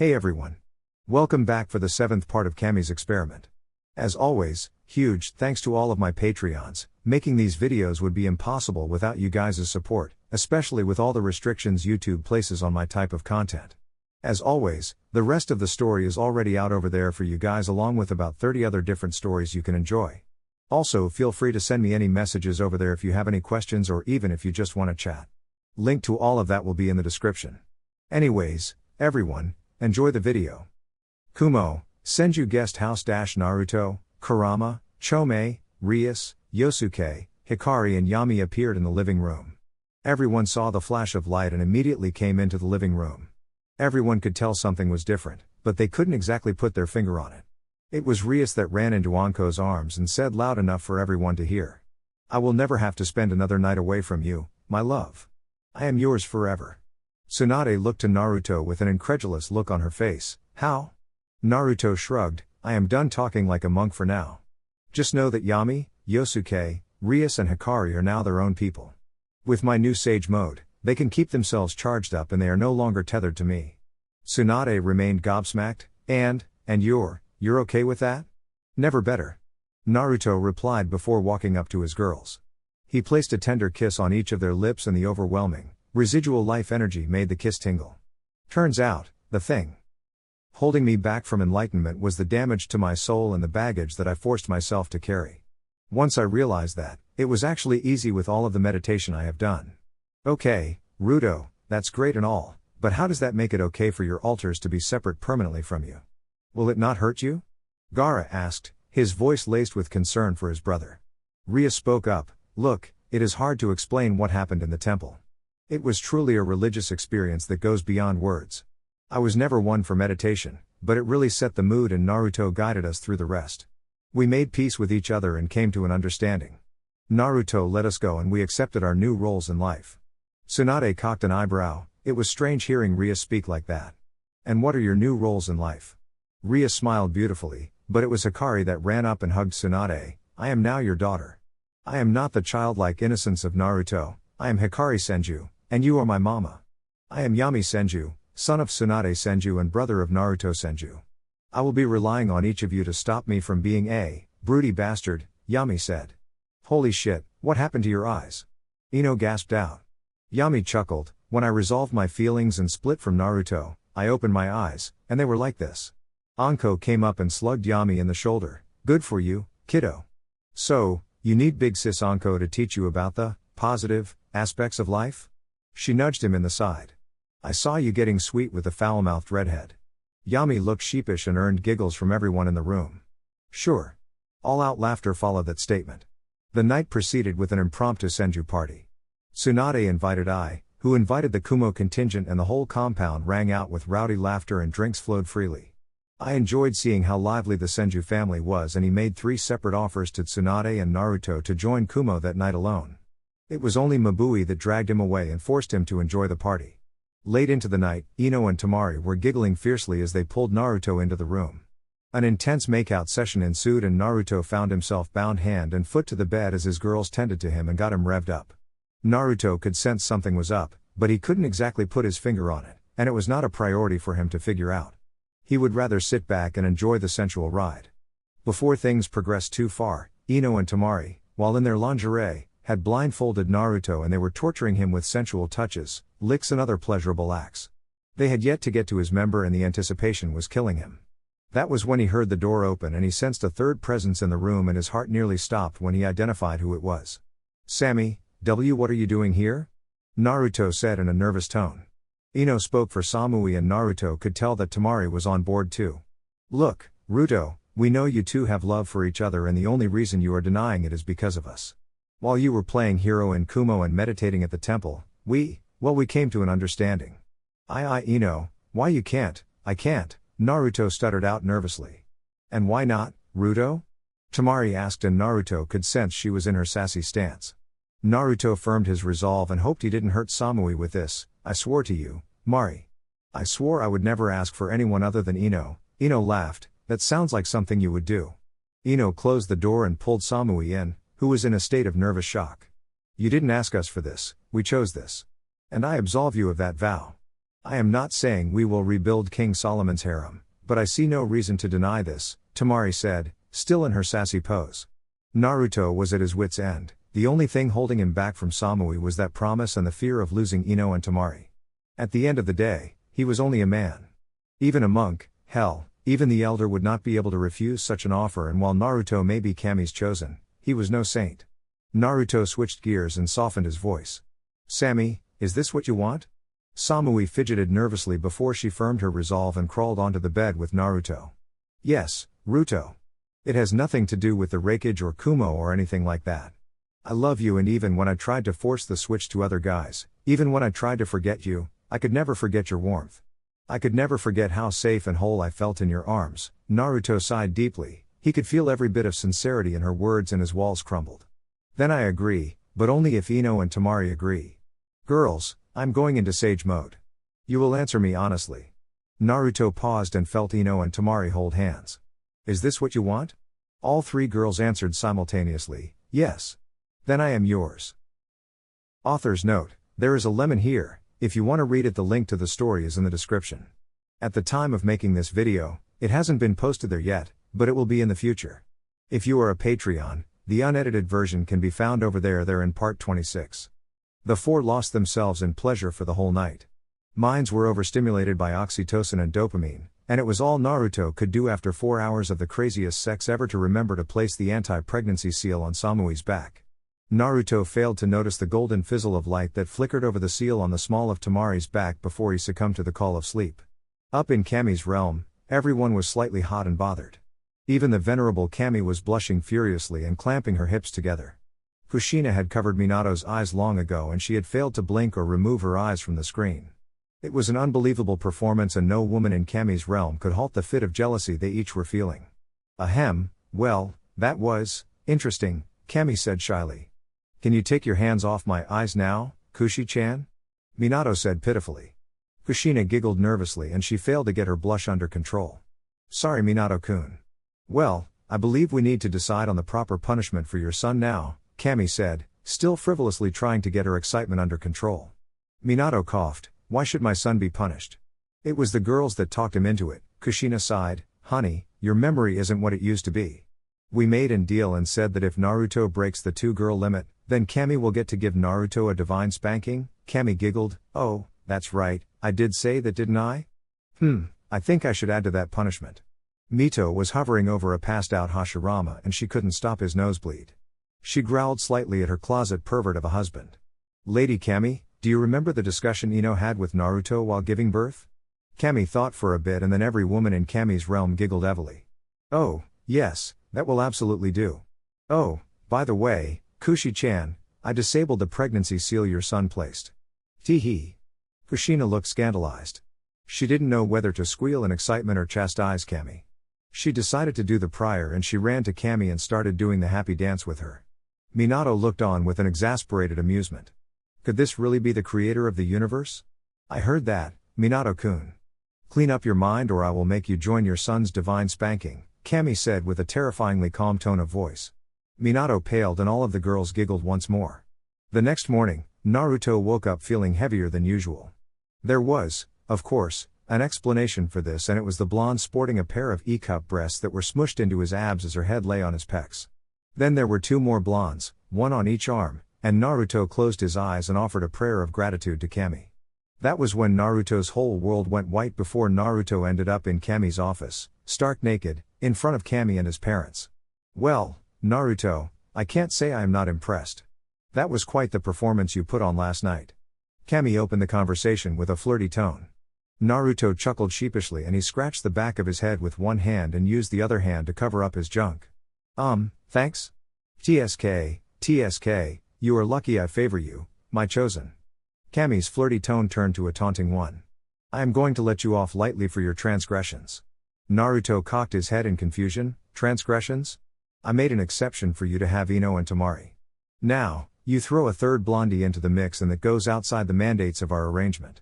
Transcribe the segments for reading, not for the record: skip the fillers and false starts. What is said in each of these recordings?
Hey everyone. Welcome back for the 7th part of Camy's experiment. As always, huge thanks to all of my Patreons. Making these videos would be impossible without you guys' support, especially with all the restrictions YouTube places on my type of content. As always, the rest of the story is already out over there for you guys, along with about 30 other different stories you can enjoy. Also, feel free to send me any messages over there if you have any questions or even if you just want to chat. Link to all of that will be in the description. Anyways, everyone, enjoy the video. Kumo, Senju Guest House Naruto, Kurama, Chome, Rias, Yosuke, Hikari and Yami appeared in the living room. Everyone saw the flash of light and immediately came into the living room. Everyone could tell something was different, but they couldn't exactly put their finger on it. It was Rias that ran into Anko's arms and said loud enough for everyone to hear. "I will never have to spend another night away from you, my love. I am yours forever." Tsunade looked to Naruto with an incredulous look on her face. "How?" Naruto shrugged, "I am done talking like a monk for now. Just know that Yami, Yosuke, Rias and Hikari are now their own people. With my new sage mode, they can keep themselves charged up and they are no longer tethered to me." Tsunade remained gobsmacked, and you're okay with that?" "Never better." Naruto replied before walking up to his girls. He placed a tender kiss on each of their lips and the overwhelming, residual life energy made the kiss tingle. "Turns out, the thing holding me back from enlightenment was the damage to my soul and the baggage that I forced myself to carry. Once I realized that, it was actually easy with all of the meditation I have done." "Okay, Ruto, that's great and all, but how does that make it okay for your altars to be separate permanently from you? Will it not hurt you?" Gaara asked, his voice laced with concern for his brother. Rias spoke up, "Look, it is hard to explain what happened in the temple. It was truly a religious experience that goes beyond words. I was never one for meditation, but it really set the mood and Naruto guided us through the rest. We made peace with each other and came to an understanding. Naruto let us go and we accepted our new roles in life." Tsunade cocked an eyebrow. It was strange hearing Rias speak like that. "And what are your new roles in life?" Rias smiled beautifully, but it was Hikari that ran up and hugged Tsunade. "I am now your daughter. I am not the childlike innocence of Naruto. I am Hikari Senju, and you are my mama. I am Yami Senju, son of Tsunade Senju and brother of Naruto Senju. I will be relying on each of you to stop me from being a broody bastard," Yami said. "Holy shit, what happened to your eyes?" Ino gasped out. Yami chuckled, "When I resolved my feelings and split from Naruto, I opened my eyes, and they were like this." Anko came up and slugged Yami in the shoulder. "Good for you, kiddo. So, you need big sis Anko to teach you about the positive aspects of life?" She nudged him in the side. "I saw you getting sweet with the foul-mouthed redhead." Yami looked sheepish and earned giggles from everyone in the room. "Sure." All-out laughter followed that statement. The night proceeded with an impromptu Senju party. Tsunade invited who invited the Kumo contingent, and the whole compound rang out with rowdy laughter and drinks flowed freely. I enjoyed seeing how lively the Senju family was, and he made 3 separate offers to Tsunade and Naruto to join Kumo that night alone. It was only Mabui that dragged him away and forced him to enjoy the party. Late into the night, Ino and Tamari were giggling fiercely as they pulled Naruto into the room. An intense makeout session ensued and Naruto found himself bound hand and foot to the bed as his girls tended to him and got him revved up. Naruto could sense something was up, but he couldn't exactly put his finger on it, and it was not a priority for him to figure out. He would rather sit back and enjoy the sensual ride. Before things progressed too far, Ino and Tamari, while in their lingerie, had blindfolded Naruto and they were torturing him with sensual touches, licks and other pleasurable acts. They had yet to get to his member and the anticipation was killing him. That was when he heard the door open and he sensed a third presence in the room and his heart nearly stopped when he identified who it was. "Sammy, what are you doing here?" Naruto said in a nervous tone. Ino spoke for Samui and Naruto could tell that Tamari was on board too. "Look, Ruto, we know you two have love for each other and the only reason you are denying it is because of us. While you were playing hero in Kumo and meditating at the temple, we came to an understanding." Ino, why you can't, I can't," Naruto stuttered out nervously. "And why not, Ruto?" Tamari asked and Naruto could sense she was in her sassy stance. Naruto firmed his resolve and hoped he didn't hurt Samui with this. "I swore to you, Mari. I swore I would never ask for anyone other than Ino." Ino laughed, "That sounds like something you would do." Ino closed the door and pulled Samui in, who was in a state of nervous shock. "You didn't ask us for this, we chose this. And I absolve you of that vow." I am not saying we will rebuild King Solomon's harem, but I see no reason to deny this, Tamari said, still in her sassy pose. Naruto was at his wit's end. The only thing holding him back from Samui was that promise and the fear of losing Ino and Tamari. At the end of the day, he was only a man. Even a monk, hell, even the elder would not be able to refuse such an offer, and while Naruto may be Camy's chosen, he was no saint. Naruto switched gears and softened his voice. Sammy, is this what you want? Samui fidgeted nervously before she firmed her resolve and crawled onto the bed with Naruto. Yes, Ruto. It has nothing to do with the Raikage or Kumo or anything like that. I love you, and even when I tried to force the switch to other guys, even when I tried to forget you, I could never forget your warmth. I could never forget how safe and whole I felt in your arms. Naruto sighed deeply. He could feel every bit of sincerity in her words and his walls crumbled. Then I agree, but only if Ino and Tamari agree. Girls, I'm going into sage mode. You will answer me honestly. Naruto paused and felt Ino and Tamari hold hands. Is this what you want? All three girls answered simultaneously, yes. Then I am yours. Author's note, there is a lemon here. If you want to read it, the link to the story is in the description. At the time of making this video, it hasn't been posted there yet, but it will be in the future. If you are a Patreon, the unedited version can be found over there in part 26. The four lost themselves in pleasure for the whole night. Minds were overstimulated by oxytocin and dopamine, and it was all Naruto could do after 4 hours of the craziest sex ever to remember to place the anti-pregnancy seal on Samui's back. Naruto failed to notice the golden fizzle of light that flickered over the seal on the small of Tamari's back before he succumbed to the call of sleep. Up in Camy's realm, everyone was slightly hot and bothered. Even the venerable Camy was blushing furiously and clamping her hips together. Kushina had covered Minato's eyes long ago, and she had failed to blink or remove her eyes from the screen. It was an unbelievable performance, and no woman in Camy's realm could halt the fit of jealousy they each were feeling. Ahem, well, that was interesting, Camy said shyly. Can you take your hands off my eyes now, Kushi-chan? Minato said pitifully. Kushina giggled nervously and she failed to get her blush under control. Sorry, Minato-kun. Well, I believe we need to decide on the proper punishment for your son now, Camy said, still frivolously trying to get her excitement under control. Minato coughed. Why should my son be punished? It was the girls that talked him into it. Kushina sighed. Honey, your memory isn't what it used to be. We made a deal and said that if Naruto breaks the 2-girl limit, then Camy will get to give Naruto a divine spanking. Camy giggled. Oh, that's right, I did say that, didn't I? I think I should add to that punishment. Mito was hovering over a passed-out Hashirama and she couldn't stop his nosebleed. She growled slightly at her closet pervert of a husband. Lady Camy, do you remember the discussion Ino had with Naruto while giving birth? Camy thought for a bit and then every woman in Camy's realm giggled heavily. Oh, yes, that will absolutely do. Oh, by the way, Kushi-chan, I disabled the pregnancy seal your son placed. Tee-hee. Kushina looked scandalized. She didn't know whether to squeal in excitement or chastise Camy. She decided to do the prior and she ran to Camy and started doing the happy dance with her. Minato looked on with an exasperated amusement. Could this really be the creator of the universe? I heard that, Minato-kun. Clean up your mind or I will make you join your son's divine spanking, Camy said with a terrifyingly calm tone of voice. Minato paled and all of the girls giggled once more. The next morning, Naruto woke up feeling heavier than usual. There was, of course, an explanation for this, and it was the blonde sporting a pair of E-cup breasts that were smushed into his abs as her head lay on his pecs. Then there were 2 more blondes, one on each arm, and Naruto closed his eyes and offered a prayer of gratitude to Camy. That was when Naruto's whole world went white before Naruto ended up in Camy's office, stark naked, in front of Camy and his parents. Well, Naruto, I can't say I am not impressed. That was quite the performance you put on last night. Camy opened the conversation with a flirty tone. Naruto chuckled sheepishly and he scratched the back of his head with one hand and used the other hand to cover up his junk. Thanks? TSK, you are lucky I favor you, my chosen. Camy's flirty tone turned to a taunting one. I am going to let you off lightly for your transgressions. Naruto cocked his head in confusion. Transgressions? I made an exception for you to have Ino and Tamari. Now, you throw a third blondie into the mix and that goes outside the mandates of our arrangement.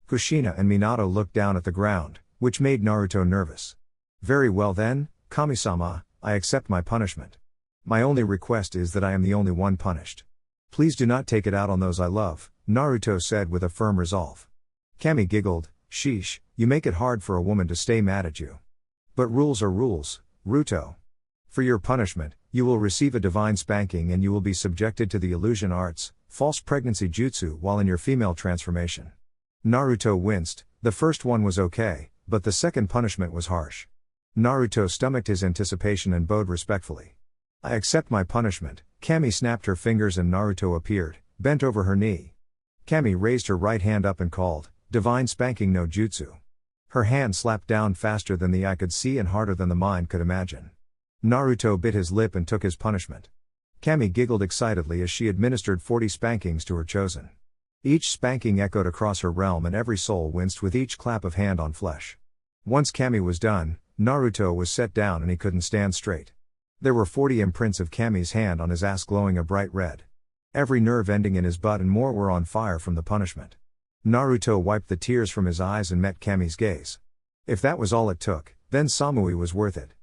Kushina and Minato looked down at the ground, which made Naruto nervous. Very well then, Kami-sama, I accept my punishment. My only request is that I am the only one punished. Please do not take it out on those I love, Naruto said with a firm resolve. Camy giggled, sheesh, you make it hard for a woman to stay mad at you. But rules are rules, Ruto. For your punishment, you will receive a divine spanking and you will be subjected to the illusion arts, false pregnancy jutsu while in your female transformation. Naruto winced. The first one was okay, but the second punishment was harsh. Naruto stomached his anticipation and bowed respectfully. I accept my punishment. Camy snapped her fingers and Naruto appeared, bent over her knee. Camy raised her right hand up and called, Divine Spanking no Jutsu. Her hand slapped down faster than the eye could see and harder than the mind could imagine. Naruto bit his lip and took his punishment. Camy giggled excitedly as she administered 40 spankings to her chosen. Each spanking echoed across her realm and every soul winced with each clap of hand on flesh. Once Camy was done, Naruto was set down and he couldn't stand straight. There were 40 imprints of Camy's hand on his ass glowing a bright red. Every nerve ending in his butt and more were on fire from the punishment. Naruto wiped the tears from his eyes and met Camy's gaze. If that was all it took, then Samui was worth it.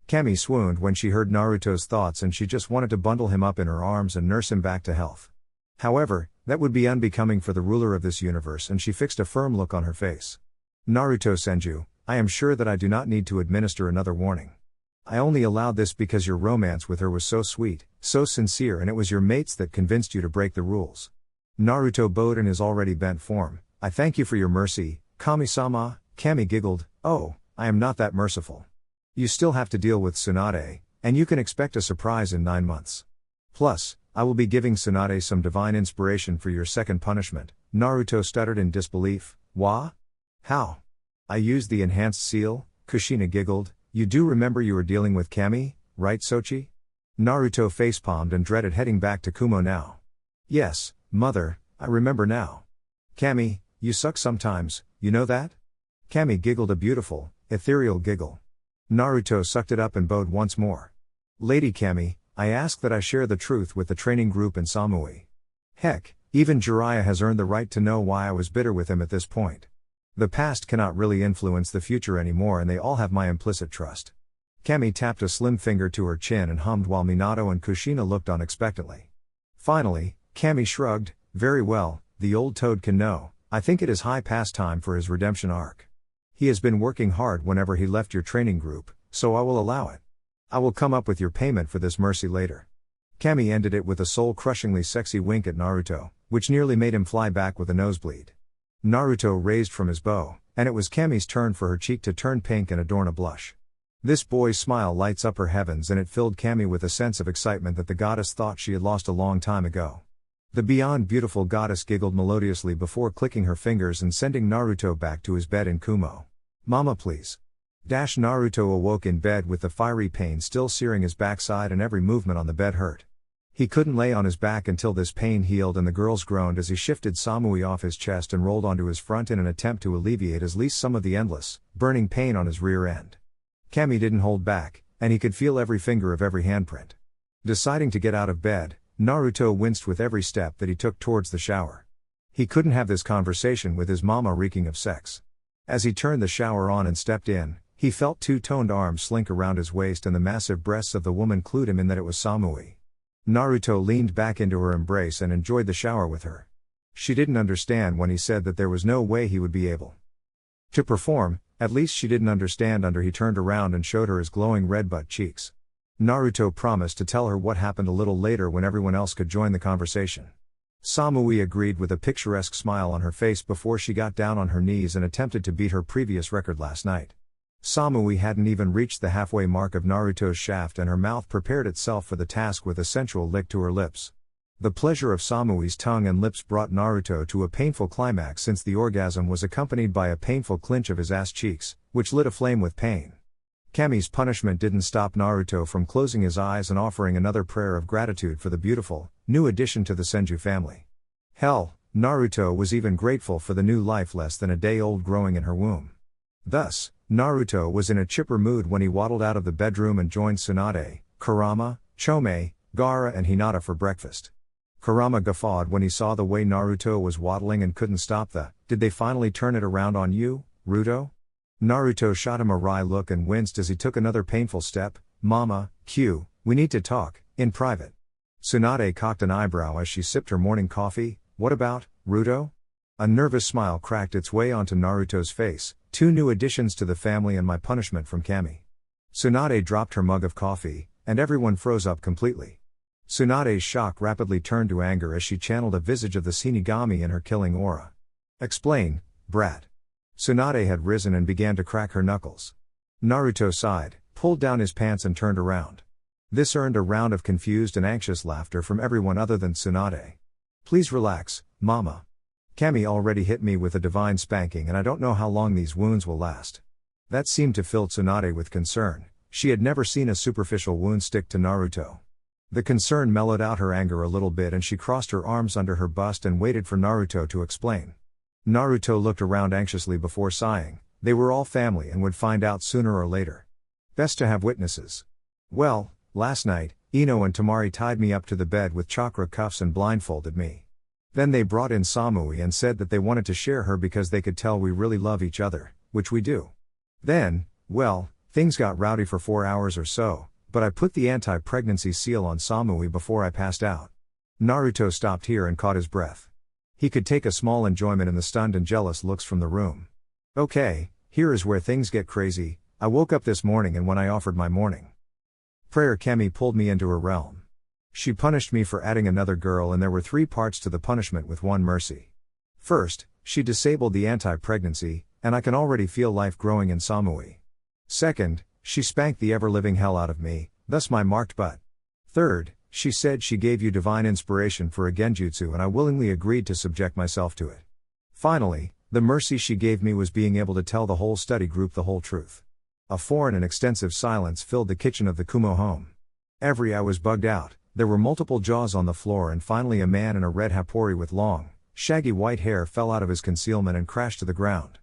Camy swooned when she heard Naruto's thoughts and she just wanted to bundle him up in her arms and nurse him back to health. However, that would be unbecoming for the ruler of this universe and she fixed a firm look on her face. Naruto Senju, I am sure that I do not need to administer another warning. I only allowed this because your romance with her was so sweet, so sincere and it was your mates that convinced you to break the rules. Naruto bowed in his already bent form. I thank you for your mercy, Kami-sama. Camy giggled, oh, I am not that merciful. You still have to deal with Tsunade, and you can expect a surprise in 9 months. Plus, I will be giving Tsunade some divine inspiration for your second punishment. Naruto stuttered in disbelief, Wha? How? I used the enhanced seal, Kushina giggled, you do remember you were dealing with Camy, right Sochi? Naruto facepalmed and dreaded heading back to Kumo now. Yes, mother, I remember now. Camy, you suck sometimes, you know that? Camy giggled a beautiful, ethereal giggle. Naruto sucked it up and bowed once more. Lady Camy, I ask that I share the truth with the training group in Samui. Heck, even Jiraiya has earned the right to know why I was bitter with him at this point. The past cannot really influence the future anymore and they all have my implicit trust. Camy tapped a slim finger to her chin and hummed while Minato and Kushina looked on expectantly. Finally, Camy shrugged, very well, the old toad can know, I think it is high past time for his redemption arc. He has been working hard whenever he left your training group, so I will allow it. I will come up with your payment for this mercy later. Camy ended it with a soul-crushingly sexy wink at Naruto, which nearly made him fly back with a nosebleed. Naruto raised from his bow, and it was Camy's turn for her cheek to turn pink and adorn a blush. This boy's smile lights up her heavens and it filled Camy with a sense of excitement that the goddess thought she had lost a long time ago. The beyond beautiful goddess giggled melodiously before clicking her fingers and sending Naruto back to his bed in Kumo. Mama please. Naruto awoke in bed with the fiery pain still searing his backside and every movement on the bed hurt. He couldn't lay on his back until this pain healed and the girls groaned as he shifted Samui off his chest and rolled onto his front in an attempt to alleviate at least some of the endless, burning pain on his rear end. Camy didn't hold back, and he could feel every finger of every handprint. Deciding to get out of bed, Naruto winced with every step that he took towards the shower. He couldn't have this conversation with his mama reeking of sex. As he turned the shower on and stepped in, he felt two toned arms slink around his waist and the massive breasts of the woman clued him in that it was Samui. Naruto leaned back into her embrace and enjoyed the shower with her. She didn't understand when he said that there was no way he would be able to perform, at least she didn't understand until he turned around and showed her his glowing red butt cheeks. Naruto promised to tell her what happened a little later when everyone else could join the conversation. Samui agreed with a picturesque smile on her face before she got down on her knees and attempted to beat her previous record last night. Samui hadn't even reached the halfway mark of Naruto's shaft and her mouth prepared itself for the task with a sensual lick to her lips. The pleasure of Samui's tongue and lips brought Naruto to a painful climax since the orgasm was accompanied by a painful clinch of his ass cheeks, which lit aflame with pain. Camy's punishment didn't stop Naruto from closing his eyes and offering another prayer of gratitude for the beautiful, new addition to the Senju family. Hell, Naruto was even grateful for the new life less than a day old growing in her womb. Thus, Naruto was in a chipper mood when he waddled out of the bedroom and joined Tsunade, Kurama, Chome, Gaara and Hinata for breakfast. Kurama guffawed when he saw the way Naruto was waddling and couldn't stop did they finally turn it around on you, Ruto? Naruto shot him a wry look and winced as he took another painful step. Mama, Q, we need to talk, in private. Tsunade cocked an eyebrow as she sipped her morning coffee. What about, Ruto? A nervous smile cracked its way onto Naruto's face. 2 new additions to the family and my punishment from Camy. Tsunade dropped her mug of coffee, and everyone froze up completely. Tsunade's shock rapidly turned to anger as she channeled a visage of the Shinigami in her killing aura. Explain, brat. Tsunade had risen and began to crack her knuckles. Naruto sighed, pulled down his pants and turned around. This earned a round of confused and anxious laughter from everyone other than Tsunade. Please relax, mama. Camy already hit me with a divine spanking and I don't know how long these wounds will last. That seemed to fill Tsunade with concern. She had never seen a superficial wound stick to Naruto. The concern mellowed out her anger a little bit and she crossed her arms under her bust and waited for Naruto to explain. Naruto looked around anxiously before sighing. They were all family and would find out sooner or later. Best to have witnesses. Well, last night, Ino and Tamari tied me up to the bed with chakra cuffs and blindfolded me. Then they brought in Samui and said that they wanted to share her because they could tell we really love each other, which we do. Then, well, things got rowdy for 4 hours or so, but I put the anti-pregnancy seal on Samui before I passed out. Naruto stopped here and caught his breath. He could take a small enjoyment in the stunned and jealous looks from the room. Okay, here is where things get crazy. I woke up this morning and when I offered my morning prayer, Camy pulled me into her realm. She punished me for adding another girl and there were 3 parts to the punishment with 1 mercy. First, she disabled the anti-pregnancy, and I can already feel life growing in Samui. Second, she spanked the ever-living hell out of me, thus my marked butt. Third, she said she gave you divine inspiration for a genjutsu and I willingly agreed to subject myself to it. Finally, the mercy she gave me was being able to tell the whole study group the whole truth. A foreign and extensive silence filled the kitchen of the Kumo home. Every eye was bugged out. There were multiple jaws on the floor and finally a man in a red hapori with long, shaggy white hair fell out of his concealment and crashed to the ground.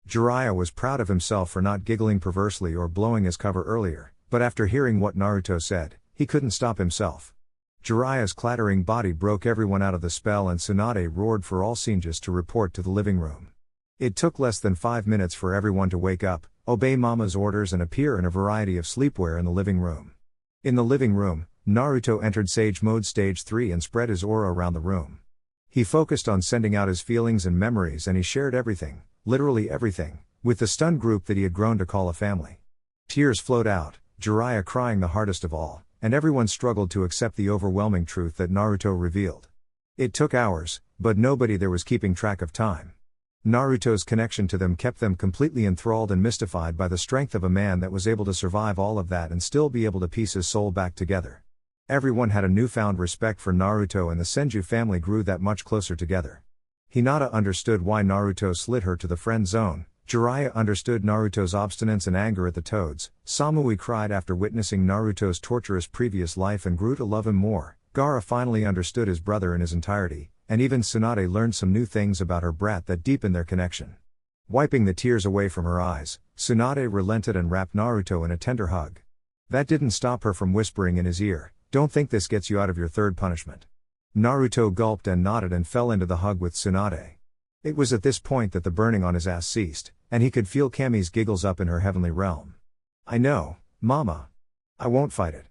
Jiraiya was proud of himself for not giggling perversely or blowing his cover earlier, but after hearing what Naruto said, he couldn't stop himself. Jiraiya's clattering body broke everyone out of the spell and Tsunade roared for all Senjus to report to the living room. It took less than 5 minutes for everyone to wake up, obey Mama's orders and appear in a variety of sleepwear in the living room. In the living room, Naruto entered Sage Mode Stage 3 and spread his aura around the room. He focused on sending out his feelings and memories and he shared everything, literally everything, with the stunned group that he had grown to call a family. Tears flowed out, Jiraiya crying the hardest of all, and everyone struggled to accept the overwhelming truth that Naruto revealed. It took hours, but nobody there was keeping track of time. Naruto's connection to them kept them completely enthralled and mystified by the strength of a man that was able to survive all of that and still be able to piece his soul back together. Everyone had a newfound respect for Naruto and the Senju family grew that much closer together. Hinata understood why Naruto slid her to the friend zone, Jiraiya understood Naruto's obstinance and anger at the toads, Samui cried after witnessing Naruto's torturous previous life and grew to love him more, Gaara finally understood his brother in his entirety, and even Tsunade learned some new things about her brat that deepened their connection. Wiping the tears away from her eyes, Tsunade relented and wrapped Naruto in a tender hug. That didn't stop her from whispering in his ear, "Don't think this gets you out of your 3rd punishment." Naruto gulped and nodded and fell into the hug with Tsunade. It was at this point that the burning on his ass ceased, and he could feel Camy's giggles up in her heavenly realm. "I know, Mama. I won't fight it."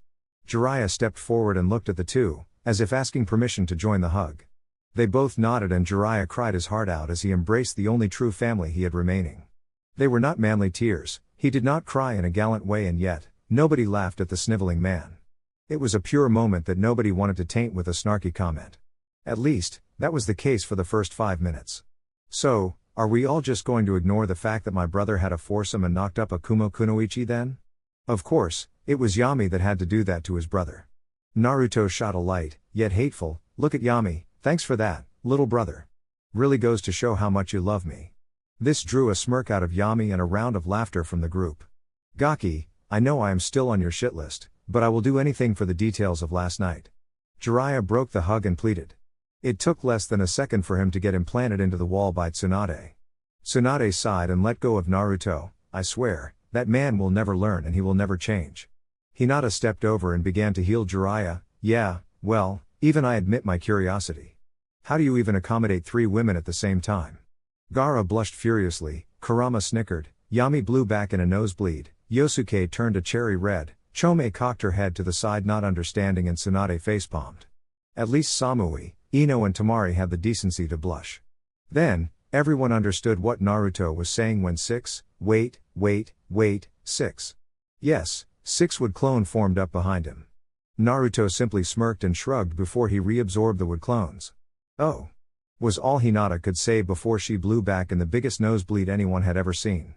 Jiraiya stepped forward and looked at the two, as if asking permission to join the hug. They both nodded and Jiraiya cried his heart out as he embraced the only true family he had remaining. They were not manly tears, he did not cry in a gallant way and yet, nobody laughed at the sniveling man. It was a pure moment that nobody wanted to taint with a snarky comment. At least, that was the case for the first 5 minutes. So, are we all just going to ignore the fact that my brother had a foursome and knocked up a Kumo kunoichi then? Of course, it was Yami that had to do that to his brother. Naruto shot a light, yet hateful, "Look at Yami, thanks for that, little brother. Really goes to show how much you love me." This drew a smirk out of Yami and a round of laughter from the group. "Gaki, I know I am still on your shit list, but I will do anything for the details of last night." Jiraiya broke the hug and pleaded. It took less than a second for him to get implanted into the wall by Tsunade. Tsunade sighed and let go of Naruto. "I swear, that man will never learn and he will never change." Hinata stepped over and began to heal Jiraiya. "Yeah, well, even I admit my curiosity. How do you even accommodate 3 women at the same time?" Gaara blushed furiously, Kurama snickered, Yami blew back in a nosebleed, Yosuke turned a cherry red, Chome cocked her head to the side not understanding and Tsunade facepalmed. At least Samui, Ino and Tamari had the decency to blush. Then, everyone understood what Naruto was saying when 6, wait, 6. Yes, 6 wood clone formed up behind him. Naruto simply smirked and shrugged before he reabsorbed the wood clones. Oh. Was all Hinata could say before she blew back in the biggest nosebleed anyone had ever seen.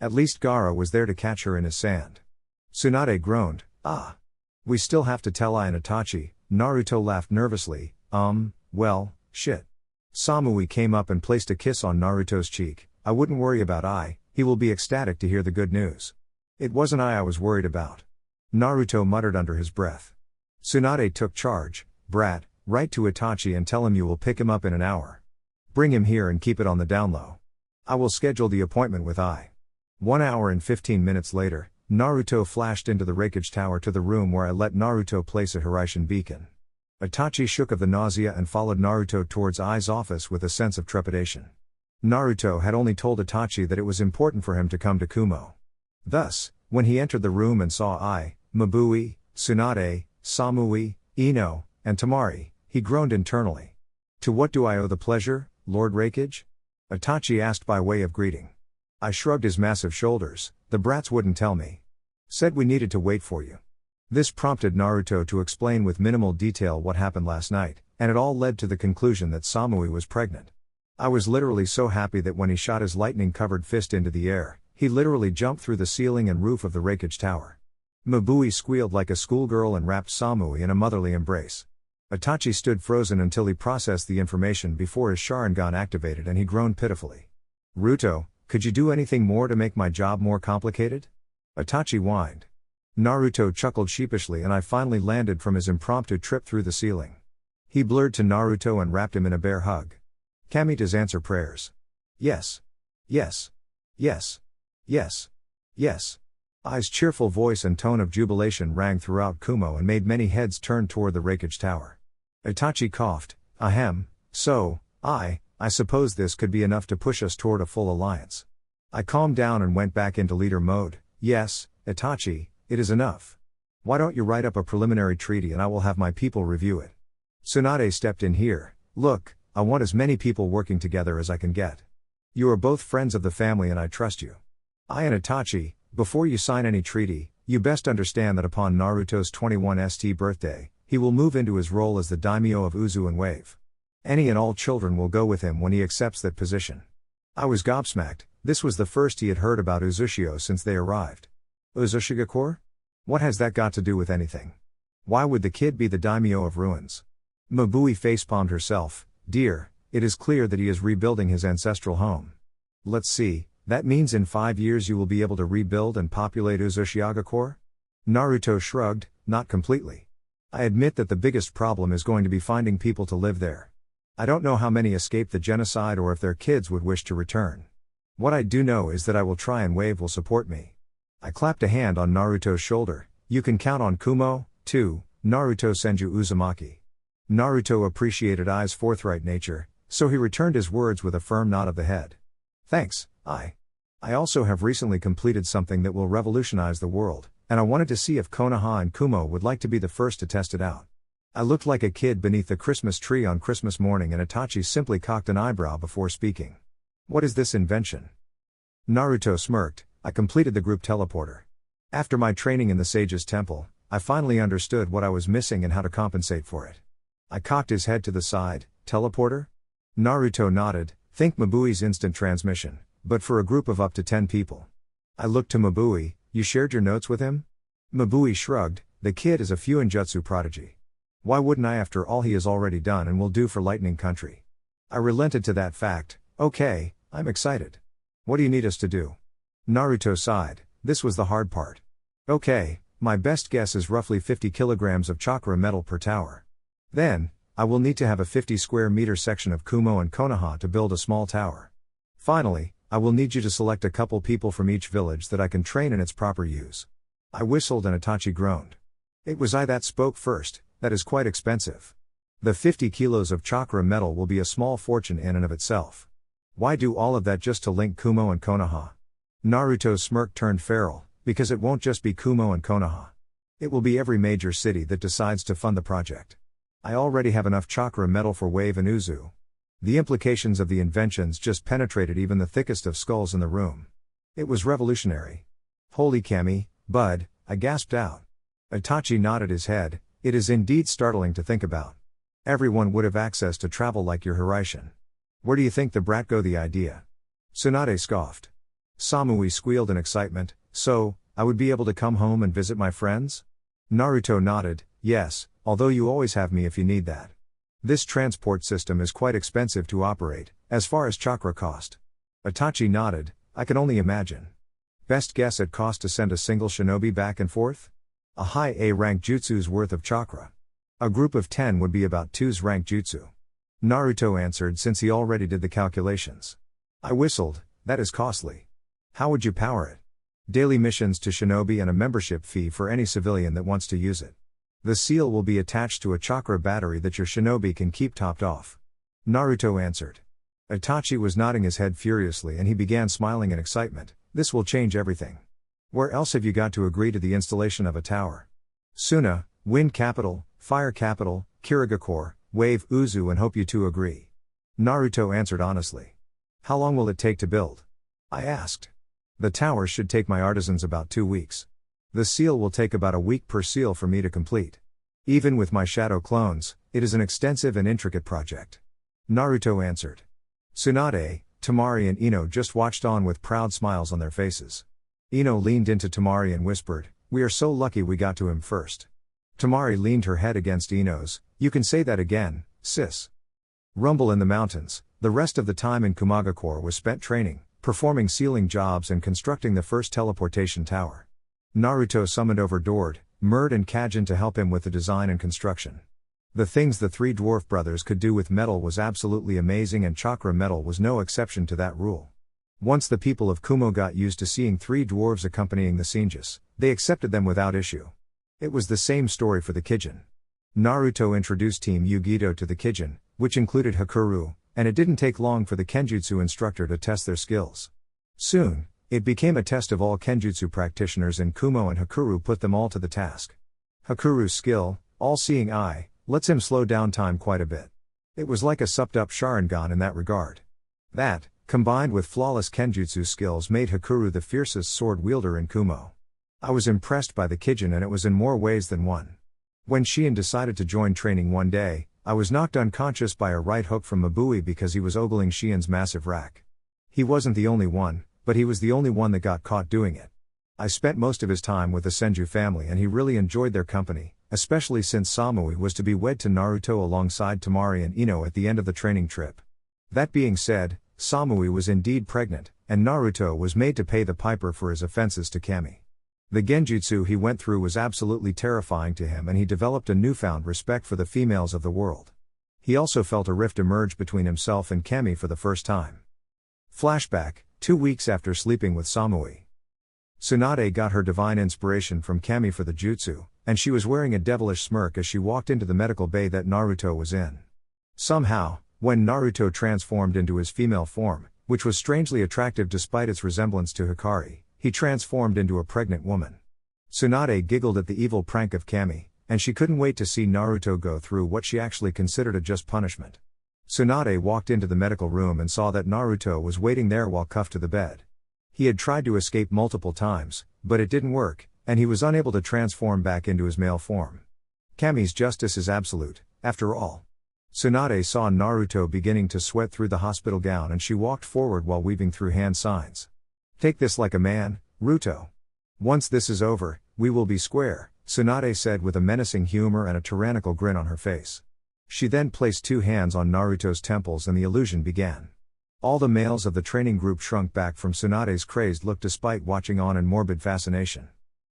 At least Gaara was there to catch her in his sand. Tsunade groaned, ah. We still have to tell Ai and Itachi. Naruto laughed nervously, well, shit. Samui came up and placed a kiss on Naruto's cheek. I wouldn't worry about Ai, he will be ecstatic to hear the good news. It wasn't I was worried about. Naruto muttered under his breath. Tsunade took charge, brat, write to Itachi and tell him you will pick him up in an hour. Bring him here and keep it on the down low. I will schedule the appointment with Ai. 1 hour and 15 minutes later, Naruto flashed into the Reikage Tower to the room where I let Naruto place a Hiraishin beacon. Itachi shook of the nausea and followed Naruto towards Ai's office with a sense of trepidation. Naruto had only told Itachi that it was important for him to come to Kumo. Thus, when he entered the room and saw Ai, Mabui, Tsunade, Samui, Ino, and Tamari, he groaned internally. To what do I owe the pleasure, Lord Reikage? Itachi asked by way of greeting. I shrugged his massive shoulders, the brats wouldn't tell me. Said we needed to wait for you. This prompted Naruto to explain with minimal detail what happened last night, and it all led to the conclusion that Samui was pregnant. I was literally so happy that when he shot his lightning-covered fist into the air, he literally jumped through the ceiling and roof of the Reikage Tower. Mabui squealed like a schoolgirl and wrapped Samui in a motherly embrace. Itachi stood frozen until he processed the information before his Sharingan activated and he groaned pitifully. Ruto, could you do anything more to make my job more complicated? Itachi whined. Naruto chuckled sheepishly and I finally landed from his impromptu trip through the ceiling. He blurred to Naruto and wrapped him in a bear hug. Camy does answer prayers. Yes. Yes. Yes. Yes. Yes. Ai's cheerful voice and tone of jubilation rang throughout Kumo and made many heads turn toward the Reikage Tower. Itachi coughed, ahem, so, I suppose this could be enough to push us toward a full alliance. I calmed down and went back into leader mode. Yes, Itachi, it is enough. Why don't you write up a preliminary treaty and I will have my people review it. Tsunade stepped in here. Look, I want as many people working together as I can get. You are both friends of the family and I trust you. I and Itachi, before you sign any treaty, you best understand that upon Naruto's 21st birthday, he will move into his role as the daimyo of Uzu and Wave. Any and all children will go with him when he accepts that position. I was gobsmacked, this was the first he had heard about Uzushio since they arrived. Uzushiga-core? What has that got to do with anything? Why would the kid be the daimyo of ruins? Mabui facepalmed herself, dear, it is clear that he is rebuilding his ancestral home. Let's see, that means in 5 years you will be able to rebuild and populate Uzushiga-core? Naruto shrugged, not completely. I admit that the biggest problem is going to be finding people to live there. I don't know how many escaped the genocide or if their kids would wish to return. What I do know is that I will try and Wave will support me. I clapped a hand on Naruto's shoulder, you can count on Kumo, too, Naruto Senju Uzumaki. Naruto appreciated Ai's forthright nature, so he returned his words with a firm nod of the head. Thanks, Ai. I also have recently completed something that will revolutionize the world, and I wanted to see if Konaha and Kumo would like to be the first to test it out. I looked like a kid beneath the Christmas tree on Christmas morning and Itachi simply cocked an eyebrow before speaking. What is this invention? Naruto smirked, I completed the group teleporter. After my training in the Sage's Temple, I finally understood what I was missing and how to compensate for it. I cocked his head to the side, teleporter? Naruto nodded, think Mabui's instant transmission, but for a group of up to 10 people. I looked to Mabui, you shared your notes with him? Mabui shrugged, the kid is a Fuinjutsu prodigy. Why wouldn't I after all he has already done and will do for Lightning Country? I relented to that fact, okay, I'm excited. What do you need us to do? Naruto sighed, this was the hard part. Okay, my best guess is roughly 50 kilograms of chakra metal per tower. Then, I will need to have a 50 square meter section of Kumo and Konaha to build a small tower. Finally, I will need you to select a couple people from each village that I can train in its proper use. I whistled and Itachi groaned. It was I that spoke first, that is quite expensive. The 50 kilos of chakra metal will be a small fortune in and of itself. Why do all of that just to link Kumo and Konaha? Naruto's smirk turned feral, because it won't just be Kumo and Konaha. It will be every major city that decides to fund the project. I already have enough chakra metal for Wave and Uzu. The implications of the inventions just penetrated even the thickest of skulls in the room. It was revolutionary. Holy Camy, bud, I gasped out. Itachi nodded his head. It is indeed startling to think about. Everyone would have access to travel like your Hiraishin. Where do you think the brat got the idea? Tsunade scoffed. Samui squealed in excitement. So, I would be able to come home and visit my friends? Naruto nodded. Yes, although you always have me if you need that. This transport system is quite expensive to operate, as far as chakra cost. Itachi nodded. I can only imagine. Best guess at cost to send a single shinobi back and forth? A high A rank jutsu's worth of chakra. A group of 10 would be about 2's rank jutsu. Naruto answered since he already did the calculations. I whistled. That is costly. How would you power it? Daily missions to shinobi and a membership fee for any civilian that wants to use it. The seal will be attached to a chakra battery that your shinobi can keep topped off. Naruto answered. Itachi was nodding his head furiously and he began smiling in excitement. This will change everything. Where else have you got to agree to the installation of a tower? Suna, Wind Capital, Fire Capital, Kirigakure, Wave Uzu and hope you two agree. Naruto answered honestly. How long will it take to build? I asked. The tower should take my artisans about 2 weeks. The seal will take about a week per seal for me to complete. Even with my shadow clones, it is an extensive and intricate project. Naruto answered. Tsunade, Tamari and Ino just watched on with proud smiles on their faces. Ino leaned into Tamari and whispered, we are so lucky we got to him first. Tamari leaned her head against Ino's. You can say that again, sis. Rumble in the mountains. The rest of the time in Kumagakure was spent training, performing sealing jobs and constructing the first teleportation tower. Naruto summoned over Dord, Murd and Kajin to help him with the design and construction. The things the three dwarf brothers could do with metal was absolutely amazing and chakra metal was no exception to that rule. Once the people of Kumo got used to seeing three dwarves accompanying the Senjus, they accepted them without issue. It was the same story for the Kijin. Naruto introduced Team Yugito to the Kijin, which included Hakuru, and it didn't take long for the Kenjutsu instructor to test their skills. Soon, it became a test of all Kenjutsu practitioners in Kumo and Hakuru put them all to the task. Hakuru's skill, all-seeing eye, lets him slow down time quite a bit. It was like a supped-up Sharingan in that regard. That, combined with flawless Kenjutsu skills made Hakuru the fiercest sword wielder in Kumo. I was impressed by the Kijin and it was in more ways than one. When Shion decided to join training one day, I was knocked unconscious by a right hook from Mabui because he was ogling Shion's massive rack. He wasn't the only one, but he was the only one that got caught doing it. I spent most of his time with the Senju family and he really enjoyed their company, especially since Samui was to be wed to Naruto alongside Tamari and Ino at the end of the training trip. That being said, Samui was indeed pregnant, and Naruto was made to pay the piper for his offenses to Camy. The genjutsu he went through was absolutely terrifying to him and he developed a newfound respect for the females of the world. He also felt a rift emerge between himself and Camy for the first time. Flashback, 2 weeks after sleeping with Samui. Tsunade got her divine inspiration from Camy for the jutsu, and she was wearing a devilish smirk as she walked into the medical bay that Naruto was in. Somehow, when Naruto transformed into his female form, which was strangely attractive despite its resemblance to Hikari, he transformed into a pregnant woman. Tsunade giggled at the evil prank of Camy, and she couldn't wait to see Naruto go through what she actually considered a just punishment. Tsunade walked into the medical room and saw that Naruto was waiting there while cuffed to the bed. He had tried to escape multiple times, but it didn't work, and he was unable to transform back into his male form. Camy's justice is absolute, after all. Tsunade saw Naruto beginning to sweat through the hospital gown and she walked forward while weaving through hand signs. Take this like a man, Ruto. Once this is over, we will be square, Tsunade said with a menacing humor and a tyrannical grin on her face. She then placed 2 hands on Naruto's temples and the illusion began. All the males of the training group shrunk back from Tsunade's crazed look despite watching on in morbid fascination.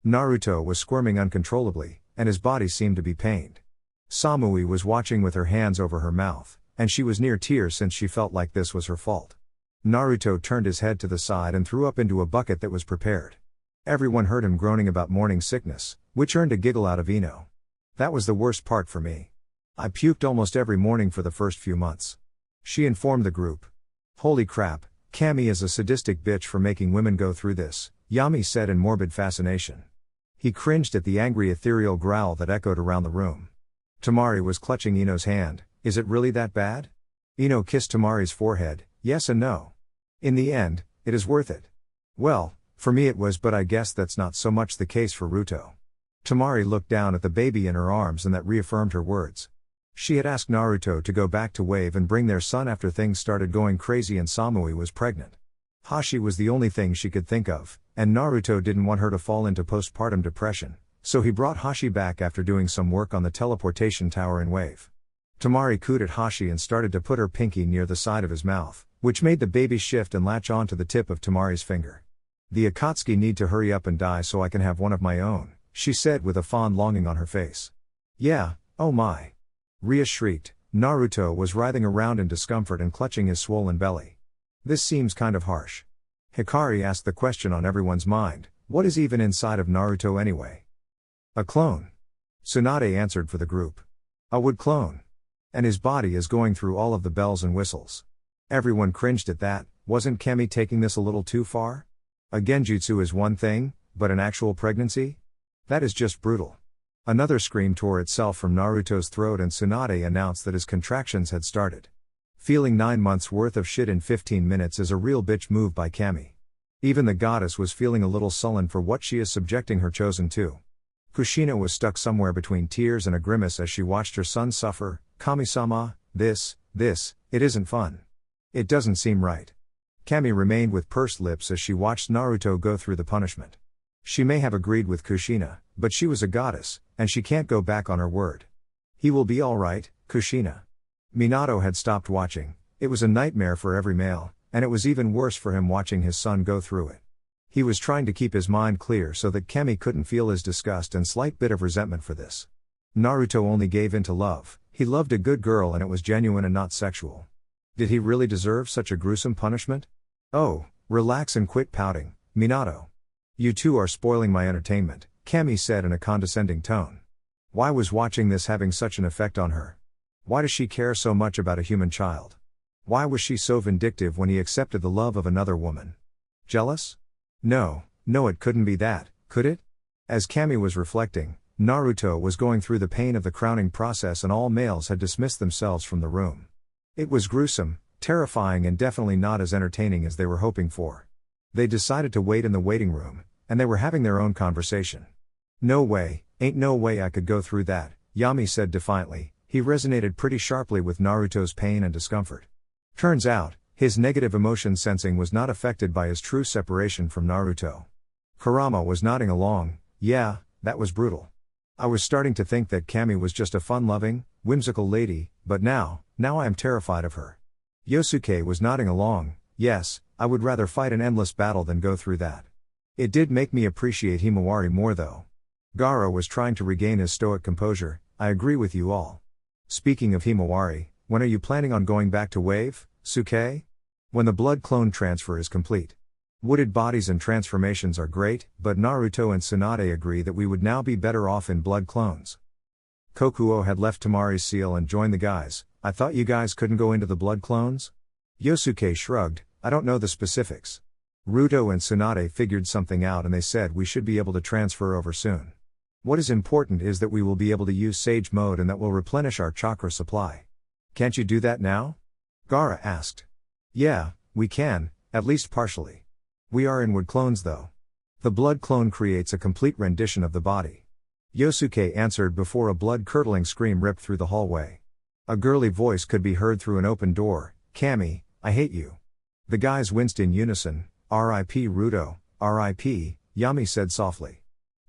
Naruto was squirming uncontrollably, and his body seemed to be pained. Samui was watching with her hands over her mouth, and she was near tears since she felt like this was her fault. Naruto turned his head to the side and threw up into a bucket that was prepared. Everyone heard him groaning about morning sickness, which earned a giggle out of Ino. That was the worst part for me. I puked almost every morning for the first few months. She informed the group. Holy crap, Camy is a sadistic bitch for making women go through this, Yami said in morbid fascination. He cringed at the angry ethereal growl that echoed around the room. Tamari was clutching Ino's hand. Is it really that bad? Ino kissed Tamari's forehead, yes and no. In the end, it is worth it. Well, for me it was, but I guess that's not so much the case for Ruto. Tamari looked down at the baby in her arms and that reaffirmed her words. She had asked Naruto to go back to Wave and bring their son after things started going crazy and Samui was pregnant. Hashi was the only thing she could think of, and Naruto didn't want her to fall into postpartum depression, so he brought Hashi back after doing some work on the teleportation tower in Wave. Tamari cooed at Hashi and started to put her pinky near the side of his mouth, which made the baby shift and latch on to the tip of Tamari's finger. The Akatsuki need to hurry up and die so I can have one of my own, she said with a fond longing on her face. Yeah, oh my. Ria shrieked. Naruto was writhing around in discomfort and clutching his swollen belly. This seems kind of harsh. Hikari asked the question on everyone's mind, what is even inside of Naruto anyway? A clone. Tsunade answered for the group. A wood clone. And his body is going through all of the bells and whistles. Everyone cringed at that. Wasn't Camy taking this a little too far? A genjutsu is one thing, but an actual pregnancy? That is just brutal. Another scream tore itself from Naruto's throat and Tsunade announced that his contractions had started. Feeling 9 months worth of shit in 15 minutes is a real bitch move by Camy. Even the goddess was feeling a little sullen for what she is subjecting her chosen to. Kushina was stuck somewhere between tears and a grimace as she watched her son suffer. Kami-sama, this, it isn't fun. It doesn't seem right. Camy remained with pursed lips as she watched Naruto go through the punishment. She may have agreed with Kushina, but she was a goddess, and she can't go back on her word. He will be alright, Kushina. Minato had stopped watching. It was a nightmare for every male, and it was even worse for him watching his son go through it. He was trying to keep his mind clear so that Camy couldn't feel his disgust and slight bit of resentment for this. Naruto only gave in to love. He loved a good girl and it was genuine and not sexual. Did he really deserve such a gruesome punishment? Oh, relax and quit pouting, Minato. You two are spoiling my entertainment, Camy said in a condescending tone. Why was watching this having such an effect on her? Why does she care so much about a human child? Why was she so vindictive when he accepted the love of another woman? Jealous? No, it couldn't be that, could it? As Camy was reflecting, Naruto was going through the pain of the crowning process and all males had dismissed themselves from the room. It was gruesome, terrifying and definitely not as entertaining as they were hoping for. They decided to wait in the waiting room, and they were having their own conversation. No way, ain't no way I could go through that, Yami said defiantly. He resonated pretty sharply with Naruto's pain and discomfort. Turns out, his negative emotion sensing was not affected by his true separation from Naruto. Kurama was nodding along. Yeah, that was brutal. I was starting to think that Camy was just a fun-loving, whimsical lady, but now I am terrified of her. Yosuke was nodding along. Yes, I would rather fight an endless battle than go through that. It did make me appreciate Himawari more though. Gaara was trying to regain his stoic composure. I agree with you all. Speaking of Himawari, when are you planning on going back to Wave, Suke? When the blood clone transfer is complete. Wooded bodies and transformations are great, but Naruto and Tsunade agree that we would now be better off in blood clones. Kokuo had left Tamari's seal and joined the guys. I thought you guys couldn't go into the blood clones? Yosuke shrugged. I don't know the specifics. Ruto and Tsunade figured something out and they said we should be able to transfer over soon. What is important is that we will be able to use Sage Mode and that will replenish our chakra supply. Can't you do that now? Gaara asked. Yeah, we can, at least partially. We are in wood clones though. The blood clone creates a complete rendition of the body. Yosuke answered before a blood-curdling scream ripped through the hallway. A girly voice could be heard through an open door. Camy, I hate you. The guys winced in unison. R.I.P. Ruto, R.I.P., Yami said softly.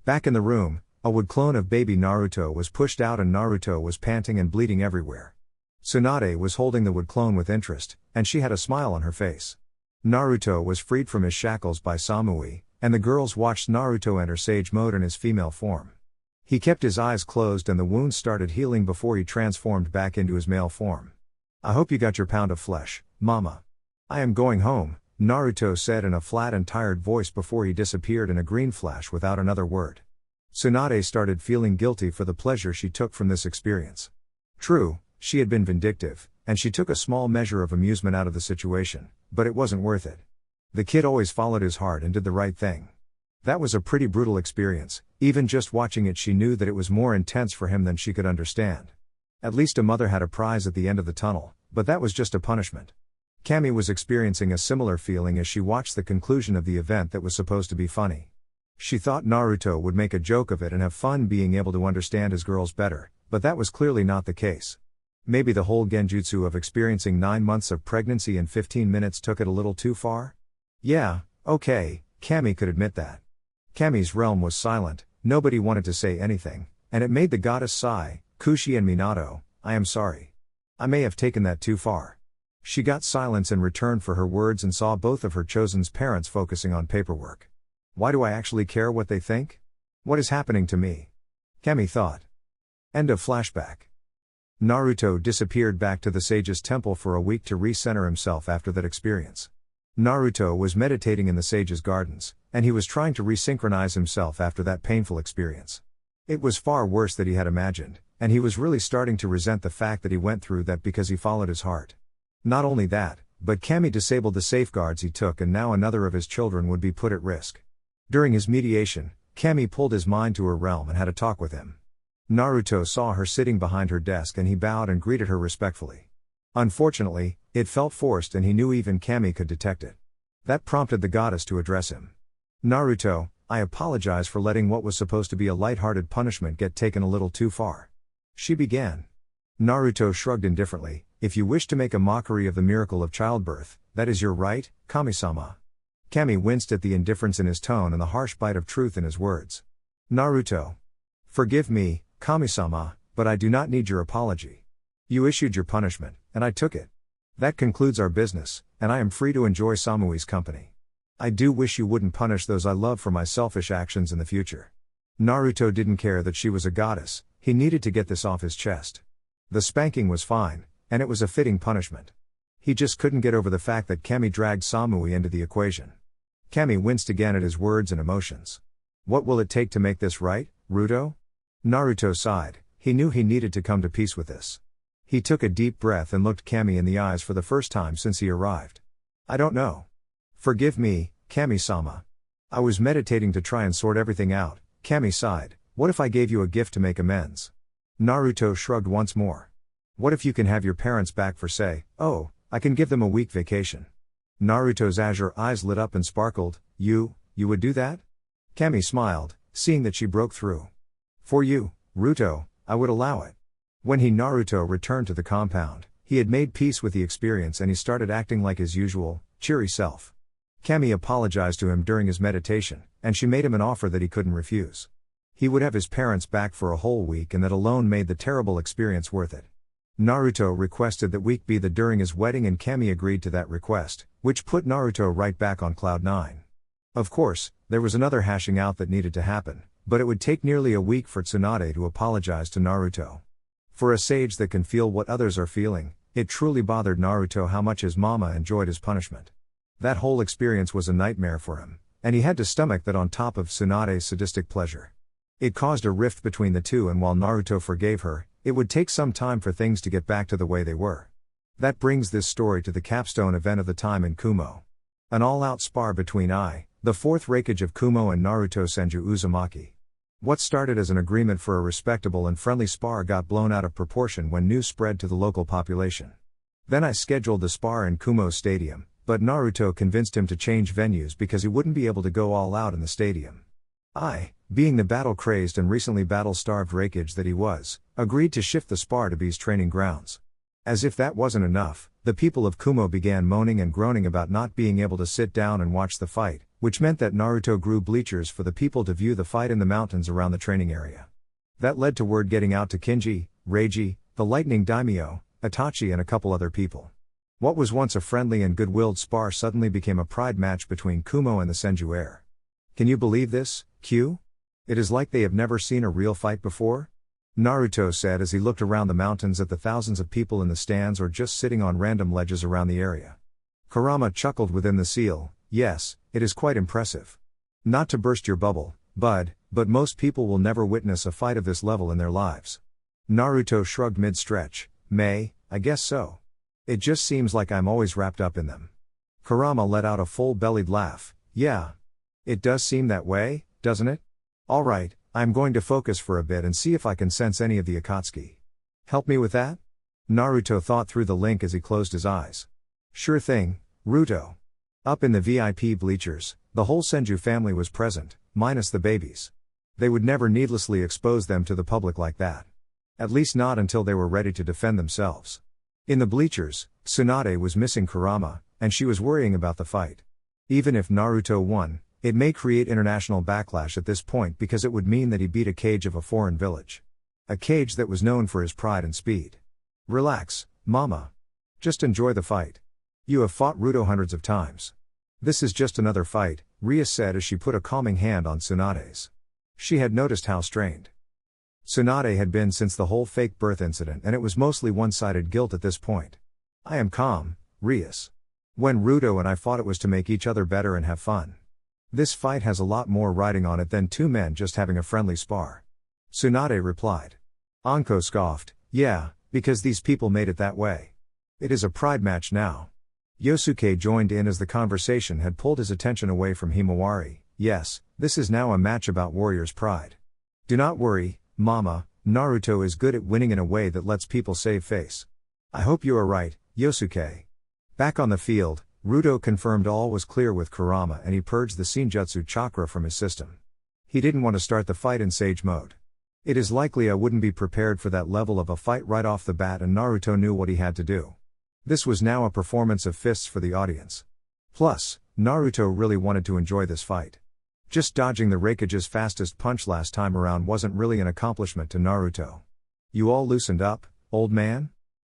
Back in the room, a wood clone of baby Naruto was pushed out and Naruto was panting and bleeding everywhere. Tsunade was holding the wood clone with interest, and she had a smile on her face. Naruto was freed from his shackles by Samui, and the girls watched Naruto enter Sage Mode in his female form. He kept his eyes closed and the wounds started healing before he transformed back into his male form. I hope you got your pound of flesh, mama. I am going home, Naruto said in a flat and tired voice before he disappeared in a green flash without another word. Tsunade started feeling guilty for the pleasure she took from this experience. True, she had been vindictive, and she took a small measure of amusement out of the situation, but it wasn't worth it. The kid always followed his heart and did the right thing. That was a pretty brutal experience. Even just watching it she knew that it was more intense for him than she could understand. At least a mother had a prize at the end of the tunnel, But that was just a punishment. Camy was experiencing a similar feeling as she watched the conclusion of the event that was supposed to be funny. She thought Naruto would make a joke of it and have fun being able to understand his girls better, but that was clearly not the case. Maybe the whole genjutsu of experiencing 9 months of pregnancy in 15 minutes took it a little too far? Yeah, okay, Camy could admit that. Camy's realm was silent, nobody wanted to say anything, and it made the goddess sigh. Kushi and Minato, I am sorry. I may have taken that too far. She got silence in return for her words and saw both of her chosen's parents focusing on paperwork. Why do I actually care what they think? What is happening to me? Camy thought. End of flashback. Naruto disappeared back to the sage's temple for a week to recenter himself after that experience. Naruto was meditating in the sage's gardens, and he was trying to resynchronize himself after that painful experience. It was far worse than he had imagined, and he was really starting to resent the fact that he went through that because he followed his heart. Not only that, but Camy disabled the safeguards he took and now another of his children would be put at risk. During his mediation, Camy pulled his mind to her realm and had a talk with him. Naruto saw her sitting behind her desk and he bowed and greeted her respectfully. Unfortunately, it felt forced and he knew even Camy could detect it. That prompted the goddess to address him. Naruto, I apologize for letting what was supposed to be a light-hearted punishment get taken a little too far. She began. Naruto shrugged indifferently, if you wish to make a mockery of the miracle of childbirth, that is your right, Kami-sama. Camy winced at the indifference in his tone and the harsh bite of truth in his words. Naruto. Forgive me, Kami-sama, but I do not need your apology. You issued your punishment, and I took it. That concludes our business, and I am free to enjoy Samui's company. I do wish you wouldn't punish those I love for my selfish actions in the future. Naruto didn't care that she was a goddess, he needed to get this off his chest. The spanking was fine, and it was a fitting punishment. He just couldn't get over the fact that Camy dragged Samui into the equation. Camy winced again at his words and emotions. What will it take to make this right, Ruto? Naruto sighed, he knew he needed to come to peace with this. He took a deep breath and looked Camy in the eyes for the first time since he arrived. I don't know. Forgive me, Camy-sama. I was meditating to try and sort everything out. Camy sighed, what if I gave you a gift to make amends? Naruto shrugged once more. What if you can have your parents back for say, oh, I can give them a week vacation? Naruto's azure eyes lit up and sparkled, you would do that? Camy smiled, seeing that she broke through. For you, Ruto, I would allow it. When Naruto returned to the compound, he had made peace with the experience and he started acting like his usual, cheery self. Camy apologized to him during his meditation, and she made him an offer that he couldn't refuse. He would have his parents back for a whole week and that alone made the terrible experience worth it. Naruto requested that week be during his wedding and Camy agreed to that request, which put Naruto right back on cloud 9. Of course, there was another hashing out that needed to happen, but it would take nearly a week for Tsunade to apologize to Naruto. For a sage that can feel what others are feeling, it truly bothered Naruto how much his mama enjoyed his punishment. That whole experience was a nightmare for him, and he had to stomach that on top of Tsunade's sadistic pleasure. It caused a rift between the two, and while Naruto forgave her, it would take some time for things to get back to the way they were. That brings this story to the capstone event of the time in Kumo. An all-out spar between the fourth Raikage of Kumo and Naruto Senju Uzumaki. What started as an agreement for a respectable and friendly spar got blown out of proportion when news spread to the local population. Then I scheduled the spar in Kumo's stadium, but Naruto convinced him to change venues because he wouldn't be able to go all out in the stadium. Being the battle-crazed and recently battle-starved Raikage that he was, agreed to shift the spar to B's training grounds. As if that wasn't enough, the people of Kumo began moaning and groaning about not being able to sit down and watch the fight, which meant that Naruto grew bleachers for the people to view the fight in the mountains around the training area. That led to word getting out to Kinji, Reiji, the Lightning Daimyo, Itachi and a couple other people. What was once a friendly and good-willed spar suddenly became a pride match between Kumo and the Senju heir. Can you believe this, Q? It is like they have never seen a real fight before? Naruto said as he looked around the mountains at the thousands of people in the stands or just sitting on random ledges around the area. Kurama chuckled within the seal, yes, it is quite impressive. Not to burst your bubble, bud, but most people will never witness a fight of this level in their lives. Naruto shrugged mid-stretch, I guess so. It just seems like I'm always wrapped up in them. Kurama let out a full-bellied laugh, yeah. It does seem that way, doesn't it? Alright, I'm going to focus for a bit and see if I can sense any of the Akatsuki. Help me with that? Naruto thought through the link as he closed his eyes. Sure thing, Ruto. Up in the VIP bleachers, the whole Senju family was present, minus the babies. They would never needlessly expose them to the public like that. At least not until they were ready to defend themselves. In the bleachers, Tsunade was missing Kurama, and she was worrying about the fight. Even if Naruto won, it may create international backlash at this point because it would mean that he beat a Kage of a foreign village. A Kage that was known for his pride and speed. Relax, mama. Just enjoy the fight. You have fought Ruto hundreds of times. This is just another fight, Ria said as she put a calming hand on Tsunade's. She had noticed how strained Tsunade had been since the whole fake birth incident, and it was mostly one-sided guilt at this point. I am calm, Rias. When Ruto and I fought, it was to make each other better and have fun. This fight has a lot more riding on it than two men just having a friendly spar. Tsunade replied. Anko scoffed, yeah, because these people made it that way. It is a pride match now. Yosuke joined in as the conversation had pulled his attention away from Himawari. Yes, this is now a match about warriors' pride. Do not worry, mama, Naruto is good at winning in a way that lets people save face. I hope you are right, Yosuke. Back on the field, Ruto confirmed all was clear with Kurama and he purged the Senjutsu chakra from his system. He didn't want to start the fight in sage mode. It is likely I wouldn't be prepared for that level of a fight right off the bat, and Naruto knew what he had to do. This was now a performance of fists for the audience. Plus, Naruto really wanted to enjoy this fight. Just dodging the Raikage's fastest punch last time around wasn't really an accomplishment to Naruto. You all loosened up, old man?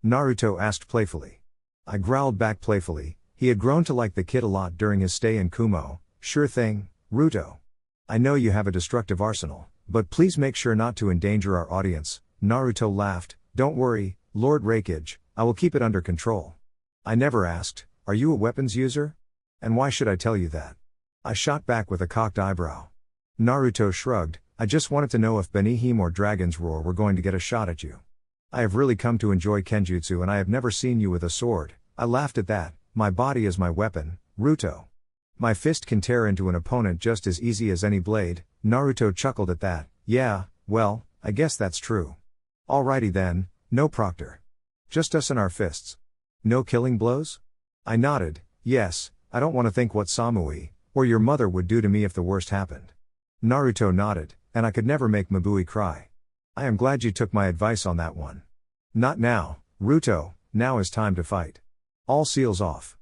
Naruto asked playfully. I growled back playfully. He had grown to like the kid a lot during his stay in Kumo. Sure thing, Ruto. I know you have a destructive arsenal, but please make sure not to endanger our audience. Naruto laughed. Don't worry, Lord Raikage, I will keep it under control. I never asked, are you a weapons user? And why should I tell you that? I shot back with a cocked eyebrow. Naruto shrugged. I just wanted to know if Benihime or Dragon's Roar were going to get a shot at you. I have really come to enjoy Kenjutsu and I have never seen you with a sword. I laughed at that. My body is my weapon, Ruto. My fist can tear into an opponent just as easy as any blade. Naruto chuckled at that. Yeah, well, I guess that's true. Alrighty then, no proctor. Just us and our fists. No killing blows? I nodded. Yes, I don't want to think what Samui, or your mother would do to me if the worst happened. Naruto nodded, and I could never make Mabui cry. I am glad you took my advice on that one. Not now, Ruto, now is time to fight. All seals off.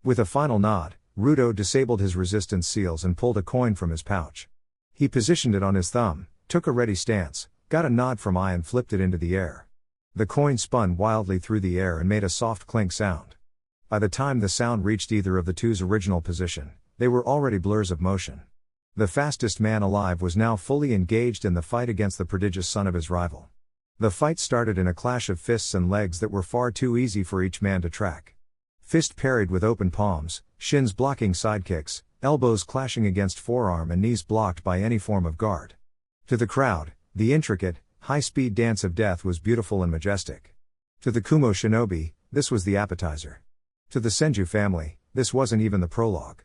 With a final nod, Ruto disabled his resistance seals and pulled a coin from his pouch. He positioned it on his thumb, took a ready stance, got a nod from Ai and flipped it into the air. The coin spun wildly through the air and made a soft clink sound. By the time the sound reached either of the two's original position, they were already blurs of motion. The fastest man alive was now fully engaged in the fight against the prodigious son of his rival. The fight started in a clash of fists and legs that were far too easy for each man to track. Fist parried with open palms, shins blocking sidekicks, elbows clashing against forearm and knees blocked by any form of guard. To the crowd, the intricate, high-speed dance of death was beautiful and majestic. To the Kumo shinobi, this was the appetizer. To the Senju family, this wasn't even the prologue.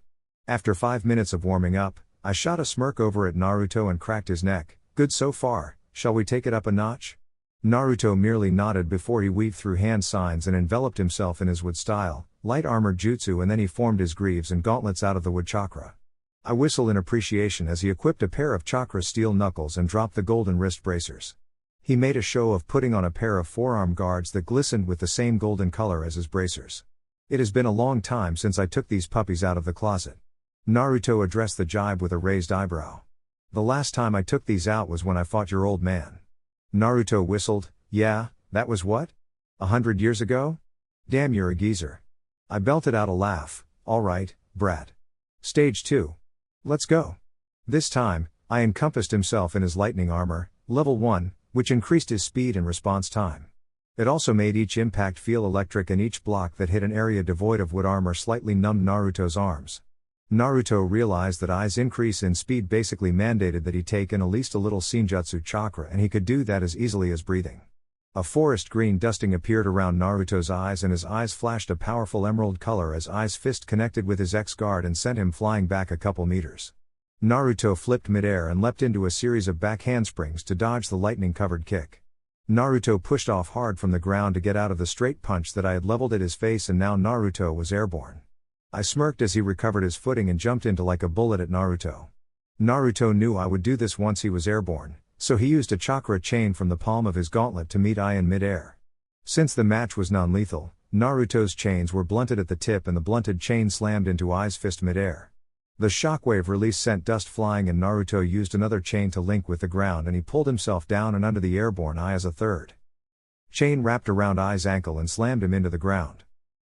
After 5 minutes of warming up, I shot a smirk over at Naruto and cracked his neck. Good so far, shall we take it up a notch? Naruto merely nodded before he weaved through hand signs and enveloped himself in his WoodStyle, light armor jutsu, and then he formed his greaves and gauntlets out of the wood chakra. I whistled in appreciation as he equipped a pair of chakra steel knuckles and dropped the golden wrist bracers. He made a show of putting on a pair of forearm guards that glistened with the same golden color as his bracers. It has been a long time since I took these puppies out of the closet. Naruto addressed the jibe with a raised eyebrow. The last time I took these out was when I fought your old man. Naruto whistled. Yeah, that was what? 100 years ago? Damn, you're a geezer. I belted out a laugh. Alright, brat. Stage 2. Let's go. This time, I encompassed himself in his lightning armor, level 1, which increased his speed and response time. It also made each impact feel electric, and each block that hit an area devoid of wood armor slightly numbed Naruto's arms. Naruto realized that Ai's increase in speed basically mandated that he take in at least a little Senjutsu chakra, and he could do that as easily as breathing. A forest green dusting appeared around Naruto's eyes, and his eyes flashed a powerful emerald color as Ai's fist connected with his X-guard and sent him flying back a couple meters. Naruto flipped midair and leapt into a series of back handsprings to dodge the lightning-covered kick. Naruto pushed off hard from the ground to get out of the straight punch that I had leveled at his face, and now Naruto was airborne. I smirked as he recovered his footing and jumped into like a bullet at Naruto. Naruto knew I would do this once he was airborne, so he used a chakra chain from the palm of his gauntlet to meet I in mid-air. Since the match was non-lethal, Naruto's chains were blunted at the tip and the blunted chain slammed into I's fist mid-air. The shockwave release sent dust flying, and Naruto used another chain to link with the ground, and he pulled himself down and under the airborne I as a third chain wrapped around I's ankle and slammed him into the ground.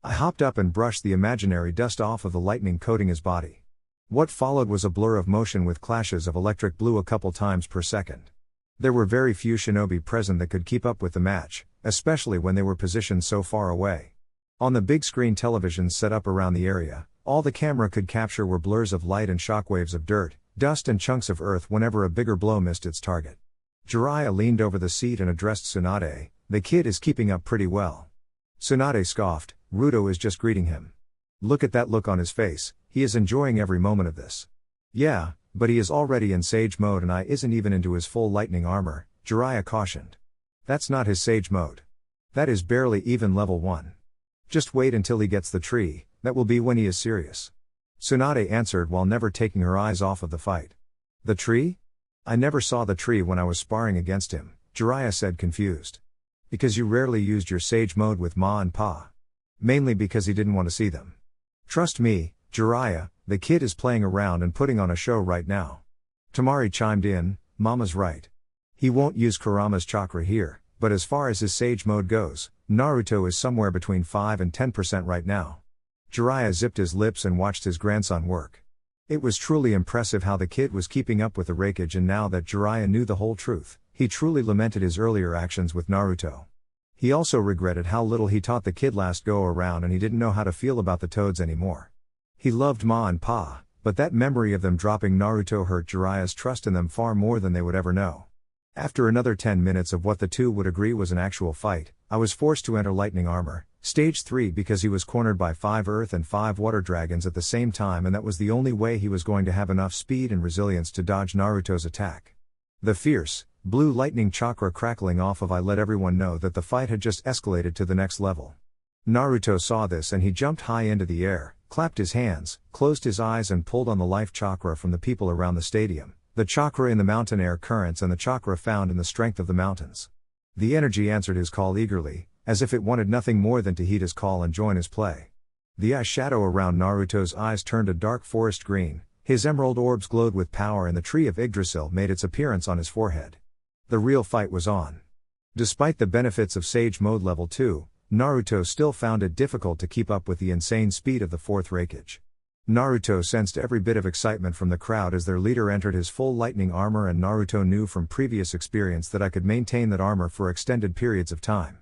I hopped up and brushed the imaginary dust off of the lightning coating his body. What followed was a blur of motion with clashes of electric blue a couple times per second. There were very few shinobi present that could keep up with the match, especially when they were positioned so far away. On the big screen televisions set up around the area, all the camera could capture were blurs of light and shockwaves of dirt, dust and chunks of earth whenever a bigger blow missed its target. Jiraiya leaned over the seat and addressed Tsunade. "The kid is keeping up pretty well." Tsunade scoffed. "Ruto is just greeting him. Look at that look on his face, he is enjoying every moment of this." "Yeah, but he is already in Sage mode and I isn't even into his full lightning armor," Jiraiya cautioned. "That's not his Sage mode. That is barely even level 1. Just wait until he gets the tree, that will be when he is serious." Tsunade answered while never taking her eyes off of the fight. "The tree? I never saw the tree when I was sparring against him," Jiraiya said, confused. "Because you rarely used your Sage mode with Ma and Pa. Mainly because he didn't want to see them. Trust me, Jiraiya, the kid is playing around and putting on a show right now." Tamari chimed in, "Mama's right. He won't use Kurama's chakra here, but as far as his Sage mode goes, Naruto is somewhere between 5 and 10% right now." Jiraiya zipped his lips and watched his grandson work. It was truly impressive how the kid was keeping up with the rakeage, and now that Jiraiya knew the whole truth, he truly lamented his earlier actions with Naruto. He also regretted how little he taught the kid last go around, and he didn't know how to feel about the toads anymore. He loved Ma and Pa, but that memory of them dropping Naruto hurt Jiraiya's trust in them far more than they would ever know. After another 10 minutes of what the two would agree was an actual fight, I was forced to enter lightning armor, stage 3, because he was cornered by 5 earth and 5 water dragons at the same time, and that was the only way he was going to have enough speed and resilience to dodge Naruto's attack. The fierce, blue lightning chakra crackling off of I let everyone know that the fight had just escalated to the next level. Naruto saw this and he jumped high into the air, clapped his hands, closed his eyes and pulled on the life chakra from the people around the stadium, the chakra in the mountain air currents and the chakra found in the strength of the mountains. The energy answered his call eagerly, as if it wanted nothing more than to heed his call and join his play. The eye shadow around Naruto's eyes turned a dark forest green, his emerald orbs glowed with power, and the tree of Yggdrasil made its appearance on his forehead. The real fight was on. Despite the benefits of Sage Mode Level 2, Naruto still found it difficult to keep up with the insane speed of the fourth rakeage. Naruto sensed every bit of excitement from the crowd as their leader entered his full lightning armor, and Naruto knew from previous experience that I could maintain that armor for extended periods of time.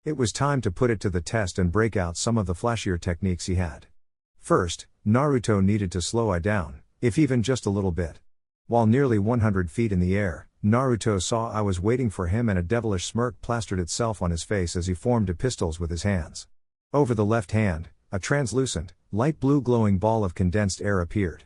It was time to put it to the test and break out some of the flashier techniques he had. First, Naruto needed to slow I down, if even just a little bit. While nearly 100 feet in the air, Naruto saw I was waiting for him, and a devilish smirk plastered itself on his face as he formed two pistols with his hands. Over the left hand, a translucent, light blue glowing ball of condensed air appeared.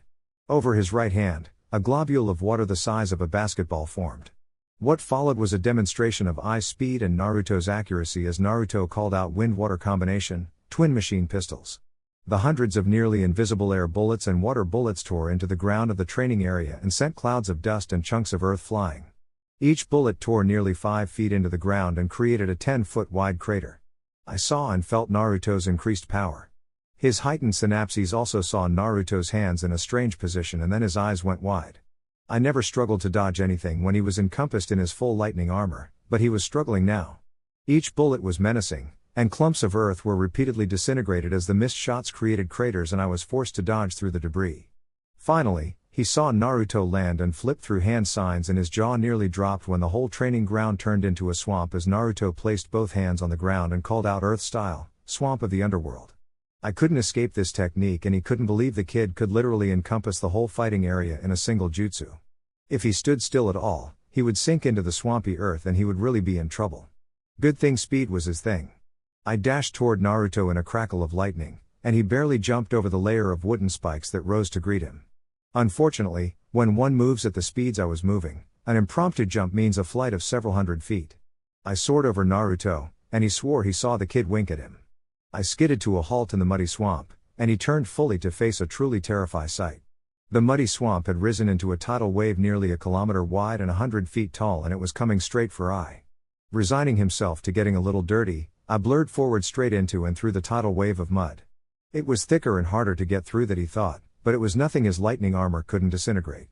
Over his right hand, a globule of water the size of a basketball formed. What followed was a demonstration of I's speed and Naruto's accuracy as Naruto called out wind-water combination, twin machine pistols. The hundreds of nearly invisible air bullets and water bullets tore into the ground of the training area and sent clouds of dust and chunks of earth flying. Each bullet tore nearly 5 feet into the ground and created a 10-foot wide crater. I saw and felt Naruto's increased power. His heightened synapses also saw Naruto's hands in a strange position, and then his eyes went wide. I never struggled to dodge anything when he was encompassed in his full lightning armor, but he was struggling now. Each bullet was menacing, and clumps of earth were repeatedly disintegrated as the missed shots created craters, and I was forced to dodge through the debris. Finally, he saw Naruto land and flip through hand signs, and his jaw nearly dropped when the whole training ground turned into a swamp as Naruto placed both hands on the ground and called out Earth Style, Swamp of the Underworld. I couldn't escape this technique, and he couldn't believe the kid could literally encompass the whole fighting area in a single jutsu. If he stood still at all, he would sink into the swampy earth and he would really be in trouble. Good thing speed was his thing. I dashed toward Naruto in a crackle of lightning, and he barely jumped over the layer of wooden spikes that rose to greet him. Unfortunately, when one moves at the speeds I was moving, an impromptu jump means a flight of several hundred feet. I soared over Naruto, and he swore he saw the kid wink at him. I skidded to a halt in the muddy swamp, and he turned fully to face a truly terrifying sight. The muddy swamp had risen into a tidal wave nearly a kilometer wide and 100 feet tall, and it was coming straight for I. Resigning himself to getting a little dirty, I blurred forward straight into and through the tidal wave of mud. It was thicker and harder to get through than he thought, but it was nothing his lightning armor couldn't disintegrate.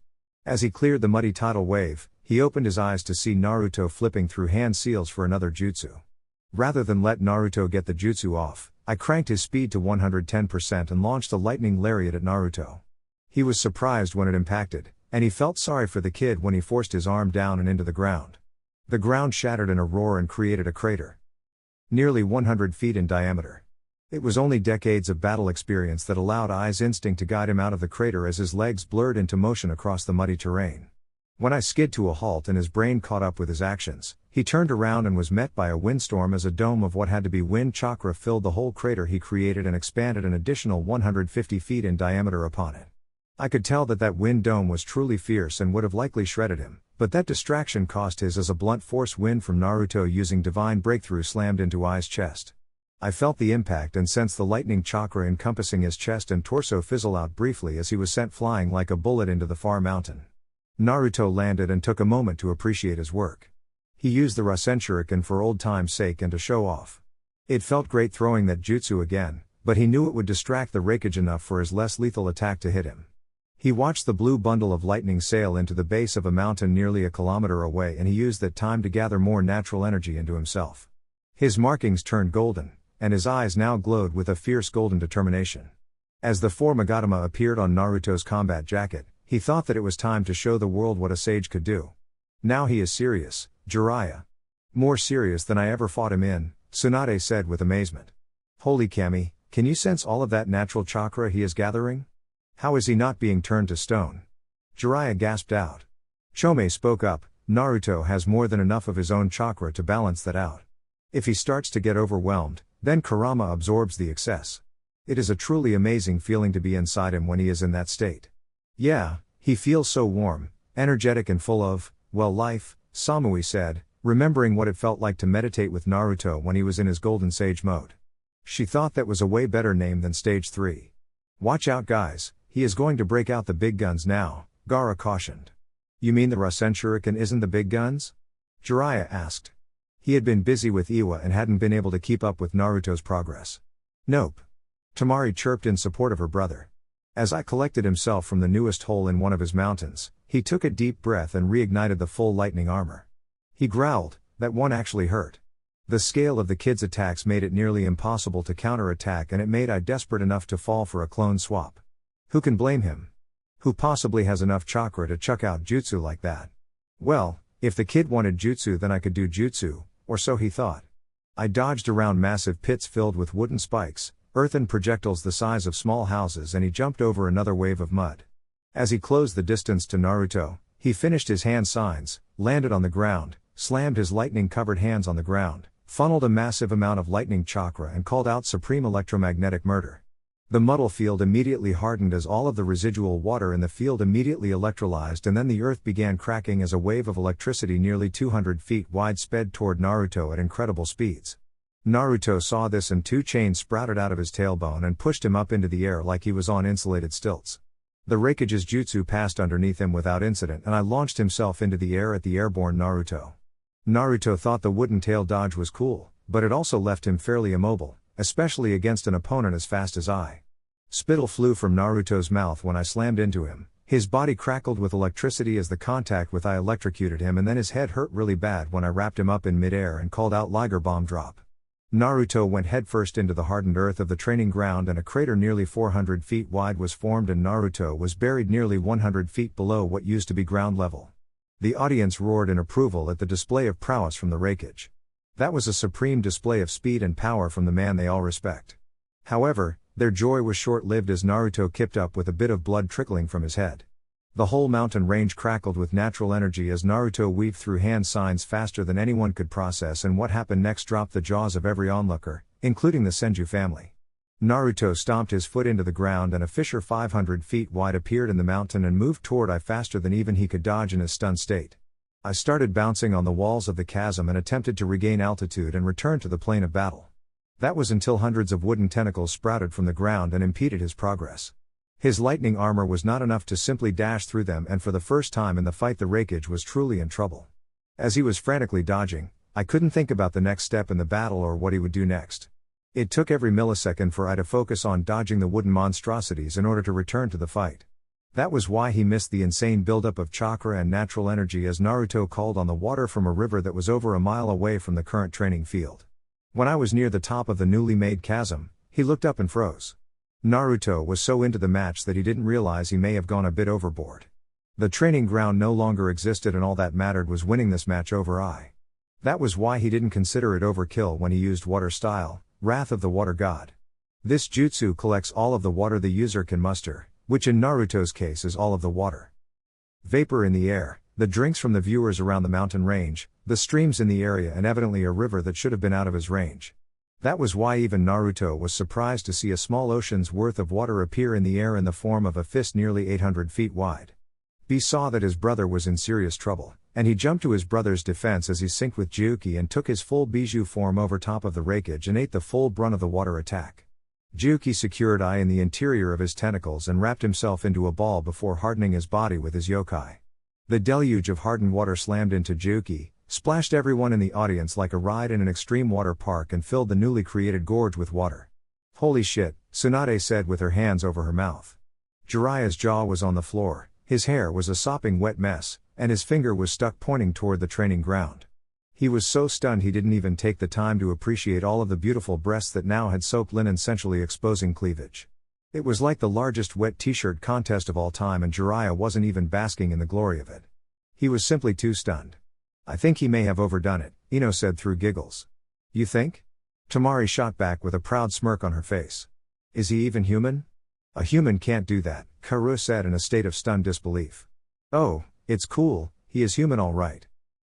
As he cleared the muddy tidal wave, he opened his eyes to see Naruto flipping through hand seals for another jutsu. Rather than let Naruto get the jutsu off, I cranked his speed to 110% and launched a lightning lariat at Naruto. He was surprised when it impacted, and he felt sorry for the kid when he forced his arm down and into the ground. The ground shattered in a roar and created a crater. Nearly 100 feet in diameter. It was only decades of battle experience that allowed Ai's instinct to guide him out of the crater as his legs blurred into motion across the muddy terrain. When I skid to a halt and his brain caught up with his actions, he turned around and was met by a windstorm as a dome of what had to be wind chakra filled the whole crater he created and expanded an additional 150 feet in diameter upon it. I could tell that wind dome was truly fierce and would have likely shredded him, but that distraction cost his as a blunt force wind from Naruto using divine breakthrough slammed into Ai's chest. I felt the impact and sensed the lightning chakra encompassing his chest and torso fizzle out briefly as he was sent flying like a bullet into the far mountain. Naruto landed and took a moment to appreciate his work. He used the Rasen Shuriken for old time's sake and to show off. It felt great throwing that jutsu again, but he knew it would distract the Raikage enough for his less lethal attack to hit him. He watched the blue bundle of lightning sail into the base of a mountain nearly a kilometer away, and he used that time to gather more natural energy into himself. His markings turned golden, and his eyes now glowed with a fierce golden determination. As the four Magatama appeared on Naruto's combat jacket, he thought that it was time to show the world what a sage could do. Now he is serious, Jiraiya. More serious than I ever fought him in, Tsunade said with amazement. Holy Camy, can you sense all of that natural chakra he is gathering? How is he not being turned to stone? Jiraiya gasped out. Chome spoke up, Naruto has more than enough of his own chakra to balance that out. If he starts to get overwhelmed, then Kurama absorbs the excess. It is a truly amazing feeling to be inside him when he is in that state. Yeah, he feels so warm, energetic and full of, well, life, Samui said, remembering what it felt like to meditate with Naruto when he was in his golden sage mode. She thought that was a way better name than stage 3. Watch out guys, he is going to break out the big guns now, Gaara cautioned. You mean the Rasen Shuriken isn't the big guns? Jiraiya asked. He had been busy with Iwa and hadn't been able to keep up with Naruto's progress. Nope. Tamari chirped in support of her brother. As I collected himself from the newest hole in one of his mountains, he took a deep breath and reignited the full lightning armor. He growled, that one actually hurt. The scale of the kid's attacks made it nearly impossible to counterattack, and it made I desperate enough to fall for a clone swap. Who can blame him? Who possibly has enough chakra to chuck out jutsu like that? Well, if the kid wanted jutsu then I could do jutsu, or so he thought. I dodged around massive pits filled with wooden spikes, earthen projectiles the size of small houses, and he jumped over another wave of mud. As he closed the distance to Naruto, he finished his hand signs, landed on the ground, slammed his lightning-covered hands on the ground, funneled a massive amount of lightning chakra and called out supreme electromagnetic murder. The muddle field immediately hardened as all of the residual water in the field immediately electrolyzed, and then the earth began cracking as a wave of electricity nearly 200 feet wide sped toward Naruto at incredible speeds. Naruto saw this, and two chains sprouted out of his tailbone and pushed him up into the air like he was on insulated stilts. The Raikage's jutsu passed underneath him without incident, and I launched himself into the air at the airborne Naruto. Naruto thought the wooden tail dodge was cool, but it also left him fairly immobile, especially against an opponent as fast as I. Spittle flew from Naruto's mouth when I slammed into him. His body crackled with electricity as the contact with I electrocuted him, and then his head hurt really bad when I wrapped him up in midair and called out Liger Bomb Drop. Naruto went headfirst into the hardened earth of the training ground, and a crater nearly 400 feet wide was formed, and Naruto was buried nearly 100 feet below what used to be ground level. The audience roared in approval at the display of prowess from the Raikage. That was a supreme display of speed and power from the man they all respect. However, their joy was short-lived as Naruto kipped up with a bit of blood trickling from his head. The whole mountain range crackled with natural energy as Naruto weaved through hand signs faster than anyone could process, and what happened next dropped the jaws of every onlooker, including the Senju family. Naruto stomped his foot into the ground, and a fissure 500 feet wide appeared in the mountain and moved toward I faster than even he could dodge in his stunned state. I started bouncing on the walls of the chasm and attempted to regain altitude and return to the plane of battle. That was until hundreds of wooden tentacles sprouted from the ground and impeded his progress. His lightning armor was not enough to simply dash through them, and for the first time in the fight the Raikage was truly in trouble. As he was frantically dodging, I couldn't think about the next step in the battle or what he would do next. It took every millisecond for I to focus on dodging the wooden monstrosities in order to return to the fight. That was why he missed the insane buildup of chakra and natural energy as Naruto called on the water from a river that was over a mile away from the current training field. When I was near the top of the newly made chasm, he looked up and froze. Naruto was so into the match that he didn't realize he may have gone a bit overboard. The training ground no longer existed and all that mattered was winning this match over I. That was why he didn't consider it overkill when he used WoodStyle, Wrath of the Water God. This jutsu collects all of the water the user can muster, which in Naruto's case is all of the water. Vapor in the air, the drinks from the viewers around the mountain range, the streams in the area, and evidently a river that should have been out of his range. That was why even Naruto was surprised to see a small ocean's worth of water appear in the air in the form of a fist nearly 800 feet wide. B saw that his brother was in serious trouble, and he jumped to his brother's defense as he synced with Juki and took his full Bijou form over top of the Raikage and ate the full brunt of the water attack. Juki secured I in the interior of his tentacles and wrapped himself into a ball before hardening his body with his yokai. The deluge of hardened water slammed into Juki, splashed everyone in the audience like a ride in an extreme water park, and filled the newly created gorge with water. Holy shit, Tsunade said with her hands over her mouth. Jiraiya's jaw was on the floor, his hair was a sopping wet mess, and his finger was stuck pointing toward the training ground. He was so stunned he didn't even take the time to appreciate all of the beautiful breasts that now had soaked linen, sensually exposing cleavage. It was like the largest wet t-shirt contest of all time, and Jiraiya wasn't even basking in the glory of it. He was simply too stunned. I think he may have overdone it, Ino said through giggles. You think? Tamari shot back with a proud smirk on her face. Is he even human? A human can't do that, Kora said in a state of stunned disbelief. Oh, it's cool, he is human all right.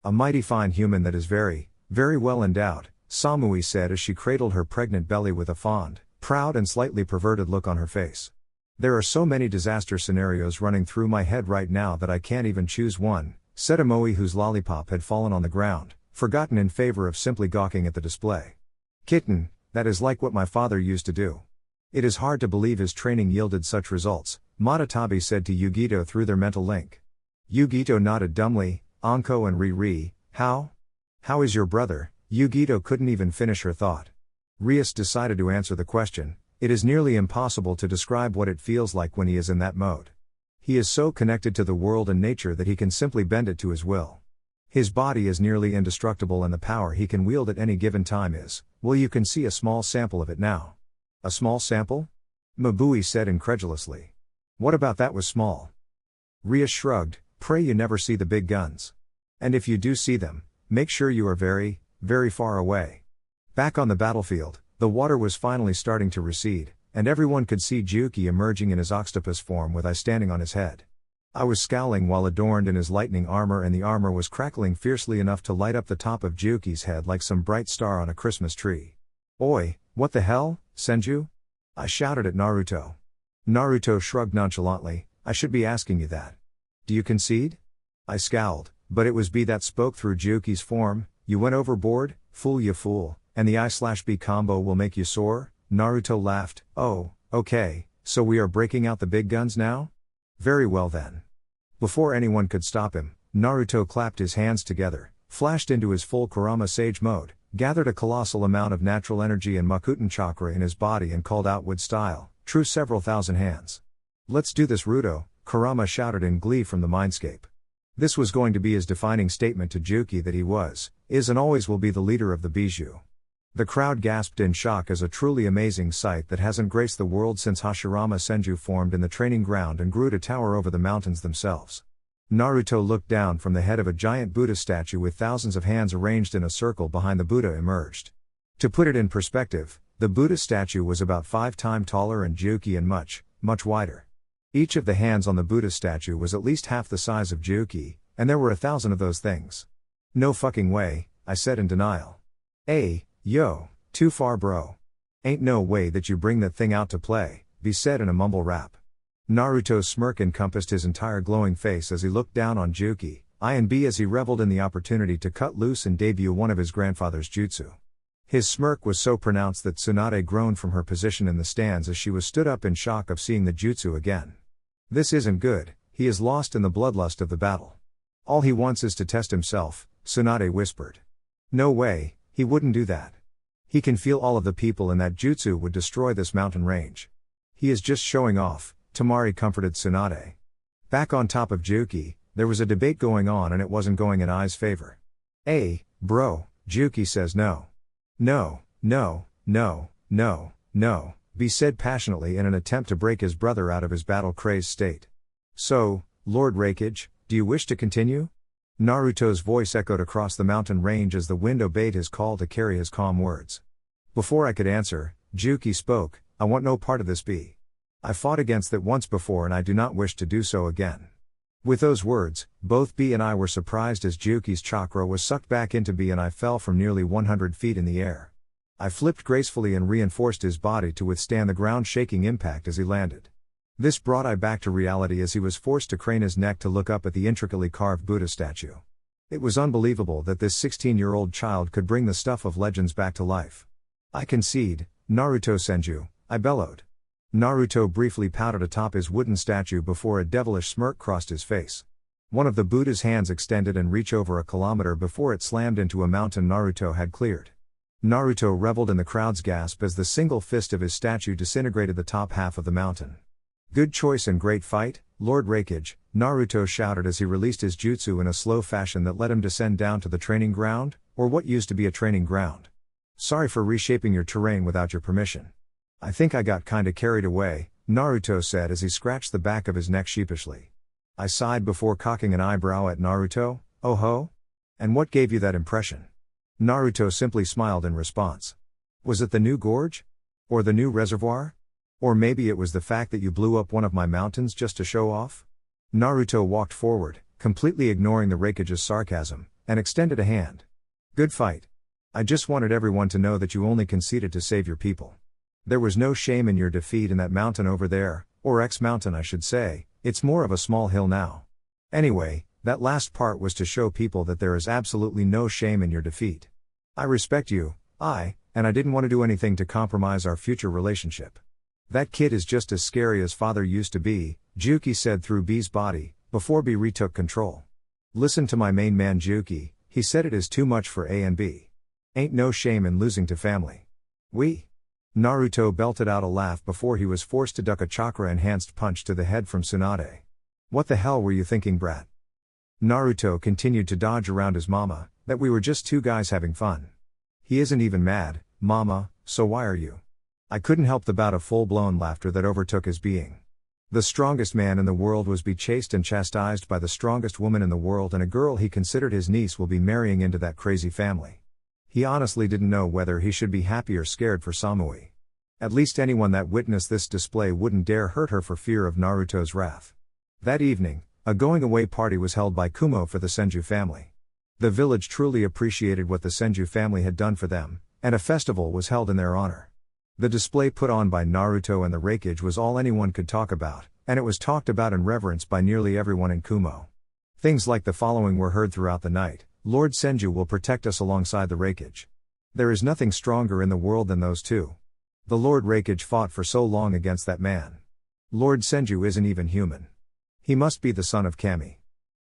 A mighty fine human that is very, very well endowed, Samui said as she cradled her pregnant belly with a fond, proud and slightly perverted look on her face. There are so many disaster scenarios running through my head right now that I can't even choose one, said Amoi, whose lollipop had fallen on the ground, forgotten in favor of simply gawking at the display. Kitten, that is like what my father used to do. It is hard to believe his training yielded such results, Matatabi said to Yugito through their mental link. Yugito nodded dumbly. Anko and Riri, how? How is your brother? Yugito couldn't even finish her thought. Rias decided to answer the question. It is nearly impossible to describe what it feels like when he is in that mode. He is so connected to the world and nature that he can simply bend it to his will. His body is nearly indestructible, and the power he can wield at any given time is, well, you can see a small sample of it now. A small sample? Mabui said incredulously. What about that was small? Rias shrugged. Pray you never see the big guns. And if you do see them, make sure you are very, very far away. Back on the battlefield, the water was finally starting to recede, and everyone could see Juki emerging in his octopus form with I standing on his head. I was scowling while adorned in his lightning armor, and the armor was crackling fiercely enough to light up the top of Juki's head like some bright star on a Christmas tree. Oi, what the hell, Senju? I shouted at Naruto. Naruto shrugged nonchalantly. I should be asking you that. Do you concede? I scowled, but it was B that spoke through Juki's form. You went overboard, fool you fool, and the I/B combo will make you sore? Naruto laughed. Oh, okay, so we are breaking out the big guns now? Very well then. Before anyone could stop him, Naruto clapped his hands together, flashed into his full Kurama Sage mode, gathered a colossal amount of natural energy and Makuten chakra in his body and called out WoodStyle, true several thousand hands. Let's do this, Ruto, Kurama shouted in glee from the mindscape. This was going to be his defining statement to Juki that he was, is and always will be the leader of the Bijou. The crowd gasped in shock as a truly amazing sight that hasn't graced the world since Hashirama Senju formed in the training ground and grew to tower over the mountains themselves. Naruto looked down from the head of a giant Buddha statue with thousands of hands arranged in a circle behind the Buddha emerged. To put it in perspective, the Buddha statue was about 5 times taller and Juki and much, much wider. Each of the hands on the Buddha statue was at least half the size of Juki, and there were 1,000 of those things. No fucking way, I said in denial. Hey, yo, too far bro. Ain't no way that you bring that thing out to play, B said in a mumble rap. Naruto's smirk encompassed his entire glowing face as he looked down on Juki. INB as he reveled in the opportunity to cut loose and debut one of his grandfather's jutsu. His smirk was so pronounced that Tsunade groaned from her position in the stands as she was stood up in shock of seeing the jutsu again. This isn't good, he is lost in the bloodlust of the battle. All he wants is to test himself, Tsunade whispered. No way, he wouldn't do that. He can feel all of the people in that jutsu would destroy this mountain range. He is just showing off, Tamari comforted Tsunade. Back on top of Juki, there was a debate going on and it wasn't going in Ai's favor. Bro, Juki says no. No, no, no, no, no, B said passionately in an attempt to break his brother out of his battle-crazed state. So, Lord Raikage, do you wish to continue? Naruto's voice echoed across the mountain range as the wind obeyed his call to carry his calm words. Before I could answer, Juki spoke, I want no part of this B. I fought against that once before and I do not wish to do so again. With those words, both B and I were surprised as Juki's chakra was sucked back into B and I fell from nearly 100 feet in the air. I flipped gracefully and reinforced his body to withstand the ground-shaking impact as he landed. This brought I back to reality as he was forced to crane his neck to look up at the intricately carved Buddha statue. It was unbelievable that this 16-year-old child could bring the stuff of legends back to life. I concede, Naruto Senju, I bellowed. Naruto briefly pouted atop his wooden statue before a devilish smirk crossed his face. One of the Buddha's hands extended and reached over a kilometer before it slammed into a mountain Naruto had cleared. Naruto reveled in the crowd's gasp as the single fist of his statue disintegrated the top half of the mountain. Good choice and great fight, Lord Raikage, Naruto shouted as he released his jutsu in a slow fashion that let him descend down to the training ground, or what used to be a training ground. Sorry for reshaping your terrain without your permission. I think I got kinda carried away, Naruto said as he scratched the back of his neck sheepishly. I sighed before cocking an eyebrow at Naruto, oh ho? And what gave you that impression? Naruto simply smiled in response. Was it the new gorge? Or the new reservoir? Or maybe it was the fact that you blew up one of my mountains just to show off? Naruto walked forward, completely ignoring the Raikage's sarcasm, and extended a hand. Good fight. I just wanted everyone to know that you only conceded to save your people. There was no shame in your defeat in that mountain over there, or X mountain I should say, it's more of a small hill now. Anyway, that last part was to show people that there is absolutely no shame in your defeat. I respect you, and I didn't want to do anything to compromise our future relationship. That kid is just as scary as father used to be, Juki said through B's body, before B retook control. Listen to my main man Juki, he said it is too much for A and B. Ain't no shame in losing to family. Naruto belted out a laugh before he was forced to duck a chakra-enhanced punch to the head from Tsunade. What the hell were you thinking, brat? Naruto continued to dodge around his mama, that we were just two guys having fun. He isn't even mad, mama, so why are you? I couldn't help the bout of full-blown laughter that overtook his being. The strongest man in the world was be chased and chastised by the strongest woman in the world, and a girl he considered his niece will be marrying into that crazy family. He honestly didn't know whether he should be happy or scared for Samui. At least anyone that witnessed this display wouldn't dare hurt her for fear of Naruto's wrath. That evening, a going-away party was held by Kumo for the Senju family. The village truly appreciated what the Senju family had done for them, and a festival was held in their honor. The display put on by Naruto and the Raikage was all anyone could talk about, and it was talked about and reverenced by nearly everyone in Kumo. Things like the following were heard throughout the night. Lord Senju will protect us alongside the Raikage. There is nothing stronger in the world than those two. The Lord Raikage fought for so long against that man. Lord Senju isn't even human. He must be the son of Camy.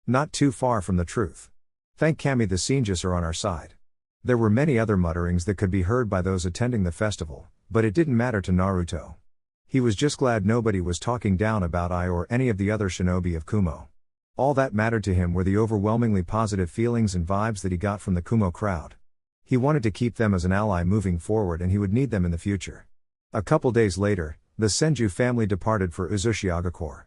Not too far from the truth. Thank Camy the Senjus are on our side. There were many other mutterings that could be heard by those attending the festival, but it didn't matter to Naruto. He was just glad nobody was talking down about I or any of the other shinobi of Kumo. All that mattered to him were the overwhelmingly positive feelings and vibes that he got from the Kumo crowd. He wanted to keep them as an ally moving forward, and he would need them in the future. A couple days later, the Senju family departed for Uzushiagakure.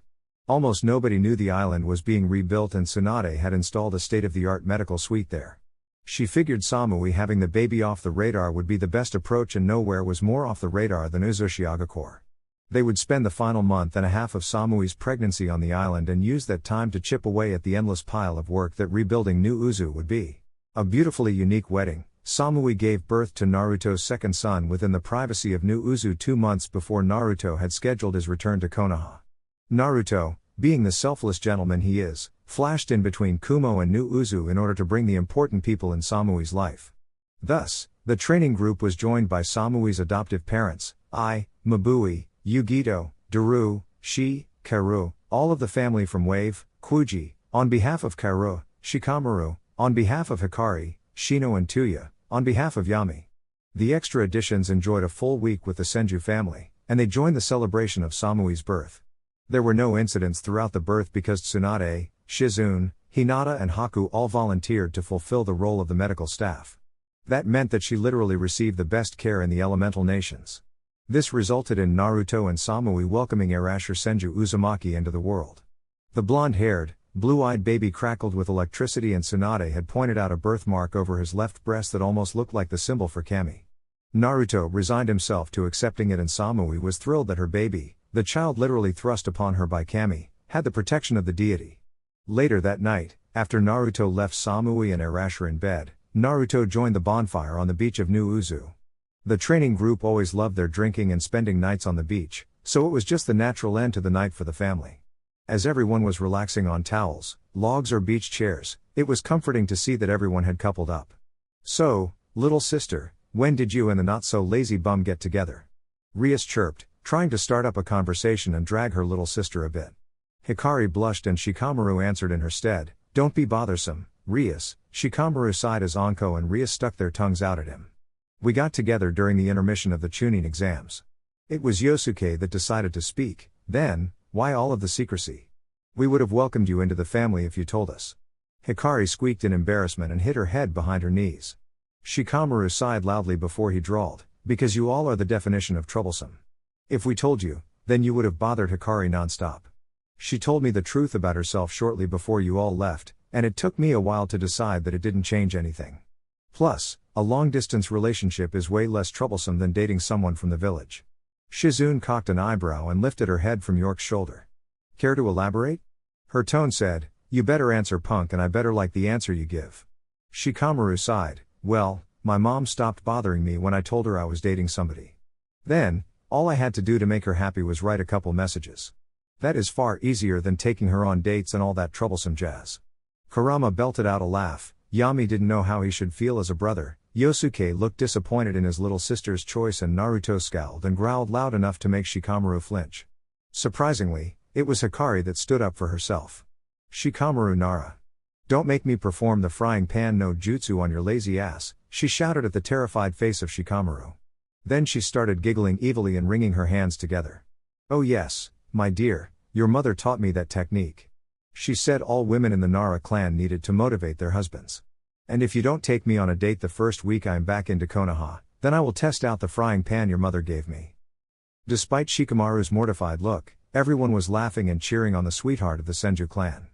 Almost nobody knew the island was being rebuilt, and Tsunade had installed a state-of-the-art medical suite there. She figured Samui having the baby off the radar would be the best approach, and nowhere was more off the radar than Uzushiagakure. They would spend the final month and a half of Samui's pregnancy on the island and use that time to chip away at the endless pile of work that rebuilding New Uzu would be. A beautifully unique wedding. Samui gave birth to Naruto's second son within the privacy of New Uzu 2 months before Naruto had scheduled his return to Konaha. Naruto, being the selfless gentleman he is, flashed in between Kumo and New Uzu in order to bring the important people in Samui's life. Thus, the training group was joined by Samui's adoptive parents, Mabui, Yugito, Daru, Shi, Karu, all of the family from Wave, Kuji, on behalf of Karu, Shikamaru, on behalf of Hikari, Shino and Tuya, on behalf of Yami. The extra additions enjoyed a full week with the Senju family, and they joined the celebration of Samui's birth. There were no incidents throughout the birth because Tsunade, Shizune, Hinata and Haku all volunteered to fulfill the role of the medical staff. That meant that she literally received the best care in the elemental nations. This resulted in Naruto and Samui welcoming Arashir Senju Uzumaki into the world. The blonde-haired, blue-eyed baby crackled with electricity, and Tsunade had pointed out a birthmark over his left breast that almost looked like the symbol for Camy. Naruto resigned himself to accepting it, and Samui was thrilled that her baby, the child literally thrust upon her by Camy, had the protection of the deity. Later that night, after Naruto left Samui and Arashir in bed, Naruto joined the bonfire on the beach of New Uzu. The training group always loved their drinking and spending nights on the beach, so it was just the natural end to the night for the family. As everyone was relaxing on towels, logs or beach chairs, it was comforting to see that everyone had coupled up. "So, little sister, when did you and the not-so-lazy bum get together?" Rias chirped, trying to start up a conversation and drag her little sister a bit. Hikari blushed and Shikamaru answered in her stead, "Don't be bothersome, Rias." Shikamaru sighed as Anko and Rias stuck their tongues out at him. "We got together during the intermission of the Chunin exams. It was Yosuke that decided to speak, then, why all of the secrecy? We would have welcomed you into the family if you told us." Hikari squeaked in embarrassment and hid her head behind her knees. Shikamaru sighed loudly before he drawled, "Because you all are the definition of troublesome. If we told you, then you would have bothered Hikari nonstop. She told me the truth about herself shortly before you all left, and it took me a while to decide that it didn't change anything. Plus, a long-distance relationship is way less troublesome than dating someone from the village." Shizune cocked an eyebrow and lifted her head from York's shoulder. "Care to elaborate?" Her tone said, "You better answer, punk, and I better like the answer you give." Shikamaru sighed, "Well, my mom stopped bothering me when I told her I was dating somebody. Then, all I had to do to make her happy was write a couple messages. That is far easier than taking her on dates and all that troublesome jazz." Kurama belted out a laugh. Yami didn't know how he should feel as a brother. Yosuke looked disappointed in his little sister's choice, and Naruto scowled and growled loud enough to make Shikamaru flinch. Surprisingly, it was Hikari that stood up for herself. "Shikamaru Nara. Don't make me perform the frying pan no jutsu on your lazy ass," she shouted at the terrified face of Shikamaru. Then she started giggling evilly and wringing her hands together. "Oh yes, my dear, your mother taught me that technique. She said all women in the Nara clan needed to motivate their husbands. And if you don't take me on a date the first week I'm back into Konaha, then I will test out the frying pan your mother gave me." Despite Shikamaru's mortified look, everyone was laughing and cheering on the sweetheart of the Senju clan.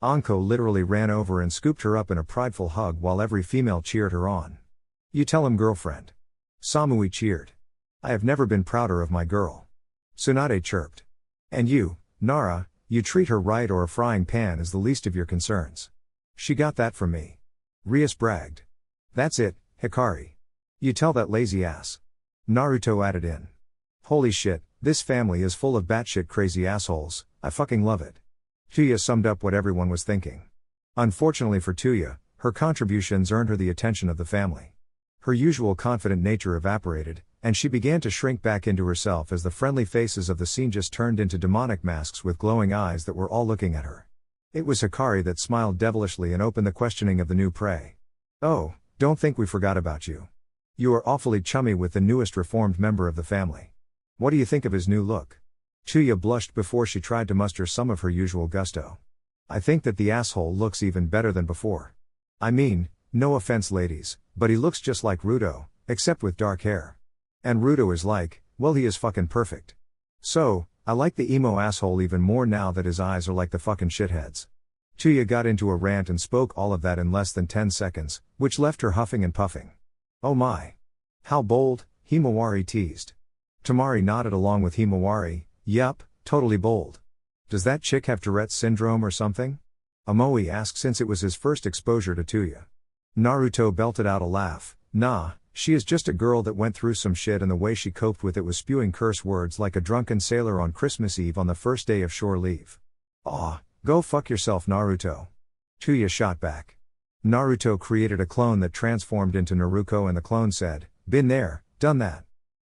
Anko literally ran over and scooped her up in a prideful hug while every female cheered her on. "You tell him, girlfriend." Samui cheered. "I have never been prouder of my girl." Tsunade chirped. "And you, Nara, you treat her right or a frying pan is the least of your concerns." "She got that from me." Rias bragged. "That's it, Hikari. You tell that lazy ass." Naruto added in. "Holy shit, this family is full of batshit crazy assholes, I fucking love it." Tuya summed up what everyone was thinking. Unfortunately for Tuya, her contributions earned her the attention of the family. Her usual confident nature evaporated, and she began to shrink back into herself as the friendly faces of the scene just turned into demonic masks with glowing eyes that were all looking at her. It was Hikari that smiled devilishly and opened the questioning of the new prey. "Oh, don't think we forgot about you. You are awfully chummy with the newest reformed member of the family. What do you think of his new look?" Tuya blushed before she tried to muster some of her usual gusto. "I think that the asshole looks even better than before. I mean, no offense ladies, but he looks just like Ruto, except with dark hair. And Ruto is like, well, he is fucking perfect. So, I like the emo asshole even more now that his eyes are like the fucking shitheads." Tuya got into a rant and spoke all of that in less than 10 seconds, which left her huffing and puffing. "Oh my. How bold," Himawari teased. Tamari nodded along with Himawari. "Yup, totally bold. Does that chick have Tourette's syndrome or something?" Amoe asked since it was his first exposure to Tuya. Naruto belted out a laugh. "Nah, she is just a girl that went through some shit and the way she coped with it was spewing curse words like a drunken sailor on Christmas Eve on the first day of shore leave." "Aw, Go fuck yourself, Naruto. Chuya shot back. Naruto created a clone that transformed into Naruto and the clone said, "Been there, done that."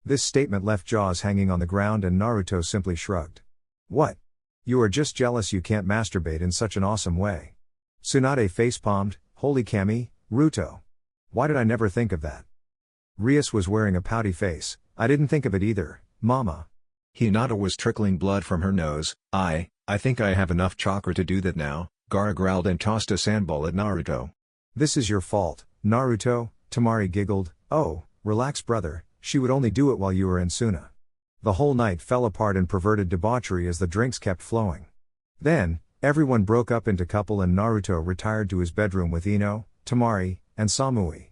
This statement left jaws hanging on the ground and Naruto simply shrugged. What? You are just jealous you can't masturbate in such an awesome way. Tsunade facepalmed, holy Camy, Ruto. Why did I never think of that? Rias was wearing a pouty face, I didn't think of it either, mama. Hinata was trickling blood from her nose. I think I have enough chakra to do that now, Gaara growled and tossed a sandball at Naruto. This is your fault, Naruto, Tamari giggled, oh, relax brother, she would only do it while you were in Suna. The whole night fell apart in perverted debauchery as the drinks kept flowing. Then, everyone broke up into couple and Naruto retired to his bedroom with Ino, Tamari, and Samui.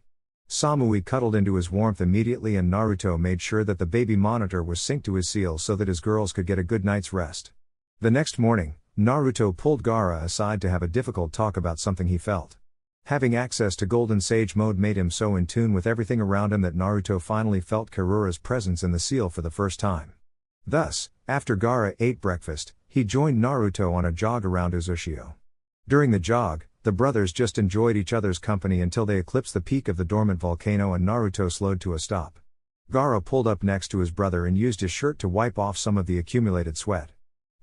Samui cuddled into his warmth immediately and Naruto made sure that the baby monitor was synced to his seal so that his girls could get a good night's rest. The next morning, Naruto pulled Gaara aside to have a difficult talk about something he felt. Having access to Golden Sage mode made him so in tune with everything around him that Naruto finally felt Karura's presence in the seal for the first time. Thus, after Gaara ate breakfast, he joined Naruto on a jog around Uzushio. During the jog, the brothers just enjoyed each other's company until they eclipsed the peak of the dormant volcano and Naruto slowed to a stop. Gaara pulled up next to his brother and used his shirt to wipe off some of the accumulated sweat.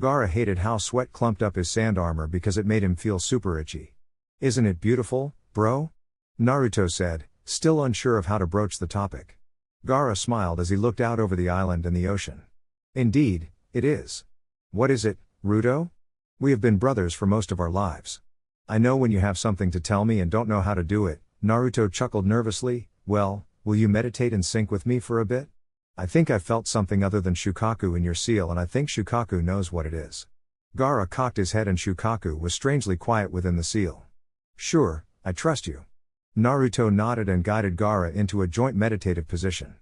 Gaara hated how sweat clumped up his sand armor because it made him feel super itchy. Isn't it beautiful, bro? Naruto said, still unsure of how to broach the topic. Gaara smiled as he looked out over the island and the ocean. Indeed, it is. What is it, Ruto? We have been brothers for most of our lives. I know when you have something to tell me and don't know how to do it, Naruto chuckled nervously. Well, will you meditate and sync with me for a bit? I think I felt something other than Shukaku in your seal and I think Shukaku knows what it is. Gaara cocked his head and Shukaku was strangely quiet within the seal. Sure, I trust you. Naruto nodded and guided Gaara into a joint meditative position.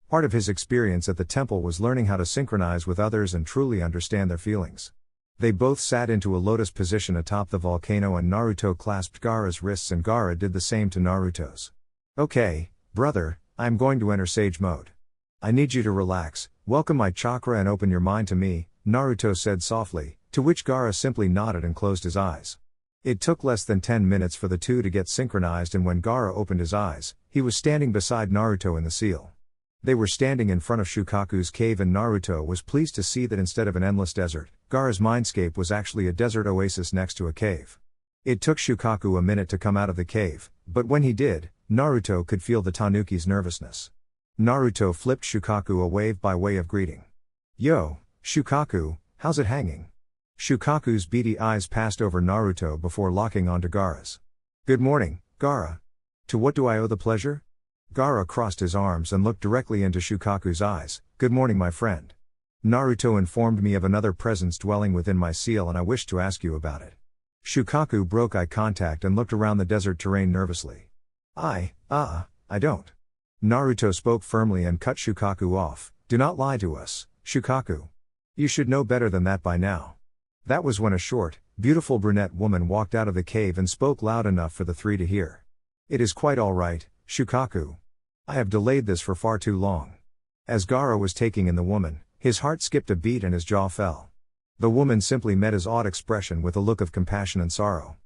Part of his experience at the temple was learning how to synchronize with others and truly understand their feelings. They both sat into a lotus position atop the volcano and Naruto clasped Gaara's wrists and Gaara did the same to Naruto's. Okay, brother, I am going to enter sage mode. I need you to relax, welcome my chakra and open your mind to me, Naruto said softly, to which Gaara simply nodded and closed his eyes. It took less than 10 minutes for the two to get synchronized and when Gaara opened his eyes, he was standing beside Naruto in the seal. They were standing in front of Shukaku's cave and Naruto was pleased to see that instead of an endless desert, Gaara's mindscape was actually a desert oasis next to a cave. It took Shukaku a minute to come out of the cave, but when he did, Naruto could feel the tanuki's nervousness. Naruto flipped Shukaku a wave by way of greeting. Yo, Shukaku, how's it hanging? Shukaku's beady eyes passed over Naruto before locking onto Gaara's. Good morning, Gaara. To what do I owe the pleasure? Gaara crossed his arms and looked directly into Shukaku's eyes. Good morning my friend. Naruto informed me of another presence dwelling within my seal and I wish to ask you about it. Shukaku broke eye contact and looked around the desert terrain nervously. I don't. Naruto spoke firmly and cut Shukaku off. Do not lie to us, Shukaku. You should know better than that by now. That was when a short, beautiful brunette woman walked out of the cave and spoke loud enough for the three to hear. It is quite all right, Shukaku. I have delayed this for far too long. As Gaara was taking in the woman, his heart skipped a beat and his jaw fell. The woman simply met his odd expression with a look of compassion and sorrow.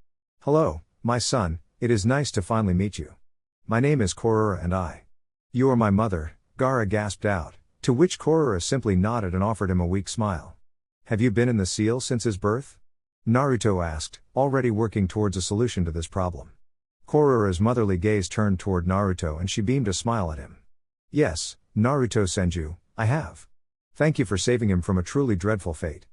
Hello, my son, it is nice to finally meet you. My name is Kora and You are my mother, Gaara gasped out, to which Kora simply nodded and offered him a weak smile. Have you been in the seal since his birth? Naruto asked, already working towards a solution to this problem. Kora's motherly gaze turned toward Naruto and she beamed a smile at him. Yes, Naruto Senju, I have. Thank you for saving him from a truly dreadful fate.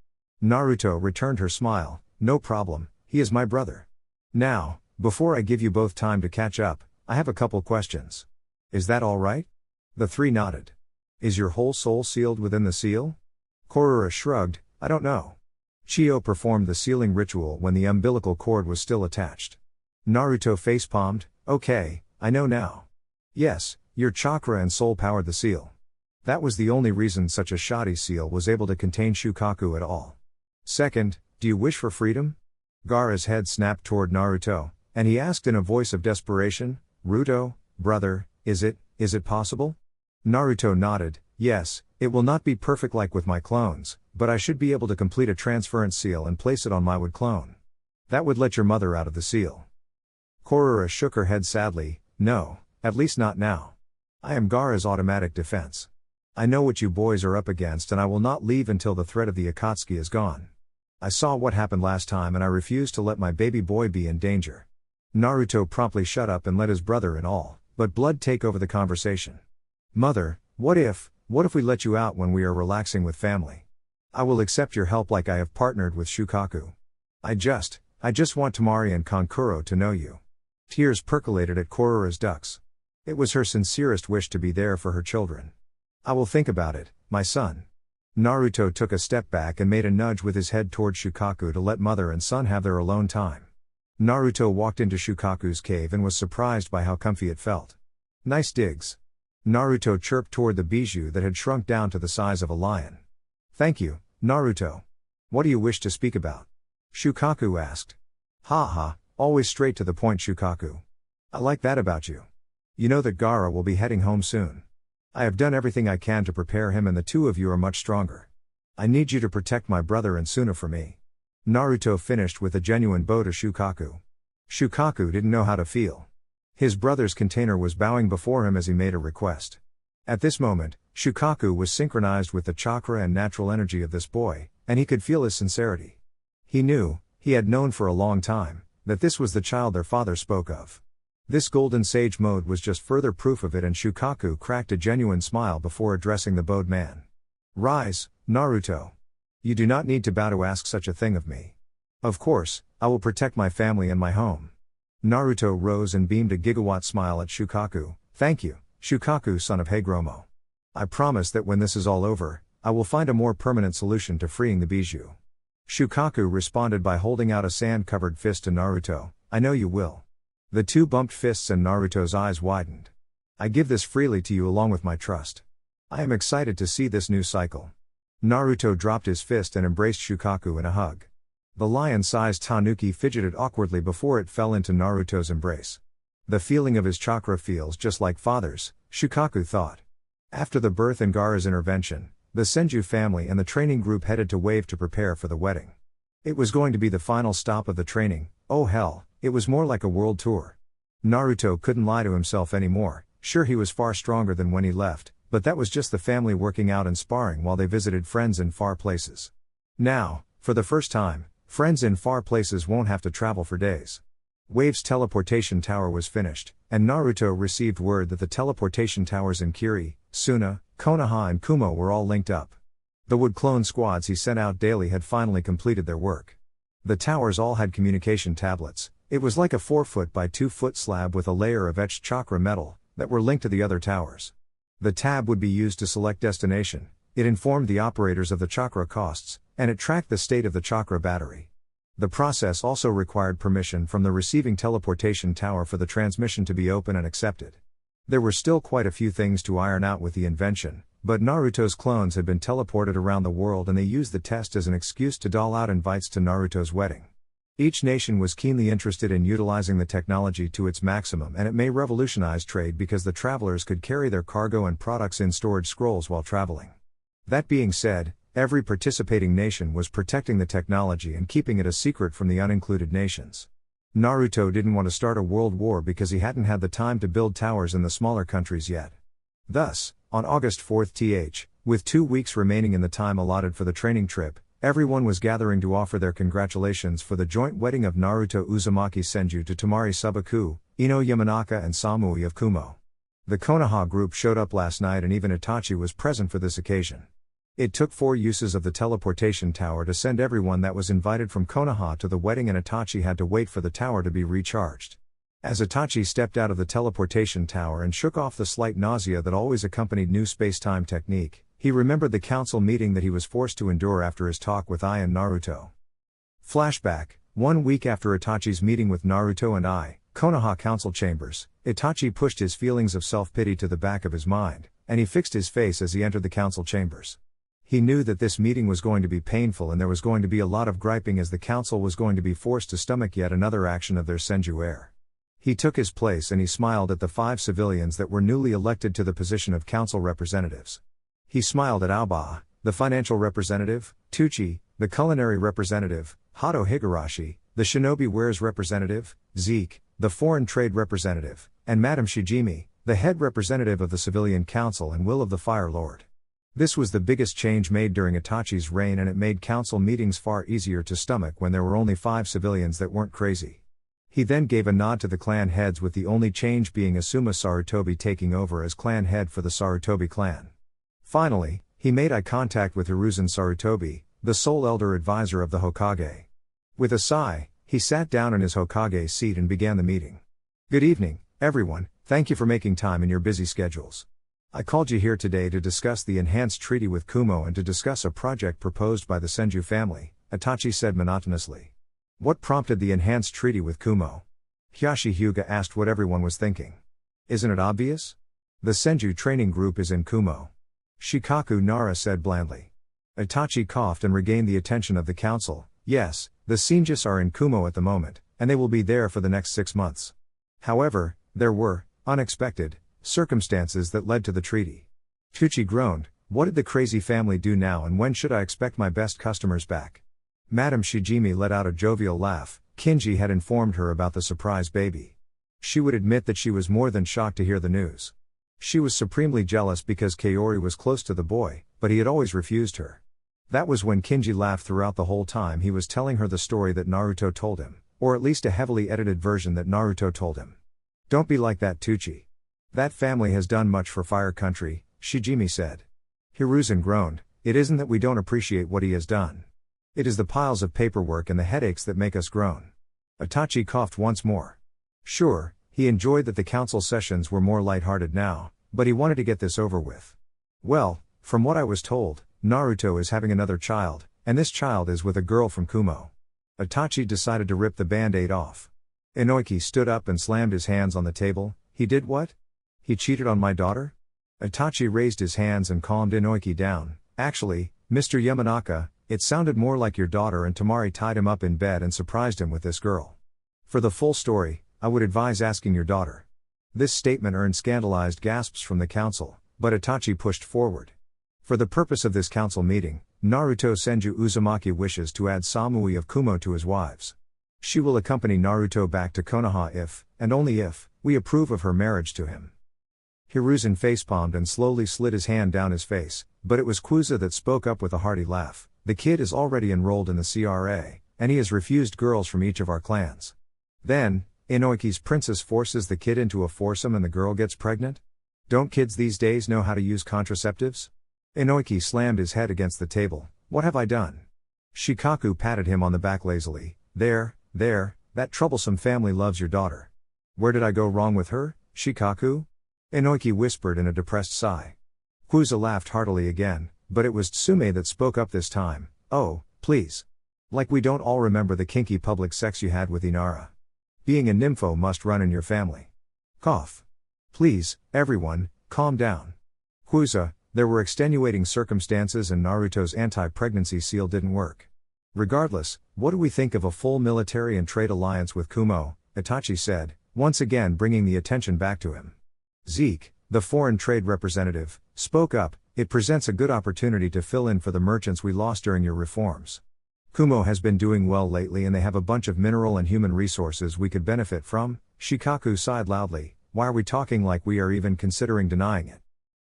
Naruto returned her smile, no problem, he is my brother. Now, before I give you both time to catch up, I have a couple questions. Is that all right? The three nodded. Is your whole soul sealed within the seal? Kora shrugged, I don't know. Chio performed the sealing ritual when the umbilical cord was still attached. Naruto facepalmed, okay, I know now. Yes, your chakra and soul powered the seal. That was the only reason such a shoddy seal was able to contain Shukaku at all. Second, do you wish for freedom? Gaara's head snapped toward Naruto, and he asked in a voice of desperation, Ruto, brother, is it possible? Naruto nodded, yes, it will not be perfect like with my clones, but I should be able to complete a transference seal and place it on my wood clone. That would let your mother out of the seal. Kora shook her head sadly. No, at least not now. I am Gaara's automatic defense. I know what you boys are up against and I will not leave until the threat of the Akatsuki is gone. I saw what happened last time and I refuse to let my baby boy be in danger. Naruto promptly shut up and let his brother in all, but blood take over the conversation. Mother, what if we let you out when we are relaxing with family? I will accept your help like I have partnered with Shukaku. I just want Tamari and Kankuro to know you. Tears percolated at Kora's ducts. It was her sincerest wish to be there for her children. I will think about it, my son. Naruto took a step back and made a nudge with his head toward Shukaku to let mother and son have their alone time. Naruto walked into Shukaku's cave and was surprised by how comfy it felt. Nice digs. Naruto chirped toward the bijou that had shrunk down to the size of a lion. Thank you, Naruto. What do you wish to speak about? Shukaku asked. Ha ha, always straight to the point, Shukaku. I like that about you. You know that Gaara will be heading home soon. I have done everything I can to prepare him and the two of you are much stronger. I need you to protect my brother and Suna for me. Naruto finished with a genuine bow to Shukaku. Shukaku didn't know how to feel. His brother's container was bowing before him as he made a request. At this moment, Shukaku was synchronized with the chakra and natural energy of this boy, and he could feel his sincerity. He knew, he had known for a long time, that this was the child their father spoke of. This golden sage mode was just further proof of it, and Shukaku cracked a genuine smile before addressing the bowed man. Rise, Naruto. You do not need to bow to ask such a thing of me. Of course, I will protect my family and my home. Naruto rose and beamed a gigawatt smile at Shukaku. Thank you, Shukaku, son of Hagromo. I promise that when this is all over, I will find a more permanent solution to freeing the bijou. Shukaku responded by holding out a sand-covered fist to Naruto. I know you will. The two bumped fists and Naruto's eyes widened. I give this freely to you along with my trust. I am excited to see this new cycle. Naruto dropped his fist and embraced Shukaku in a hug. The lion-sized tanuki fidgeted awkwardly before it fell into Naruto's embrace. The feeling of his chakra feels just like father's, Shukaku thought. After the birth and Gaara's intervention, the Senju family and the training group headed to Wave to prepare for the wedding. It was going to be the final stop of the training. Oh hell, it was more like a world tour. Naruto couldn't lie to himself anymore. Sure, he was far stronger than when he left, but that was just the family working out and sparring while they visited friends in far places. Now, for the first time, friends in far places won't have to travel for days. Wave's teleportation tower was finished, and Naruto received word that the teleportation towers in Kiri, Suna, Konaha and Kumo were all linked up. The wood clone squads he sent out daily had finally completed their work. The towers all had communication tablets. It was like a 4-foot by 2-foot slab with a layer of etched chakra metal that were linked to the other towers. The tab would be used to select destination. It informed the operators of the chakra costs, and it tracked the state of the chakra battery. The process also required permission from the receiving teleportation tower for the transmission to be open and accepted. There were still quite a few things to iron out with the invention, but Naruto's clones had been teleported around the world and they used the test as an excuse to dole out invites to Naruto's wedding. Each nation was keenly interested in utilizing the technology to its maximum, and it may revolutionize trade because the travelers could carry their cargo and products in storage scrolls while traveling. That being said, every participating nation was protecting the technology and keeping it a secret from the unincluded nations. Naruto didn't want to start a world war because he hadn't had the time to build towers in the smaller countries yet. Thus, on August 4th, with 2 weeks remaining in the time allotted for the training trip, everyone was gathering to offer their congratulations for the joint wedding of Naruto Uzumaki Senju to Tamari Subaku, Ino Yamanaka and Samui of Kumo. The Konaha group showed up last night and even Itachi was present for this occasion. It took 4 uses of the teleportation tower to send everyone that was invited from Konaha to the wedding, and Itachi had to wait for the tower to be recharged. As Itachi stepped out of the teleportation tower and shook off the slight nausea that always accompanied new space-time technique, he remembered the council meeting that he was forced to endure after his talk with Ai and Naruto. Flashback, 1 week after Itachi's meeting with Naruto and Ai, Konaha council chambers, Itachi pushed his feelings of self-pity to the back of his mind, and he fixed his face as he entered the council chambers. He knew that this meeting was going to be painful and there was going to be a lot of griping as the council was going to be forced to stomach yet another action of their Senju heir. He took his place and he smiled at the 5 civilians that were newly elected to the position of council representatives. He smiled at Aoba, the financial representative, Tucci, the culinary representative, Hato Higurashi, the shinobi wares representative, Zeke, the foreign trade representative, and Madame Shijimi, the head representative of the civilian council and will of the Fire Lord. This was the biggest change made during Itachi's reign, and it made council meetings far easier to stomach when there were only 5 civilians that weren't crazy. He then gave a nod to the clan heads, with the only change being Asuma Sarutobi taking over as clan head for the Sarutobi clan. Finally, he made eye contact with Hiruzen Sarutobi, the sole elder advisor of the Hokage. With a sigh, he sat down in his Hokage seat and began the meeting. Good evening, everyone, thank you for making time in your busy schedules. I called you here today to discuss the enhanced treaty with Kumo and to discuss a project proposed by the Senju family, Itachi said monotonously. What prompted the enhanced treaty with Kumo? Huga asked what everyone was thinking. Isn't it obvious? The Senju training group is in Kumo. Shikaku Nara said blandly. Itachi coughed and regained the attention of the council. Yes, the Senjus are in Kumo at the moment, and they will be there for the next 6 months. However, there were unexpected circumstances that led to the treaty. Tucci groaned, what did the crazy family do now, and when should I expect my best customers back? Madame Shijimi let out a jovial laugh. Kinji had informed her about the surprise baby. She would admit that she was more than shocked to hear the news. She was supremely jealous because Kaori was close to the boy, but he had always refused her. That was when Kinji laughed throughout the whole time he was telling her the story that Naruto told him, or at least a heavily edited version that Naruto told him. Don't be like that, Tucci. That family has done much for Fire Country, Shijimi said. Hiruzen groaned, it isn't that we don't appreciate what he has done. It is the piles of paperwork and the headaches that make us groan. Itachi coughed once more. Sure, he enjoyed that the council sessions were more lighthearted now, but he wanted to get this over with. Well, from what I was told, Naruto is having another child, and this child is with a girl from Kumo. Itachi decided to rip the band-aid off. Inoki stood up and slammed his hands on the table. He did what? He cheated on my daughter? Itachi raised his hands and calmed Inoki down. Actually, Mr. Yamanaka, it sounded more like your daughter and Tamari tied him up in bed and surprised him with this girl. For the full story, I would advise asking your daughter. This statement earned scandalized gasps from the council, but Itachi pushed forward. For the purpose of this council meeting, Naruto Senju Uzumaki wishes to add Samui of Kumo to his wives. She will accompany Naruto back to Konaha if, and only if, we approve of her marriage to him. Hiruzen facepalmed and slowly slid his hand down his face, but it was Kuza that spoke up with a hearty laugh. The kid is already enrolled in the CRA, and he has refused girls from each of our clans. Then, Inoki's princess forces the kid into a foursome and the girl gets pregnant? Don't kids these days know how to use contraceptives? Inoki slammed his head against the table. What have I done? Shikaku patted him on the back lazily. There, that troublesome family loves your daughter. Where did I go wrong with her, Shikaku? Inoki whispered in a depressed sigh. Kuza laughed heartily again, but it was Tsume that spoke up this time. Oh, please. Like we don't all remember the kinky public sex you had with Inara. Being a nympho must run in your family. Cough. Please, everyone, calm down. Kuza, there were extenuating circumstances and Naruto's anti-pregnancy seal didn't work. Regardless, what do we think of a full military and trade alliance with Kumo? Itachi said, once again bringing the attention back to him. Zeke, the foreign trade representative, spoke up. It presents a good opportunity to fill in for the merchants we lost during your reforms. Kumo has been doing well lately and they have a bunch of mineral and human resources we could benefit from. Shikaku sighed loudly. Why are we talking like we are even considering denying it?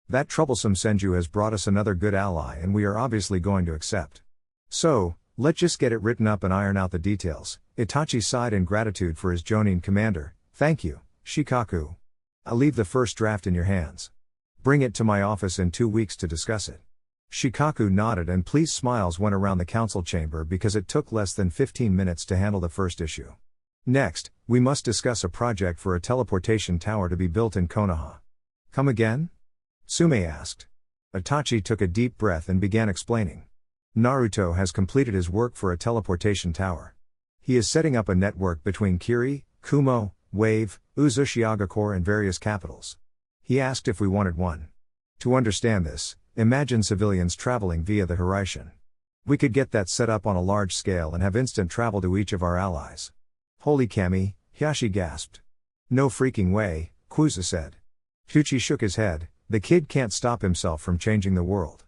That troublesome Senju has brought us another good ally and we are obviously going to accept. So, let's just get it written up and iron out the details. Itachi sighed in gratitude for his Jonin commander. Thank you, Shikaku. I'll leave the first draft in your hands. Bring it to my office in 2 weeks to discuss it. Shikaku nodded and pleased smiles went around the council chamber because it took less than 15 minutes to handle the first issue. Next, we must discuss a project for a teleportation tower to be built in Konaha. Come again? Tsume asked. Itachi took a deep breath and began explaining. Naruto has completed his work for a teleportation tower. He is setting up a network between Kiri, Kumo, Wave, Uzushiagakure and various capitals. He asked if we wanted one. To understand this, imagine civilians traveling via the Horizon. We could get that set up on a large scale and have instant travel to each of our allies. Holy Camy, Hyashi gasped. No freaking way, Kuza said. Tucci shook his head, the kid can't stop himself from changing the world.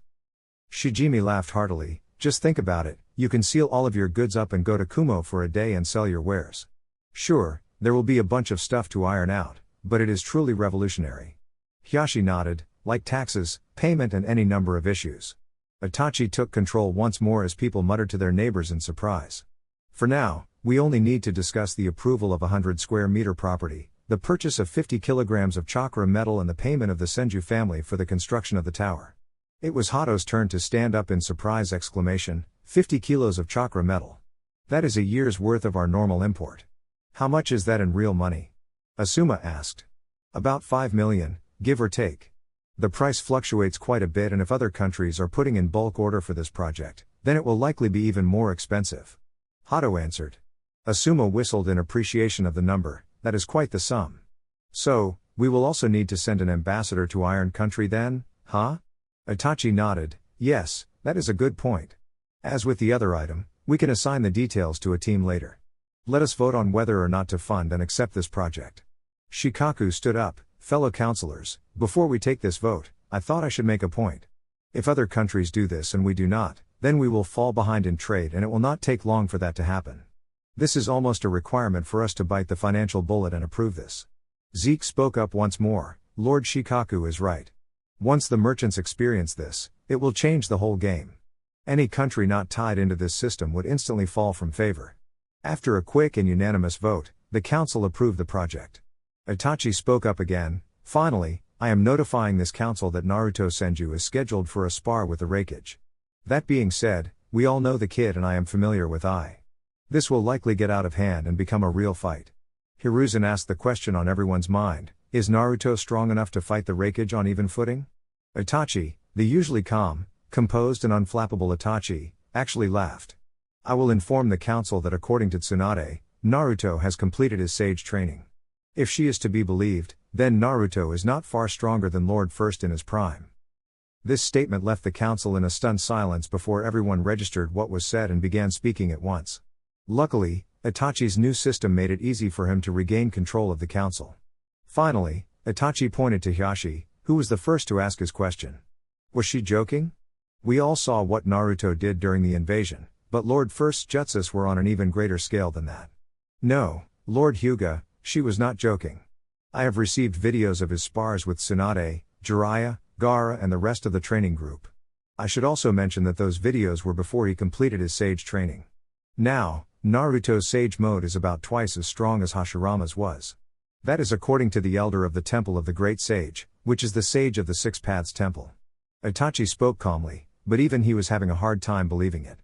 Shijimi laughed heartily, just think about it, you can seal all of your goods up and go to Kumo for a day and sell your wares. Sure, there will be a bunch of stuff to iron out, but it is truly revolutionary. Hiashi nodded, like taxes, payment and any number of issues. Itachi took control once more as people muttered to their neighbors in surprise. For now, we only need to discuss the approval of 100 square meter property, the purchase of 50 kilograms of chakra metal and the payment of the Senju family for the construction of the tower. It was Hato's turn to stand up in surprise exclamation, 50 kilos of chakra metal. That is a year's worth of our normal import. How much is that in real money? Asuma asked. About 5 million, give or take. The price fluctuates quite a bit, and if other countries are putting in bulk order for this project, then it will likely be even more expensive. Hato answered. Asuma whistled in appreciation of the number. That is quite the sum. So, we will also need to send an ambassador to Iron Country then, huh? Itachi nodded. Yes, that is a good point. As with the other item, we can assign the details to a team later. Let us vote on whether or not to fund and accept this project. Shikaku stood up. Fellow councilors, before we take this vote, I thought I should make a point. If other countries do this and we do not, then we will fall behind in trade, and it will not take long for that to happen. This is almost a requirement for us to bite the financial bullet and approve this. Zeke spoke up once more. Lord Shikaku is right. Once the merchants experience this, it will change the whole game. Any country not tied into this system would instantly fall from favor. After a quick and unanimous vote, the council approved the project. Itachi spoke up again. Finally, I am notifying this council that Naruto Senju is scheduled for a spar with the Raikage. That being said, we all know the kid and I am familiar with This will likely get out of hand and become a real fight. Hiruzen asked the question on everyone's mind, is Naruto strong enough to fight the Raikage on even footing? Itachi, the usually calm, composed and unflappable Itachi, actually laughed. I will inform the council that according to Tsunade, Naruto has completed his sage training. If she is to be believed, then Naruto is not far stronger than Lord First in his prime. This statement left the council in a stunned silence before everyone registered what was said and began speaking at once. Luckily, Itachi's new system made it easy for him to regain control of the council. Finally, Itachi pointed to Hiashi, who was the first to ask his question. Was she joking? We all saw what Naruto did during the invasion, but Lord First's jutsus were on an even greater scale than that. No, Lord Huga, she was not joking. I have received videos of his spars with Tsunade, Jiraiya, Gaara and the rest of the training group. I should also mention that those videos were before he completed his sage training. Now, Naruto's sage mode is about twice as strong as Hashirama's was. That is according to the elder of the Temple of the Great Sage, which is the sage of the Six Paths Temple. Itachi spoke calmly, but even he was having a hard time believing it.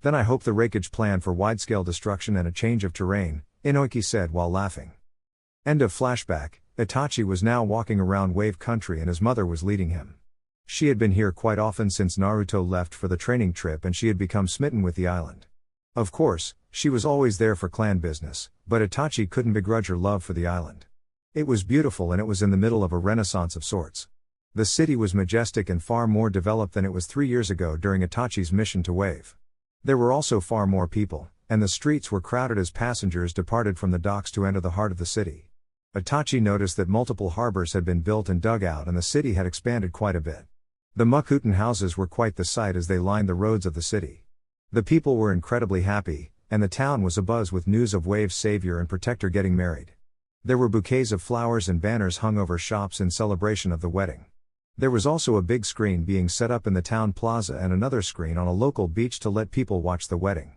Then I hope the Raikage plan for wide-scale destruction and a change of terrain, Inoki said while laughing. End of flashback. Itachi was now walking around Wave Country and his mother was leading him. She had been here quite often since Naruto left for the training trip and she had become smitten with the island. Of course, she was always there for clan business, but Itachi couldn't begrudge her love for the island. It was beautiful and it was in the middle of a renaissance of sorts. The city was majestic and far more developed than it was 3 years ago during Itachi's mission to Wave. There were also far more people, and the streets were crowded as passengers departed from the docks to enter the heart of the city. Itachi noticed that multiple harbors had been built and dug out and the city had expanded quite a bit. The Mukuten houses were quite the sight as they lined the roads of the city. The people were incredibly happy, and the town was abuzz with news of Wave's savior and protector getting married. There were bouquets of flowers and banners hung over shops in celebration of the wedding. There was also a big screen being set up in the town plaza and another screen on a local beach to let people watch the wedding.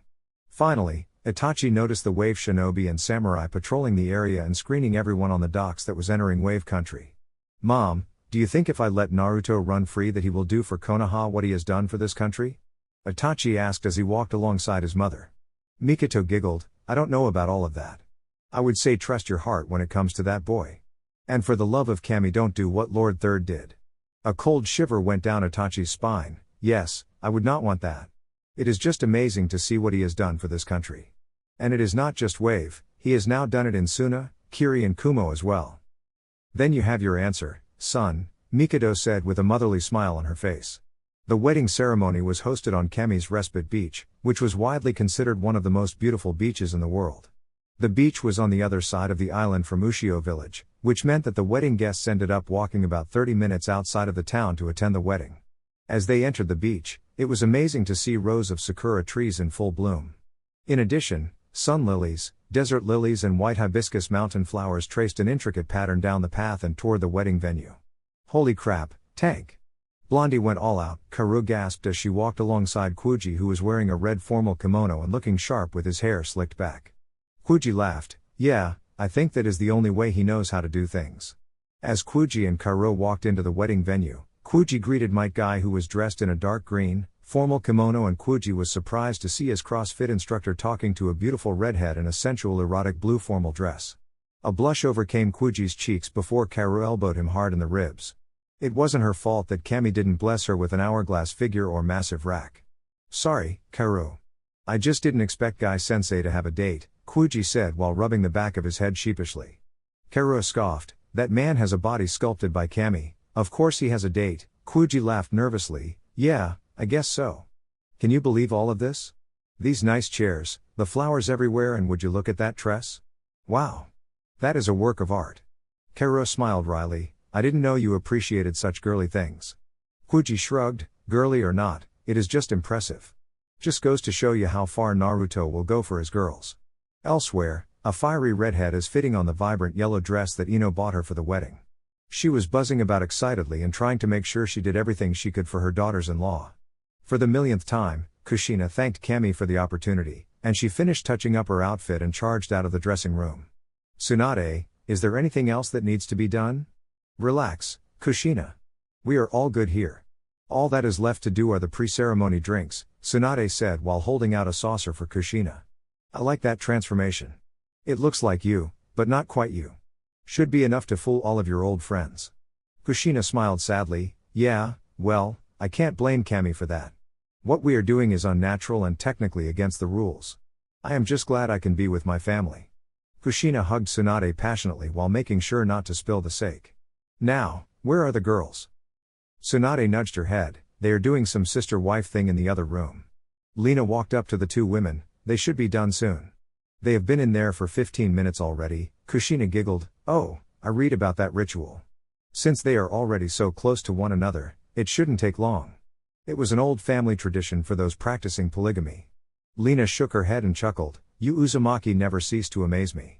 Finally, Itachi noticed the Wave shinobi and samurai patrolling the area and screening everyone on the docks that was entering Wave Country. Mom, do you think if I let Naruto run free that he will do for Konaha what he has done for this country? Itachi asked as he walked alongside his mother. Mikoto giggled, I don't know about all of that. I would say trust your heart when it comes to that boy. And for the love of Camy don't do what Lord Third did. A cold shiver went down Itachi's spine. Yes, I would not want that. It is just amazing to see what he has done for this country. And it is not just Wave, he has now done it in Suna, Kiri and Kumo as well. Then you have your answer, son, Mikoto said with a motherly smile on her face. The wedding ceremony was hosted on Camy's Respite Beach, which was widely considered one of the most beautiful beaches in the world. The beach was on the other side of the island from Ushio village, which meant that the wedding guests ended up walking about 30 minutes outside of the town to attend the wedding. As they entered the beach, It was amazing to see rows of sakura trees in full bloom. In addition, sun lilies, desert lilies and white hibiscus mountain flowers traced an intricate pattern down the path and toward the wedding venue. Holy crap, Tank! Blondie went all out, Karu gasped as she walked alongside Kuji, who was wearing a red formal kimono and looking sharp with his hair slicked back. Kuji laughed, yeah, I think that is the only way he knows how to do things. As Kuji and Karu walked into the wedding venue, Kuji greeted Might Guy, who was dressed in a dark green, formal kimono, and Kuji was surprised to see his CrossFit instructor talking to a beautiful redhead in a sensual erotic blue formal dress. A blush overcame Kuji's cheeks before Karu elbowed him hard in the ribs. It wasn't her fault that Camy didn't bless her with an hourglass figure or massive rack. Sorry, Karu. I just didn't expect Guy-sensei to have a date, Kuji said while rubbing the back of his head sheepishly. Karu scoffed, that man has a body sculpted by Camy, of course he has a date. Kuji laughed nervously, yeah, I guess so. Can you believe all of this? These nice chairs, the flowers everywhere, and would you look at that tress? Wow. That is a work of art. Karu smiled wryly, I didn't know you appreciated such girly things. Kuji shrugged, girly or not, it is just impressive. Just goes to show you how far Naruto will go for his girls. Elsewhere, a fiery redhead is fitting on the vibrant yellow dress that Ino bought her for the wedding. She was buzzing about excitedly and trying to make sure she did everything she could for her daughters-in-law. For the millionth time, Kushina thanked Camy for the opportunity, and she finished touching up her outfit and charged out of the dressing room. Tsunade, is there anything else that needs to be done? Relax, Kushina. We are all good here. All that is left to do are the pre-ceremony drinks, Tsunade said while holding out a saucer for Kushina. I like that transformation. It looks like you, but not quite you. Should be enough to fool all of your old friends. Kushina smiled sadly, yeah, well, I can't blame Camy for that. What we are doing is unnatural and technically against the rules. I am just glad I can be with my family. Kushina hugged Tsunade passionately while making sure not to spill the sake. Now, where are the girls? Tsunade nudged her head, they are doing some sister-wife thing in the other room. Lena walked up to the two women, they should be done soon. They have been in there for 15 minutes already, Kushina giggled, oh, I read about that ritual. Since they are already so close to one another, it shouldn't take long. It was an old family tradition for those practicing polygamy. Lena shook her head and chuckled, you Uzumaki never cease to amaze me.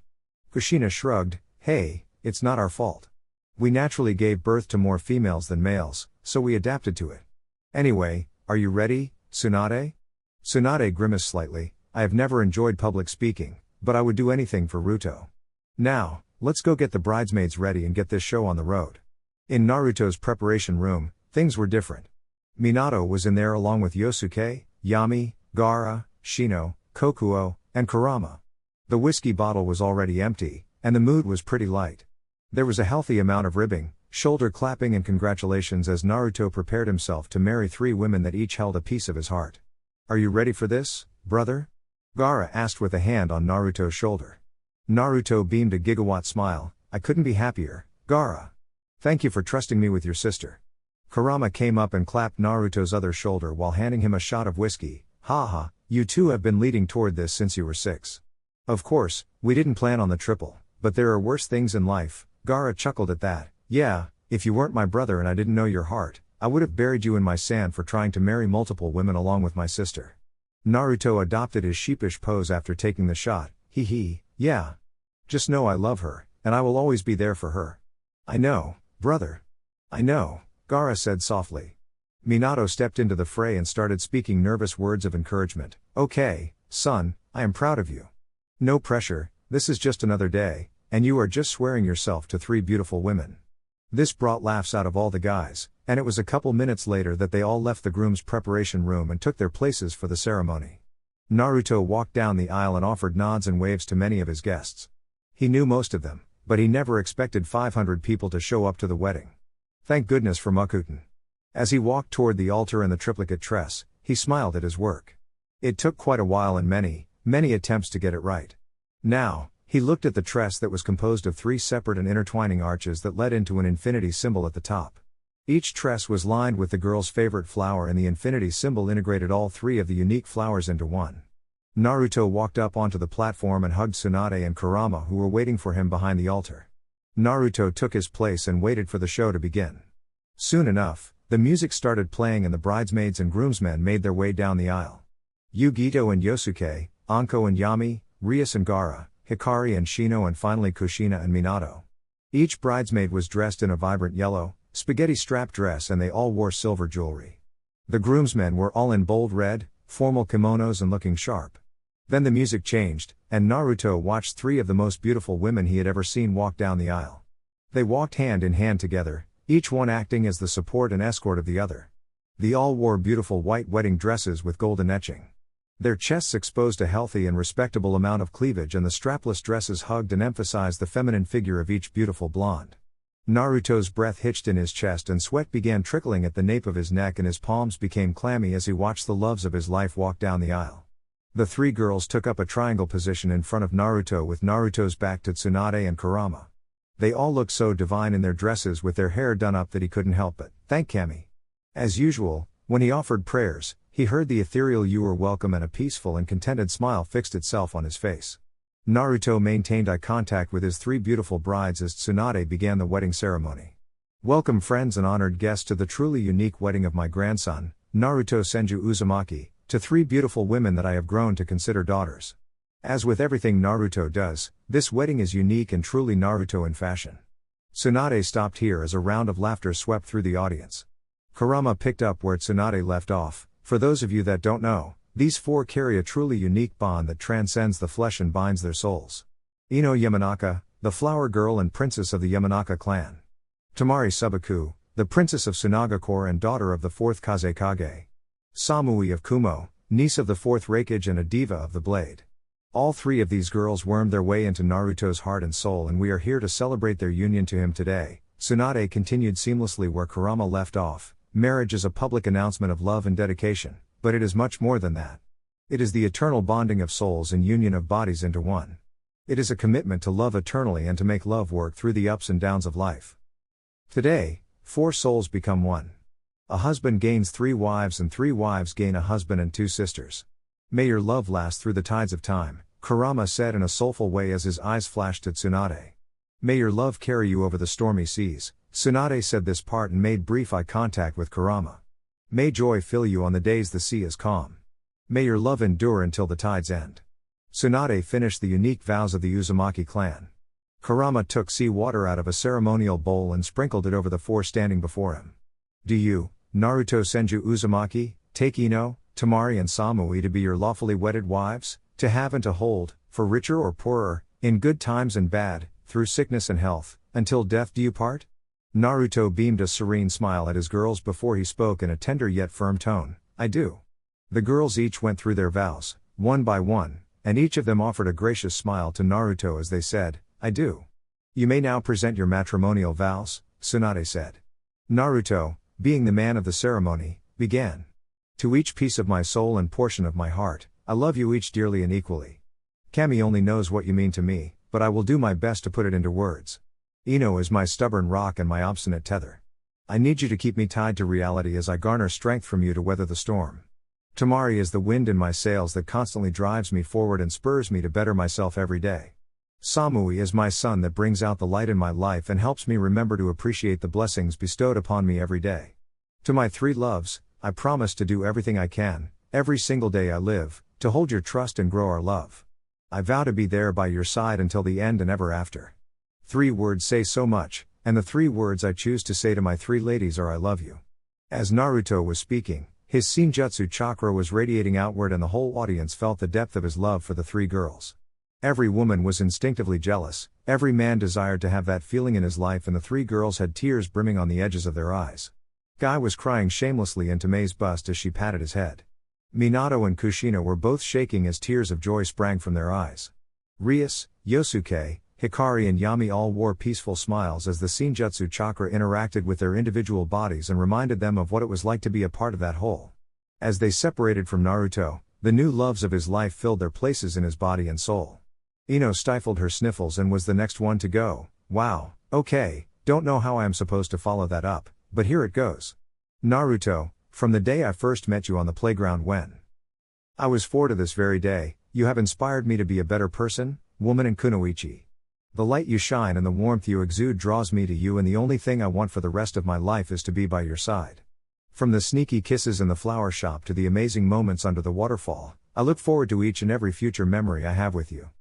Kushina shrugged, hey, it's not our fault. We naturally gave birth to more females than males, so we adapted to it. Anyway, are you ready, Tsunade? Tsunade grimaced slightly, I have never enjoyed public speaking, but I would do anything for Ruto. Now, let's go get the bridesmaids ready and get this show on the road. In Naruto's preparation room, things were different. Minato was in there along with Yosuke, Yami, Gaara, Shino, Kokuo, and Kurama. The whiskey bottle was already empty, and the mood was pretty light. There was a healthy amount of ribbing, shoulder clapping and congratulations as Naruto prepared himself to marry three women that each held a piece of his heart. Are you ready for this, brother? Gaara asked with a hand on Naruto's shoulder. Naruto beamed a gigawatt smile, I couldn't be happier, Gaara. Thank you for trusting me with your sister. Kurama came up and clapped Naruto's other shoulder while handing him a shot of whiskey, haha, you two have been leading toward this since you were 6. Of course, we didn't plan on the triple, but there are worse things in life. Gaara chuckled at that, yeah, if you weren't my brother and I didn't know your heart, I would have buried you in my sand for trying to marry multiple women along with my sister. Naruto adopted his sheepish pose after taking the shot, hee hee, yeah. Just know I love her, and I will always be there for her. I know, brother. I know, Gaara said softly. Minato stepped into the fray and started speaking nervous words of encouragement, okay, son, I am proud of you. No pressure, this is just another day. And you are just swearing yourself to 3 beautiful women. This brought laughs out of all the guys, and it was a couple minutes later that they all left the groom's preparation room and took their places for the ceremony. Naruto walked down the aisle and offered nods and waves to many of his guests. He knew most of them, but he never expected 500 people to show up to the wedding. Thank goodness for Makuten. As he walked toward the altar and the triplicate tress, he smiled at his work. It took quite a while and many attempts to get it right. Now, he looked at the tress that was composed of 3 separate and intertwining arches that led into an infinity symbol at the top. Each tress was lined with the girl's favorite flower and the infinity symbol integrated all 3 of the unique flowers into one. Naruto walked up onto the platform and hugged Tsunade and Kurama who were waiting for him behind the altar. Naruto took his place and waited for the show to begin. Soon enough, The music started playing and the bridesmaids and groomsmen made their way down the aisle. Yugito and Yosuke, Anko and Yami, Rias and Gaara, Hikari and Shino, and finally Kushina and Minato. Each bridesmaid was dressed in a vibrant yellow, spaghetti strap dress, and they all wore silver jewelry. The groomsmen were all in bold red, formal kimonos and looking sharp. Then the music changed, and Naruto watched three of the most beautiful women he had ever seen walk down the aisle. They walked hand in hand together, each one acting as the support and escort of the other. They all wore beautiful white wedding dresses with golden etching. Their chests exposed a healthy and respectable amount of cleavage, and the strapless dresses hugged and emphasized the feminine figure of each beautiful blonde. Naruto's breath hitched in his chest and sweat began trickling at the nape of his neck, and his palms became clammy as he watched the loves of his life walk down the aisle. The three girls took up a triangle position in front of Naruto with Naruto's back to Tsunade and Kurama. They all looked so divine in their dresses with their hair done up that he couldn't help but thank Camy. As usual, when he offered prayers, he heard the ethereal "you are welcome," and a peaceful and contented smile fixed itself on his face. Naruto maintained eye contact with his three beautiful brides as Tsunade began the wedding ceremony. "Welcome friends and honored guests to the truly unique wedding of my grandson, Naruto Senju Uzumaki, to three beautiful women that I have grown to consider daughters. As with everything Naruto does, this wedding is unique and truly Naruto in fashion." Tsunade stopped here as a round of laughter swept through the audience. Kurama picked up where Tsunade left off. For those of you that don't know, these four carry a truly unique bond that transcends the flesh and binds their souls. Ino Yamanaka, the flower girl and princess of the Yamanaka clan. Tamari Subaku, the princess of Sunagakure and daughter of the fourth Kazekage. Samui of Kumo, niece of the fourth Raikage and a diva of the blade. All three of these girls wormed their way into Naruto's heart and soul, and we are here to celebrate their union to him today. Tsunade continued seamlessly where Kurama left off. Marriage is a public announcement of love and dedication, but it is much more than that. It is the eternal bonding of souls and union of bodies into one. It is a commitment to love eternally and to make love work through the ups and downs of life. Today, four souls become one. A husband gains three wives and three wives gain a husband and two sisters. May your love last through the tides of time, Kurama said in a soulful way as his eyes flashed at Tsunade. May your love carry you over the stormy seas, Tsunade said this part and made brief eye contact with Kurama. May joy fill you on the days the sea is calm. May your love endure until the tides end. Tsunade finished the unique vows of the Uzumaki clan. Kurama took sea water out of a ceremonial bowl and sprinkled it over the four standing before him. Do you, Naruto Senju Uzumaki, take Ino, Tamari and Samui to be your lawfully wedded wives, to have and to hold, for richer or poorer, in good times and bad, through sickness and health, until death do you part? Naruto beamed a serene smile at his girls before he spoke in a tender yet firm tone, I do. The girls each went through their vows, one by one, and each of them offered a gracious smile to Naruto as they said, I do. You may now present your matrimonial vows, Tsunade said. Naruto, being the man of the ceremony, began. To each piece of my soul and portion of my heart, I love you each dearly and equally. Camy only knows what you mean to me, but I will do my best to put it into words. Ino is my stubborn rock and my obstinate tether. I need you to keep me tied to reality as I garner strength from you to weather the storm. Tamari is the wind in my sails that constantly drives me forward and spurs me to better myself every day. Samui is my sun that brings out the light in my life and helps me remember to appreciate the blessings bestowed upon me every day. To my three loves, I promise to do everything I can, every single day I live, to hold your trust and grow our love. I vow to be there by your side until the end and ever after. 3 words say so much, and the 3 words I choose to say to my 3 ladies are I love you. As Naruto was speaking, his Shinjutsu chakra was radiating outward and the whole audience felt the depth of his love for the 3 girls. Every woman was instinctively jealous, every man desired to have that feeling in his life, and the 3 girls had tears brimming on the edges of their eyes. Guy was crying shamelessly into Mei's bust as she patted his head. Minato and Kushina were both shaking as tears of joy sprang from their eyes. Rias, Yosuke, Hikari and Yami all wore peaceful smiles as the Shinjutsu chakra interacted with their individual bodies and reminded them of what it was like to be a part of that whole. As they separated from Naruto, the new loves of his life filled their places in his body and soul. Ino stifled her sniffles and was the next one to go. Wow, okay, don't know how I am supposed to follow that up, but here it goes. Naruto, from the day I first met you on the playground when I was 4 to this very day, you have inspired me to be a better person, woman and kunoichi. The light you shine and the warmth you exude draws me to you, and the only thing I want for the rest of my life is to be by your side. From the sneaky kisses in the flower shop to the amazing moments under the waterfall, I look forward to each and every future memory I have with you.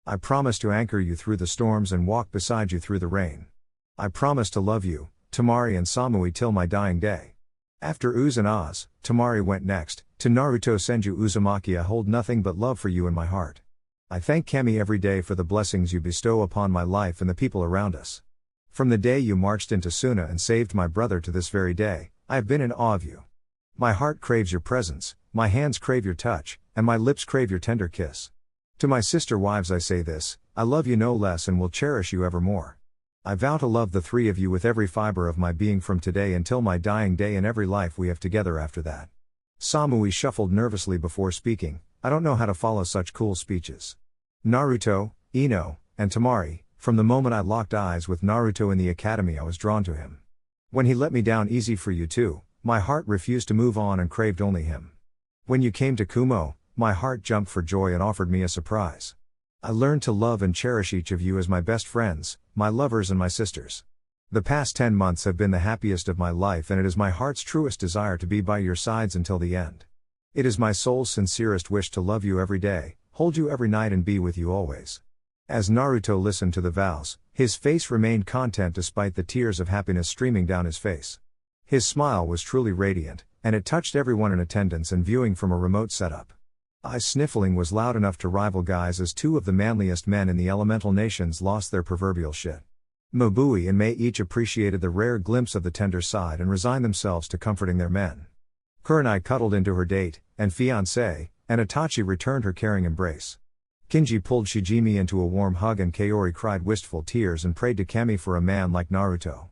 I promise to anchor you through the storms and walk beside you through the rain. I promise to love you, Tamari and Samui till my dying day. After Uz and Oz, Tamari went next. To Naruto Senju Uzumaki, I hold nothing but love for you in my heart. I thank Camy every day for the blessings you bestow upon my life and the people around us. From the day you marched into Suna and saved my brother to this very day, I have been in awe of you. My heart craves your presence, my hands crave your touch, and my lips crave your tender kiss. To my sister wives I say this, I love you no less and will cherish you evermore. I vow to love the three of you with every fiber of my being from today until my dying day and every life we have together after that. Samui shuffled nervously before speaking. I don't know how to follow such cool speeches. Naruto, Ino, and Tamari, from the moment I locked eyes with Naruto in the academy I was drawn to him. When he let me down easy for you too, my heart refused to move on and craved only him. When you came to Kumo, my heart jumped for joy and offered me a surprise. I learned to love and cherish each of you as my best friends, my lovers and my sisters. The past 10 months have been the happiest of my life and it is my heart's truest desire to be by your sides until the end. It is my soul's sincerest wish to love you every day, hold you every night and be with you always. As Naruto listened to the vows, his face remained content despite the tears of happiness streaming down his face. His smile was truly radiant, and it touched everyone in attendance and viewing from a remote setup. I's sniffling was loud enough to rival Guy's as two of the manliest men in the elemental nations lost their proverbial shit. Mabui and Mei each appreciated the rare glimpse of the tender side and resigned themselves to comforting their men. Kurenai cuddled into her date, and fiancé, and Itachi returned her caring embrace. Kinji pulled Shijimi into a warm hug and Kaori cried wistful tears and prayed to Camy for a man like Naruto.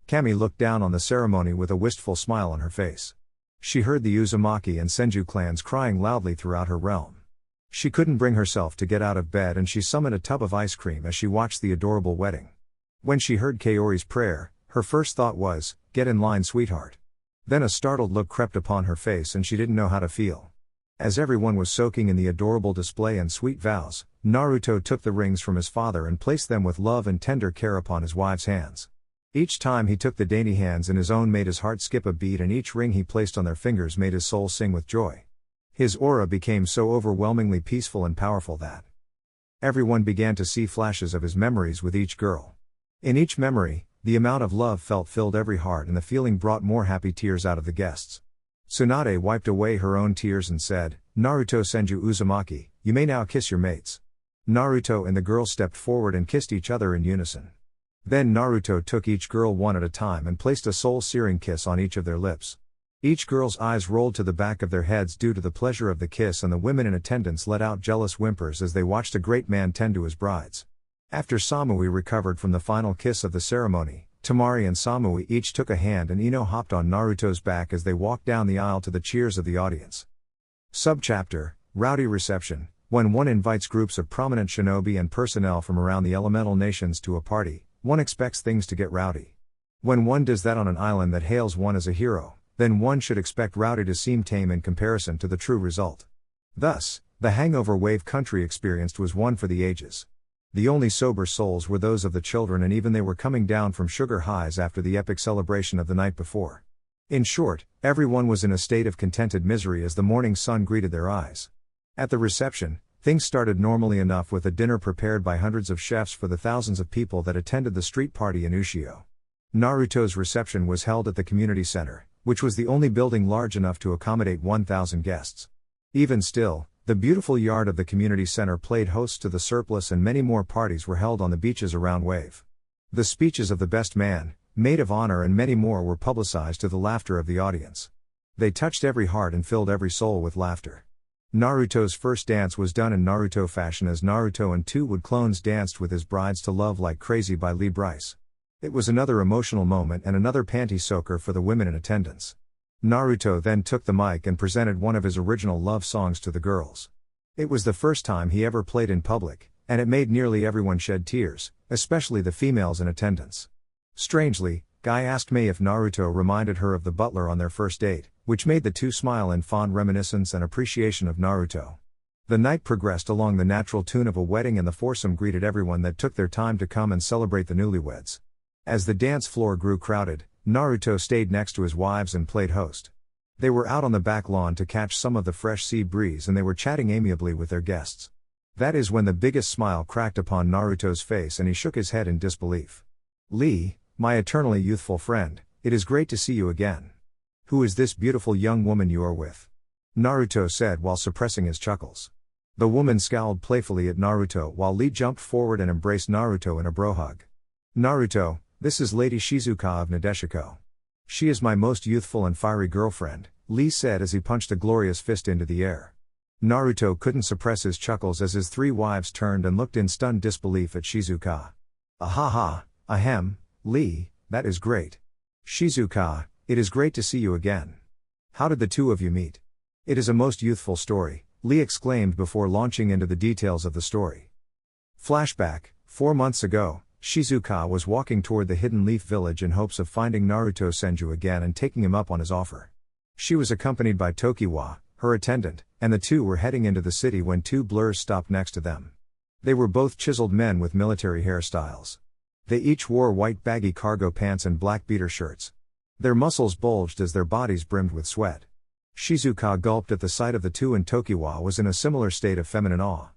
Camy looked down on the ceremony with a wistful smile on her face. She heard the Uzumaki and Senju clans crying loudly throughout her realm. She couldn't bring herself to get out of bed and she summoned a tub of ice cream as she watched the adorable wedding. When she heard Kaori's prayer, her first thought was, "Get in line, sweetheart." Then a startled look crept upon her face and she didn't know how to feel. As everyone was soaking in the adorable display and sweet vows, Naruto took the rings from his father and placed them with love and tender care upon his wife's hands. Each time he took the dainty hands in his own made his heart skip a beat and each ring he placed on their fingers made his soul sing with joy. His aura became so overwhelmingly peaceful and powerful that everyone began to see flashes of his memories with each girl. In each memory, the amount of love felt filled every heart and the feeling brought more happy tears out of the guests. Tsunade wiped away her own tears and said, "Naruto Senju Uzumaki, you may now kiss your mates." Naruto and the girl stepped forward and kissed each other in unison. Then Naruto took each girl one at a time and placed a soul-searing kiss on each of their lips. Each girl's eyes rolled to the back of their heads due to the pleasure of the kiss and the women in attendance let out jealous whimpers as they watched a great man tend to his brides. After Samui recovered from the final kiss of the ceremony, Tamari and Samui each took a hand and Ino hopped on Naruto's back as they walked down the aisle to the cheers of the audience. Subchapter, Rowdy Reception. When one invites groups of prominent shinobi and personnel from around the elemental nations to a party, one expects things to get rowdy. When one does that on an island that hails one as a hero, then one should expect rowdy to seem tame in comparison to the true result. Thus, the hangover wave country experienced was one for the ages. The only sober souls were those of the children and even they were coming down from sugar highs after the epic celebration of the night before. In short, everyone was in a state of contented misery as the morning sun greeted their eyes. At the reception, things started normally enough with a dinner prepared by hundreds of chefs for the thousands of people that attended the street party in Ushio. Naruto's reception was held at the community center, which was the only building large enough to accommodate 1,000 guests. Even still, the beautiful yard of the community center played host to the surplus and many more parties were held on the beaches around Wave. The speeches of the best man, maid of honor and many more were publicized to the laughter of the audience. They touched every heart and filled every soul with laughter. Naruto's first dance was done in Naruto fashion as Naruto and two Wood clones danced with his brides to Love Like Crazy by Lee Bryce. It was another emotional moment and another panty soaker for the women in attendance. Naruto then took the mic and presented one of his original love songs to the girls. It was the first time he ever played in public, and it made nearly everyone shed tears, especially the females in attendance. Strangely, Guy asked Mei if Naruto reminded her of the butler on their first date, which made the two smile in fond reminiscence and appreciation of Naruto. The night progressed along the natural tune of a wedding and the foursome greeted everyone that took their time to come and celebrate the newlyweds. As the dance floor grew crowded, Naruto stayed next to his wives and played host. They were out on the back lawn to catch some of the fresh sea breeze and they were chatting amiably with their guests. That is when the biggest smile cracked upon Naruto's face and he shook his head in disbelief. "Lee, my eternally youthful friend, it is great to see you again. Who is this beautiful young woman you are with?" Naruto said while suppressing his chuckles. The woman scowled playfully at Naruto while Lee jumped forward and embraced Naruto in a bro hug. "Naruto, this is Lady Shizuka of Nadeshiko. She is my most youthful and fiery girlfriend," Lee said as he punched a glorious fist into the air. Naruto couldn't suppress his chuckles as his three wives turned and looked in stunned disbelief at Shizuka. "Ahaha, ahem, Lee, that is great. Shizuka, it is great to see you again. How did the two of you meet?" "It is a most youthful story," Lee exclaimed before launching into the details of the story. Flashback, 4 months ago, Shizuka was walking toward the Hidden Leaf Village in hopes of finding Naruto Senju again and taking him up on his offer. She was accompanied by Tokiwa, her attendant, and the two were heading into the city when two blurs stopped next to them. They were both chiseled men with military hairstyles. They each wore white baggy cargo pants and black beater shirts. Their muscles bulged as their bodies brimmed with sweat. Shizuka gulped at the sight of the two and Tokiwa was in a similar state of feminine awe.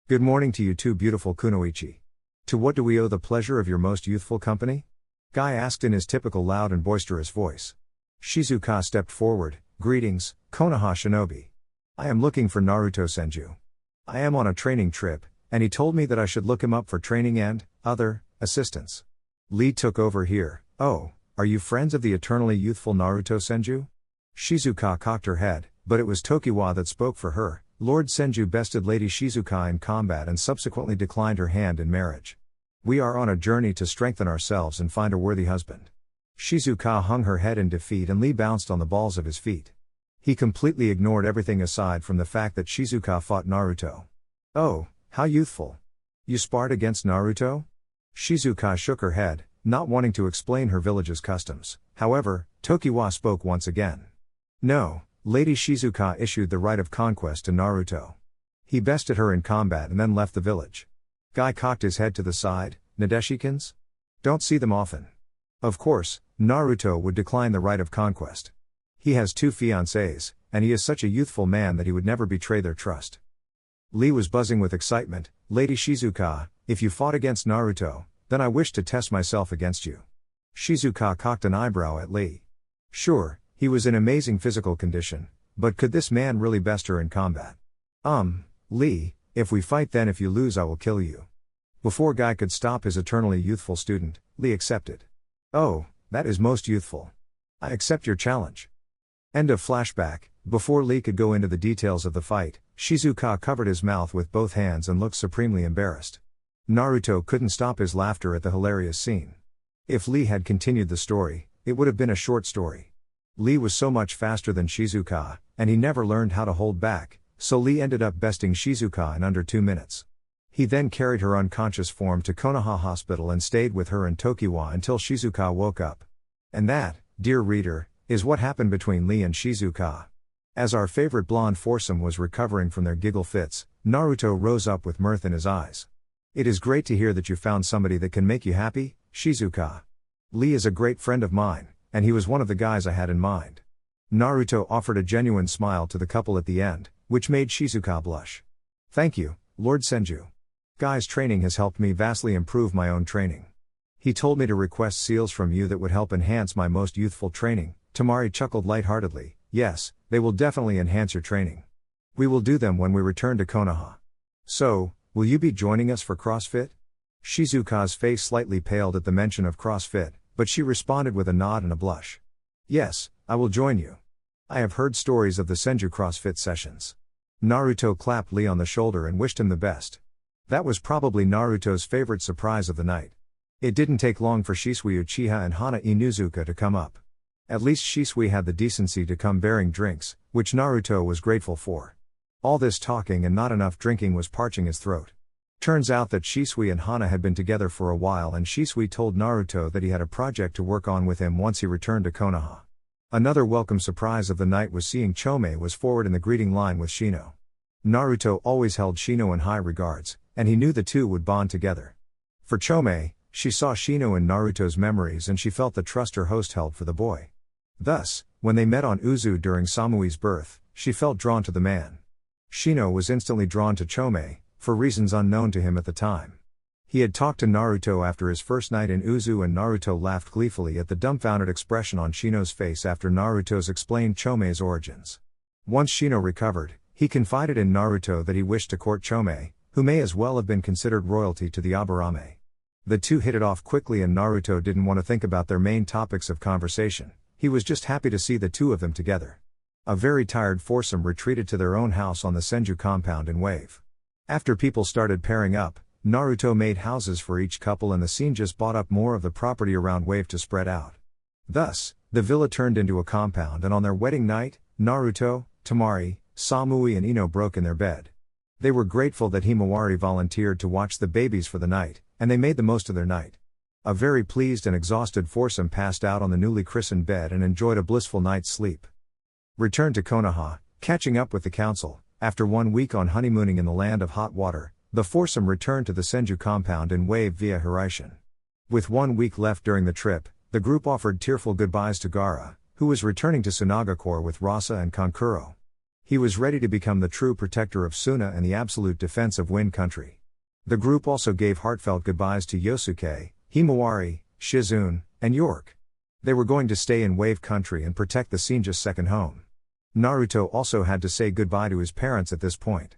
"Good morning to you two beautiful kunoichi. To what do we owe the pleasure of your most youthful company?" Guy asked in his typical loud and boisterous voice. Shizuka stepped forward. "Greetings, Konaha shinobi. I am looking for Naruto Senju. I am on a training trip, and he told me that I should look him up for training and other assistance." Lee took over here. "Oh, are you friends of the eternally youthful Naruto Senju?" Shizuka cocked her head, but it was Tokiwa that spoke for her. "Lord Senju bested Lady Shizuka in combat and subsequently declined her hand in marriage. We are on a journey to strengthen ourselves and find a worthy husband." Shizuka hung her head in defeat and Lee bounced on the balls of his feet. He completely ignored everything aside from the fact that Shizuka fought Naruto. "Oh, how youthful. You sparred against Naruto?" Shizuka shook her head, not wanting to explain her village's customs. However, Tokiwa spoke once again. "No, Lady Shizuka issued the right of conquest to Naruto. He bested her in combat and then left the village." Guy cocked his head to the side. "Nadeshikins? Don't see them often." Of course, Naruto would decline the right of conquest. He has 2 fiancées, and he is such a youthful man that he would never betray their trust. Lee was buzzing with excitement. "Lady Shizuka, if you fought against Naruto, then I wish to test myself against you." Shizuka cocked an eyebrow at Lee. Sure, he was in amazing physical condition, but could this man really best her in combat? Lee, if we fight then if you lose I will kill you." Before Guy could stop his eternally youthful student, Lee accepted. "Oh, that is most youthful. I accept your challenge." End of flashback. Before Lee could go into the details of the fight, Shizuka covered his mouth with both hands and looked supremely embarrassed. Naruto couldn't stop his laughter at the hilarious scene. If Lee had continued the story, it would have been a short story. Lee was so much faster than Shizuka, and he never learned how to hold back, so Lee ended up besting Shizuka in under 2 minutes. He then carried her unconscious form to Konaha Hospital and stayed with her and Tokiwa until Shizuka woke up. And that, dear reader, is what happened between Lee and Shizuka. As our favorite blonde foursome was recovering from their giggle fits, Naruto rose up with mirth in his eyes. "It is great to hear that you found somebody that can make you happy, Shizuka. Lee is a great friend of mine, and he was one of the guys I had in mind." Naruto offered a genuine smile to the couple at the end, which made Shizuka blush. "Thank you, Lord Senju. Guy's training has helped me vastly improve my own training. He told me to request seals from you that would help enhance my most youthful training." Tamari chuckled lightheartedly. "Yes, they will definitely enhance your training. We will do them when we return to Konaha. So, will you be joining us for CrossFit?" Shizuka's face slightly paled at the mention of CrossFit, but she responded with a nod and a blush. "Yes, I will join you. I have heard stories of the Senju CrossFit sessions." Naruto clapped Lee on the shoulder and wished him the best. That was probably Naruto's favorite surprise of the night. It didn't take long for Shisui Uchiha and Hana Inuzuka to come up. At least Shisui had the decency to come bearing drinks, which Naruto was grateful for. All this talking and not enough drinking was parching his throat. Turns out that Shisui and Hana had been together for a while and Shisui told Naruto that he had a project to work on with him once he returned to Konaha. Another welcome surprise of the night was seeing Chome was forward in the greeting line with Shino. Naruto always held Shino in high regards, and he knew the two would bond together. For Chome, she saw Shino in Naruto's memories and she felt the trust her host held for the boy. Thus, when they met on Uzu during Samui's birth, she felt drawn to the man. Shino was instantly drawn to Chome, for reasons unknown to him at the time. He had talked to Naruto after his first night in Uzu, and Naruto laughed gleefully at the dumbfounded expression on Shino's face after Naruto's explained Chome's origins. Once Shino recovered, he confided in Naruto that he wished to court Chome, who may as well have been considered royalty to the Aburame. The two hit it off quickly, and Naruto didn't want to think about their main topics of conversation. He was just happy to see the two of them together. A very tired foursome retreated to their own house on the Senju compound in Wave. After people started pairing up, Naruto made houses for each couple, and the scene just bought up more of the property around Wave to spread out. Thus, the villa turned into a compound, and on their wedding night, Naruto, Tamari, Samui and Ino broke in their bed. They were grateful that Himawari volunteered to watch the babies for the night, and they made the most of their night. A very pleased and exhausted foursome passed out on the newly christened bed and enjoyed a blissful night's sleep. Returned to Konaha, catching up with the council. After 1 week on honeymooning in the land of hot water, the foursome returned to the Senju compound in Wave via Hiraishin. With 1 week left during the trip, the group offered tearful goodbyes to Gaara, who was returning to Tsunade with Rasa and Kankuro. He was ready to become the true protector of Suna and the absolute defense of Wind Country. The group also gave heartfelt goodbyes to Yosuke, Himawari, Shizune, and York. They were going to stay in Wave Country and protect the Senju's second home. Naruto also had to say goodbye to his parents at this point.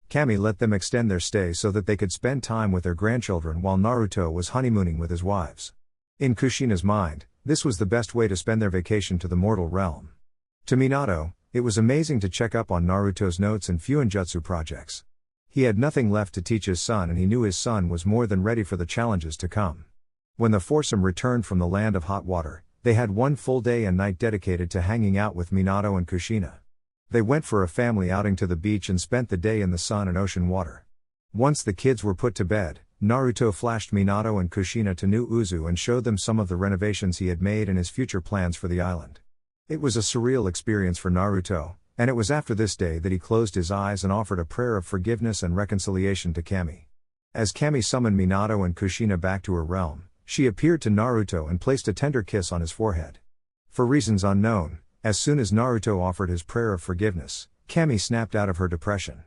Camy let them extend their stay so that they could spend time with their grandchildren while Naruto was honeymooning with his wives. In Kushina's mind, this was the best way to spend their vacation to the mortal realm. To Minato, it was amazing to check up on Naruto's notes and Fuinjutsu projects. He had nothing left to teach his son, and he knew his son was more than ready for the challenges to come. When the foursome returned from the land of hot water, they had 1 full day and night dedicated to hanging out with Minato and Kushina. They went for a family outing to the beach and spent the day in the sun and ocean water. Once the kids were put to bed, Naruto flashed Minato and Kushina to New Uzu and showed them some of the renovations he had made and his future plans for the island. It was a surreal experience for Naruto, and it was after this day that he closed his eyes and offered a prayer of forgiveness and reconciliation to Camy. As Camy summoned Minato and Kushina back to her realm, she appeared to Naruto and placed a tender kiss on his forehead. For reasons unknown, as soon as Naruto offered his prayer of forgiveness, Camy snapped out of her depression.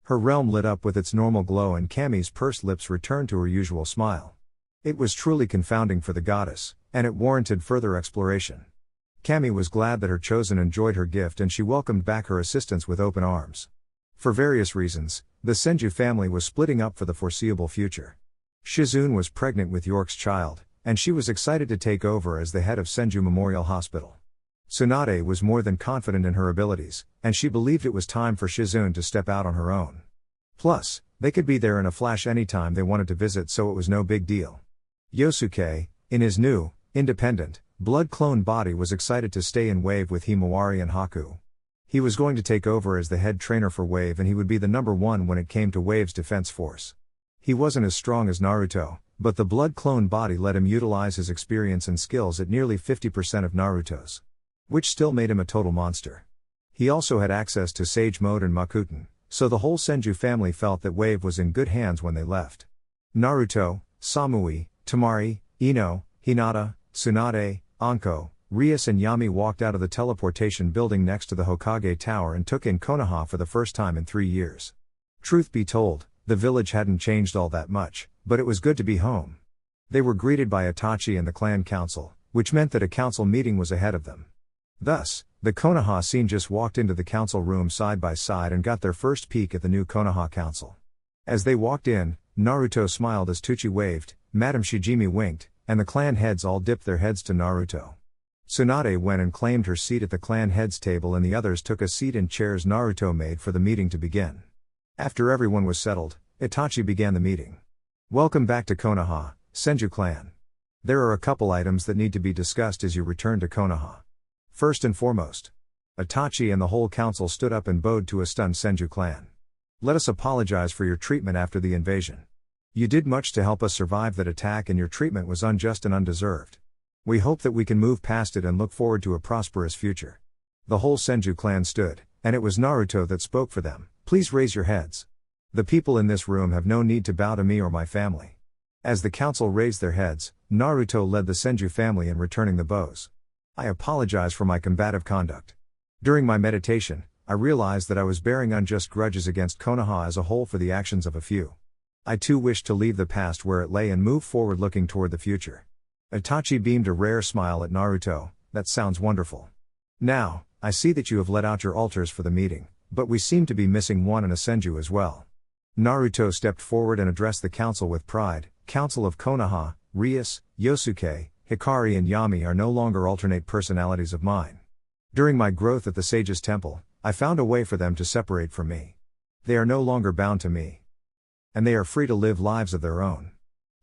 Her realm lit up with its normal glow, and Camy's pursed lips returned to her usual smile. It was truly confounding for the goddess, and it warranted further exploration. Camy was glad that her chosen enjoyed her gift, and she welcomed back her assistants with open arms. For various reasons, the Senju family was splitting up for the foreseeable future. Shizune was pregnant with York's child, and she was excited to take over as the head of Senju Memorial Hospital. Tsunade was more than confident in her abilities, and she believed it was time for Shizune to step out on her own. Plus, they could be there in a flash anytime they wanted to visit, so it was no big deal. Yosuke, in his new, independent, blood clone body, was excited to stay in Wave with Himawari and Haku. He was going to take over as the head trainer for Wave, and he would be the #1 when it came to Wave's defense force. He wasn't as strong as Naruto, but the blood clone body let him utilize his experience and skills at nearly 50% of Naruto's, which still made him a total monster. He also had access to Sage Mode and Makuten, so the whole Senju family felt that Wave was in good hands when they left. Naruto, Samui, Tamari, Ino, Hinata, Tsunade, Anko, Rias and Yami walked out of the teleportation building next to the Hokage Tower and took in Konaha for the first time in 3 years. Truth be told, the village hadn't changed all that much, but it was good to be home. They were greeted by Itachi and the clan council, which meant that a council meeting was ahead of them. Thus, the Konaha scene just walked into the council room side by side and got their first peek at the new Konaha council. As they walked in, Naruto smiled as Tuchi waved, Madame Shijimi winked, and the clan heads all dipped their heads to Naruto. Tsunade went and claimed her seat at the clan heads table, and the others took a seat in chairs Naruto made for the meeting to begin. After everyone was settled, Itachi began the meeting. Welcome back to Konaha, Senju clan. There are a couple items that need to be discussed as you return to Konaha. First and foremost, Itachi and the whole council stood up and bowed to a stunned Senju clan. Let us apologize for your treatment after the invasion. You did much to help us survive that attack, and your treatment was unjust and undeserved. We hope that we can move past it and look forward to a prosperous future. The whole Senju clan stood, and it was Naruto that spoke for them. Please raise your heads. The people in this room have no need to bow to me or my family. As the council raised their heads, Naruto led the Senju family in returning the bows. I apologize for my combative conduct. During my meditation, I realized that I was bearing unjust grudges against Konaha as a whole for the actions of a few. I too wished to leave the past where it lay and move forward looking toward the future. Itachi beamed a rare smile at Naruto. That sounds wonderful. Now, I see that you have let out your alters for the meeting, but we seem to be missing one and a senju as well. Naruto stepped forward and addressed the council with pride. Council of Konaha, Rias, Yosuke, Hikari and Yami are no longer alternate personalities of mine. During my growth at the Sage's Temple, I found a way for them to separate from me. They are no longer bound to me. And they are free to live lives of their own.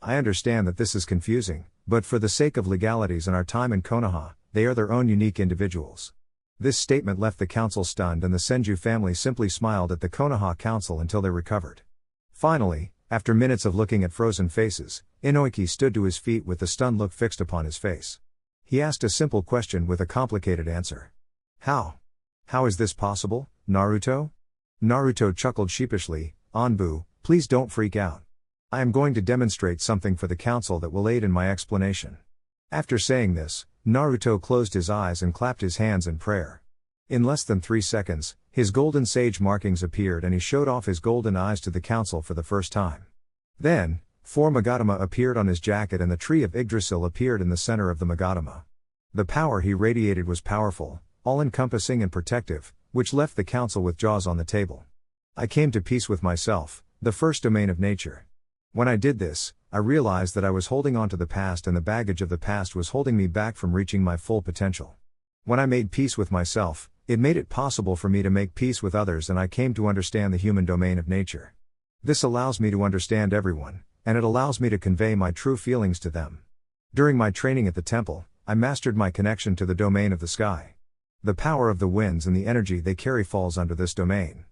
I understand that this is confusing, but for the sake of legalities and our time in Konaha, they are their own unique individuals. This statement left the council stunned and the Senju family simply smiled at the Konaha council until they recovered. Finally, after minutes of looking at frozen faces, Inoiki stood to his feet with the stunned look fixed upon his face. He asked a simple question with a complicated answer. How? How is this possible, Naruto? Naruto chuckled sheepishly. Anbu, please don't freak out. I am going to demonstrate something for the council that will aid in my explanation. After saying this, Naruto closed his eyes and clapped his hands in prayer. In less than 3 seconds, his golden sage markings appeared and he showed off his golden eyes to the council for the first time. Then, 4 Magatama appeared on his jacket and the tree of Yggdrasil appeared in the center of the Magatama. The power he radiated was powerful, all-encompassing and protective, which left the council with jaws on the table. I came to peace with myself, the first domain of nature. When I did this, I realized that I was holding on to the past and the baggage of the past was holding me back from reaching my full potential. When I made peace with myself, it made it possible for me to make peace with others and I came to understand the human domain of nature. This allows me to understand everyone, and it allows me to convey my true feelings to them. During my training at the temple, I mastered my connection to the domain of the sky. The power of the winds and the energy they carry falls under this domain.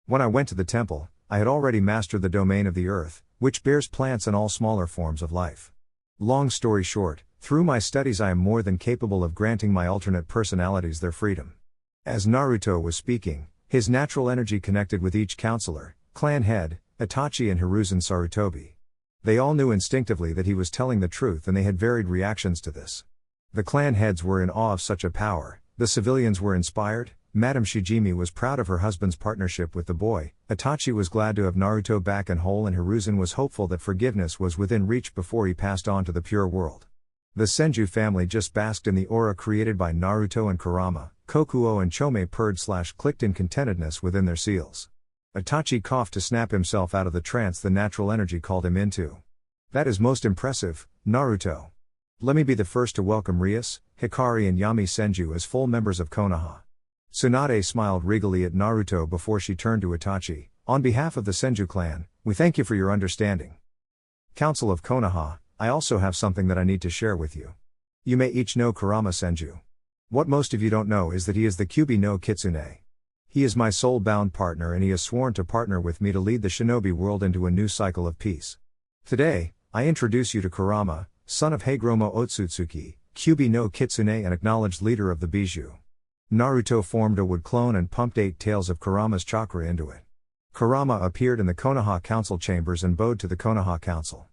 When I went to the temple, I had already mastered the domain of the earth, which bears plants and all smaller forms of life. Long story short, through my studies I am more than capable of granting my alternate personalities their freedom. As Naruto was speaking, his natural energy connected with each counselor, clan head, Itachi and Hiruzen Sarutobi. They all knew instinctively that he was telling the truth and they had varied reactions to this. The clan heads were in awe of such a power, the civilians were inspired, Madame Shijimi was proud of her husband's partnership with the boy, Itachi was glad to have Naruto back and whole and Hiruzen was hopeful that forgiveness was within reach before he passed on to the pure world. The Senju family just basked in the aura created by Naruto and Kurama, Kokuo and Chome purred/clicked in contentedness within their seals. Itachi coughed to snap himself out of the trance the natural energy called him into. That is most impressive, Naruto. Let me be the first to welcome Rias, Hikari and Yami Senju as full members of Konaha. Tsunade smiled regally at Naruto before she turned to Itachi. On behalf of the Senju clan, we thank you for your understanding. Council of Konaha, I also have something that I need to share with you. You may each know Kurama Senju. What most of you don't know is that he is the Kyubi no Kitsune. He is my soul-bound partner and he has sworn to partner with me to lead the shinobi world into a new cycle of peace. Today, I introduce you to Kurama, son of Heigromo Otsutsuki, Kyubi no Kitsune and acknowledged leader of the Bijou. Naruto formed a wood clone and pumped 8 tails of Kurama's chakra into it. Kurama appeared in the Konaha council chambers and bowed to the Konaha council.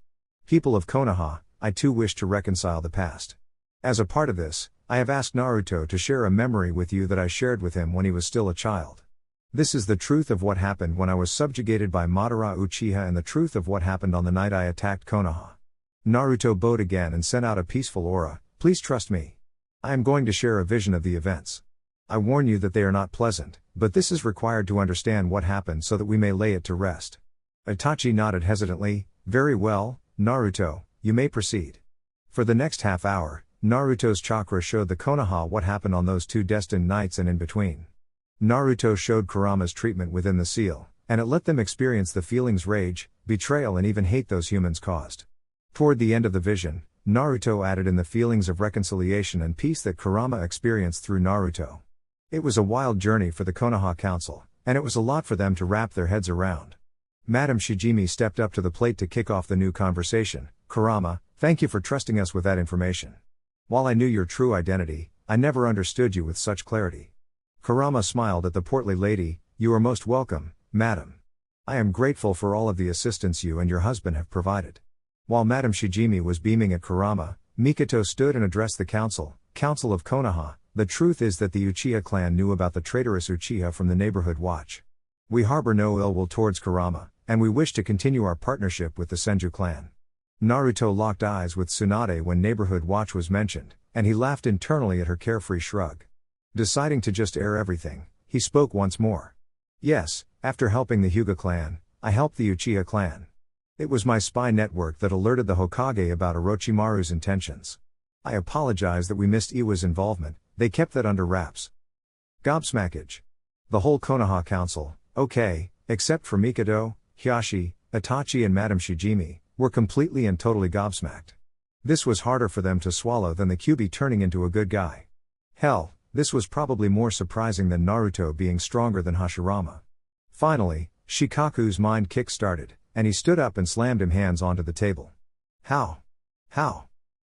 People of Konaha, I too wish to reconcile the past. As a part of this, I have asked Naruto to share a memory with you that I shared with him when he was still a child. This is the truth of what happened when I was subjugated by Madara Uchiha and the truth of what happened on the night I attacked Konaha. Naruto bowed again and sent out a peaceful aura. Please trust me. I am going to share a vision of the events. I warn you that they are not pleasant, but this is required to understand what happened so that we may lay it to rest. Itachi nodded hesitantly. Very well, Naruto, you may proceed. For the next half hour, Naruto's chakra showed the Konaha what happened on those 2 destined nights and in between. Naruto showed Kurama's treatment within the seal, and it let them experience the feelings rage, betrayal and even hate those humans caused. Toward the end of the vision, Naruto added in the feelings of reconciliation and peace that Kurama experienced through Naruto. It was a wild journey for the Konaha council, and it was a lot for them to wrap their heads around. Madame Shijimi stepped up to the plate to kick off the new conversation. Kurama, thank you for trusting us with that information. While I knew your true identity, I never understood you with such clarity. Kurama smiled at the portly lady. You are most welcome, madam. I am grateful for all of the assistance you and your husband have provided. While Madame Shijimi was beaming at Kurama, Mikoto stood and addressed the council. Council of Konaha, the truth is that the Uchiha clan knew about the traitorous Uchiha from the neighborhood watch. We harbor no ill will towards Kurama, and we wish to continue our partnership with the Senju clan. Naruto locked eyes with Tsunade when neighborhood watch was mentioned, and he laughed internally at her carefree shrug. Deciding to just air everything, he spoke once more. Yes, after helping the Huga clan, I helped the Uchiha clan. It was my spy network that alerted the Hokage about Orochimaru's intentions. I apologize that we missed Iwa's involvement, they kept that under wraps. Gobsmackage. The whole Konoha council, okay, except for Mikado, Hiashi, Itachi and Madame Shijimi, were completely and totally gobsmacked. This was harder for them to swallow than the Kyuubi turning into a good guy. Hell, this was probably more surprising than Naruto being stronger than Hashirama. Finally, Shikaku's mind kick-started, and he stood up and slammed him hands onto the table. How?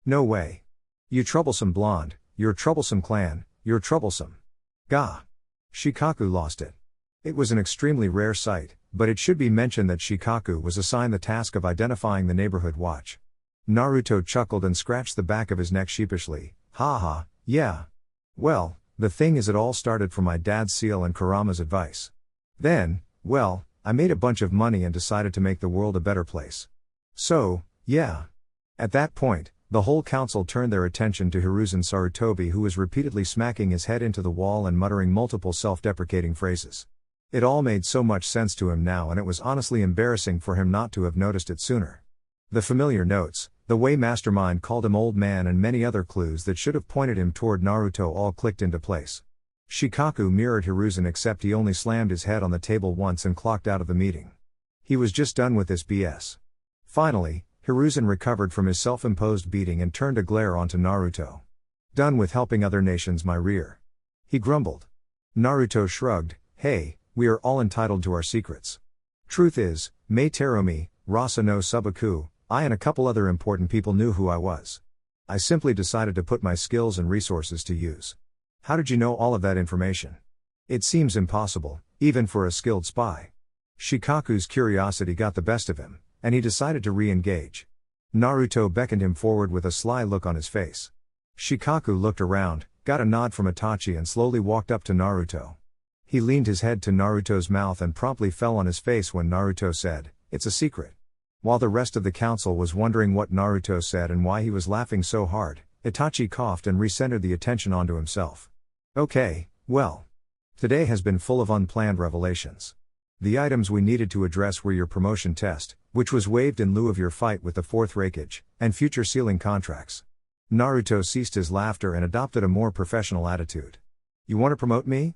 No way. You troublesome blonde, you're troublesome clan, you're troublesome. Gah. Shikaku lost it. It was an extremely rare sight, but it should be mentioned that Shikaku was assigned the task of identifying the neighborhood watch. Naruto chuckled and scratched the back of his neck sheepishly. Haha, yeah. Well, the thing is it all started from my dad's seal and Kurama's advice. Then, well, I made a bunch of money and decided to make the world a better place. So, yeah. At that point, the whole council turned their attention to Hiruzen Sarutobi, who was repeatedly smacking his head into the wall and muttering multiple self-deprecating phrases. It all made so much sense to him now, and it was honestly embarrassing for him not to have noticed it sooner. The familiar notes, the way Mastermind called him old man, and many other clues that should have pointed him toward Naruto all clicked into place. Shikaku mirrored Hiruzen, except he only slammed his head on the table once and clocked out of the meeting. He was just done with this BS. Finally, Hiruzen recovered from his self-imposed beating and turned a glare onto Naruto. Done with helping other nations, my rear. He grumbled. Naruto shrugged. Hey, we are all entitled to our secrets. Truth is, Mei Terumi, Rasa no Subaku, I and a couple other important people knew who I was. I simply decided to put my skills and resources to use. How did you know all of that information? It seems impossible, even for a skilled spy. Shikaku's curiosity got the best of him, and he decided to re-engage. Naruto beckoned him forward with a sly look on his face. Shikaku looked around, got a nod from Itachi and slowly walked up to Naruto. He leaned his head to Naruto's mouth and promptly fell on his face when Naruto said, "It's a secret." While the rest of the council was wondering what Naruto said and why he was laughing so hard, Itachi coughed and recentered the attention onto himself. Okay, well. Today has been full of unplanned revelations. The items we needed to address were your promotion test, which was waived in lieu of your fight with the fourth Raikage, and future sealing contracts. Naruto ceased his laughter and adopted a more professional attitude. You want to promote me?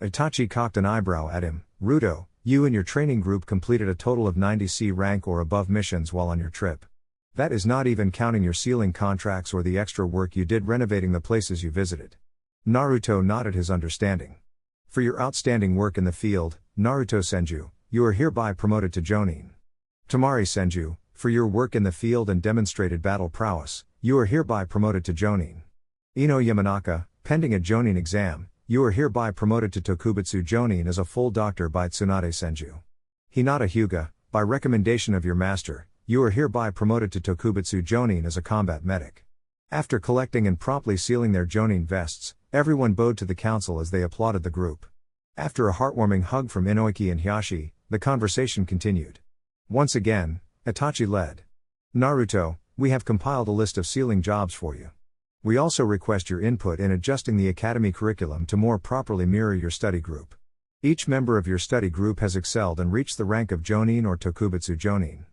Itachi cocked an eyebrow at him. Rudo, you and your training group completed a total of 90 C rank or above missions while on your trip. That is not even counting your sealing contracts or the extra work you did renovating the places you visited. Naruto nodded his understanding. For your outstanding work in the field, Naruto Senju, you are hereby promoted to Jonin. Tamari Senju, for your work in the field and demonstrated battle prowess, you are hereby promoted to Jonin. Ino Yamanaka, pending a Jonin exam, you are hereby promoted to Tokubutsu Jonin as a full doctor by Tsunade Senju. Hinata Huga, by recommendation of your master, you are hereby promoted to Tokubutsu Jonin as a combat medic. After collecting and promptly sealing their Jonin vests, everyone bowed to the council as they applauded the group. After a heartwarming hug from Inoiki and Hiashi, the conversation continued. Once again, Itachi led. Naruto, we have compiled a list of sealing jobs for you. We also request your input in adjusting the academy curriculum to more properly mirror your study group. Each member of your study group has excelled and reached the rank of Jonin or Tokubutsu Jonin.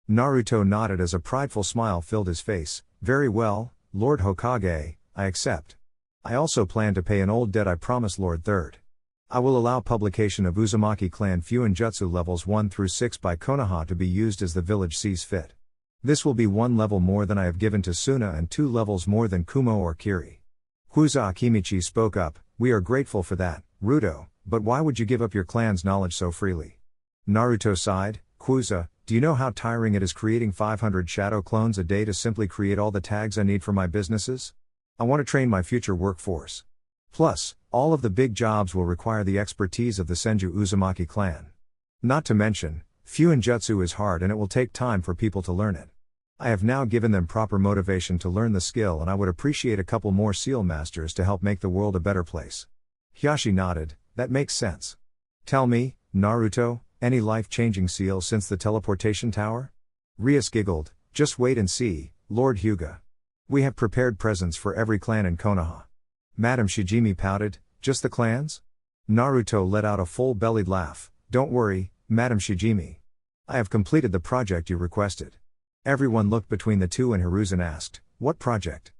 Naruto nodded as a prideful smile filled his face. Very well, Lord Hokage, I accept. I also plan to pay an old debt I promised Lord Third. I will allow publication of Uzumaki clan Fuinjutsu levels 1 through 6 by Konaha to be used as the village sees fit. This will be 1 level more than I have given to Suna and 2 levels more than Kumo or Kiri. Huza Akimichi spoke up, we are grateful for that, Rudo, but why would you give up your clan's knowledge so freely? Naruto sighed, Huza, do you know how tiring it is creating 500 shadow clones a day to simply create all the tags I need for my businesses? I want to train my future workforce. Plus, all of the big jobs will require the expertise of the Senju Uzumaki clan. Not to mention, Fuinjutsu is hard and it will take time for people to learn it. I have now given them proper motivation to learn the skill, and I would appreciate a couple more seal masters to help make the world a better place. Hiashi nodded, that makes sense. Tell me, Naruto, any life-changing seal since the teleportation tower? Rias giggled, just wait and see, Lord Huga. We have prepared presents for every clan in Konaha. Madame Shijimi pouted, just the clans? Naruto let out a full-bellied laugh, don't worry, Madame Shijimi. I have completed the project you requested. Everyone looked between the two and Hiruzen asked, what project?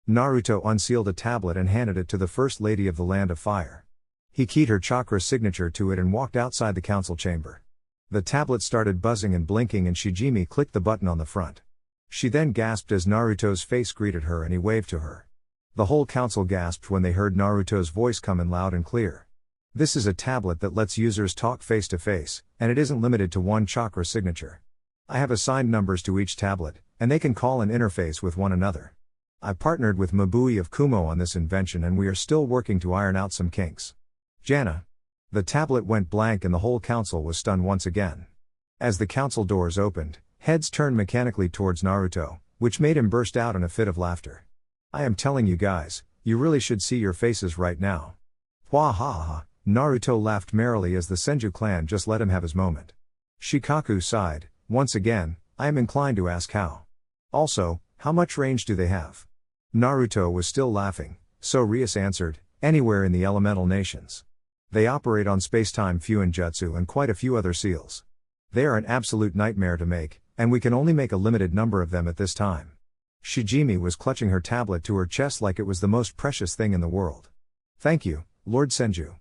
Naruto unsealed a tablet and handed it to the First Lady of the Land of Fire. He keyed her chakra signature to it and walked outside the council chamber. The tablet started buzzing and blinking and Shijimi clicked the button on the front. She then gasped as Naruto's face greeted her and he waved to her. The whole council gasped when they heard Naruto's voice come in loud and clear. This is a tablet that lets users talk face to face, and it isn't limited to one chakra signature. I have assigned numbers to each tablet, and they can call and interface with one another. I partnered with Mabui of Kumo on this invention and we are still working to iron out some kinks. Jana. The tablet went blank and the whole council was stunned once again. As the council doors opened, heads turned mechanically towards Naruto, which made him burst out in a fit of laughter. I am telling you guys, you really should see your faces right now. Wah ha ha, Naruto laughed merrily as the Senju clan just let him have his moment. Shikaku sighed, once again, I am inclined to ask how. Also, how much range do they have? Naruto was still laughing, so Rias answered, anywhere in the elemental nations. They operate on space-time Fuinjutsu and quite a few other seals. They are an absolute nightmare to make, and we can only make a limited number of them at this time. Shijimi was clutching her tablet to her chest like it was the most precious thing in the world. Thank you, Lord Senju.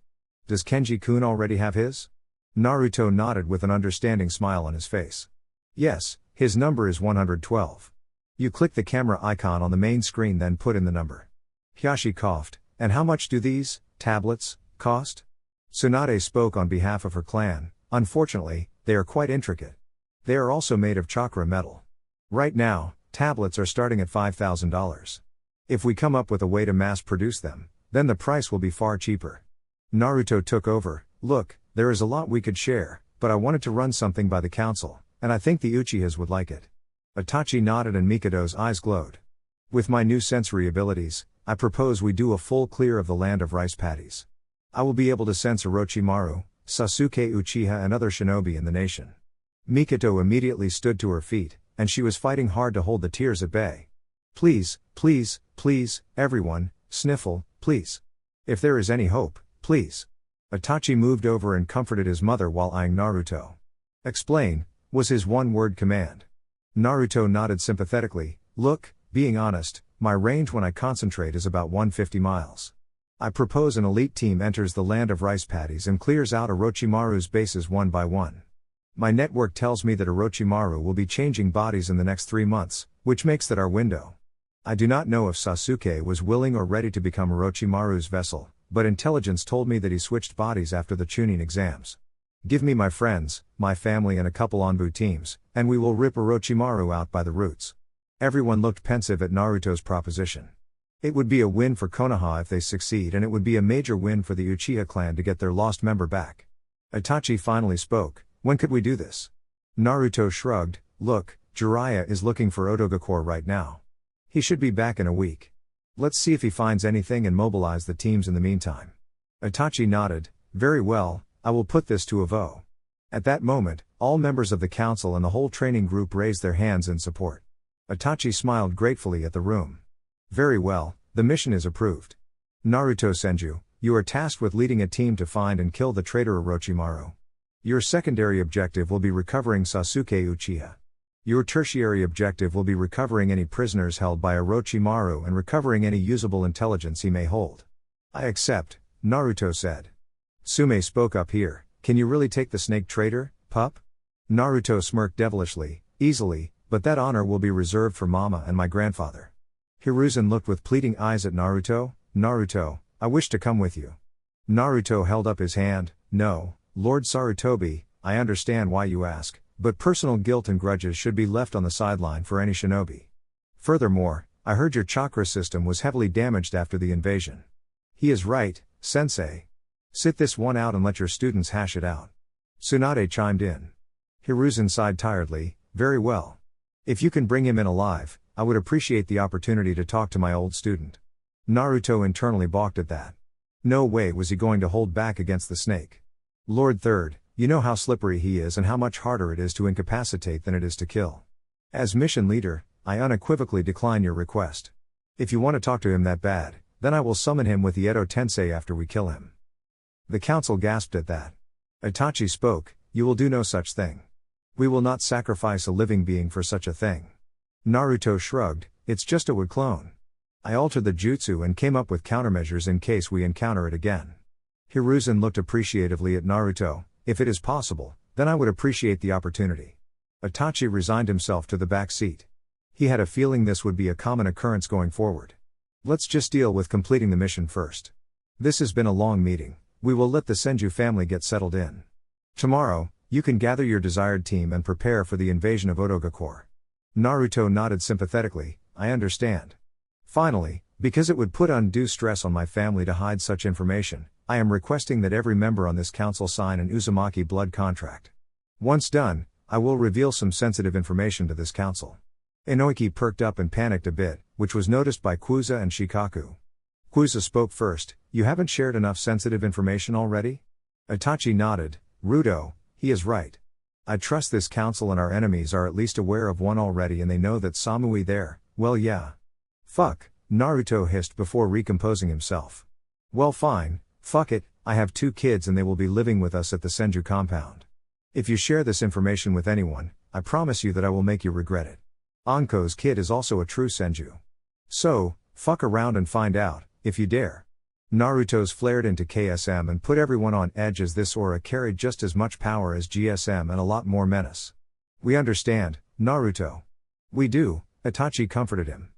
Does Kenji-kun already have his? Naruto nodded with an understanding smile on his face. Yes, his number is 112. You click the camera icon on the main screen then put in the number. Hiashi coughed, and how much do these tablets cost? Tsunade spoke on behalf of her clan, unfortunately, they are quite intricate. They are also made of chakra metal. Right now, tablets are starting at $5,000. If we come up with a way to mass produce them, then the price will be far cheaper. Naruto took over, look, there is a lot we could share, but I wanted to run something by the council, and I think the Uchihas would like it. Itachi nodded and Mikado's eyes glowed. With my new sensory abilities, I propose we do a full clear of the land of rice paddies. I will be able to sense Orochimaru, Sasuke Uchiha and other shinobi in the nation. Mikado immediately stood to her feet, and she was fighting hard to hold the tears at bay. Please, please, please, everyone, sniffle, please. If there is any hope, please. Itachi moved over and comforted his mother while eyeing Naruto. Explain, was his one-word command. Naruto nodded sympathetically, look, being honest, my range when I concentrate is about 150 miles. I propose an elite team enters the land of rice paddies and clears out Orochimaru's bases one by one. My network tells me that Orochimaru will be changing bodies in the next 3 months, which makes that our window. I do not know if Sasuke was willing or ready to become Orochimaru's vessel, but intelligence told me that he switched bodies after the Chunin exams. Give me my friends, my family and a couple Anbu teams, and we will rip Orochimaru out by the roots. Everyone looked pensive at Naruto's proposition. It would be a win for Konaha if they succeed and it would be a major win for the Uchiha clan to get their lost member back. Itachi finally spoke, when could we do this? Naruto shrugged, look, Jiraiya is looking for Otogakure right now. He should be back in a week. Let's see if he finds anything and mobilize the teams in the meantime. Itachi nodded, very well, I will put this to a vote. At that moment, all members of the council and the whole training group raised their hands in support. Itachi smiled gratefully at the room. Very well, the mission is approved. Naruto Senju, you are tasked with leading a team to find and kill the traitor Orochimaru. Your secondary objective will be recovering Sasuke Uchiha. Your tertiary objective will be recovering any prisoners held by Orochimaru and recovering any usable intelligence he may hold. I accept, Naruto said. Sume spoke up here, can you really take the snake traitor, pup? Naruto smirked devilishly, easily, but that honor will be reserved for Mama and my grandfather. Hiruzen looked with pleading eyes at Naruto, Naruto, I wish to come with you. Naruto held up his hand, no, Lord Sarutobi, I understand why you ask, but personal guilt and grudges should be left on the sideline for any shinobi. Furthermore, I heard your chakra system was heavily damaged after the invasion. He is right, sensei. Sit this one out and let your students hash it out. Tsunade chimed in. Hiruzen sighed tiredly, very well. If you can bring him in alive, I would appreciate the opportunity to talk to my old student. Naruto internally balked at that. No way was he going to hold back against the snake. Lord Third, you know how slippery he is and how much harder it is to incapacitate than it is to kill. As mission leader, I unequivocally decline your request. If you want to talk to him that bad, then I will summon him with the Edo Tensei after we kill him. The council gasped at that. Itachi spoke, you will do no such thing. We will not sacrifice a living being for such a thing. Naruto shrugged, it's just a wood clone. I altered the jutsu and came up with countermeasures in case we encounter it again. Hiruzen looked appreciatively at Naruto, if it is possible, then I would appreciate the opportunity. Itachi resigned himself to the back seat. He had a feeling this would be a common occurrence going forward. Let's just deal with completing the mission first. This has been a long meeting, we will let the Senju family get settled in. Tomorrow, you can gather your desired team and prepare for the invasion of Odogakure. Naruto nodded sympathetically, I understand. Finally, because it would put undue stress on my family to hide such information, I am requesting that every member on this council sign an Uzumaki blood contract. Once done, I will reveal some sensitive information to this council. Inoiki perked up and panicked a bit, which was noticed by Kuza and Shikaku. Kuza spoke first, you haven't shared enough sensitive information already? Itachi nodded, Rudo, he is right. I trust this council and our enemies are at least aware of one already and they know that Samui there, well yeah. Fuck, Naruto hissed before recomposing himself. Well fine, fuck it, I have 2 kids and they will be living with us at the Senju compound. If you share this information with anyone, I promise you that I will make you regret it. Anko's kid is also a true Senju. So, fuck around and find out, if you dare. Naruto's flared into KSM and put everyone on edge as this aura carried just as much power as GSM and a lot more menace. We understand, Naruto. We do, Itachi comforted him.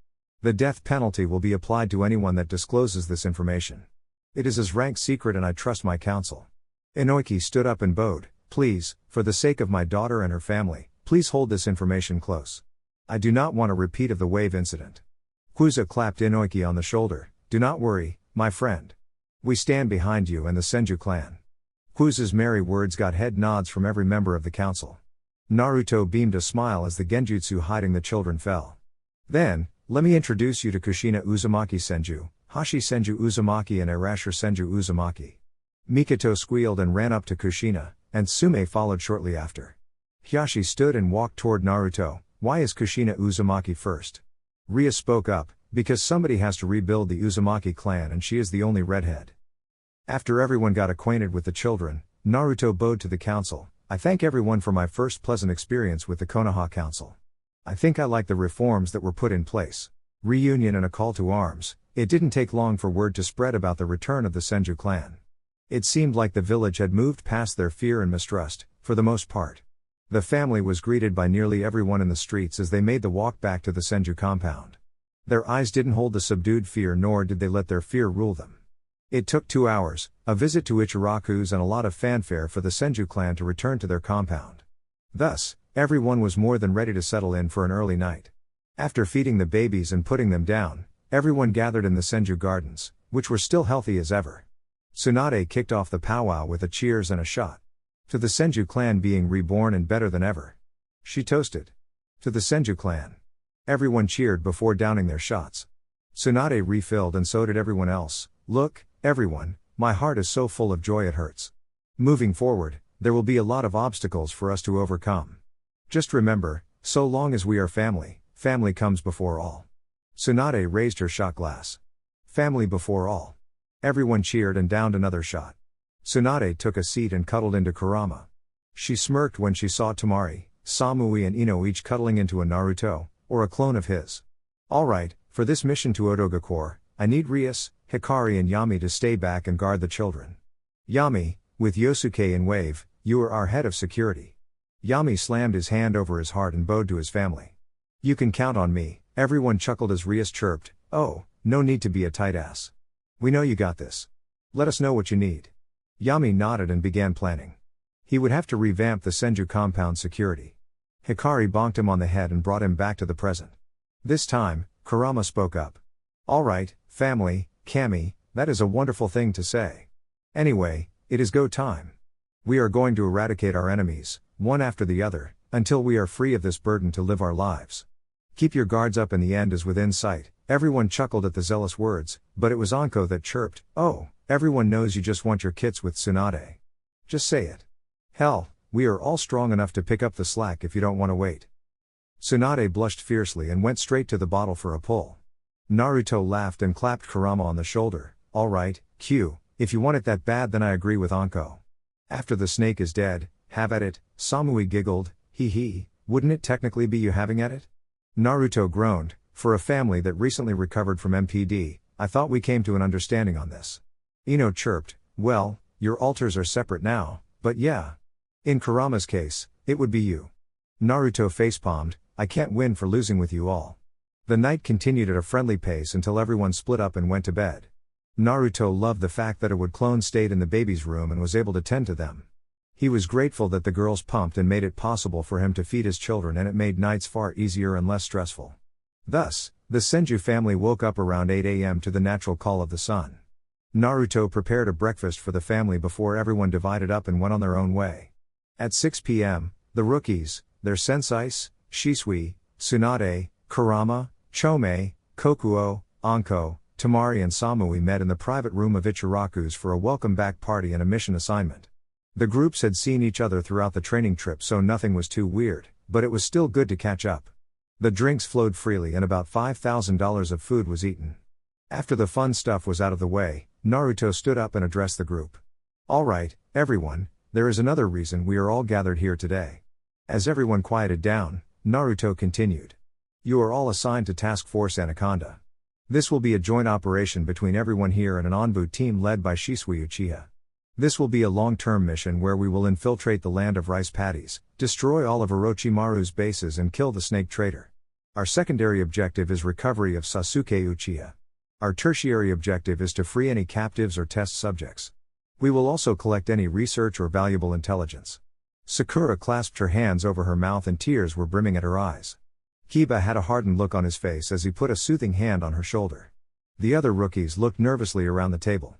The death penalty will be applied to anyone that discloses this information. It is as rank secret and I trust my counsel. Inoiki stood up and bowed, please, for the sake of my daughter and her family, please hold this information close. I do not want a repeat of the wave incident. Kuza clapped Inoiki on the shoulder, do not worry, my friend. We stand behind you and the Senju clan. Kuza's merry words got head nods from every member of the council. Naruto beamed a smile as the genjutsu hiding the children fell. Then, let me introduce you to Kushina Uzumaki Senju, Hashi Senju Uzumaki and Arashir Senju Uzumaki. Mikoto squealed and ran up to Kushina, and Tsume followed shortly after. Hiyashi stood and walked toward Naruto, why is Kushina Uzumaki first? Ria spoke up, because somebody has to rebuild the Uzumaki clan and she is the only redhead. After everyone got acquainted with the children, Naruto bowed to the council, I thank everyone for my first pleasant experience with the Konaha council. I think I like the reforms that were put in place. Reunion and a call to arms, it didn't take long for word to spread about the return of the Senju clan. It seemed like the village had moved past their fear and mistrust, for the most part. The family was greeted by nearly everyone in the streets as they made the walk back to the Senju compound. Their eyes didn't hold the subdued fear nor did they let their fear rule them. It took 2 hours, a visit to Ichiraku's and a lot of fanfare for the Senju clan to return to their compound. Thus, everyone was more than ready to settle in for an early night. After feeding the babies and putting them down, everyone gathered in the Senju gardens, which were still healthy as ever. Tsunade kicked off the powwow with a cheers and a shot. To the Senju clan being reborn and better than ever. She toasted. To the Senju clan. Everyone cheered before downing their shots. Tsunade refilled and so did everyone else. Look, everyone, my heart is so full of joy it hurts. Moving forward, there will be a lot of obstacles for us to overcome. Just remember, so long as we are family, family comes before all. Tsunade raised her shot glass. Family before all. Everyone cheered and downed another shot. Tsunade took a seat and cuddled into Kurama. She smirked when she saw Tamari, Samui and Ino each cuddling into a Naruto, or a clone of his. Alright, for this mission to Odogakure, I need Rias, Hikari and Yami to stay back and guard the children. Yami, with Yosuke in wave, you are our head of security. Yami slammed his hand over his heart and bowed to his family. You can count on me, everyone chuckled as Rias chirped, oh, no need to be a tight ass. We know you got this. Let us know what you need. Yami nodded and began planning. He would have to revamp the Senju compound security. Hikari bonked him on the head and brought him back to the present. This time, Kurama spoke up. Alright, family, Camy, that is a wonderful thing to say. Anyway, it is go time. We are going to eradicate our enemies, one after the other, Until we are free of this burden to live our lives. Keep your guards up, and the end is within sight. Everyone chuckled at the zealous words, but it was Anko that chirped, "Oh, everyone knows you just want your kits with Tsunade. Just say it. Hell, we are all strong enough to pick up the slack if you don't want to wait." Tsunade blushed fiercely and went straight to the bottle for a pull. Naruto laughed and clapped Kurama on the shoulder. "Alright, Q, if you want it that bad, then I agree with Anko. After the snake is dead, have at it." Samui giggled, "Hee hee, wouldn't it technically be you having at it?" Naruto groaned, "For a family that recently recovered from MPD, I thought we came to an understanding on this." Ino chirped, "Well, your altars are separate now, but yeah. In Kurama's case, it would be you." Naruto facepalmed, "I can't win for losing with you all." The night continued at a friendly pace until everyone split up and went to bed. Naruto loved the fact that a wood clone stayed in the baby's room and was able to tend to them. He was grateful that the girls pumped and made it possible for him to feed his children, and it made nights far easier and less stressful. Thus, the Senju family woke up around 8 a.m. to the natural call of the sun. Naruto prepared a breakfast for the family before everyone divided up and went on their own way. At 6 p.m., the rookies, their sensais, Shisui, Tsunade, Kurama, Chome, Kokuo, Anko, Tamari and Samui met in the private room of Ichiraku's for a welcome back party and a mission assignment. The groups had seen each other throughout the training trip, so nothing was too weird, but it was still good to catch up. The drinks flowed freely and about $5,000 of food was eaten. After the fun stuff was out of the way, Naruto stood up and addressed the group. "Alright, everyone, there is another reason we are all gathered here today." As everyone quieted down, Naruto continued. "You are all assigned to Task Force Anaconda. This will be a joint operation between everyone here and an Onbu team led by Shisui Uchiha. This will be a long-term mission where we will infiltrate the land of rice paddies, destroy all of Orochimaru's bases and kill the snake trader. Our secondary objective is recovery of Sasuke Uchiha. Our tertiary objective is to free any captives or test subjects. We will also collect any research or valuable intelligence." Sakura clasped her hands over her mouth and tears were brimming at her eyes. Kiba had a hardened look on his face as he put a soothing hand on her shoulder. The other rookies looked nervously around the table.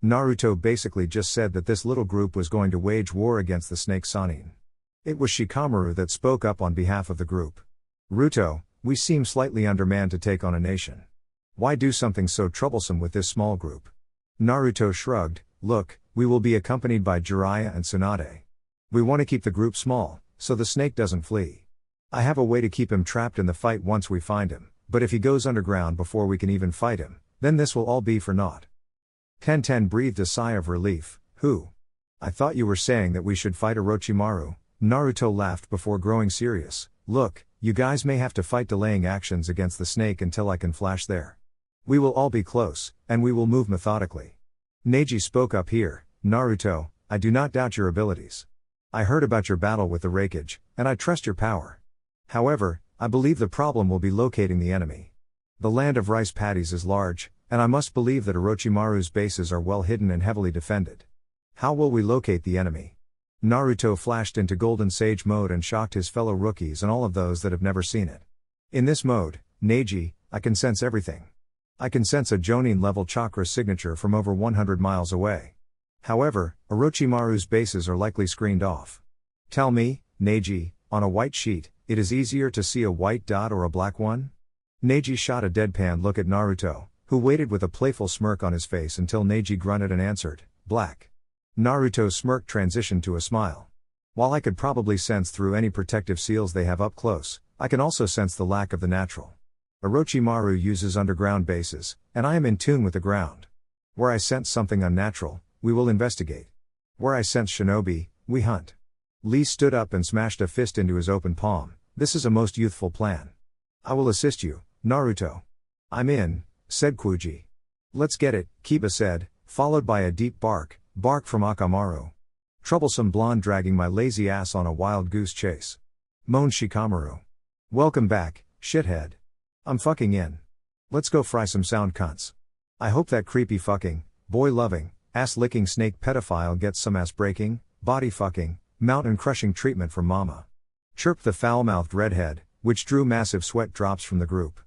Naruto basically just said that this little group was going to wage war against the snake Sannin. It was Shikamaru that spoke up on behalf of the group. "Ruto, we seem slightly undermanned to take on a nation. Why do something so troublesome with this small group?" Naruto shrugged, "Look, we will be accompanied by Jiraiya and Tsunade. We want to keep the group small, so the snake doesn't flee. I have a way to keep him trapped in the fight once we find him, but if he goes underground before we can even fight him, then this will all be for naught." Tenten breathed a sigh of relief. "Who? I thought you were saying that we should fight Orochimaru." Naruto laughed before growing serious. "Look, you guys may have to fight delaying actions against the snake until I can flash there. We will all be close, and we will move methodically." Neji spoke up here. "Naruto, I do not doubt your abilities. I heard about your battle with the Raikage, and I trust your power. However, I believe the problem will be locating the enemy. The land of rice paddies is large, and I must believe that Orochimaru's bases are well hidden and heavily defended. How will we locate the enemy?" Naruto flashed into Golden Sage mode and shocked his fellow rookies and all of those that have never seen it. "In this mode, Neji, I can sense everything. I can sense a Jonin-level chakra signature from over 100 miles away. However, Orochimaru's bases are likely screened off. Tell me, Neji, on a white sheet, it is easier to see a white dot or a black one?" Neji shot a deadpan look at Naruto, who waited with a playful smirk on his face until Neji grunted and answered, "Black." Naruto's smirk transitioned to a smile. "While I could probably sense through any protective seals they have up close, I can also sense the lack of the natural. Orochimaru uses underground bases, and I am in tune with the ground. Where I sense something unnatural, we will investigate. Where I sense shinobi, we hunt." Lee stood up and smashed a fist into his open palm. "This is a most youthful plan. I will assist you, Naruto." "I'm in," said Kuji. "Let's get it," Kiba said, followed by a deep bark from Akamaru. "Troublesome blonde dragging my lazy ass on a wild goose chase," moaned Shikamaru. "Welcome back, shithead. I'm fucking in. Let's go fry some sound cunts. I hope that creepy fucking, boy-loving, ass-licking snake pedophile gets some ass-breaking, body-fucking, mountain-crushing treatment from mama," chirped the foul-mouthed redhead, which drew massive sweat drops from the group.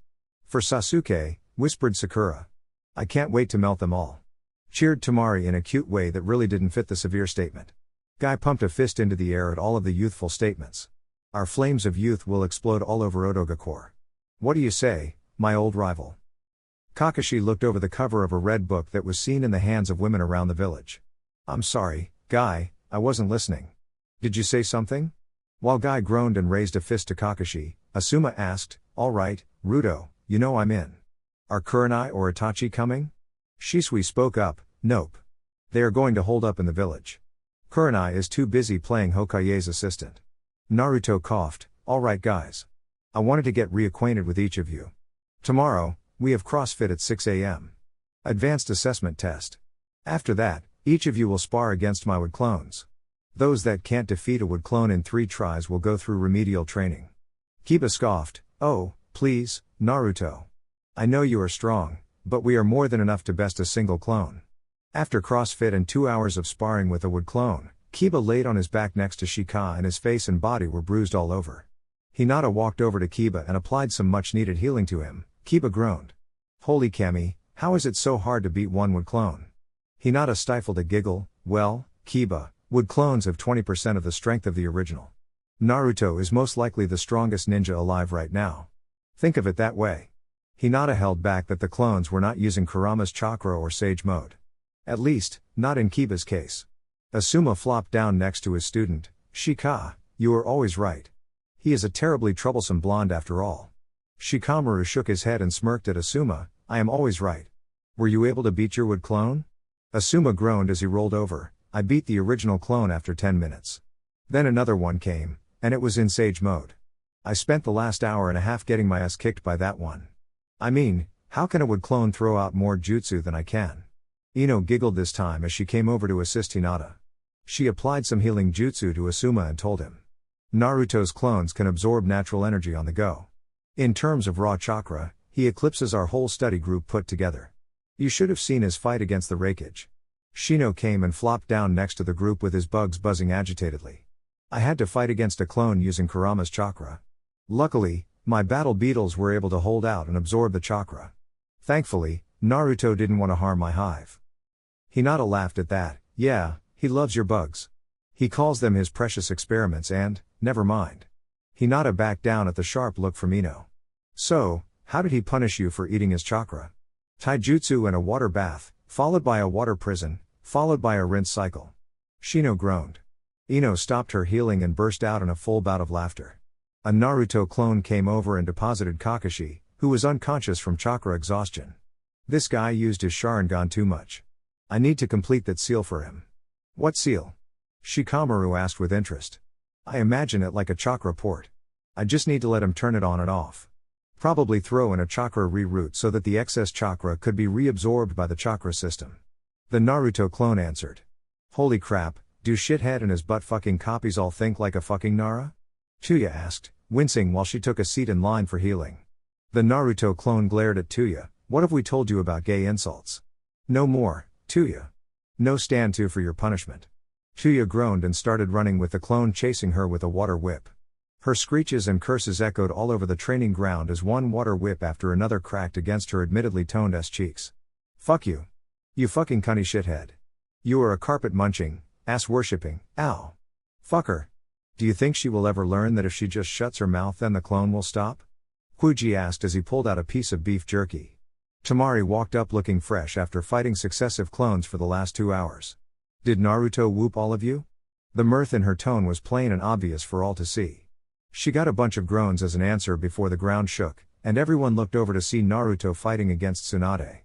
"For Sasuke," whispered Sakura. "I can't wait to melt them all," cheered Tamari in a cute way that really didn't fit the severe statement. Guy pumped a fist into the air at all of the youthful statements. Our flames of youth will explode all over Odogakure. What do you say, my old rival? Kakashi looked over the cover of a red book that was seen in the hands of women around the village. I'm sorry, Guy, I wasn't listening. Did you say something? While Guy groaned and raised a fist to Kakashi, Asuma asked, alright, Ruto, you know I'm in. Are Kurenai or Itachi coming? Shisui spoke up, nope. They are going to hold up in the village. Kurenai is too busy playing Hokage's assistant. Naruto coughed, alright guys. I wanted to get reacquainted with each of you. Tomorrow, we have CrossFit at 6 a.m. Advanced assessment test. After that, each of you will spar against my Wood clones. Those that can't defeat a Wood clone in 3 tries will go through remedial training. Kiba scoffed, oh, please, Naruto. I know you are strong, but we are more than enough to best a single clone. After CrossFit and 2 hours of sparring with a Wood clone, Kiba laid on his back next to Shika and his face and body were bruised all over. Hinata walked over to Kiba and applied some much-needed healing to him. Kiba groaned. Holy Camy, how is it so hard to beat one Wood clone? Hinata stifled a giggle, well, Kiba, Wood clones have 20% of the strength of the original. Naruto is most likely the strongest ninja alive right now. Think of it that way. Hinata held back that the clones were not using Kurama's chakra or sage mode. At least, not in Kiba's case. Asuma flopped down next to his student. Shika, you are always right. He is a terribly troublesome blonde after all. Shikamaru shook his head and smirked at Asuma, I am always right. Were you able to beat your Wood clone? Asuma groaned as he rolled over, I beat the original clone after 10 minutes. Then another one came, and it was in sage mode. I spent the last hour and a half getting my ass kicked by that one. I mean, how can a Wood clone throw out more jutsu than I can? Ino giggled this time as she came over to assist Hinata. She applied some healing jutsu to Asuma and told him. Naruto's clones can absorb natural energy on the go. In terms of raw chakra, he eclipses our whole study group put together. You should have seen his fight against the Raikage. Shino came and flopped down next to the group with his bugs buzzing agitatedly. I had to fight against a clone using Kurama's chakra. Luckily, my battle beetles were able to hold out and absorb the chakra. Thankfully, Naruto didn't want to harm my hive. Hinata laughed at that, yeah, he loves your bugs. He calls them his precious experiments and, never mind. Hinata backed down at the sharp look from Ino. So, how did he punish you for eating his chakra? Taijutsu and a water bath, followed by a water prison, followed by a rinse cycle. Shino groaned. Ino stopped her healing and burst out in a full bout of laughter. A Naruto clone came over and deposited Kakashi, who was unconscious from chakra exhaustion. This guy used his Sharingan too much. I need to complete that seal for him. What seal? Shikamaru asked with interest. I imagine it like a chakra port. I just need to let him turn it on and off. Probably throw in a chakra reroute so that the excess chakra could be reabsorbed by the chakra system. The Naruto clone answered. Holy crap, do shithead and his butt-fucking copies all think like a fucking Nara? Tuya asked, wincing while she took a seat in line for healing. The Naruto clone glared at Tuya, what have we told you about gay insults? No more, Tuya. No stand to for your punishment. Tuya groaned and started running with the clone chasing her with a water whip. Her screeches and curses echoed all over the training ground as one water whip after another cracked against her admittedly toned ass cheeks. Fuck you. You fucking cunny shithead. You are a carpet munching, ass worshipping, ow. Fuck her. Do you think she will ever learn that if she just shuts her mouth then the clone will stop? Huji asked as he pulled out a piece of beef jerky. Tamari walked up looking fresh after fighting successive clones for the last 2 hours. Did Naruto whoop all of you? The mirth in her tone was plain and obvious for all to see. She got a bunch of groans as an answer before the ground shook, and everyone looked over to see Naruto fighting against Tsunade.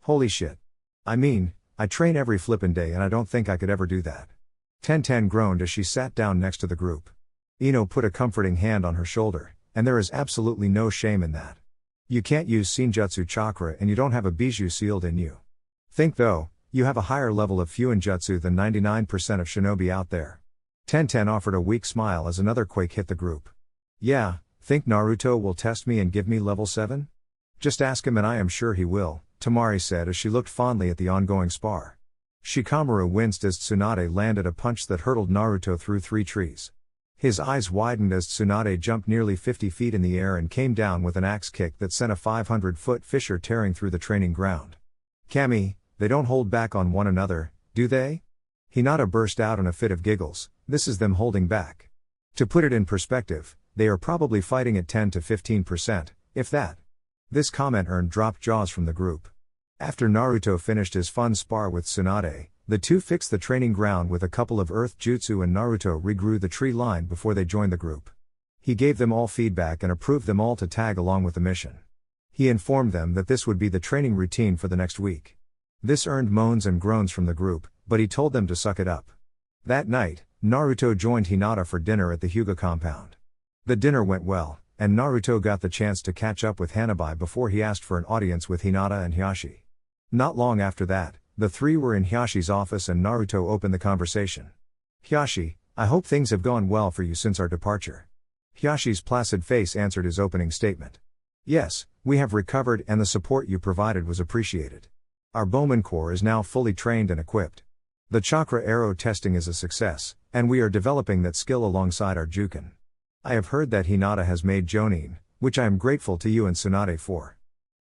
Holy shit. I mean, I train every flippin' day and I don't think I could ever do that. Ten groaned as she sat down next to the group. Ino put a comforting hand on her shoulder, and there is absolutely no shame in that. You can't use Shinjutsu chakra and you don't have a bijou sealed in you. Think though, you have a higher level of Fuinjutsu than 99% of shinobi out there. Ten offered a weak smile as another quake hit the group. Yeah, think Naruto will test me and give me level 7? Just ask him and I am sure he will, Tamari said as she looked fondly at the ongoing spar. Shikamaru winced as Tsunade landed a punch that hurtled Naruto through 3 trees. His eyes widened as Tsunade jumped nearly 50 feet in the air and came down with an axe kick that sent a 500-foot fissure tearing through the training ground. Camy, they don't hold back on one another, do they? Hinata burst out in a fit of giggles, this is them holding back. To put it in perspective, they are probably fighting at 10 to 15%, if that. This comment earned dropped jaws from the group. After Naruto finished his fun spar with Tsunade, the two fixed the training ground with a couple of earth jutsu and Naruto regrew the tree line before they joined the group. He gave them all feedback and approved them all to tag along with the mission. He informed them that this would be the training routine for the next week. This earned moans and groans from the group, but he told them to suck it up. That night, Naruto joined Hinata for dinner at the Huga compound. The dinner went well, and Naruto got the chance to catch up with Hanabi before he asked for an audience with Hinata and Hiashi. Not long after that, the three were in Hiashi's office and Naruto opened the conversation. "Hiashi, I hope things have gone well for you since our departure." Hiashi's placid face answered his opening statement. "Yes, we have recovered and the support you provided was appreciated. Our Bowman Corps is now fully trained and equipped. The chakra arrow testing is a success, and we are developing that skill alongside our Juken. I have heard that Hinata has made Jonin, which I am grateful to you and Tsunade for."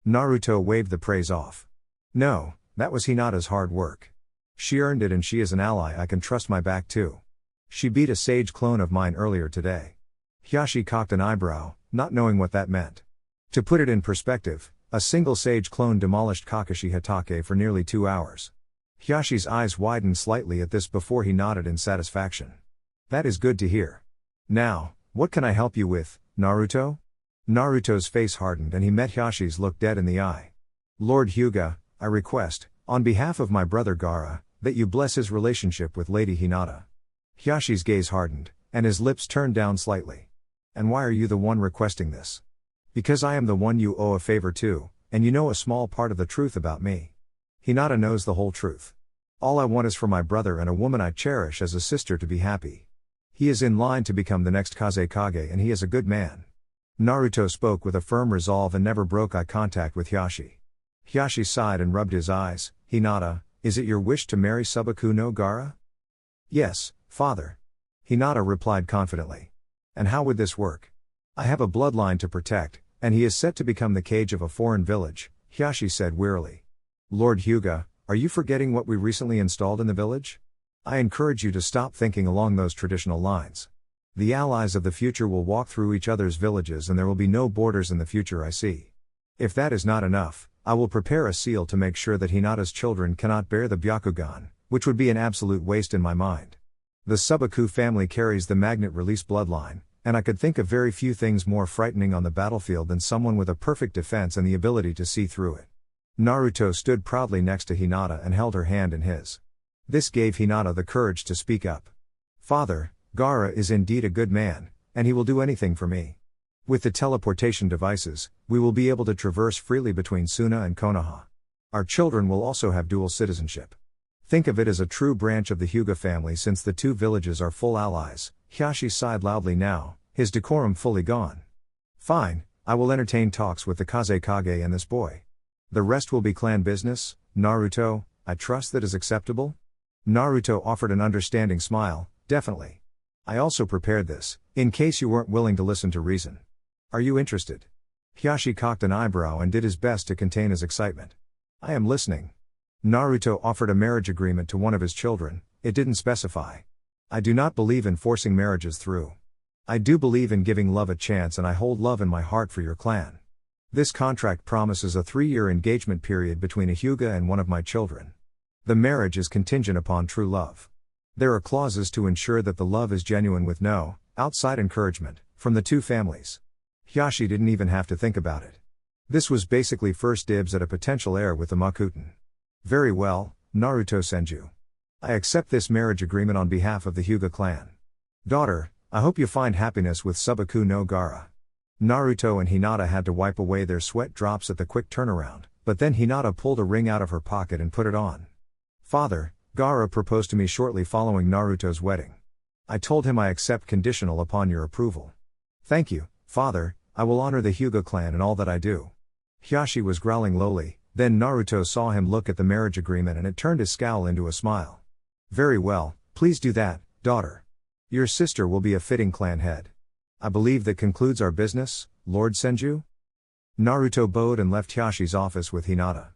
Naruto waved the praise off. "No, that was Hinata's hard work. She earned it and she is an ally I can trust my back to. She beat a sage clone of mine earlier today." Hiashi cocked an eyebrow, not knowing what that meant. To put it in perspective, a single sage clone demolished Kakashi Hatake for nearly 2 hours. Hiashi's eyes widened slightly at this before he nodded in satisfaction. "That is good to hear. Now, what can I help you with, Naruto?" Naruto's face hardened and he met Hiashi's look dead in the eye. "Lord Huga, I request, on behalf of my brother Gaara, that you bless his relationship with Lady Hinata." Hiashi's gaze hardened, and his lips turned down slightly. "And why are you the one requesting this?" "Because I am the one you owe a favor to, and you know a small part of the truth about me. Hinata knows the whole truth. All I want is for my brother and a woman I cherish as a sister to be happy. He is in line to become the next Kazekage and he is a good man." Naruto spoke with a firm resolve and never broke eye contact with Hiashi. Hiashi sighed and rubbed his eyes. "Hinata, is it your wish to marry Subaku no Gaara?" "Yes, father." Hinata replied confidently. "And how would this work?" "I have a bloodline to protect, and he is set to become the cage of a foreign village," Hiashi said wearily. "Lord Huga, are you forgetting what we recently installed in the village? I encourage you to stop thinking along those traditional lines. The allies of the future will walk through each other's villages and there will be no borders in the future I see. If that is not enough, I will prepare a seal to make sure that Hinata's children cannot bear the Byakugan, which would be an absolute waste in my mind. The Subaku family carries the magnet release bloodline, and I could think of very few things more frightening on the battlefield than someone with a perfect defense and the ability to see through it." Naruto stood proudly next to Hinata and held her hand in his. This gave Hinata the courage to speak up. "Father, Gaara is indeed a good man, and he will do anything for me. With the teleportation devices, we will be able to traverse freely between Suna and Konaha. Our children will also have dual citizenship. Think of it as a true branch of the Huga family since the two villages are full allies." Hiashi sighed loudly now, his decorum fully gone. "Fine, I will entertain talks with the Kazekage and this boy. The rest will be clan business. Naruto, I trust that is acceptable?" Naruto offered an understanding smile. "Definitely. I also prepared this, in case you weren't willing to listen to reason. Are you interested?" Hiashi cocked an eyebrow and did his best to contain his excitement. "I am listening." Naruto offered a marriage agreement to one of his children. It didn't specify. "I do not believe in forcing marriages through. I do believe in giving love a chance and I hold love in my heart for your clan. This contract promises a 3-year engagement period between a Huga and one of my children. The marriage is contingent upon true love. There are clauses to ensure that the love is genuine with no outside encouragement from the two families." Hiashi didn't even have to think about it. This was basically first dibs at a potential heir with the Makuten. "Very well, Naruto Senju. I accept this marriage agreement on behalf of the Huga clan. Daughter, I hope you find happiness with Subaku no Gaara." Naruto and Hinata had to wipe away their sweat drops at the quick turnaround, but then Hinata pulled a ring out of her pocket and put it on. "Father, Gaara proposed to me shortly following Naruto's wedding. I told him I accept conditional upon your approval." "Thank you, father, I will honor the Huga clan in all that I do." Hiashi was growling lowly, then Naruto saw him look at the marriage agreement and it turned his scowl into a smile. "Very well, please do that, daughter. Your sister will be a fitting clan head. I believe that concludes our business, Lord Senju?" Naruto bowed and left Hyashi's office with Hinata.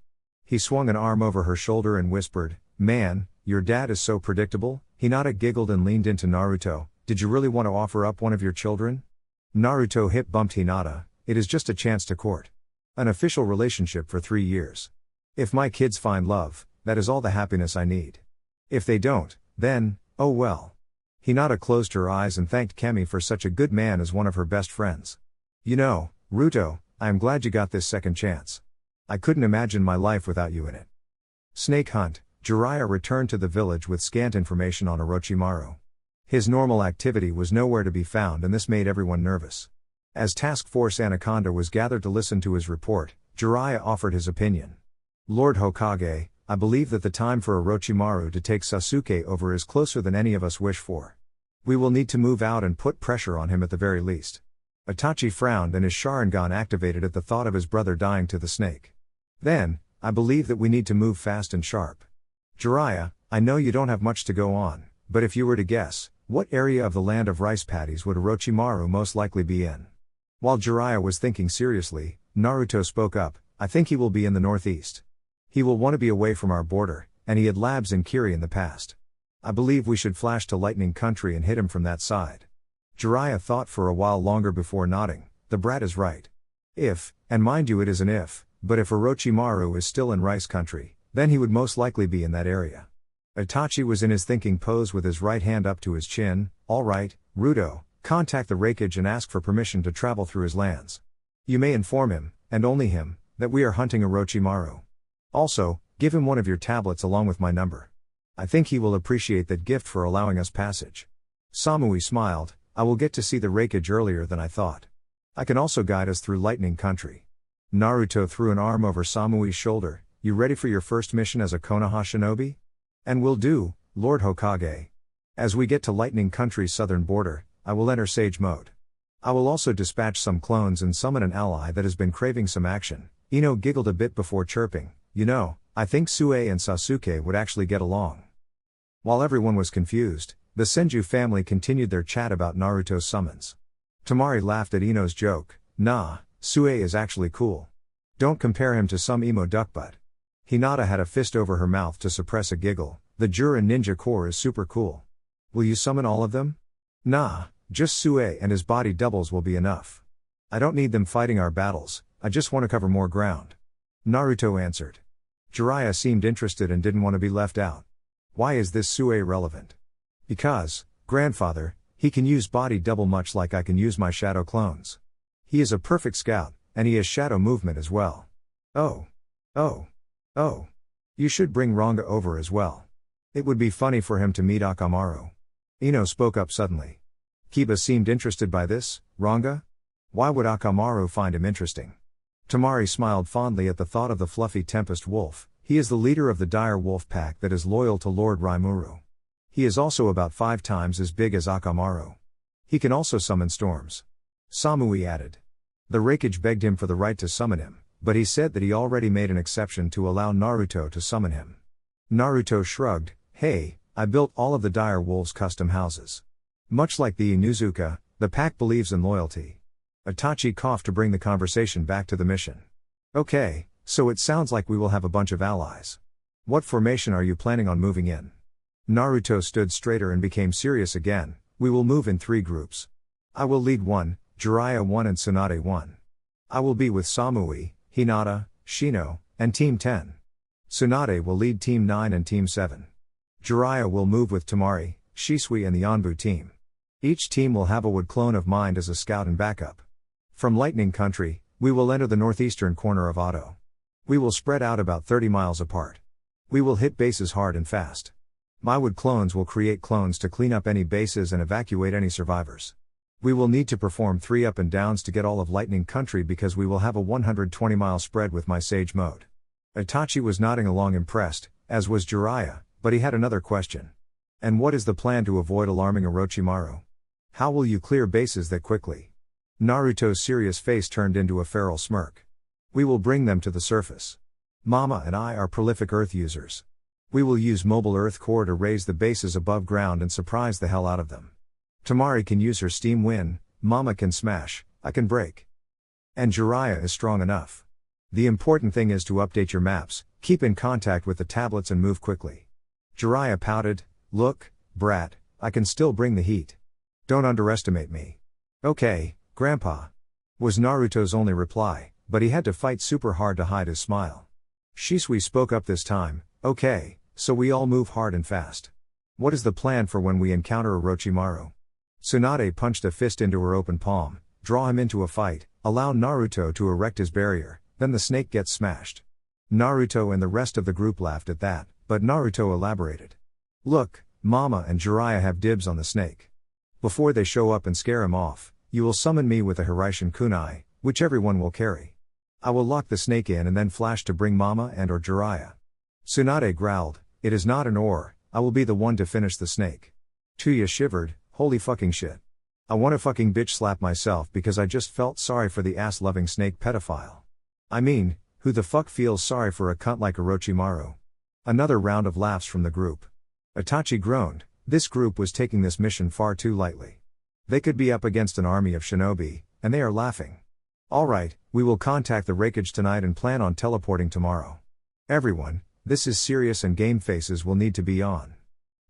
He swung an arm over her shoulder and whispered, "Man, your dad is so predictable." Hinata giggled and leaned into Naruto. did you really want to offer up one of your children? Naruto hip bumped Hinata, it is just a chance to court. An official relationship for 3 years. If my kids find love, that is all the happiness I need. If they don't, then, oh well. Hinata closed her eyes and thanked Camy for such a good man as one of her best friends. You know, Ruto, I am glad you got this second chance. I couldn't imagine my life without you in it. Snake Hunt. Jiraiya returned to the village with scant information on Orochimaru. His normal activity was nowhere to be found and this made everyone nervous. As Task Force Anaconda was gathered to listen to his report, Jiraiya offered his opinion. Lord Hokage, I believe that the time for Orochimaru to take Sasuke over is closer than any of us wish for. We will need to move out and put pressure on him at the very least. Itachi frowned and his Sharingan activated at the thought of his brother dying to the snake. Then, I believe that we need to move fast and sharp. Jiraiya, I know you don't have much to go on, but if you were to guess, what area of the land of rice paddies would Orochimaru most likely be in? While Jiraiya was thinking seriously, Naruto spoke up, I think he will be in the northeast. He will want to be away from our border, and he had labs in Kiri in the past. I believe we should flash to Lightning Country and hit him from that side. Jiraiya thought for a while longer before nodding, the brat is right. If, and mind you it is an if, but if Orochimaru is still in Rice Country, then he would most likely be in that area. Itachi was in his thinking pose with his right hand up to his chin, alright, Ruto, contact the Raikage and ask for permission to travel through his lands. You may inform him, and only him, that we are hunting Orochimaru. Also, give him one of your tablets along with my number. I think he will appreciate that gift for allowing us passage. Samui smiled, I will get to see the Raikage earlier than I thought. I can also guide us through Lightning Country. Naruto threw an arm over Samui's shoulder, you ready for your first mission as a Konaha shinobi? And will do, Lord Hokage. As we get to Lightning Country's southern border, I will enter Sage Mode. I will also dispatch some clones and summon an ally that has been craving some action. Ino giggled a bit before chirping, you know, I think Sue and Sasuke would actually get along. While everyone was confused, the Senju family continued their chat about Naruto's summons. Tamari laughed at Ino's joke, nah, Sue is actually cool. Don't compare him to some emo duckbutt. Hinata had a fist over her mouth to suppress a giggle, the Jurin Ninja Corps is super cool. Will you summon all of them? Nah, just Sue and his body doubles will be enough. I don't need them fighting our battles, I just want to cover more ground. Naruto answered. Jiraiya seemed interested and didn't want to be left out. Why is this Sue relevant? Because, grandfather, he can use body double much like I can use my shadow clones. He is a perfect scout, and he has shadow movement as well. Oh. You should bring Ranga over as well. It would be funny for him to meet Akamaru. Ino spoke up suddenly. Kiba seemed interested by this, Ranga? Why would Akamaru find him interesting? Tamari smiled fondly at the thought of the fluffy Tempest Wolf, he is the leader of the dire wolf pack that is loyal to Lord Raimuru. He is also about 5 times as big as Akamaru. He can also summon storms. Samui added. The Raikage begged him for the right to summon him, but he said that he already made an exception to allow Naruto to summon him. Naruto shrugged, hey, I built all of the dire wolves' custom houses. Much like the Inuzuka, the pack believes in loyalty. Itachi coughed to bring the conversation back to the mission. Okay, so it sounds like we will have a bunch of allies. What formation are you planning on moving in? Naruto stood straighter and became serious again, we will move in 3 groups. I will lead 1, Jiraiya 1 and Tsunade 1. I will be with Samui, Hinata, Shino, and Team 10. Tsunade will lead Team 9 and Team 7. Jiraiya will move with Tamari, Shisui and the Anbu team. Each team will have a wood clone of mind as a scout and backup. From Lightning Country, we will enter the northeastern corner of Oto. We will spread out about 30 miles apart. We will hit bases hard and fast. My wood clones will create clones to clean up any bases and evacuate any survivors. We will need to perform 3 up and downs to get all of Lightning Country because we will have a 120-mile spread with my Sage Mode. Itachi was nodding along impressed, as was Jiraiya, but he had another question. And what is the plan to avoid alarming Orochimaru? How will you clear bases that quickly? Naruto's serious face turned into a feral smirk. We will bring them to the surface. Mama and I are prolific Earth users. We will use mobile Earth core to raise the bases above ground and surprise the hell out of them. Tamari can use her steam win, Mama can smash, I can break. And Jiraiya is strong enough. The important thing is to update your maps, keep in contact with the tablets and move quickly. Jiraiya pouted, look, brat, I can still bring the heat. Don't underestimate me. Okay, Grandpa. Was Naruto's only reply, but he had to fight super hard to hide his smile. Shisui spoke up this time, okay, so we all move hard and fast. What is the plan for when we encounter Orochimaru? Tsunade punched a fist into her open palm, draw him into a fight, allow Naruto to erect his barrier, then the snake gets smashed. Naruto and the rest of the group laughed at that, but Naruto elaborated. Look, Mama and Jiraiya have dibs on the snake. Before they show up and scare him off, you will summon me with a Hiraishin kunai, which everyone will carry. I will lock the snake in and then flash to bring Mama and or Jiraiya. Tsunade growled, it is not an or, I will be the one to finish the snake. Tuya shivered, holy fucking shit. I wanna fucking bitch slap myself because I just felt sorry for the ass-loving snake pedophile. I mean, who the fuck feels sorry for a cunt like Orochimaru? Another round of laughs from the group. Itachi groaned, this group was taking this mission far too lightly. They could be up against an army of shinobi, and they are laughing. Alright, we will contact the Raikage tonight and plan on teleporting tomorrow. Everyone, this is serious and game faces will need to be on.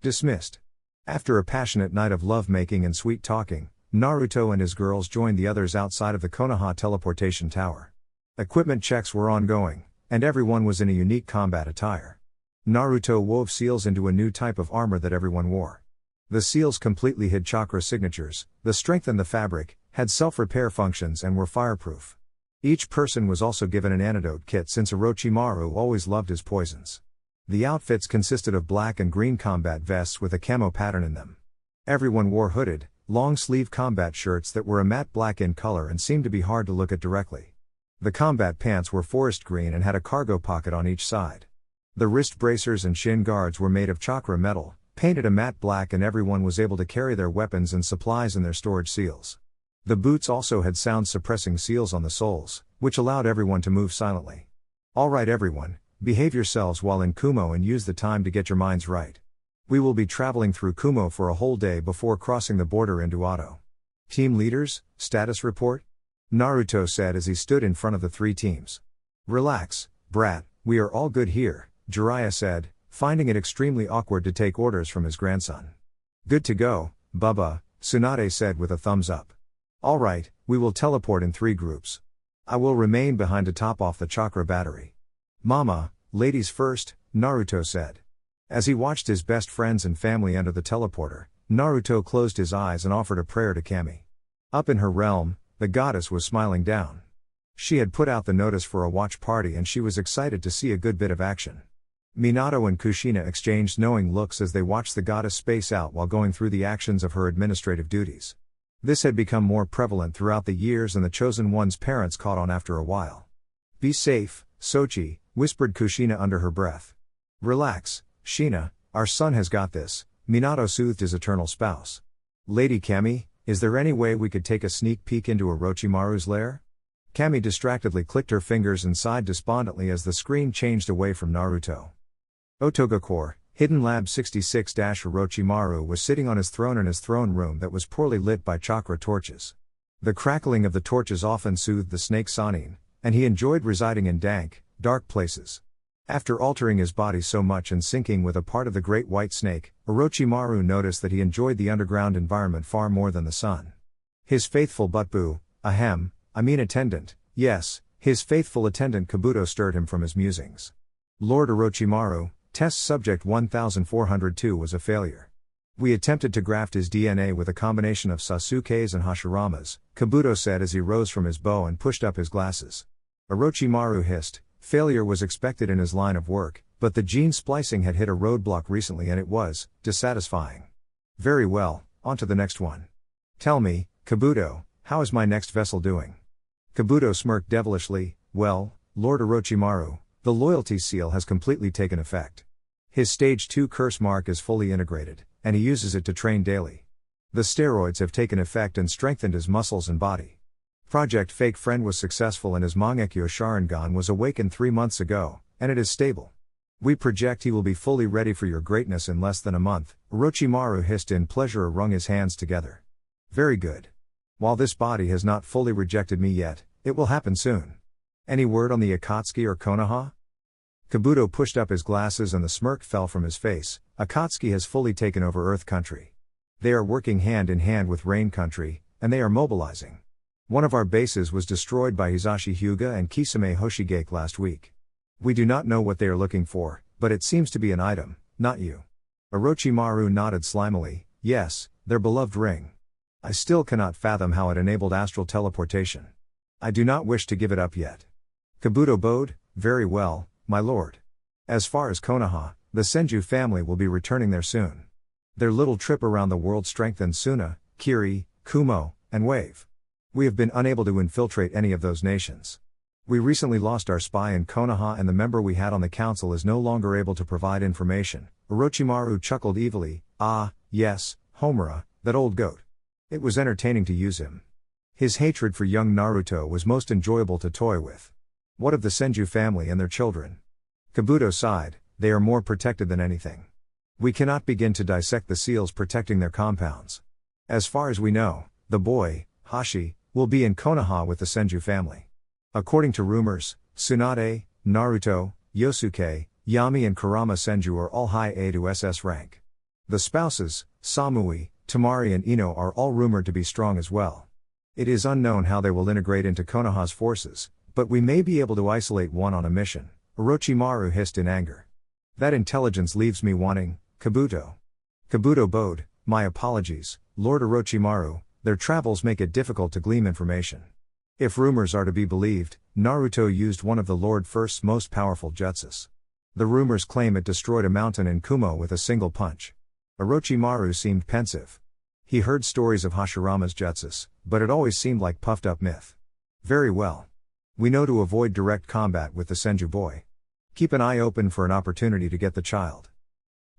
Dismissed. After a passionate night of love-making and sweet talking, Naruto and his girls joined the others outside of the Konaha teleportation tower. Equipment checks were ongoing, and everyone was in a unique combat attire. Naruto wove seals into a new type of armor that everyone wore. The seals completely hid chakra signatures, the strengthened the fabric, had self-repair functions and were fireproof. Each person was also given an antidote kit since Orochimaru always loved his poisons. The outfits consisted of black and green combat vests with a camo pattern in them. Everyone wore hooded, long-sleeve combat shirts that were a matte black in color and seemed to be hard to look at directly. The combat pants were forest green and had a cargo pocket on each side. The wrist bracers and shin guards were made of chakra metal, painted a matte black, and everyone was able to carry their weapons and supplies in their storage seals. The boots also had sound-suppressing seals on the soles, which allowed everyone to move silently. Alright everyone, behave yourselves while in Kumo and use the time to get your minds right. We will be traveling through Kumo for a whole day before crossing the border into Oto. Team leaders, status report? Naruto said as he stood in front of the three teams. Relax, brat, we are all good here, Jiraiya said, finding it extremely awkward to take orders from his grandson. Good to go, Bubba, Tsunade said with a thumbs up. Alright, we will teleport in 3 groups. I will remain behind to top off the chakra battery. Mama, ladies first, Naruto said. As he watched his best friends and family enter the teleporter, Naruto closed his eyes and offered a prayer to Camy. Up in her realm, the goddess was smiling down. She had put out the notice for a watch party and she was excited to see a good bit of action. Minato and Kushina exchanged knowing looks as they watched the goddess space out while going through the actions of her administrative duties. This had become more prevalent throughout the years and the chosen one's parents caught on after a while. Be safe, Sochi, whispered Kushina under her breath. Relax, Shina, our son has got this, Minato soothed his eternal spouse. Lady Camy, is there any way we could take a sneak peek into Orochimaru's lair? Camy distractedly clicked her fingers and sighed despondently as the screen changed away from Naruto. Otogakure, Hidden Lab 66-Orochimaru was sitting on his throne in his throne room that was poorly lit by chakra torches. The crackling of the torches often soothed the snake Sanin, and he enjoyed residing in dank, dark places. After altering his body so much and syncing with a part of the great white snake, Orochimaru noticed that he enjoyed the underground environment far more than the sun. His faithful buttbu, attendant, yes, his faithful attendant Kabuto stirred him from his musings. Lord Orochimaru, test subject 1402 was a failure. We attempted to graft his DNA with a combination of Sasuke's and Hashirama's, Kabuto said as he rose from his bow and pushed up his glasses. Orochimaru hissed, failure was expected in his line of work, but the gene splicing had hit a roadblock recently and it was dissatisfying. Very well, on to the next one. Tell me, Kabuto, how is my next vessel doing? Kabuto smirked devilishly, well, Lord Orochimaru, the loyalty seal has completely taken effect. His stage 2 curse mark is fully integrated, and he uses it to train daily. The steroids have taken effect and strengthened his muscles and body. Project Fake Friend was successful and his Mangekyo Sharingan was awakened 3 months ago, and it is stable. We project he will be fully ready for your greatness in less than a month, Orochimaru hissed in pleasure and wrung his hands together. Very good. While this body has not fully rejected me yet, it will happen soon. Any word on the Akatsuki or Konaha? Kabuto pushed up his glasses and the smirk fell from his face. Akatsuki has fully taken over Earth Country. They are working hand in hand with Rain Country, and they are mobilizing. One of our bases was destroyed by Hisashi Huga and Kisame Hoshigake last week. We do not know what they are looking for, but it seems to be an item, not you. Orochimaru nodded slimily, yes, their beloved ring. I still cannot fathom how it enabled astral teleportation. I do not wish to give it up yet. Kabuto bowed, very well, my lord. As far as Konaha, the Senju family will be returning there soon. Their little trip around the world strengthened Suna, Kiri, Kumo, and Wave. We have been unable to infiltrate any of those nations. We recently lost our spy in Konaha and the member we had on the council is no longer able to provide information. Orochimaru chuckled evilly, ah, yes, Homura, that old goat. It was entertaining to use him. His hatred for young Naruto was most enjoyable to toy with. What of the Senju family and their children? Kabuto sighed, they are more protected than anything. We cannot begin to dissect the seals protecting their compounds. As far as we know, the boy, Hashi, will be in Konaha with the Senju family. According to rumors, Tsunade, Naruto, Yosuke, Yami and Kurama Senju are all high A to SS rank. The spouses, Samui, Tamari and Ino are all rumored to be strong as well. It is unknown how they will integrate into Konoha's forces, but we may be able to isolate one on a mission, Orochimaru hissed in anger. That intelligence leaves me wanting, Kabuto. Kabuto bowed, my apologies, Lord Orochimaru, their travels make it difficult to glean information. If rumors are to be believed, Naruto used one of the Lord First's most powerful jutsus. The rumors claim it destroyed a mountain in Kumo with a single punch. Orochimaru seemed pensive. He heard stories of Hashirama's jutsus, but it always seemed like puffed up myth. Very well. We know to avoid direct combat with the Senju boy. Keep an eye open for an opportunity to get the child.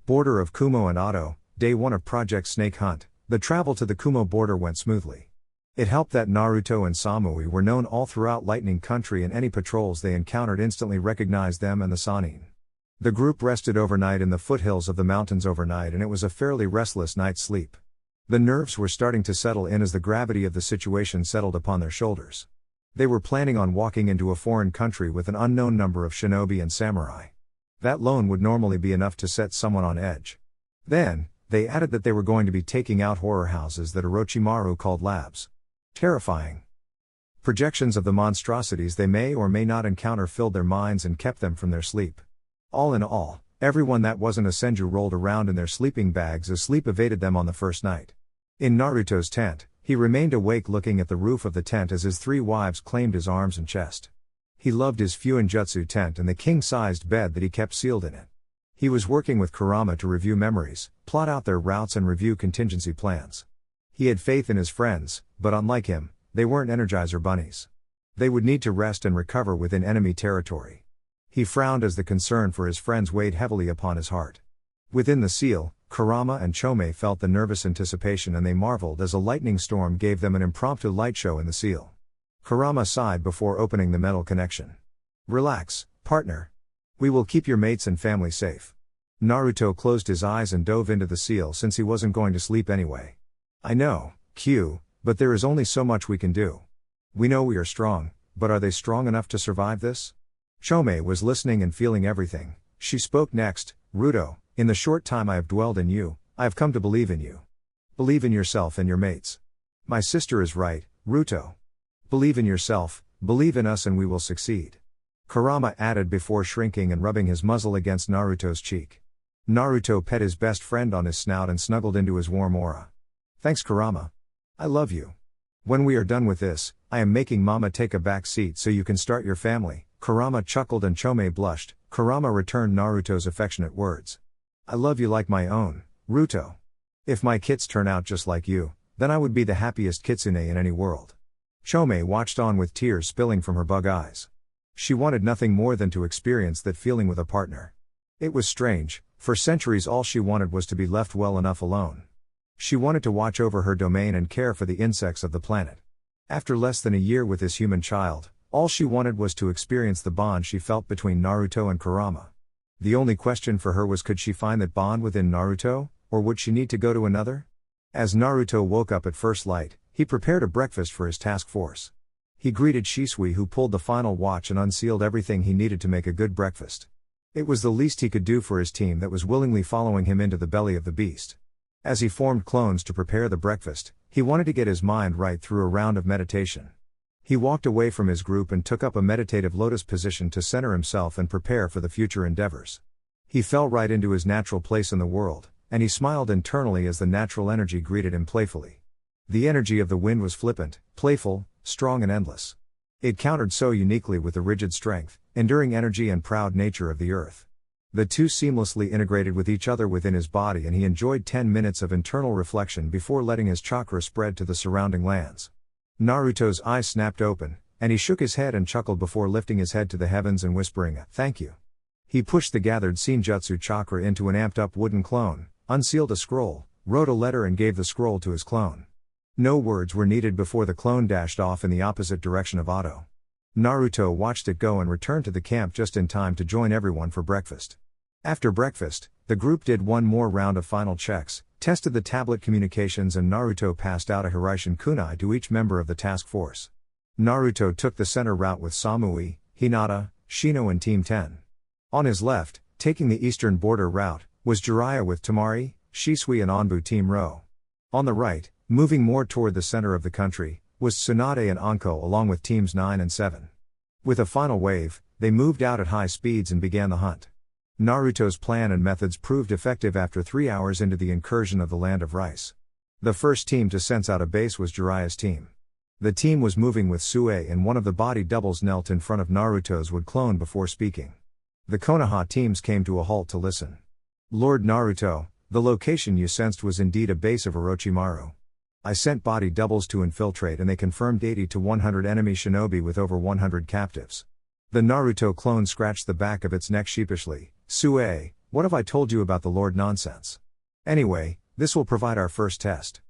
Border of Kumo and Oto, day 1 of Project Snake Hunt, the travel to the Kumo border went smoothly. It helped that Naruto and Samui were known all throughout Lightning Country and any patrols they encountered instantly recognized them and the Sannin. The group rested overnight in the foothills of the mountains overnight and it was a fairly restless night's sleep. The nerves were starting to settle in as the gravity of the situation settled upon their shoulders. They were planning on walking into a foreign country with an unknown number of shinobi and samurai. That alone would normally be enough to set someone on edge. Then, they added that they were going to be taking out horror houses that Orochimaru called labs. Terrifying. Projections of the monstrosities they may or may not encounter filled their minds and kept them from their sleep. All in all, everyone that wasn't a Senju rolled around in their sleeping bags as sleep evaded them on the first night. In Naruto's tent, he remained awake looking at the roof of the tent as his 3 wives claimed his arms and chest. He loved his Fuinjutsu tent and the king-sized bed that he kept sealed in it. He was working with Kurama to review memories, plot out their routes and review contingency plans. He had faith in his friends, but unlike him, they weren't Energizer bunnies. They would need to rest and recover within enemy territory. He frowned as the concern for his friends weighed heavily upon his heart. Within the seal, Kurama and Chome felt the nervous anticipation and they marveled as a lightning storm gave them an impromptu light show in the seal. Kurama sighed before opening the metal connection. Relax, partner. We will keep your mates and family safe. Naruto closed his eyes and dove into the seal since he wasn't going to sleep anyway. I know, Q, but there is only so much we can do. We know we are strong, but are they strong enough to survive this? Chome was listening and feeling everything. She spoke next, Ruto, in the short time I have dwelled in you, I have come to believe in you. Believe in yourself and your mates. My sister is right, Ruto. Believe in yourself, believe in us and we will succeed. Kurama added before shrinking and rubbing his muzzle against Naruto's cheek. Naruto pet his best friend on his snout and snuggled into his warm aura. Thanks Kurama. I love you. When we are done with this, I am making Mama take a back seat so you can start your family. Kurama chuckled and Chome blushed. Kurama returned Naruto's affectionate words. I love you like my own, Ruto. If my kids turn out just like you, then I would be the happiest kitsune in any world. Chome watched on with tears spilling from her bug eyes. She wanted nothing more than to experience that feeling with a partner. It was strange, for centuries all she wanted was to be left well enough alone. She wanted to watch over her domain and care for the insects of the planet. After less than a year with this human child, all she wanted was to experience the bond she felt between Naruto and Kurama. The only question for her was could she find that bond within Naruto, or would she need to go to another? As Naruto woke up at first light, he prepared a breakfast for his task force. He greeted Shisui who pulled the final watch and unsealed everything he needed to make a good breakfast. It was the least he could do for his team that was willingly following him into the belly of the beast. As he formed clones to prepare the breakfast, he wanted to get his mind right through a round of meditation. He walked away from his group and took up a meditative lotus position to center himself and prepare for the future endeavors. He fell right into his natural place in the world, and he smiled internally as the natural energy greeted him playfully. The energy of the wind was flippant, playful, strong and endless. It countered so uniquely with the rigid strength, enduring energy and proud nature of the earth. The two seamlessly integrated with each other within his body, and he enjoyed 10 minutes of internal reflection before letting his chakra spread to the surrounding lands. Naruto's eyes snapped open, and he shook his head and chuckled before lifting his head to the heavens and whispering, "Thank you." He pushed the gathered Senjutsu chakra into an amped-up wooden clone, unsealed a scroll, wrote a letter and gave the scroll to his clone. No words were needed before the clone dashed off in the opposite direction of Otto. Naruto watched it go and returned to the camp just in time to join everyone for breakfast. After breakfast, the group did one more round of final checks, tested the tablet communications, and Naruto passed out a Hiraishin kunai to each member of the task force. Naruto took the center route with Samui, Hinata, Shino and Team 10. On his left, taking the eastern border route, was Jiraiya with Tamari, Shisui and Anbu Team Ro. On the right, moving more toward the center of the country, was Tsunade and Anko along with Teams 9 and 7. With a final wave, they moved out at high speeds and began the hunt. Naruto's plan and methods proved effective after 3 hours into the incursion of the Land of Rice. The first team to sense out a base was Jiraiya's team. The team was moving with Sue, and one of the body doubles knelt in front of Naruto's wood clone before speaking. The Konaha teams came to a halt to listen. "Lord Naruto, the location you sensed was indeed a base of Orochimaru. I sent body doubles to infiltrate and they confirmed 80 to 100 enemy shinobi with over 100 captives." The Naruto clone scratched the back of its neck sheepishly. "Sue, what have I told you about the Lord nonsense? Anyway, this will provide our first test.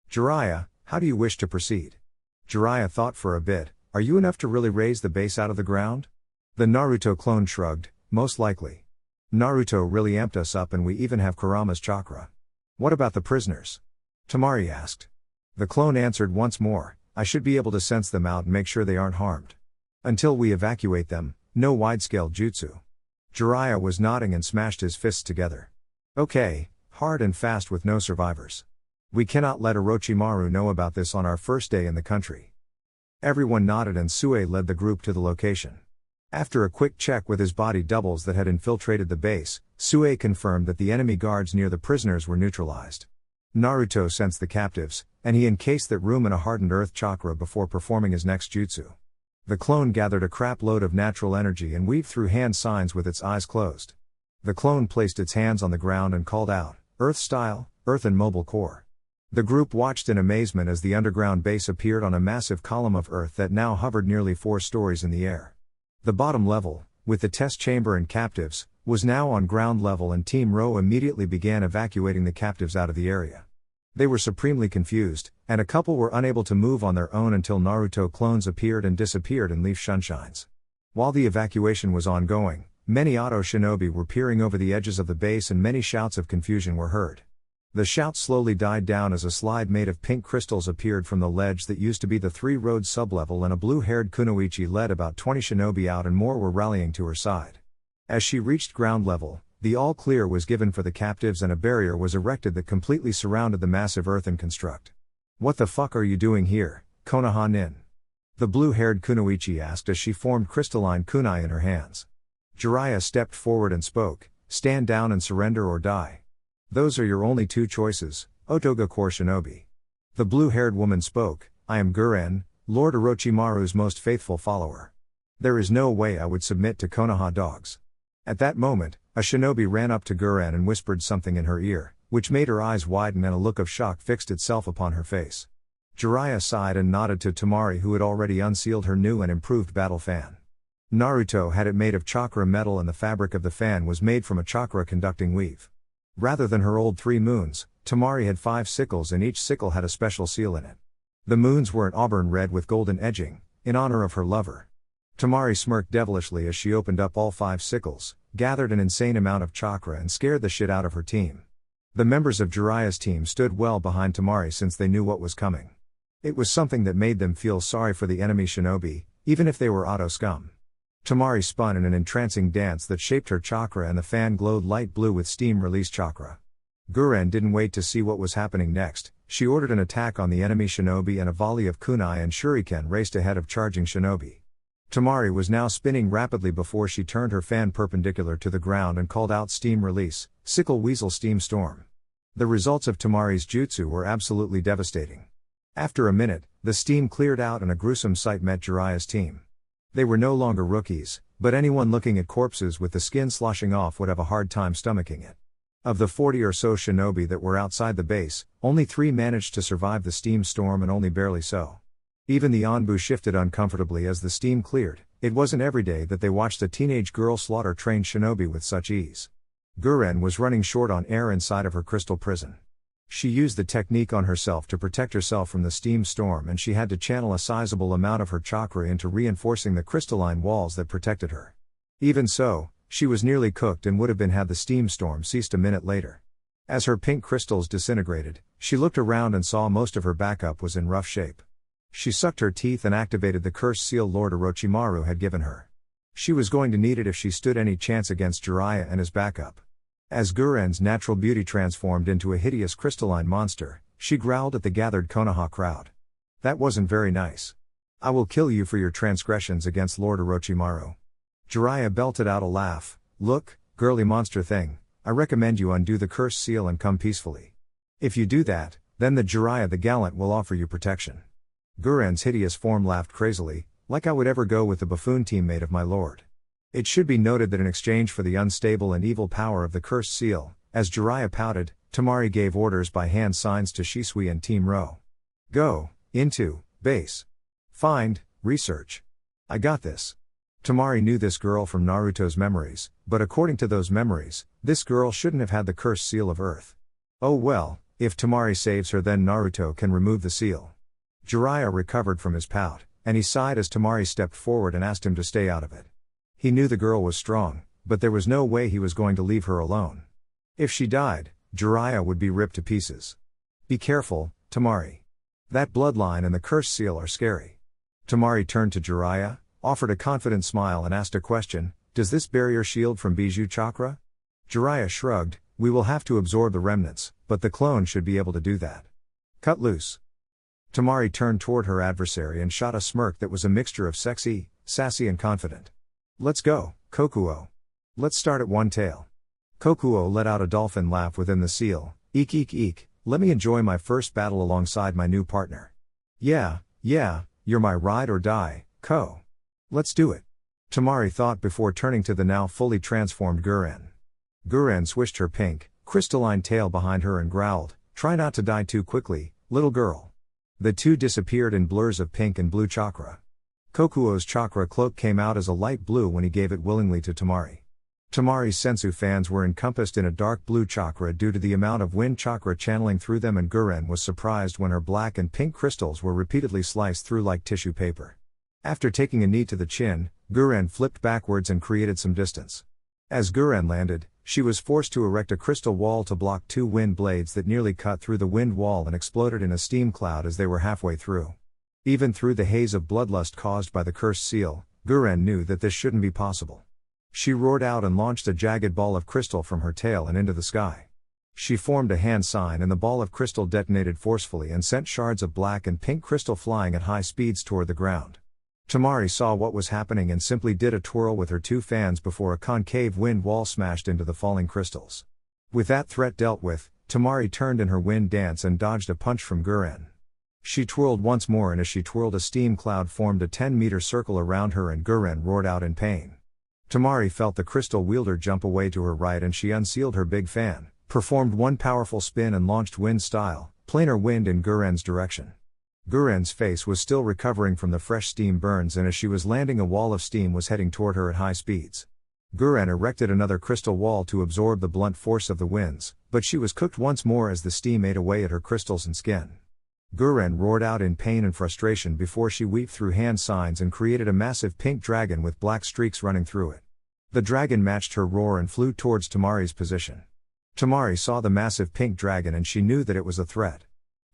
Jiraiya, how do you wish to proceed?" Jiraiya thought for a bit. "Are you enough to really raise the base out of the ground?" The Naruto clone shrugged. "Most likely. Naruto really amped us up and we even have Kurama's chakra." "What about the prisoners?" Tamari asked. The clone answered once more, "I should be able to sense them out and make sure they aren't harmed. Until we evacuate them, no wide-scale jutsu." Jiraiya was nodding and smashed his fists together. "Okay, hard and fast with no survivors. We cannot let Orochimaru know about this on our first day in the country." Everyone nodded and Sue led the group to the location. After a quick check with his body doubles that had infiltrated the base, Sue confirmed that the enemy guards near the prisoners were neutralized. Naruto sensed the captives, and he encased that room in a hardened earth chakra before performing his next jutsu. The clone gathered a crap load of natural energy and weaved through hand signs with its eyes closed. The clone placed its hands on the ground and called out, "Earth style, earth and mobile core." The group watched in amazement as the underground base appeared on a massive column of earth that now hovered nearly 4 stories in the air. The bottom level, with the test chamber and captives, was now on ground level, and Team Ro immediately began evacuating the captives out of the area. They were supremely confused, and a couple were unable to move on their own until Naruto clones appeared and disappeared in leaf sunshines. While the evacuation was ongoing, many Auto shinobi were peering over the edges of the base and many shouts of confusion were heard. The shouts slowly died down as a slide made of pink crystals appeared from the ledge that used to be the 3-road sublevel, and a blue-haired kunoichi led about 20 shinobi out and more were rallying to her side. As she reached ground level, the all-clear was given for the captives and a barrier was erected that completely surrounded the massive earthen construct. "What the fuck are you doing here, Konaha nin?" the blue-haired kunoichi asked as she formed crystalline kunai in her hands. Jiraiya stepped forward and spoke, "Stand down and surrender or die. Those are your only 2 choices, Otoga Core Shinobi." The blue-haired woman spoke, "I am Guren, Lord Orochimaru's most faithful follower. There is no way I would submit to Konaha dogs." At that moment, a shinobi ran up to Guren and whispered something in her ear, which made her eyes widen and a look of shock fixed itself upon her face. Jiraiya sighed and nodded to Tamari, who had already unsealed her new and improved battle fan. Naruto had it made of chakra metal and the fabric of the fan was made from a chakra-conducting weave. Rather than her old 3 moons, Tamari had 5 sickles and each sickle had a special seal in it. The moons were an auburn red with golden edging, in honor of her lover. Tamari smirked devilishly as she opened up all 5 sickles, gathered an insane amount of chakra and scared the shit out of her team. The members of Jiraiya's team stood well behind Tamari since they knew what was coming. It was something that made them feel sorry for the enemy shinobi, even if they were auto scum. Tamari spun in an entrancing dance that shaped her chakra and the fan glowed light blue with steam release chakra. Guren didn't wait to see what was happening next. She ordered an attack on the enemy shinobi, and a volley of kunai and shuriken raced ahead of charging shinobi. Tamari was now spinning rapidly before she turned her fan perpendicular to the ground and called out steam release, sickle weasel steam storm. The results of Tamari's jutsu were absolutely devastating. After a minute, the steam cleared out and a gruesome sight met Jiraiya's team. They were no longer rookies, but anyone looking at corpses with the skin sloshing off would have a hard time stomaching it. Of the 40 or so shinobi that were outside the base, only 3 managed to survive the steam storm, and only barely so. Even the Anbu shifted uncomfortably as the steam cleared. It wasn't every day that they watched a teenage girl slaughter trained shinobi with such ease. Guren was running short on air inside of her crystal prison. She used the technique on herself to protect herself from the steam storm, and she had to channel a sizable amount of her chakra into reinforcing the crystalline walls that protected her. Even so, she was nearly cooked and would have been had the steam storm ceased a minute later. As her pink crystals disintegrated, she looked around and saw most of her backup was in rough shape. She sucked her teeth and activated the cursed seal Lord Orochimaru had given her. She was going to need it if she stood any chance against Jiraiya and his backup. As Guren's natural beauty transformed into a hideous crystalline monster, she growled at the gathered Konaha crowd. That wasn't very nice. I will kill you for your transgressions against Lord Orochimaru. Jiraiya belted out a laugh. Look, girly monster thing, I recommend you undo the cursed seal and come peacefully. If you do that, then the Jiraiya the Gallant will offer you protection. Guren's hideous form laughed crazily, like I would ever go with the buffoon teammate of my lord. It should be noted that in exchange for the unstable and evil power of the cursed seal, as Jiraiya pouted, Tamari gave orders by hand signs to Shisui and Team Ro. Go, into, base. Find, research. I got this. Tamari knew this girl from Naruto's memories, but according to those memories, this girl shouldn't have had the cursed seal of earth. Oh well, if Tamari saves her, then Naruto can remove the seal. Jiraiya recovered from his pout, and he sighed as Tamari stepped forward and asked him to stay out of it. He knew the girl was strong, but there was no way he was going to leave her alone. If she died, Jiraiya would be ripped to pieces. Be careful, Tamari. That bloodline and the cursed seal are scary. Tamari turned to Jiraiya, offered a confident smile and asked a question, does this barrier shield from Bijou Chakra? Jiraiya shrugged, we will have to absorb the remnants, but the clone should be able to do that. Cut loose. Tamari turned toward her adversary and shot a smirk that was a mixture of sexy, sassy and confident. Let's go, Kokuo. Let's start at one tail. Kokuo let out a dolphin laugh within the seal. Eek eek eek, let me enjoy my first battle alongside my new partner. Yeah, you're my ride or die, Ko. Let's do it. Tamari thought before turning to the now fully transformed Guren. Guren swished her pink, crystalline tail behind her and growled, try not to die too quickly, little girl. The two disappeared in blurs of pink and blue chakra. Kokuo's chakra cloak came out as a light blue when he gave it willingly to Tamari. Tamari's sensu fans were encompassed in a dark blue chakra due to the amount of wind chakra channeling through them, and Guren was surprised when her black and pink crystals were repeatedly sliced through like tissue paper. After taking a knee to the chin, Guren flipped backwards and created some distance. As Guren landed, she was forced to erect a crystal wall to block 2 wind blades that nearly cut through the wind wall and exploded in a steam cloud as they were halfway through. Even through the haze of bloodlust caused by the cursed seal, Guren knew that this shouldn't be possible. She roared out and launched a jagged ball of crystal from her tail and into the sky. She formed a hand sign and the ball of crystal detonated forcefully and sent shards of black and pink crystal flying at high speeds toward the ground. Tamari saw what was happening and simply did a twirl with her 2 fans before a concave wind wall smashed into the falling crystals. With that threat dealt with, Tamari turned in her wind dance and dodged a punch from Guren. She twirled once more, and as she twirled, a steam cloud formed a 10-meter circle around her and Guren roared out in pain. Tamari felt the crystal wielder jump away to her right and she unsealed her big fan, performed one powerful spin and launched wind style, planar wind in Guren's direction. Guren's face was still recovering from the fresh steam burns, and as she was landing, a wall of steam was heading toward her at high speeds. Guren erected another crystal wall to absorb the blunt force of the winds, but she was cooked once more as the steam ate away at her crystals and skin. Guren roared out in pain and frustration before she weaved through hand signs and created a massive pink dragon with black streaks running through it. The dragon matched her roar and flew towards Tamari's position. Tamari saw the massive pink dragon and she knew that it was a threat.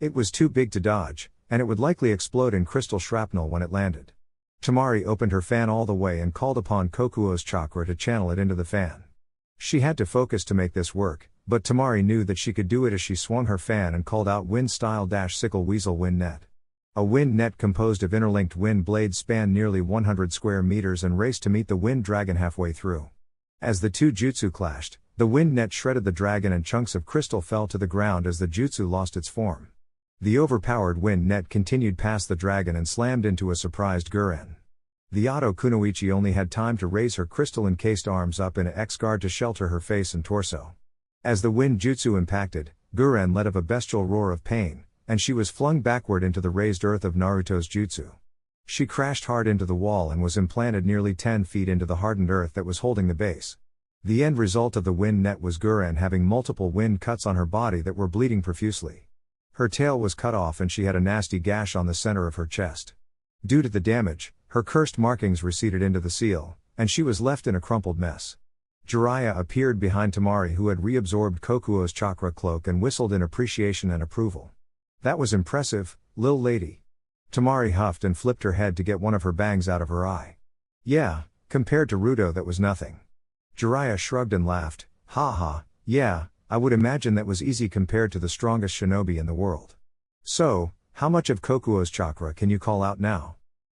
It was too big to dodge, and it would likely explode in crystal shrapnel when it landed. Tamari opened her fan all the way and called upon Kokuo's chakra to channel it into the fan. She had to focus to make this work, but Tamari knew that she could do it as she swung her fan and called out WoodStyle-Sickle Weasel Wind Net. A wind net composed of interlinked wind blades spanned nearly 100 square meters and raced to meet the wind dragon halfway through. As the two jutsu clashed, the wind net shredded the dragon and chunks of crystal fell to the ground as the jutsu lost its form. The overpowered wind net continued past the dragon and slammed into a surprised Guren. The Oto Kunoichi only had time to raise her crystal-encased arms up in a X-guard to shelter her face and torso. As the wind jutsu impacted, Guren let up a bestial roar of pain, and she was flung backward into the raised earth of Naruto's jutsu. She crashed hard into the wall and was implanted nearly 10 feet into the hardened earth that was holding the base. The end result of the wind net was Guren having multiple wind cuts on her body that were bleeding profusely. Her tail was cut off and she had a nasty gash on the center of her chest. Due to the damage, her cursed markings receded into the seal, and she was left in a crumpled mess. Jiraiya appeared behind Tamari, who had reabsorbed Kokuo's chakra cloak, and whistled in appreciation and approval. "That was impressive, lil lady." Tamari huffed and flipped her head to get one of her bangs out of her eye. "Yeah, compared to Ruto that was nothing." Jiraiya shrugged and laughed, "Ha ha, yeah, I would imagine that was easy compared to the strongest shinobi in the world. So, how much of Kokuo's chakra can you call out now?"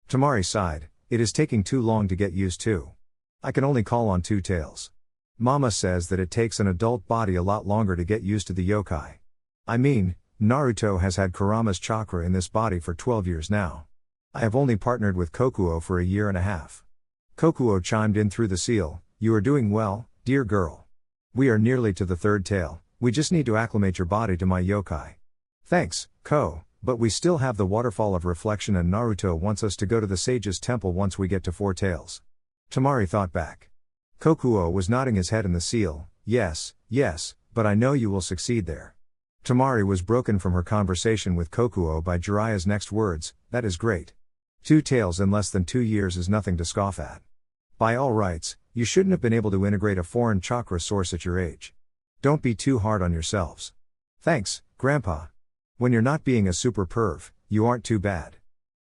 Tamari sighed, "It is taking too long to get used to. I can only call on 2 tails. Mama says that it takes an adult body a lot longer to get used to the yokai. I mean, Naruto has had Kurama's chakra in this body for 12 years now. I have only partnered with Kokuo for a year and a half." Kokuo chimed in through the seal, "You are doing well, dear girl. We are nearly to the 3rd tail, we just need to acclimate your body to my yokai." "Thanks, Ko, but we still have the waterfall of reflection and Naruto wants us to go to the sage's temple once we get to 4 tails." Tamari thought back. Kokuo was nodding his head in the seal, yes, but I know you will succeed there." Tamari was broken from her conversation with Kokuo by Jiraiya's next words, "That is great. 2 tails in less than 2 years is nothing to scoff at. By all rights, you shouldn't have been able to integrate a foreign chakra source at your age. Don't be too hard on yourselves." "Thanks, Grandpa. When you're not being a super perv, you aren't too bad."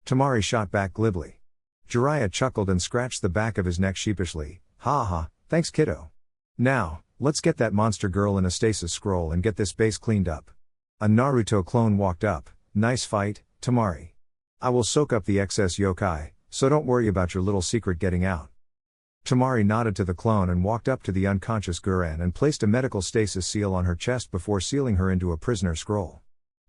Tamari shot back glibly. Jiraiya chuckled and scratched the back of his neck sheepishly, "Ha ha, thanks kiddo. Now, let's get that monster girl in a stasis scroll and get this base cleaned up." A Naruto clone walked up, "Nice fight, Tamari. I will soak up the excess yokai, so don't worry about your little secret getting out." Tamari nodded to the clone and walked up to the unconscious Guren and placed a medical stasis seal on her chest before sealing her into a prisoner scroll.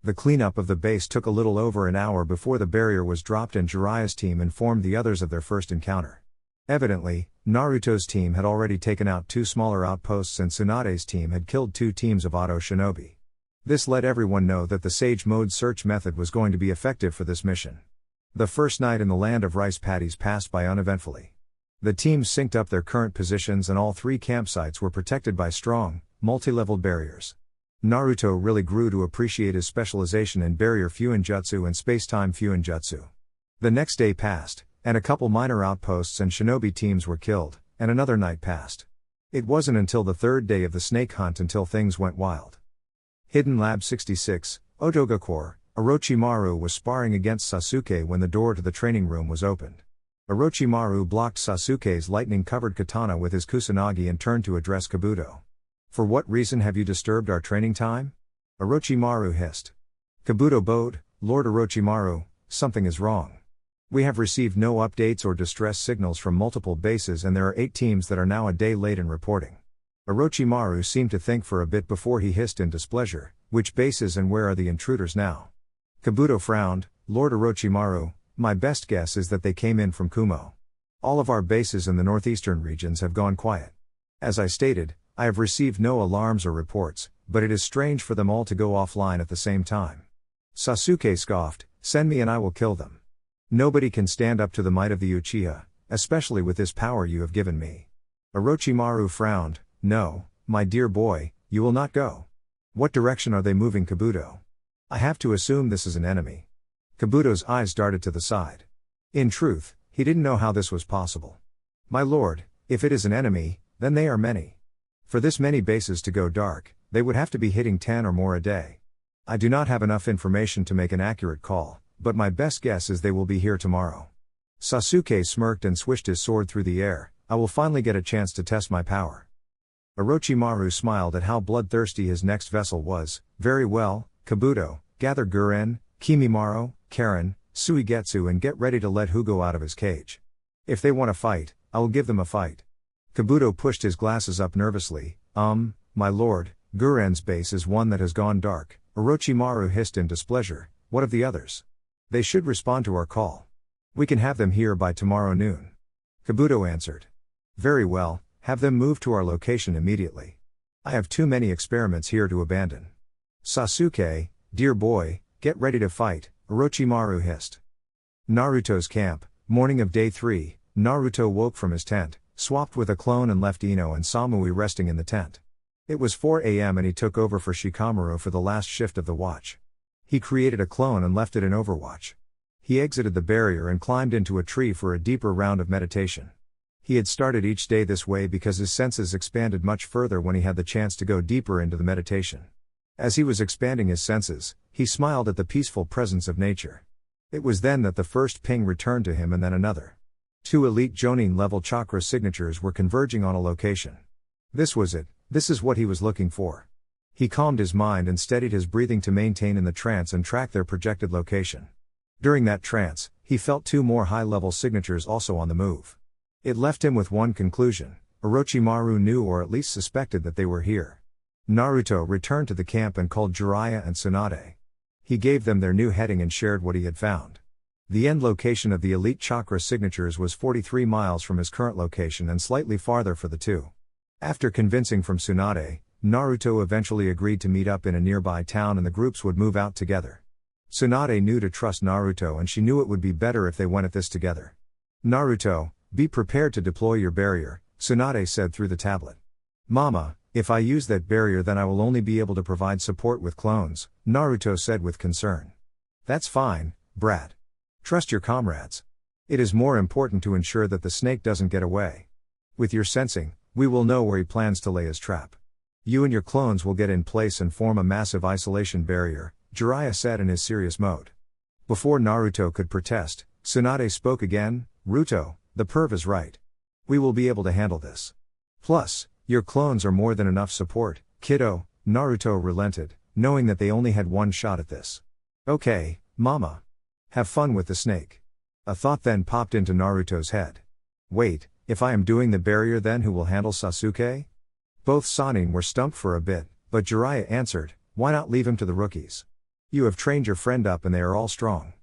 The cleanup of the base took a little over an hour before the barrier was dropped and Jiraiya's team informed the others of their first encounter. Evidently, Naruto's team had already taken out 2 smaller outposts and Tsunade's team had killed 2 teams of Oto shinobi. This let everyone know that the Sage Mode search method was going to be effective for this mission. The first night in the land of rice paddies passed by uneventfully. The teams synced up their current positions and all 3 campsites were protected by strong, multi-leveled barriers. Naruto really grew to appreciate his specialization in barrier Fuinjutsu and space-time Fuinjutsu. The next day passed, and a couple minor outposts and shinobi teams were killed, and another night passed. It wasn't until the 3rd day of the snake hunt until things went wild. Hidden Lab 66, Otogakure, Orochimaru was sparring against Sasuke when the door to the training room was opened. Orochimaru blocked Sasuke's lightning-covered katana with his kusanagi and turned to address Kabuto. "For what reason have you disturbed our training time?" Orochimaru hissed. Kabuto bowed, "Lord Orochimaru, something is wrong. We have received no updates or distress signals from multiple bases and there are 8 teams that are now a day late in reporting." Orochimaru seemed to think for a bit before he hissed in displeasure, "Which bases and where are the intruders now?" Kabuto frowned, "Lord Orochimaru, my best guess is that they came in from Kumo. All of our bases in the northeastern regions have gone quiet. As I stated, I have received no alarms or reports, but it is strange for them all to go offline at the same time." Sasuke scoffed, "Send me and I will kill them. Nobody can stand up to the might of the Uchiha, especially with this power you have given me." Orochimaru frowned, "No, my dear boy, you will not go. What direction are they moving, Kabuto? I have to assume this is an enemy." Kabuto's eyes darted to the side. In truth, he didn't know how this was possible. "My lord, if it is an enemy, then they are many. For this many bases to go dark, they would have to be hitting 10 or more a day. I do not have enough information to make an accurate call, but my best guess is they will be here tomorrow." Sasuke smirked and swished his sword through the air, "I will finally get a chance to test my power." Orochimaru smiled at how bloodthirsty his next vessel was. Very well, Kabuto, gather Guren, Kimimaro, Karen, Suigetsu and get ready to let Hugo out of his cage. If they want to fight, I will give them a fight. Kabuto pushed his glasses up nervously. My lord, Guren's base is one that has gone dark. Orochimaru hissed in displeasure. What of the others? They should respond to our call. We can have them here by tomorrow noon. Kabuto answered. Very well, have them move to our location immediately. I have too many experiments here to abandon. Sasuke, dear boy, get ready to fight, Orochimaru hissed. Naruto's camp, morning of day 3, Naruto woke from his tent, swapped with a clone and left Ino and Samui resting in the tent. It was 4 a.m. and he took over for Shikamaru for the last shift of the watch. He created a clone and left it in Overwatch. He exited the barrier and climbed into a tree for a deeper round of meditation. He had started each day this way because his senses expanded much further when he had the chance to go deeper into the meditation. As he was expanding his senses, he smiled at the peaceful presence of nature. It was then that the first ping returned to him and then another. 2 elite Jonin level chakra signatures were converging on a location. This was it, this is what he was looking for. He calmed his mind and steadied his breathing to maintain in the trance and track their projected location. During that trance, he felt 2 more high-level signatures also on the move. It left him with one conclusion: Orochimaru knew or at least suspected that they were here. Naruto returned to the camp and called Jiraiya and Tsunade. He gave them their new heading and shared what he had found. The end location of the elite chakra signatures was 43 miles from his current location and slightly farther for the two. After convincing from Tsunade, Naruto eventually agreed to meet up in a nearby town and the groups would move out together. Tsunade knew to trust Naruto and she knew it would be better if they went at this together. Naruto, be prepared to deploy your barrier, Tsunade said through the tablet. Mama, if I use that barrier then I will only be able to provide support with clones, Naruto said with concern. That's fine, brat. Trust your comrades. It is more important to ensure that the snake doesn't get away. With your sensing, we will know where he plans to lay his trap. You and your clones will get in place and form a massive isolation barrier, Jiraiya said in his serious mode. Before Naruto could protest, Tsunade spoke again. Ruto, the perv is right. We will be able to handle this. Plus, your clones are more than enough support, kiddo, Naruto relented, knowing that they only had one shot at this. Okay, mama. Have fun with the snake. A thought then popped into Naruto's head. Wait, if I am doing the barrier then who will handle Sasuke? Both Sannin were stumped for a bit, but Jiraiya answered, why not leave him to the rookies? You have trained your friend up and they are all strong.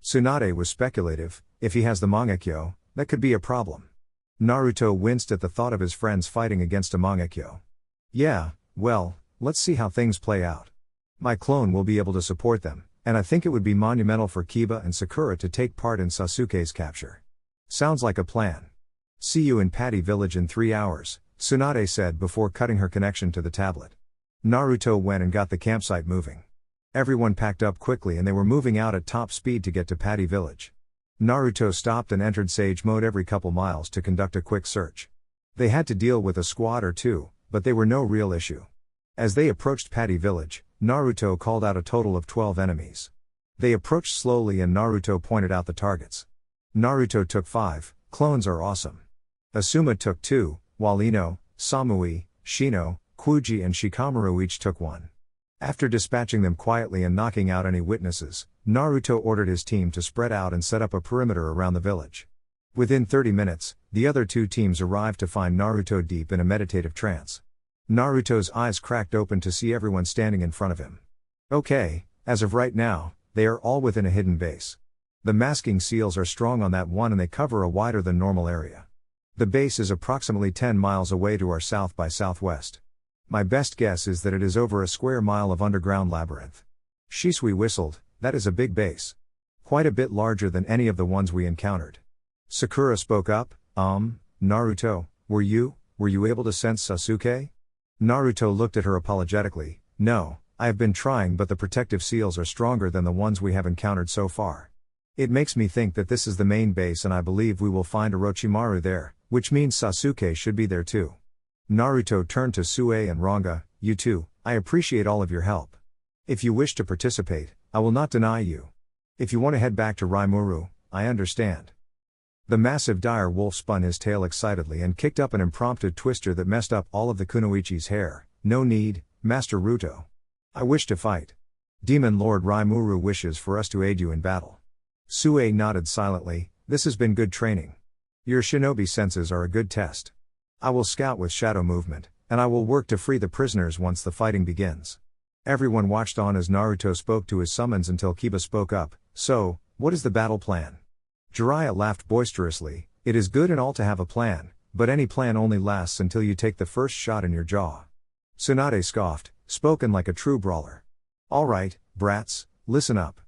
Tsunade was speculative, if he has the Mangekyo, that could be a problem. Naruto winced at the thought of his friends fighting against a Mangekyo. Yeah, well, let's see how things play out. My clone will be able to support them, and I think it would be monumental for Kiba and Sakura to take part in Sasuke's capture. Sounds like a plan. See you in Patty Village in 3 hours, Tsunade said before cutting her connection to the tablet. Naruto went and got the campsite moving. Everyone packed up quickly and they were moving out at top speed to get to Patty Village. Naruto stopped and entered Sage mode every couple miles to conduct a quick search. They had to deal with a squad or two, but they were no real issue. As they approached Patty Village, Naruto called out a total of 12 enemies. They approached slowly and Naruto pointed out the targets. Naruto took 5, clones are awesome. Asuma took 2, while Ino, Samui, Shino, Kuji and Shikamaru each took 1. After dispatching them quietly and knocking out any witnesses, Naruto ordered his team to spread out and set up a perimeter around the village. Within 30 minutes, the other 2 teams arrived to find Naruto deep in a meditative trance. Naruto's eyes cracked open to see everyone standing in front of him. Okay, as of right now, they are all within a hidden base. The masking seals are strong on that one and they cover a wider than normal area. The base is approximately 10 miles away to our south by southwest. My best guess is that it is over a square mile of underground labyrinth. Shisui whistled, that is a big base. Quite a bit larger than any of the ones we encountered. Sakura spoke up, Naruto, were you able to sense Sasuke? Naruto looked at her apologetically, no, I have been trying but the protective seals are stronger than the ones we have encountered so far. It makes me think that this is the main base and I believe we will find Orochimaru there, which means Sasuke should be there too. Naruto turned to Sue and Ranga, you two, I appreciate all of your help. If you wish to participate, I will not deny you. If you want to head back to Raimuru, I understand. The massive dire wolf spun his tail excitedly and kicked up an impromptu twister that messed up all of the kunoichi's hair. No need, Master Ruto. I wish to fight. Demon Lord Raimuru wishes for us to aid you in battle. Sue nodded silently. This has been good training. Your shinobi senses are a good test. I will scout with shadow movement, and I will work to free the prisoners once the fighting begins. Everyone watched on as Naruto spoke to his summons until Kiba spoke up. So, what is the battle plan? Jiraiya laughed boisterously. It is good and all to have a plan, but any plan only lasts until you take the first shot in your jaw. Tsunade scoffed, spoken like a true brawler. Alright, brats, listen up.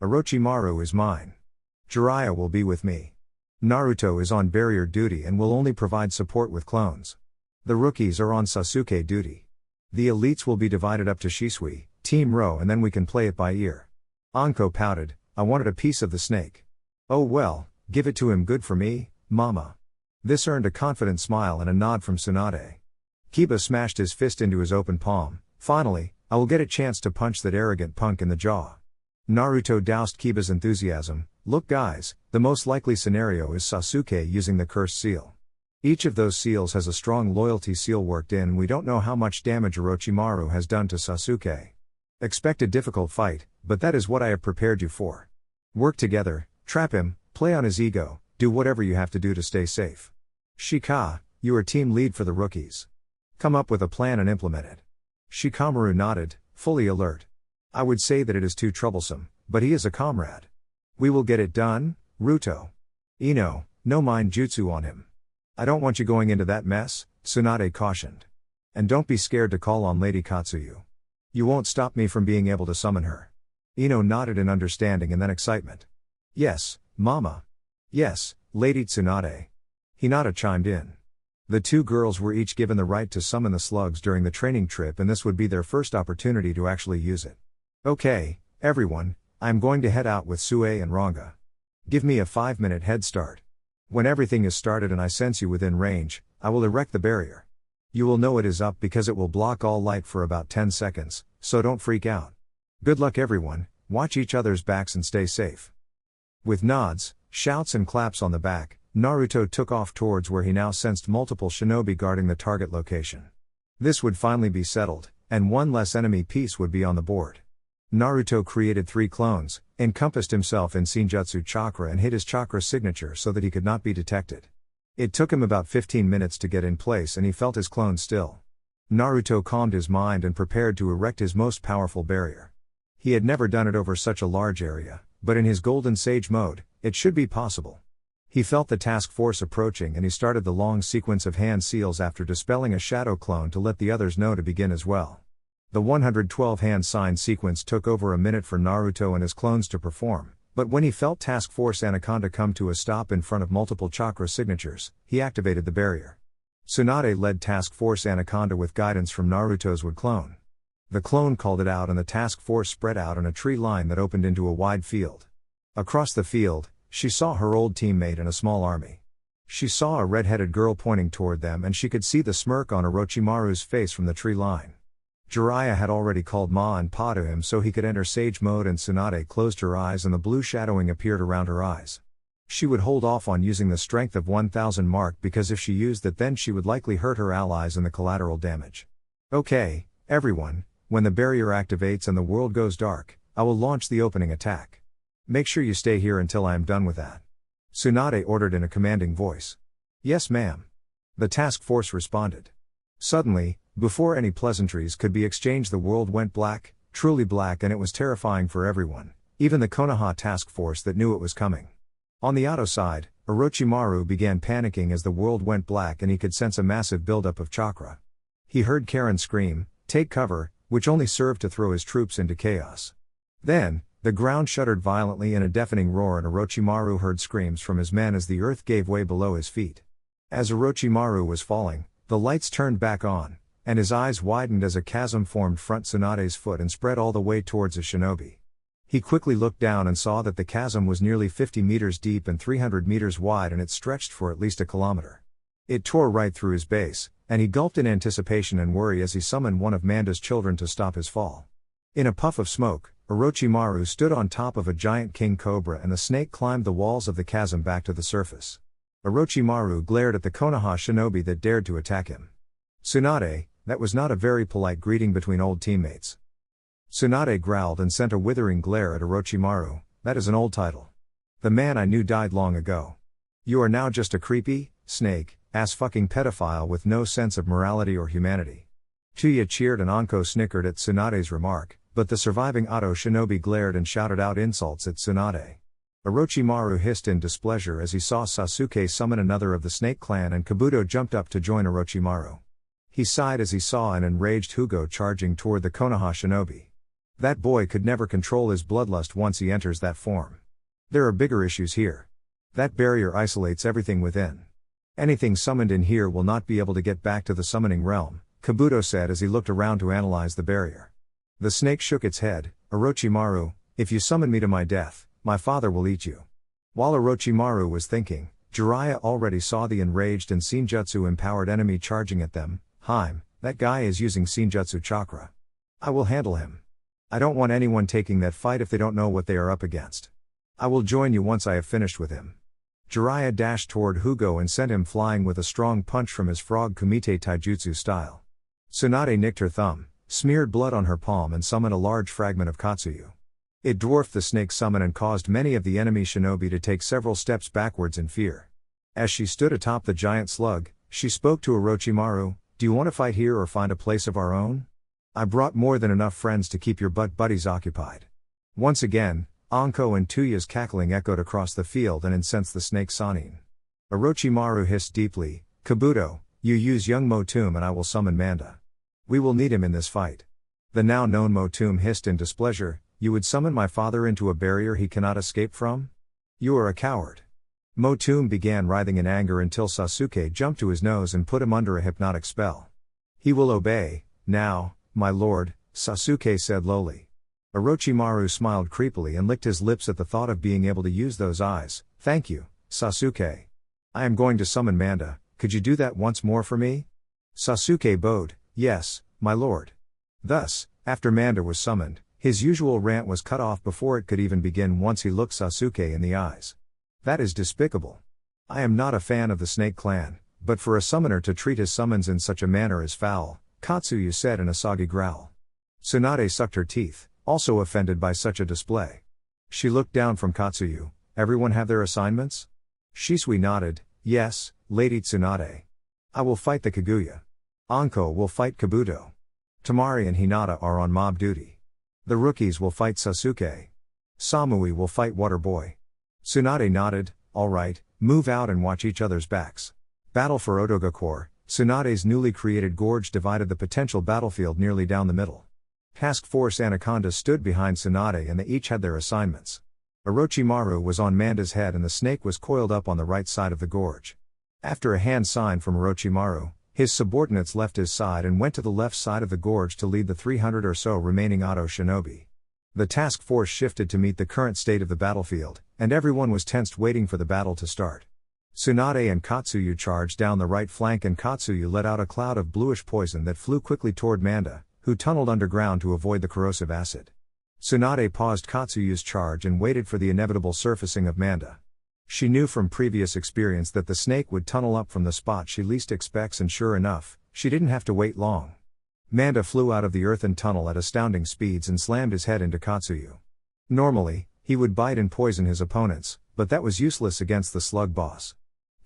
Orochimaru is mine. Jiraiya will be with me. Naruto is on barrier duty and will only provide support with clones. The rookies are on Sasuke duty. The elites will be divided up to Shisui, Team Ro, and then we can play it by ear. Anko pouted, I wanted a piece of the snake. Oh well, give it to him, good for me, mama. This earned a confident smile and a nod from Tsunade. Kiba smashed his fist into his open palm. Finally, I will get a chance to punch that arrogant punk in the jaw. Naruto doused Kiba's enthusiasm. Look guys, the most likely scenario is Sasuke using the cursed seal. Each of those seals has a strong loyalty seal worked in. We don't know how much damage Orochimaru has done to Sasuke. Expect a difficult fight, but that is what I have prepared you for. Work together, trap him, play on his ego, do whatever you have to do to stay safe. Shika, you are team lead for the rookies. Come up with a plan and implement it. Shikamaru nodded, fully alert. I would say that it is too troublesome, but he is a comrade. We will get it done, Ruto. Ino, no mind jutsu on him. I don't want you going into that mess, Tsunade cautioned. And don't be scared to call on Lady Katsuyu. You won't stop me from being able to summon her. Ino nodded in understanding and then excitement. Yes, Mama. Yes, Lady Tsunade. Hinata chimed in. The two girls were each given the right to summon the slugs during the training trip, and this would be their first opportunity to actually use it. Okay, everyone, I am going to head out with Sue and Ranga. Give me a 5-minute head start. When everything is started and I sense you within range, I will erect the barrier. You will know it is up because it will block all light for about 10 seconds, so don't freak out. Good luck everyone, watch each other's backs and stay safe. With nods, shouts and claps on the back, Naruto took off towards where he now sensed multiple shinobi guarding the target location. This would finally be settled, and one less enemy piece would be on the board. Naruto created 3 clones, encompassed himself in Senjutsu chakra and hid his chakra signature so that he could not be detected. It took him about 15 minutes to get in place and he felt his clone still. Naruto calmed his mind and prepared to erect his most powerful barrier. He had never done it over such a large area, but in his Golden Sage mode, it should be possible. He felt the task force approaching and he started the long sequence of hand seals after dispelling a shadow clone to let the others know to begin as well. The 112 hand sign sequence took over a minute for Naruto and his clones to perform, but when he felt Task Force Anaconda come to a stop in front of multiple chakra signatures, he activated the barrier. Tsunade led Task Force Anaconda with guidance from Naruto's wood clone. The clone called it out and the task force spread out on a tree line that opened into a wide field. Across the field, she saw her old teammate and a small army. She saw a red-headed girl pointing toward them and she could see the smirk on Orochimaru's face from the tree line. Jiraiya had already called Ma and Pa to him so he could enter Sage mode, and Tsunade closed her eyes and the blue shadowing appeared around her eyes. She would hold off on using the strength of 1000 mark because if she used that then she would likely hurt her allies in the collateral damage. Okay, everyone, when the barrier activates and the world goes dark, I will launch the opening attack. Make sure you stay here until I am done with that. Tsunade ordered in a commanding voice. Yes ma'am. The task force responded. Suddenly, before any pleasantries could be exchanged, the world went black, truly black, and it was terrifying for everyone, even the Konaha task force that knew it was coming. On the Auto side, Orochimaru began panicking as the world went black and he could sense a massive buildup of chakra. He heard Karen scream, "Take cover," which only served to throw his troops into chaos. Then, the ground shuddered violently in a deafening roar and Orochimaru heard screams from his men as the earth gave way below his feet. As Orochimaru was falling, the lights turned back on, and his eyes widened as a chasm formed front Tsunade's foot and spread all the way towards a shinobi. He quickly looked down and saw that the chasm was nearly 50 meters deep and 300 meters wide, and it stretched for at least a kilometer. It tore right through his base, and he gulped in anticipation and worry as he summoned one of Manda's children to stop his fall. In a puff of smoke, Orochimaru stood on top of a giant king cobra and the snake climbed the walls of the chasm back to the surface. Orochimaru glared at the Konaha shinobi that dared to attack him. Tsunade, that was not a very polite greeting between old teammates. Tsunade growled and sent a withering glare at Orochimaru. That is an old title. The man I knew died long ago. You are now just a creepy, snake, ass fucking pedophile with no sense of morality or humanity. Chuya cheered and Anko snickered at Tsunade's remark, but the surviving Oto shinobi glared and shouted out insults at Tsunade. Orochimaru hissed in displeasure as he saw Sasuke summon another of the Snake Clan and Kabuto jumped up to join Orochimaru. He sighed as he saw an enraged Huga charging toward the Konaha shinobi. That boy could never control his bloodlust once he enters that form. There are bigger issues here. That barrier isolates everything within. Anything summoned in here will not be able to get back to the summoning realm, Kabuto said as he looked around to analyze the barrier. The snake shook its head. Orochimaru, if you summon me to my death, my father will eat you. While Orochimaru was thinking, Jiraiya already saw the enraged and Senjutsu-empowered enemy charging at them. That guy is using Senjutsu chakra. I will handle him. I don't want anyone taking that fight if they don't know what they are up against. I will join you once I have finished with him. Jiraiya dashed toward Hugo and sent him flying with a strong punch from his frog kumite taijutsu style. Tsunade nicked her thumb, smeared blood on her palm and summoned a large fragment of Katsuyu. It dwarfed the snake summon and caused many of the enemy shinobi to take several steps backwards in fear. As she stood atop the giant slug, she spoke to Orochimaru, do you want to fight here or find a place of our own? I brought more than enough friends to keep your butt buddies occupied. Once again, Anko and Tuya's cackling echoed across the field and incensed the snake Sanin. Orochimaru hissed deeply, Kabuto, you use young Motum and I will summon Manda. We will need him in this fight. The now known Motum hissed in displeasure, you would summon my father into a barrier he cannot escape from? You are a coward. Motum began writhing in anger until Sasuke jumped to his nose and put him under a hypnotic spell. He will obey, now, my lord, Sasuke said lowly. Orochimaru smiled creepily and licked his lips at the thought of being able to use those eyes. Thank you, Sasuke. I am going to summon Manda, could you do that once more for me? Sasuke bowed, yes, my lord. Thus, after Manda was summoned, his usual rant was cut off before it could even begin once he looked Sasuke in the eyes. That is despicable. I am not a fan of the Snake Clan, but for a summoner to treat his summons in such a manner is foul, Katsuyu said in a soggy growl. Tsunade sucked her teeth, also offended by such a display. She looked down from Katsuyu, everyone have their assignments? Shisui nodded, yes, Lady Tsunade. I will fight the Kaguya. Anko will fight Kabuto. Tamari and Hinata are on mob duty. The rookies will fight Sasuke. Samui will fight Waterboy. Tsunade nodded, alright, move out and watch each other's backs. Battle for Otogakure, Tsunade's newly created gorge divided the potential battlefield nearly down the middle. Task Force Anaconda stood behind Tsunade and they each had their assignments. Orochimaru was on Manda's head and the snake was coiled up on the right side of the gorge. After a hand sign from Orochimaru, his subordinates left his side and went to the left side of the gorge to lead the 300 or so remaining Oto shinobi. The task force shifted to meet the current state of the battlefield, and everyone was tensed waiting for the battle to start. Tsunade and Katsuyu charged down the right flank and Katsuyu let out a cloud of bluish poison that flew quickly toward Manda, who tunneled underground to avoid the corrosive acid. Tsunade paused Katsuyu's charge and waited for the inevitable surfacing of Manda. She knew from previous experience that the snake would tunnel up from the spot she least expects and sure enough, she didn't have to wait long. Manda flew out of the earthen tunnel at astounding speeds and slammed his head into Katsuyu. Normally, he would bite and poison his opponents, but that was useless against the slug boss.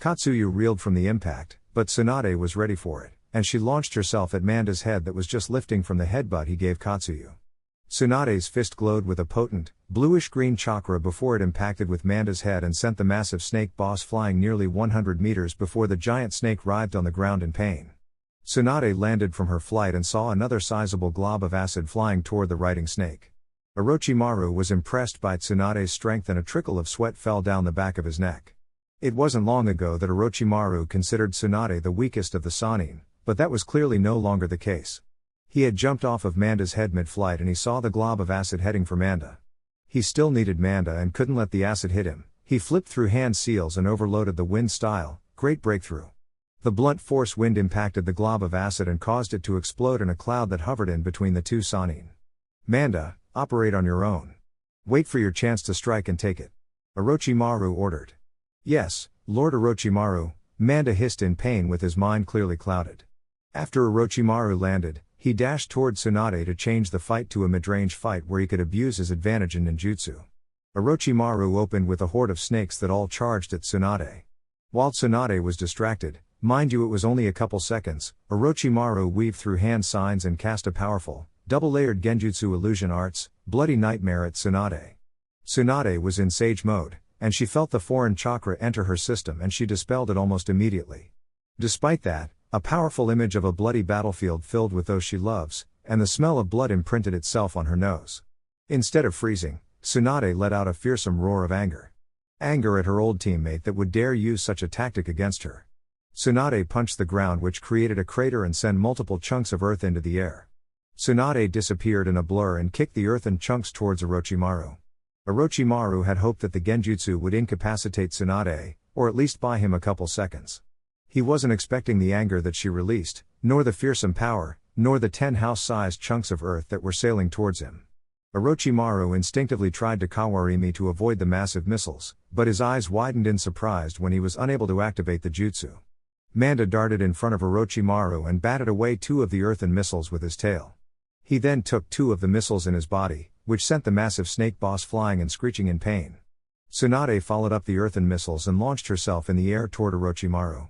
Katsuyu reeled from the impact, but Tsunade was ready for it, and she launched herself at Manda's head that was just lifting from the headbutt he gave Katsuyu. Tsunade's fist glowed with a potent, bluish-green chakra before it impacted with Manda's head and sent the massive snake boss flying nearly 100 meters before the giant snake writhed on the ground in pain. Tsunade landed from her flight and saw another sizable glob of acid flying toward the writhing snake. Orochimaru was impressed by Tsunade's strength and a trickle of sweat fell down the back of his neck. It wasn't long ago that Orochimaru considered Tsunade the weakest of the Sannin, but that was clearly no longer the case. He had jumped off of Manda's head mid-flight and he saw the glob of acid heading for Manda. He still needed Manda and couldn't let the acid hit him. He flipped through hand seals and overloaded the wind style, great breakthrough. The blunt force wind impacted the glob of acid and caused it to explode in a cloud that hovered in between the two Sannin. Manda, operate on your own. Wait for your chance to strike and take it. Orochimaru ordered. Yes, Lord Orochimaru, Manda hissed in pain with his mind clearly clouded. After Orochimaru landed, he dashed toward Tsunade to change the fight to a mid-range fight where he could abuse his advantage in ninjutsu. Orochimaru opened with a horde of snakes that all charged at Tsunade. While Tsunade was distracted, mind you it was only a couple seconds, Orochimaru weaved through hand signs and cast a powerful, double-layered genjutsu illusion arts, Bloody Nightmare at Tsunade. Tsunade was in sage mode, and she felt the foreign chakra enter her system and she dispelled it almost immediately. Despite that, a powerful image of a bloody battlefield filled with those she loves, and the smell of blood imprinted itself on her nose. Instead of freezing, Tsunade let out a fearsome roar of anger. Anger at her old teammate that would dare use such a tactic against her. Tsunade punched the ground which created a crater and sent multiple chunks of earth into the air. Tsunade disappeared in a blur and kicked the earthen chunks towards Orochimaru. Orochimaru had hoped that the genjutsu would incapacitate Tsunade, or at least buy him a couple seconds. He wasn't expecting the anger that she released, nor the fearsome power, nor the 10 house-sized chunks of earth that were sailing towards him. Orochimaru instinctively tried to kawarimi to avoid the massive missiles, but his eyes widened in surprise when he was unable to activate the jutsu. Manda darted in front of Orochimaru and batted away 2 of the earthen missiles with his tail. He then took 2 of the missiles in his body, which sent the massive snake boss flying and screeching in pain. Tsunade followed up the earthen missiles and launched herself in the air toward Orochimaru.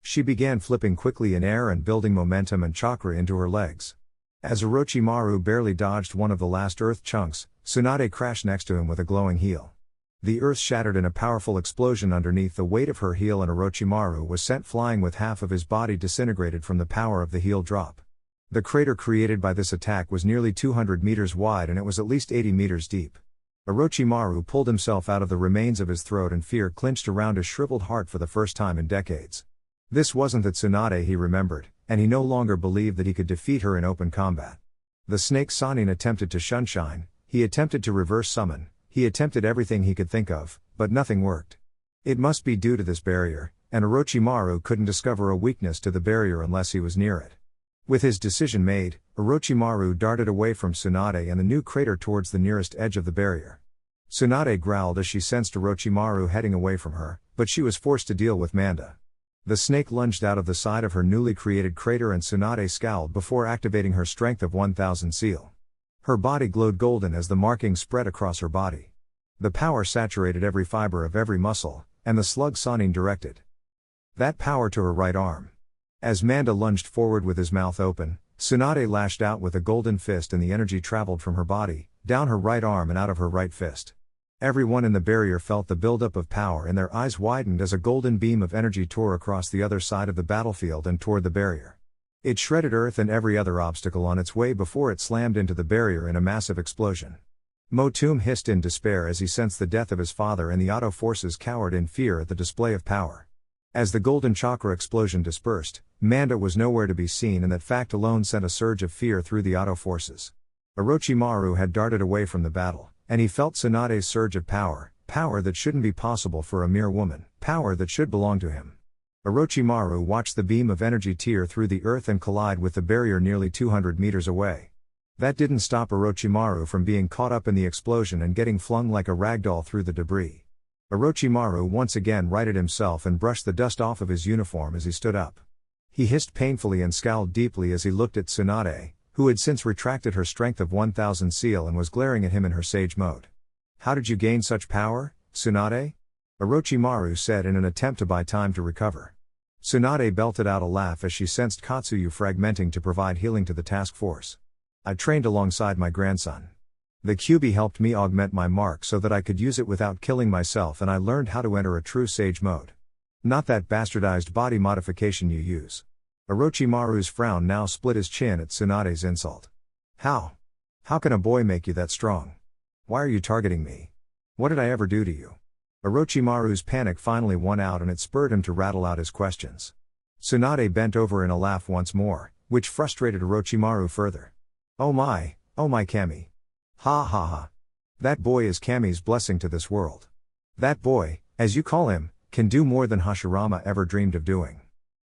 She began flipping quickly in air and building momentum and chakra into her legs. As Orochimaru barely dodged one of the last earth chunks, Tsunade crashed next to him with a glowing heel. The earth shattered in a powerful explosion underneath the weight of her heel and Orochimaru was sent flying with half of his body disintegrated from the power of the heel drop. The crater created by this attack was nearly 200 meters wide and it was at least 80 meters deep. Orochimaru pulled himself out of the remains of his throat and fear clenched around his shriveled heart for the first time in decades. This wasn't the Tsunade he remembered, and he no longer believed that he could defeat her in open combat. The snake Sannin attempted to shunshine, he attempted to reverse summon, he attempted everything he could think of, but nothing worked. It must be due to this barrier, and Orochimaru couldn't discover a weakness to the barrier unless he was near it. With his decision made, Orochimaru darted away from Tsunade and the new crater towards the nearest edge of the barrier. Tsunade growled as she sensed Orochimaru heading away from her, but she was forced to deal with Manda. The snake lunged out of the side of her newly created crater and Tsunade scowled before activating her strength of 1000 seal. Her body glowed golden as the markings spread across her body. The power saturated every fiber of every muscle, and the slug Sannin directed that power to her right arm. As Manda lunged forward with his mouth open, Tsunade lashed out with a golden fist and the energy traveled from her body, down her right arm and out of her right fist. Everyone in the barrier felt the buildup of power and their eyes widened as a golden beam of energy tore across the other side of the battlefield and toward the barrier. It shredded earth and every other obstacle on its way before it slammed into the barrier in a massive explosion. Motum hissed in despair as he sensed the death of his father and the Auto forces cowered in fear at the display of power. As the golden chakra explosion dispersed, Manda was nowhere to be seen and that fact alone sent a surge of fear through the Auto forces. Orochimaru had darted away from the battle, and he felt Tsunade's surge of power, power that shouldn't be possible for a mere woman, power that should belong to him. Orochimaru watched the beam of energy tear through the earth and collide with the barrier nearly 200 meters away. That didn't stop Orochimaru from being caught up in the explosion and getting flung like a ragdoll through the debris. Orochimaru once again righted himself and brushed the dust off of his uniform as he stood up. He hissed painfully and scowled deeply as he looked at Tsunade, who had since retracted her strength of 1000 seal and was glaring at him in her sage mode. "How did you gain such power, Tsunade?" Orochimaru said in an attempt to buy time to recover. Tsunade belted out a laugh as she sensed Katsuyu fragmenting to provide healing to the task force. "I trained alongside my grandson. The Kyuubi helped me augment my mark so that I could use it without killing myself and I learned how to enter a true sage mode. Not that bastardized body modification you use." Orochimaru's frown now split his chin at Tsunade's insult. How can a boy make you that strong? Why are you targeting me? What did I ever do to you?" Orochimaru's panic finally won out and it spurred him to rattle out his questions. Tsunade bent over in a laugh once more, which frustrated Orochimaru further. Oh my Camy. Ha ha ha. That boy is Camy's blessing to this world. That boy, as you call him, can do more than Hashirama ever dreamed of doing.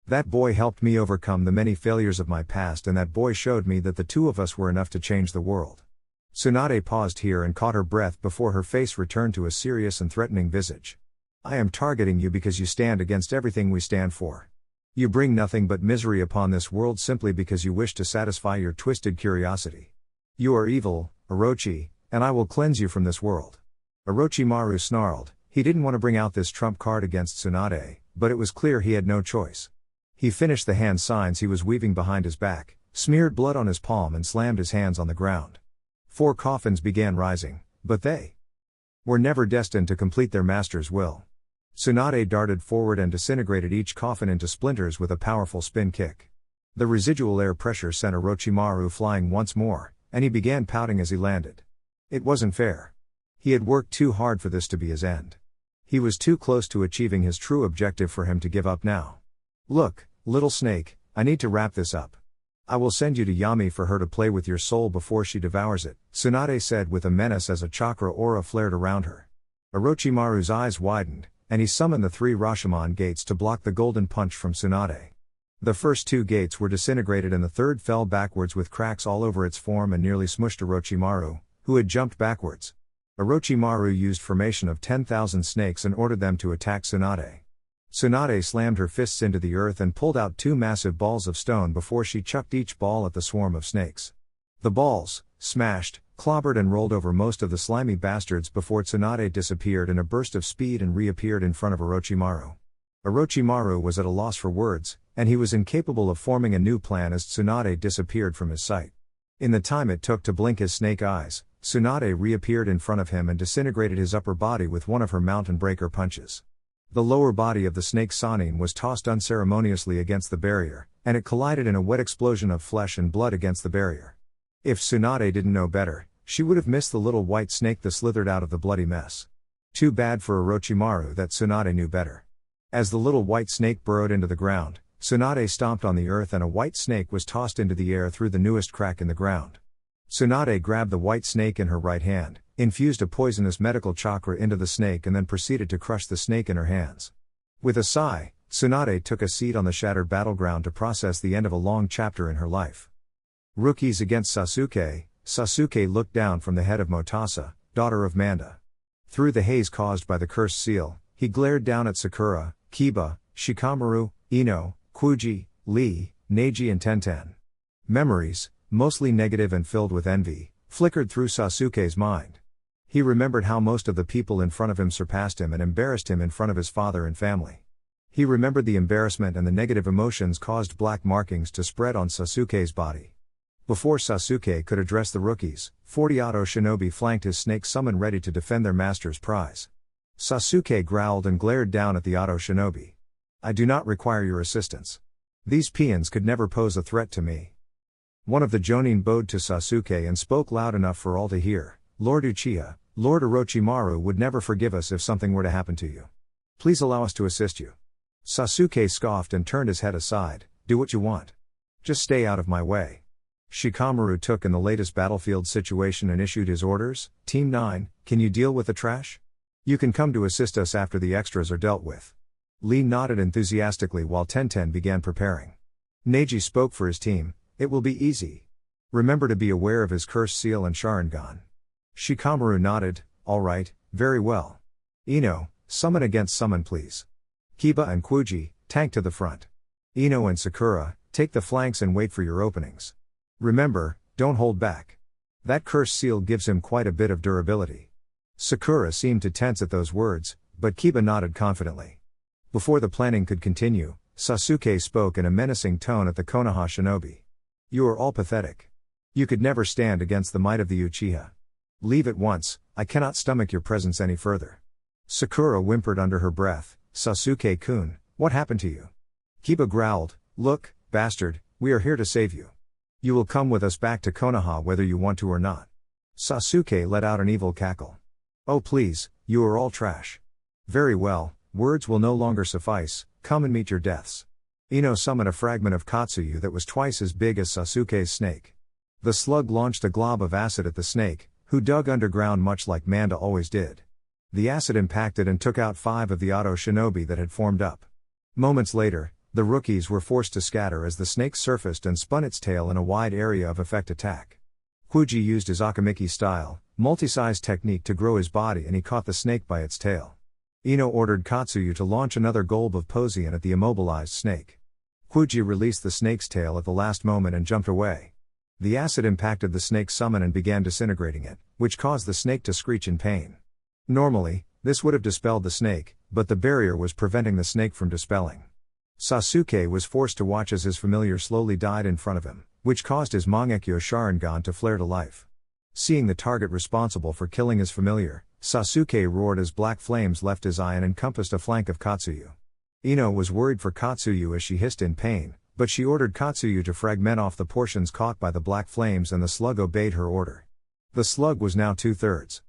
That boy helped me overcome the many failures of my past and that boy showed me that the two of us were enough to change the world. Tsunade paused here and caught her breath before her face returned to a serious and threatening visage. I am targeting you because you stand against everything we stand for. You bring nothing but misery upon this world simply because you wish to satisfy your twisted curiosity. You are evil, Orochi, and I will cleanse you from this world." Orochimaru snarled. He didn't want to bring out this trump card against Tsunade, but it was clear he had no choice. He finished the hand signs he was weaving behind his back, smeared blood on his palm and slammed his hands on the ground. 4 coffins began rising, but they were never destined to complete their master's will. Tsunade darted forward and disintegrated each coffin into splinters with a powerful spin kick. The residual air pressure sent Orochimaru flying once more, and he began pouting as he landed. It wasn't fair. He had worked too hard for this to be his end. He was too close to achieving his true objective for him to give up now. "Look, little snake, I need to wrap this up. I will send you to Yami for her to play with your soul before she devours it," Tsunade said with a menace as a chakra aura flared around her. Orochimaru's eyes widened, and he summoned the 3 Rashomon gates to block the golden punch from Tsunade. The first 2 gates were disintegrated and the third fell backwards with cracks all over its form and nearly smushed Orochimaru, who had jumped backwards. Orochimaru used formation of 10,000 snakes and ordered them to attack Tsunade. Tsunade slammed her fists into the earth and pulled out 2 massive balls of stone before she chucked each ball at the swarm of snakes. The balls smashed, clobbered and rolled over most of the slimy bastards before Tsunade disappeared in a burst of speed and reappeared in front of Orochimaru. Orochimaru was at a loss for words, and he was incapable of forming a new plan as Tsunade disappeared from his sight. In the time it took to blink his snake eyes, Tsunade reappeared in front of him and disintegrated his upper body with one of her mountain breaker punches. The lower body of the snake Sanin was tossed unceremoniously against the barrier, and it collided in a wet explosion of flesh and blood against the barrier. If Tsunade didn't know better, she would have missed the little white snake that slithered out of the bloody mess. Too bad for Orochimaru that Tsunade knew better. As the little white snake burrowed into the ground, Tsunade stomped on the earth and a white snake was tossed into the air through the newest crack in the ground. Tsunade grabbed the white snake in her right hand, infused a poisonous medical chakra into the snake and then proceeded to crush the snake in her hands. With a sigh, Tsunade took a seat on the shattered battleground to process the end of a long chapter in her life. Rookies against Sasuke. Sasuke looked down from the head of Motasa, daughter of Manda. Through the haze caused by the cursed seal, he glared down at Sakura, Kiba, Shikamaru, Ino, Kuji, Lee, Neji and Tenten. Memories, mostly negative and filled with envy, flickered through Sasuke's mind. He remembered how most of the people in front of him surpassed him and embarrassed him in front of his father and family. He remembered the embarrassment and the negative emotions caused black markings to spread on Sasuke's body. Before Sasuke could address the rookies, 40 Auto Shinobi flanked his snake summon ready to defend their master's prize. Sasuke growled and glared down at the Auto Shinobi. "I do not require your assistance. These peons could never pose a threat to me." One of the Jonin bowed to Sasuke and spoke loud enough for all to hear. "Lord Uchiha, Lord Orochimaru would never forgive us if something were to happen to you. Please allow us to assist you." Sasuke scoffed and turned his head aside. "Do what you want. Just stay out of my way." Shikamaru took in the latest battlefield situation and issued his orders. "Team 9, can you deal with the trash? You can come to assist us after the extras are dealt with." Lee nodded enthusiastically while Tenten began preparing. Neji spoke for his team. "It will be easy. Remember to be aware of his cursed seal and Sharingan." Shikamaru nodded. "All right, very well. Ino, summon against summon please. Kiba and Kuji, tank to the front. Ino and Sakura, take the flanks and wait for your openings. Remember, don't hold back. That cursed seal gives him quite a bit of durability." Sakura seemed to tense at those words, but Kiba nodded confidently. Before the planning could continue, Sasuke spoke in a menacing tone at the Konaha shinobi. "You are all pathetic. You could never stand against the might of the Uchiha. Leave at once, I cannot stomach your presence any further." Sakura whimpered under her breath. "Sasuke-kun, what happened to you?" Kiba growled, "Look, bastard, we are here to save you. You will come with us back to Konaha whether you want to or not." Sasuke let out an evil cackle. "Oh please, you are all trash. Very well, words will no longer suffice, come and meet your deaths." Ino summoned a fragment of Katsuyu that was twice as big as Sasuke's snake. The slug launched a glob of acid at the snake, who dug underground much like Manda always did. The acid impacted and took out 5 of the Auto Shinobi that had formed up. Moments later, the rookies were forced to scatter as the snake surfaced and spun its tail in a wide area of effect attack. Kuji used his Akamiki style, multi-size technique to grow his body and he caught the snake by its tail. Ino ordered Katsuyu to launch another golb of poison at the immobilized snake. Kuji released the snake's tail at the last moment and jumped away. The acid impacted the snake's summon and began disintegrating it, which caused the snake to screech in pain. Normally, this would have dispelled the snake, but the barrier was preventing the snake from dispelling. Sasuke was forced to watch as his familiar slowly died in front of him, which caused his Mangekyo Sharingan to flare to life. Seeing the target responsible for killing his familiar, Sasuke roared as black flames left his eye and encompassed a flank of Katsuyu. Ino was worried for Katsuyu as she hissed in pain, but she ordered Katsuyu to fragment off the portions caught by the black flames and the slug obeyed her order. The slug was now 2/3.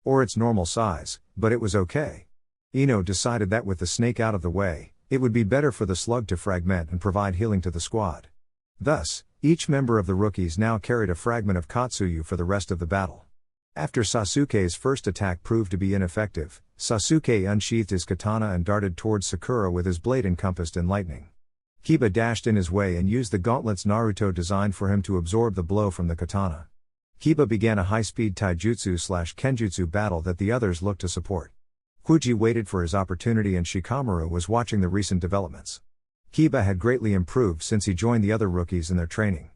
Or its normal size, but it was okay. Ino decided that with the snake out of the way, it would be better for the slug to fragment and provide healing to the squad. Thus, each member of the rookies now carried a fragment of Katsuyu for the rest of the battle. After Sasuke's first attack proved to be ineffective, Sasuke unsheathed his katana and darted towards Sakura with his blade encompassed in lightning. Kiba dashed in his way and used the gauntlets Naruto designed for him to absorb the blow from the katana. Kiba began a high-speed taijutsu/kenjutsu battle that the others looked to support. Kuji waited for his opportunity and Shikamaru was watching the recent developments. Kiba had greatly improved since he joined the other rookies in their training.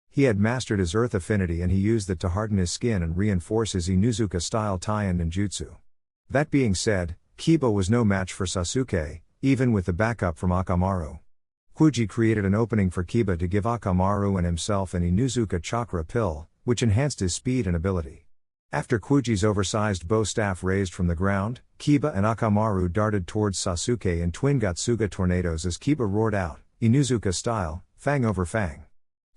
He had mastered his earth affinity and he used it to harden his skin and reinforce his Inuzuka-style tie-in ninjutsu. That being said, Kiba was no match for Sasuke, even with the backup from Akamaru. Kuji created an opening for Kiba to give Akamaru and himself an Inuzuka chakra pill, which enhanced his speed and ability. After Kuji's oversized bow staff raised from the ground, Kiba and Akamaru darted towards Sasuke in twin Gatsuga tornadoes as Kiba roared out, Inuzuka style, fang over fang.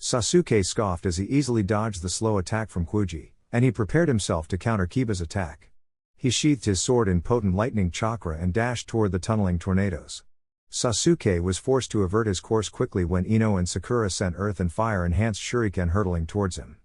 Sasuke scoffed as he easily dodged the slow attack from Kuji, and he prepared himself to counter Kiba's attack. He sheathed his sword in potent lightning chakra and dashed toward the tunneling tornadoes. Sasuke was forced to avert his course quickly when Ino and Sakura sent earth and fire enhanced shuriken hurtling towards him.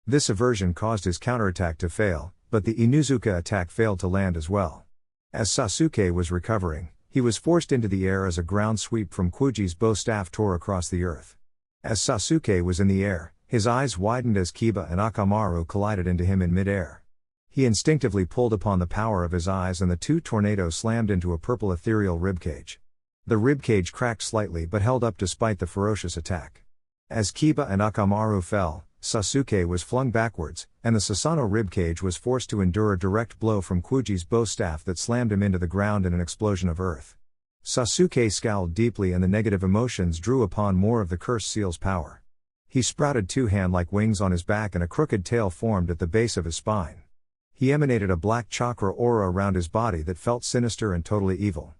This aversion caused his counterattack to fail, but the Inuzuka attack failed to land as well. As Sasuke was recovering, he was forced into the air as a ground sweep from Kuji's bow staff tore across the earth. As Sasuke was in the air, his eyes widened as Kiba and Akamaru collided into him in mid-air. He instinctively pulled upon the power of his eyes and the two tornadoes slammed into a purple ethereal ribcage. The ribcage cracked slightly but held up despite the ferocious attack. As Kiba and Akamaru fell, Sasuke was flung backwards, and the Sasano ribcage was forced to endure a direct blow from Kuji's bow staff that slammed him into the ground in an explosion of earth. Sasuke scowled deeply and the negative emotions drew upon more of the cursed seal's power. He sprouted two hand-like wings on his back and a crooked tail formed at the base of his spine. He emanated a black chakra aura around his body that felt sinister and totally evil.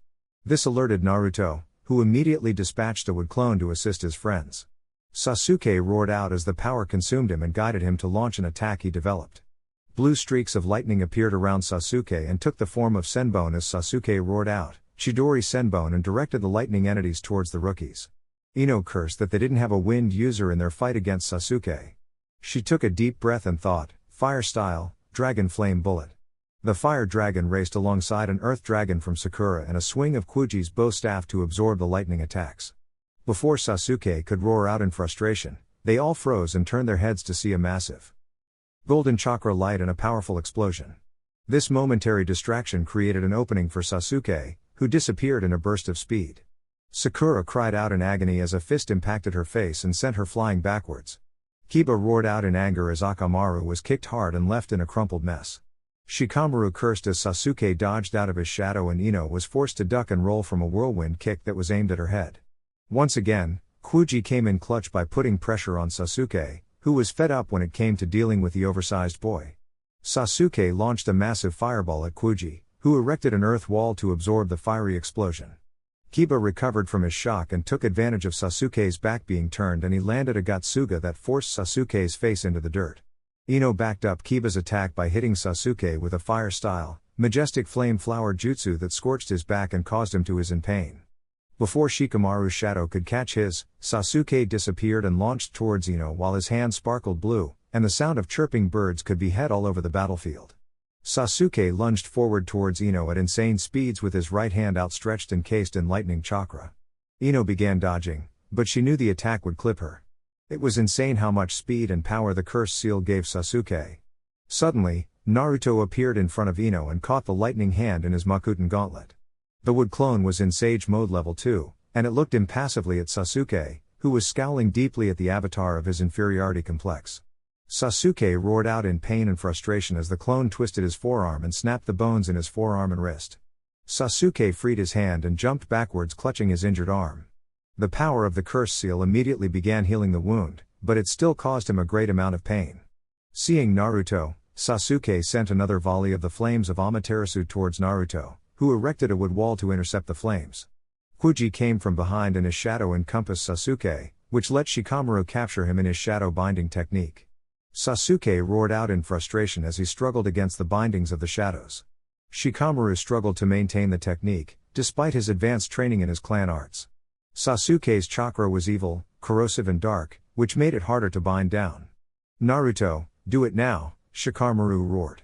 This alerted Naruto, who immediately dispatched a wood clone to assist his friends. Sasuke roared out as the power consumed him and guided him to launch an attack he developed. Blue streaks of lightning appeared around Sasuke and took the form of Senbone as Sasuke roared out, Chidori Senbone, and directed the lightning entities towards the rookies. Ino cursed that they didn't have a wind user in their fight against Sasuke. She took a deep breath and thought, fire style, dragon flame bullet. The fire dragon raced alongside an earth dragon from Sakura and a swing of Kuji's bow staff to absorb the lightning attacks. Before Sasuke could roar out in frustration, they all froze and turned their heads to see a massive golden chakra light and a powerful explosion. This momentary distraction created an opening for Sasuke, who disappeared in a burst of speed. Sakura cried out in agony as a fist impacted her face and sent her flying backwards. Kiba roared out in anger as Akamaru was kicked hard and left in a crumpled mess. Shikamaru cursed as Sasuke dodged out of his shadow and Ino was forced to duck and roll from a whirlwind kick that was aimed at her head. Once again, Kuji came in clutch by putting pressure on Sasuke, who was fed up when it came to dealing with the oversized boy. Sasuke launched a massive fireball at Kuji, who erected an earth wall to absorb the fiery explosion. Kiba recovered from his shock and took advantage of Sasuke's back being turned and he landed a Gatsuga that forced Sasuke's face into the dirt. Ino backed up Kiba's attack by hitting Sasuke with a fire-style, majestic flame flower jutsu that scorched his back and caused him to in pain. Before Shikamaru's shadow could catch his, Sasuke disappeared and launched towards Ino while his hand sparkled blue, and the sound of chirping birds could be heard all over the battlefield. Sasuke lunged forward towards Ino at insane speeds with his right hand outstretched and cased in lightning chakra. Ino began dodging, but she knew the attack would clip her. It was insane how much speed and power the cursed seal gave Sasuke. Suddenly, Naruto appeared in front of Ino and caught the lightning hand in his Makuten gauntlet. The Wood clone was in Sage Mode level 2, and it looked impassively at Sasuke, who was scowling deeply at the avatar of his inferiority complex. Sasuke roared out in pain and frustration as the clone twisted his forearm and snapped the bones in his forearm and wrist. Sasuke freed his hand and jumped backwards, clutching his injured arm. The power of the curse seal immediately began healing the wound, but it still caused him a great amount of pain. Seeing Naruto, Sasuke sent another volley of the flames of Amaterasu towards Naruto, who erected a wood wall to intercept the flames. Kuji came from behind and his shadow encompassed Sasuke, which let Shikamaru capture him in his shadow binding technique. Sasuke roared out in frustration as he struggled against the bindings of the shadows. Shikamaru struggled to maintain the technique, despite his advanced training in his clan arts. Sasuke's chakra was evil, corrosive and dark, which made it harder to bind down. Naruto, do it now, Shikamaru roared.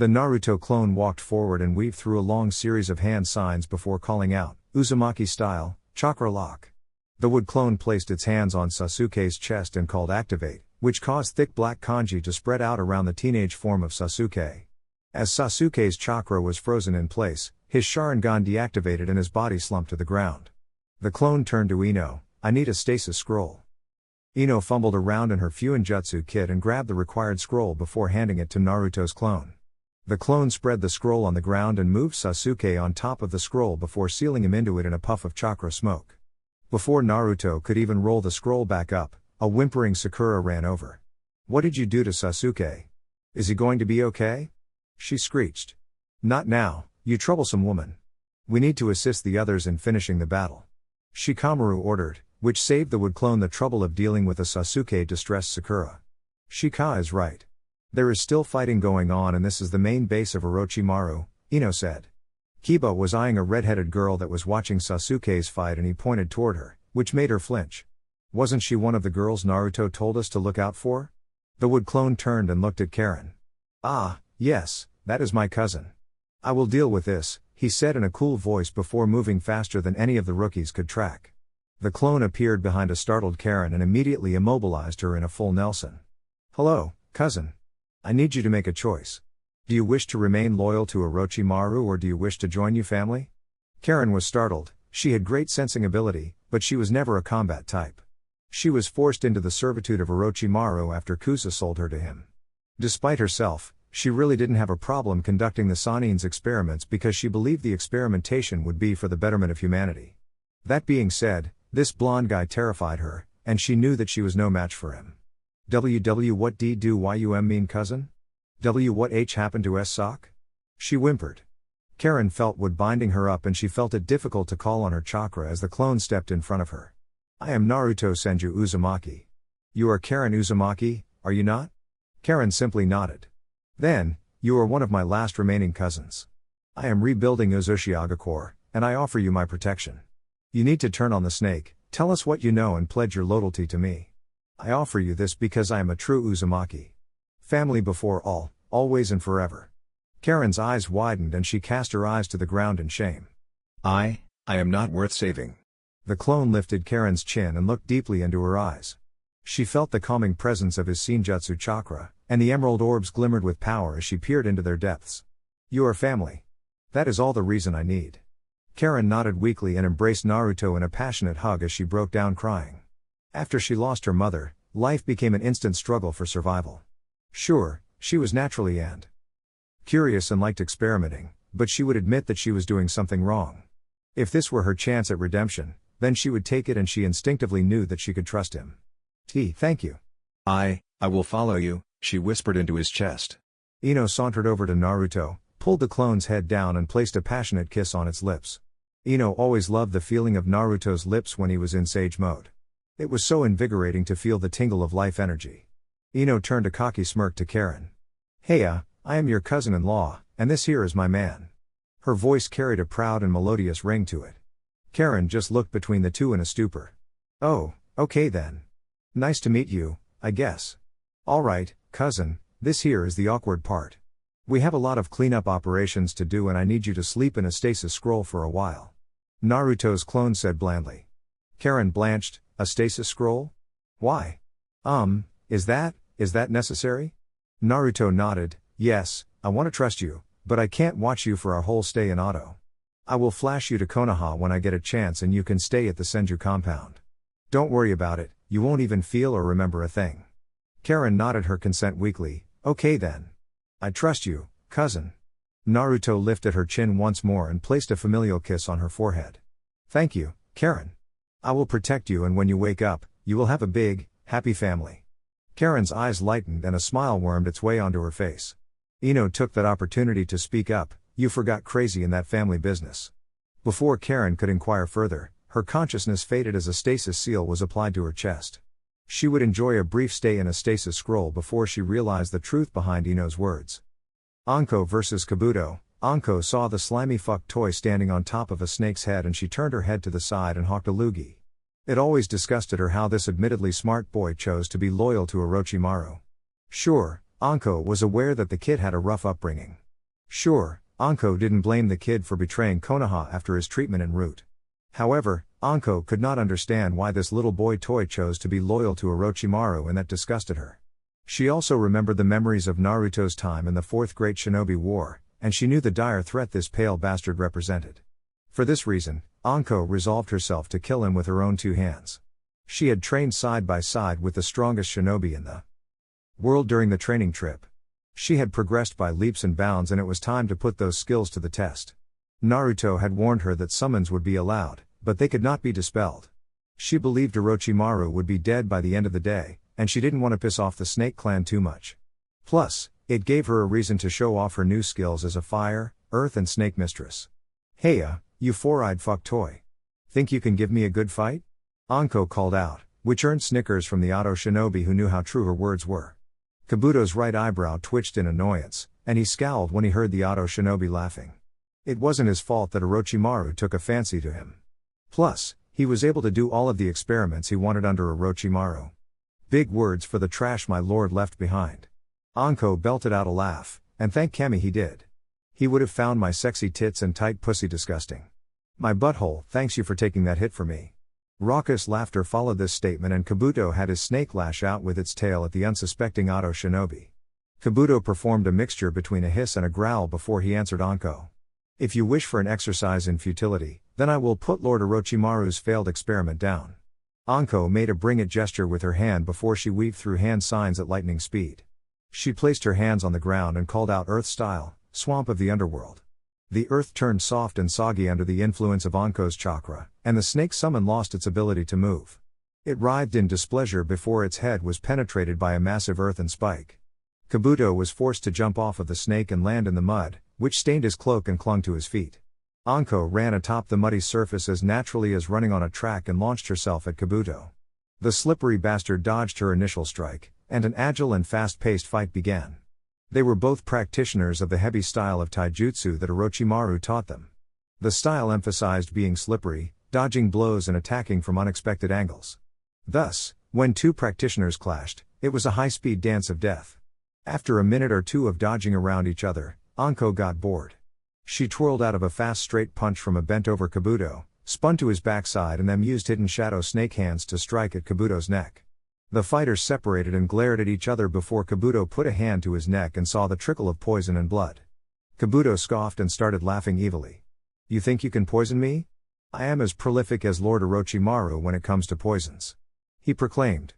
The Naruto clone walked forward and weaved through a long series of hand signs before calling out, Uzumaki style, chakra lock. The Wood clone placed its hands on Sasuke's chest and called activate, which caused thick black kanji to spread out around the teenage form of Sasuke. As Sasuke's chakra was frozen in place, his Sharingan deactivated and his body slumped to the ground. The clone turned to Ino, I need a stasis scroll. Ino fumbled around in her Fuinjutsu kit and grabbed the required scroll before handing it to Naruto's clone. The clone spread the scroll on the ground and moved Sasuke on top of the scroll before sealing him into it in a puff of chakra smoke. Before Naruto could even roll the scroll back up, a whimpering Sakura ran over. What did you do to Sasuke? Is he going to be okay? She screeched. Not now, you troublesome woman. We need to assist the others in finishing the battle. Shikamaru ordered, which saved the Wood clone the trouble of dealing with a Sasuke-distressed Sakura. Shika is right. There is still fighting going on and this is the main base of Orochimaru, Ino said. Kiba was eyeing a red-headed girl that was watching Sasuke's fight and he pointed toward her, which made her flinch. Wasn't she one of the girls Naruto told us to look out for? The Wood clone turned and looked at Karen. Ah, yes, that is my cousin. I will deal with this, he said in a cool voice before moving faster than any of the rookies could track. The clone appeared behind a startled Karen and immediately immobilized her in a full Nelson. Hello, cousin. I need you to make a choice. Do you wish to remain loyal to Orochimaru or do you wish to join your family? Karen was startled. She had great sensing ability, but she was never a combat type. She was forced into the servitude of Orochimaru after Kusa sold her to him. Despite herself, she really didn't have a problem conducting the Sanin's experiments because she believed the experimentation would be for the betterment of humanity. That being said, this blonde guy terrified her, and she knew that she was no match for him. What d do you mean cousin? What h happened to sock? She whimpered. Karen felt wood binding her up and she felt it difficult to call on her chakra as the clone stepped in front of her. I am Naruto Senju Uzumaki. You are Karen Uzumaki, are you not? Karen simply nodded. Then, you are one of my last remaining cousins. I am rebuilding Uzushiaga Core, and I offer you my protection. You need to turn on the snake, tell us what you know and pledge your loyalty to me. I offer you this because I am a true Uzumaki. Family before all, always and forever. Karen's eyes widened and she cast her eyes to the ground in shame. I am not worth saving. The clone lifted Karen's chin and looked deeply into her eyes. She felt the calming presence of his Shinjutsu chakra, and the emerald orbs glimmered with power as she peered into their depths. You are family. That is all the reason I need. Karen nodded weakly and embraced Naruto in a passionate hug as she broke down crying. After she lost her mother, life became an instant struggle for survival. Sure, she was naturally and curious and liked experimenting, but she would admit that she was doing something wrong. If this were her chance at redemption, then she would take it and she instinctively knew that she could trust him. Thank you. I will follow you, she whispered into his chest. Ino sauntered over to Naruto, pulled the clone's head down and placed a passionate kiss on its lips. Ino always loved the feeling of Naruto's lips when he was in sage mode. It was so invigorating to feel the tingle of life energy. Ino turned a cocky smirk to Karen. Heya, I am your cousin-in-law, and this here is my man. Her voice carried a proud and melodious ring to it. Karen just looked between the two in a stupor. Oh, okay then. Nice to meet you, I guess. Alright, cousin, this here is the awkward part. We have a lot of cleanup operations to do and I need you to sleep in a stasis scroll for a while. Naruto's clone said blandly. Karen blanched. A stasis scroll? Why? Is that necessary? Naruto nodded. Yes, I want to trust you, but I can't watch you for our whole stay in Auto. I will flash you to Konaha when I get a chance and you can stay at the Senju compound. Don't worry about it, you won't even feel or remember a thing. Karen nodded her consent weakly. Okay then. I trust you, cousin. Naruto lifted her chin once more and placed a familial kiss on her forehead. Thank you, Karen. I will protect you, and when you wake up, you will have a big, happy family. Karen's eyes lightened and a smile wormed its way onto her face. Ino took that opportunity to speak up. You forgot crazy in that family business. Before Karen could inquire further, her consciousness faded as a stasis seal was applied to her chest. She would enjoy a brief stay in a stasis scroll before she realized the truth behind Ino's words. Anko vs. Kabuto. Anko saw the slimy fuck toy standing on top of a snake's head and she turned her head to the side and hawked a loogie. It always disgusted her how this admittedly smart boy chose to be loyal to Orochimaru. Sure, Anko was aware that the kid had a rough upbringing. Sure, Anko didn't blame the kid for betraying Konaha after his treatment en route. However, Anko could not understand why this little boy toy chose to be loyal to Orochimaru, and that disgusted her. She also remembered the memories of Naruto's time in the Fourth Great Shinobi War, and she knew the dire threat this pale bastard represented. For this reason, Anko resolved herself to kill him with her own two hands. She had trained side by side with the strongest shinobi in the world during the training trip. She had progressed by leaps and bounds, and it was time to put those skills to the test. Naruto had warned her that summons would be allowed, but they could not be dispelled. She believed Orochimaru would be dead by the end of the day, and she didn't want to piss off the Snake Clan too much. Plus, it gave her a reason to show off her new skills as a fire, earth and snake mistress. Heya, you four-eyed fuck toy. Think you can give me a good fight? Anko called out, which earned snickers from the Oto shinobi who knew how true her words were. Kabuto's right eyebrow twitched in annoyance, and he scowled when he heard the Oto shinobi laughing. It wasn't his fault that Orochimaru took a fancy to him. Plus, he was able to do all of the experiments he wanted under Orochimaru. Big words for the trash my lord left behind. Anko belted out a laugh, and thank Camy he did. He would have found my sexy tits and tight pussy disgusting. My butthole, thanks you for taking that hit for me. Raucous laughter followed this statement, and Kabuto had his snake lash out with its tail at the unsuspecting Oto shinobi. Kabuto performed a mixture between a hiss and a growl before he answered Anko. If you wish for an exercise in futility, then I will put Lord Orochimaru's failed experiment down. Anko made a bring it gesture with her hand before she weaved through hand signs at lightning speed. She placed her hands on the ground and called out Earth style, swamp of the underworld. The earth turned soft and soggy under the influence of Anko's chakra, and the snake summon lost its ability to move. It writhed in displeasure before its head was penetrated by a massive earthen spike. Kabuto was forced to jump off of the snake and land in the mud, which stained his cloak and clung to his feet. Anko ran atop the muddy surface as naturally as running on a track and launched herself at Kabuto. The slippery bastard dodged her initial strike, and an agile and fast-paced fight began. They were both practitioners of the heavy style of taijutsu that Orochimaru taught them. The style emphasized being slippery, dodging blows and attacking from unexpected angles. Thus, when two practitioners clashed, it was a high-speed dance of death. After a minute or two of dodging around each other, Anko got bored. She twirled out of a fast straight punch from a bent-over Kabuto, spun to his backside and then used hidden shadow snake hands to strike at Kabuto's neck. The fighters separated and glared at each other before Kabuto put a hand to his neck and saw the trickle of poison and blood. Kabuto scoffed and started laughing evilly. You think you can poison me? I am as prolific as Lord Orochimaru when it comes to poisons. He proclaimed.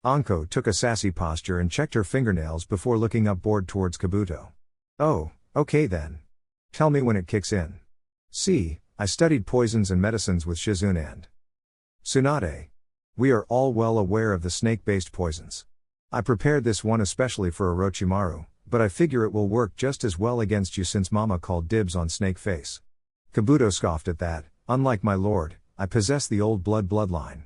Anko took a sassy posture and checked her fingernails before looking up bored towards Kabuto. Oh, okay then. Tell me when it kicks in. See, I studied poisons and medicines with Shizune and Tsunade. We are all well aware of the snake-based poisons. I prepared this one especially for Orochimaru, but I figure it will work just as well against you since Mama called dibs on Snake Face. Kabuto scoffed at that. Unlike my lord, I possess the old bloodline.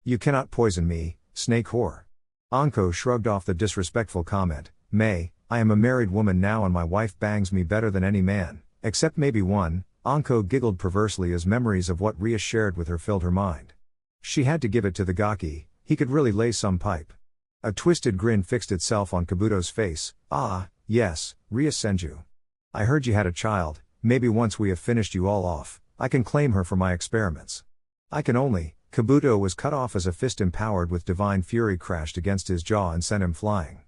You cannot poison me, snake whore. Anko shrugged off the disrespectful comment. I am a married woman now and my wife bangs me better than any man, except maybe one. Anko giggled perversely as memories of what Ria shared with her filled her mind. She had to give it to the gaki, he could really lay some pipe. A twisted grin fixed itself on Kabuto's face. Ah, yes, Ria Senju. I heard you had a child, maybe once we have finished you all off, I can claim her for my experiments. I can only. Kabuto was cut off as a fist empowered with divine fury crashed against his jaw and sent him flying.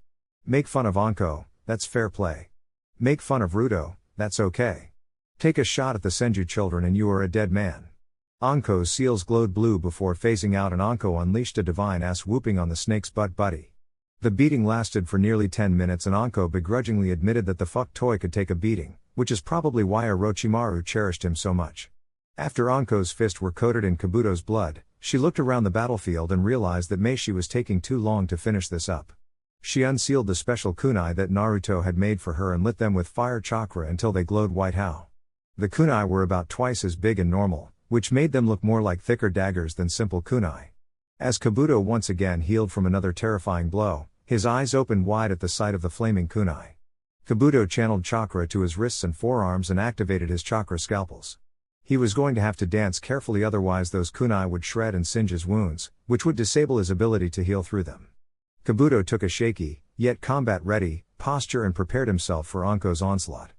Make fun of Anko, that's fair play. Make fun of Ruto, that's okay. Take a shot at the Senju children and you are a dead man. Anko's seals glowed blue before phasing out and Anko unleashed a divine ass whooping on the snake's butt buddy. The beating lasted for nearly 10 minutes and Anko begrudgingly admitted that the fuck toy could take a beating, which is probably why Orochimaru cherished him so much. After Anko's fists were coated in Kabuto's blood, she looked around the battlefield and realized that Meishi was taking too long to finish this up. She unsealed the special kunai that Naruto had made for her and lit them with fire chakra until they glowed white how. The kunai were about twice as big and normal, which made them look more like thicker daggers than simple kunai. As Kabuto once again healed from another terrifying blow, his eyes opened wide at the sight of the flaming kunai. Kabuto channeled chakra to his wrists and forearms and activated his chakra scalpels. He was going to have to dance carefully, otherwise those kunai would shred and singe his wounds, which would disable his ability to heal through them. Kabuto took a shaky, yet combat-ready, posture and prepared himself for Anko's onslaught.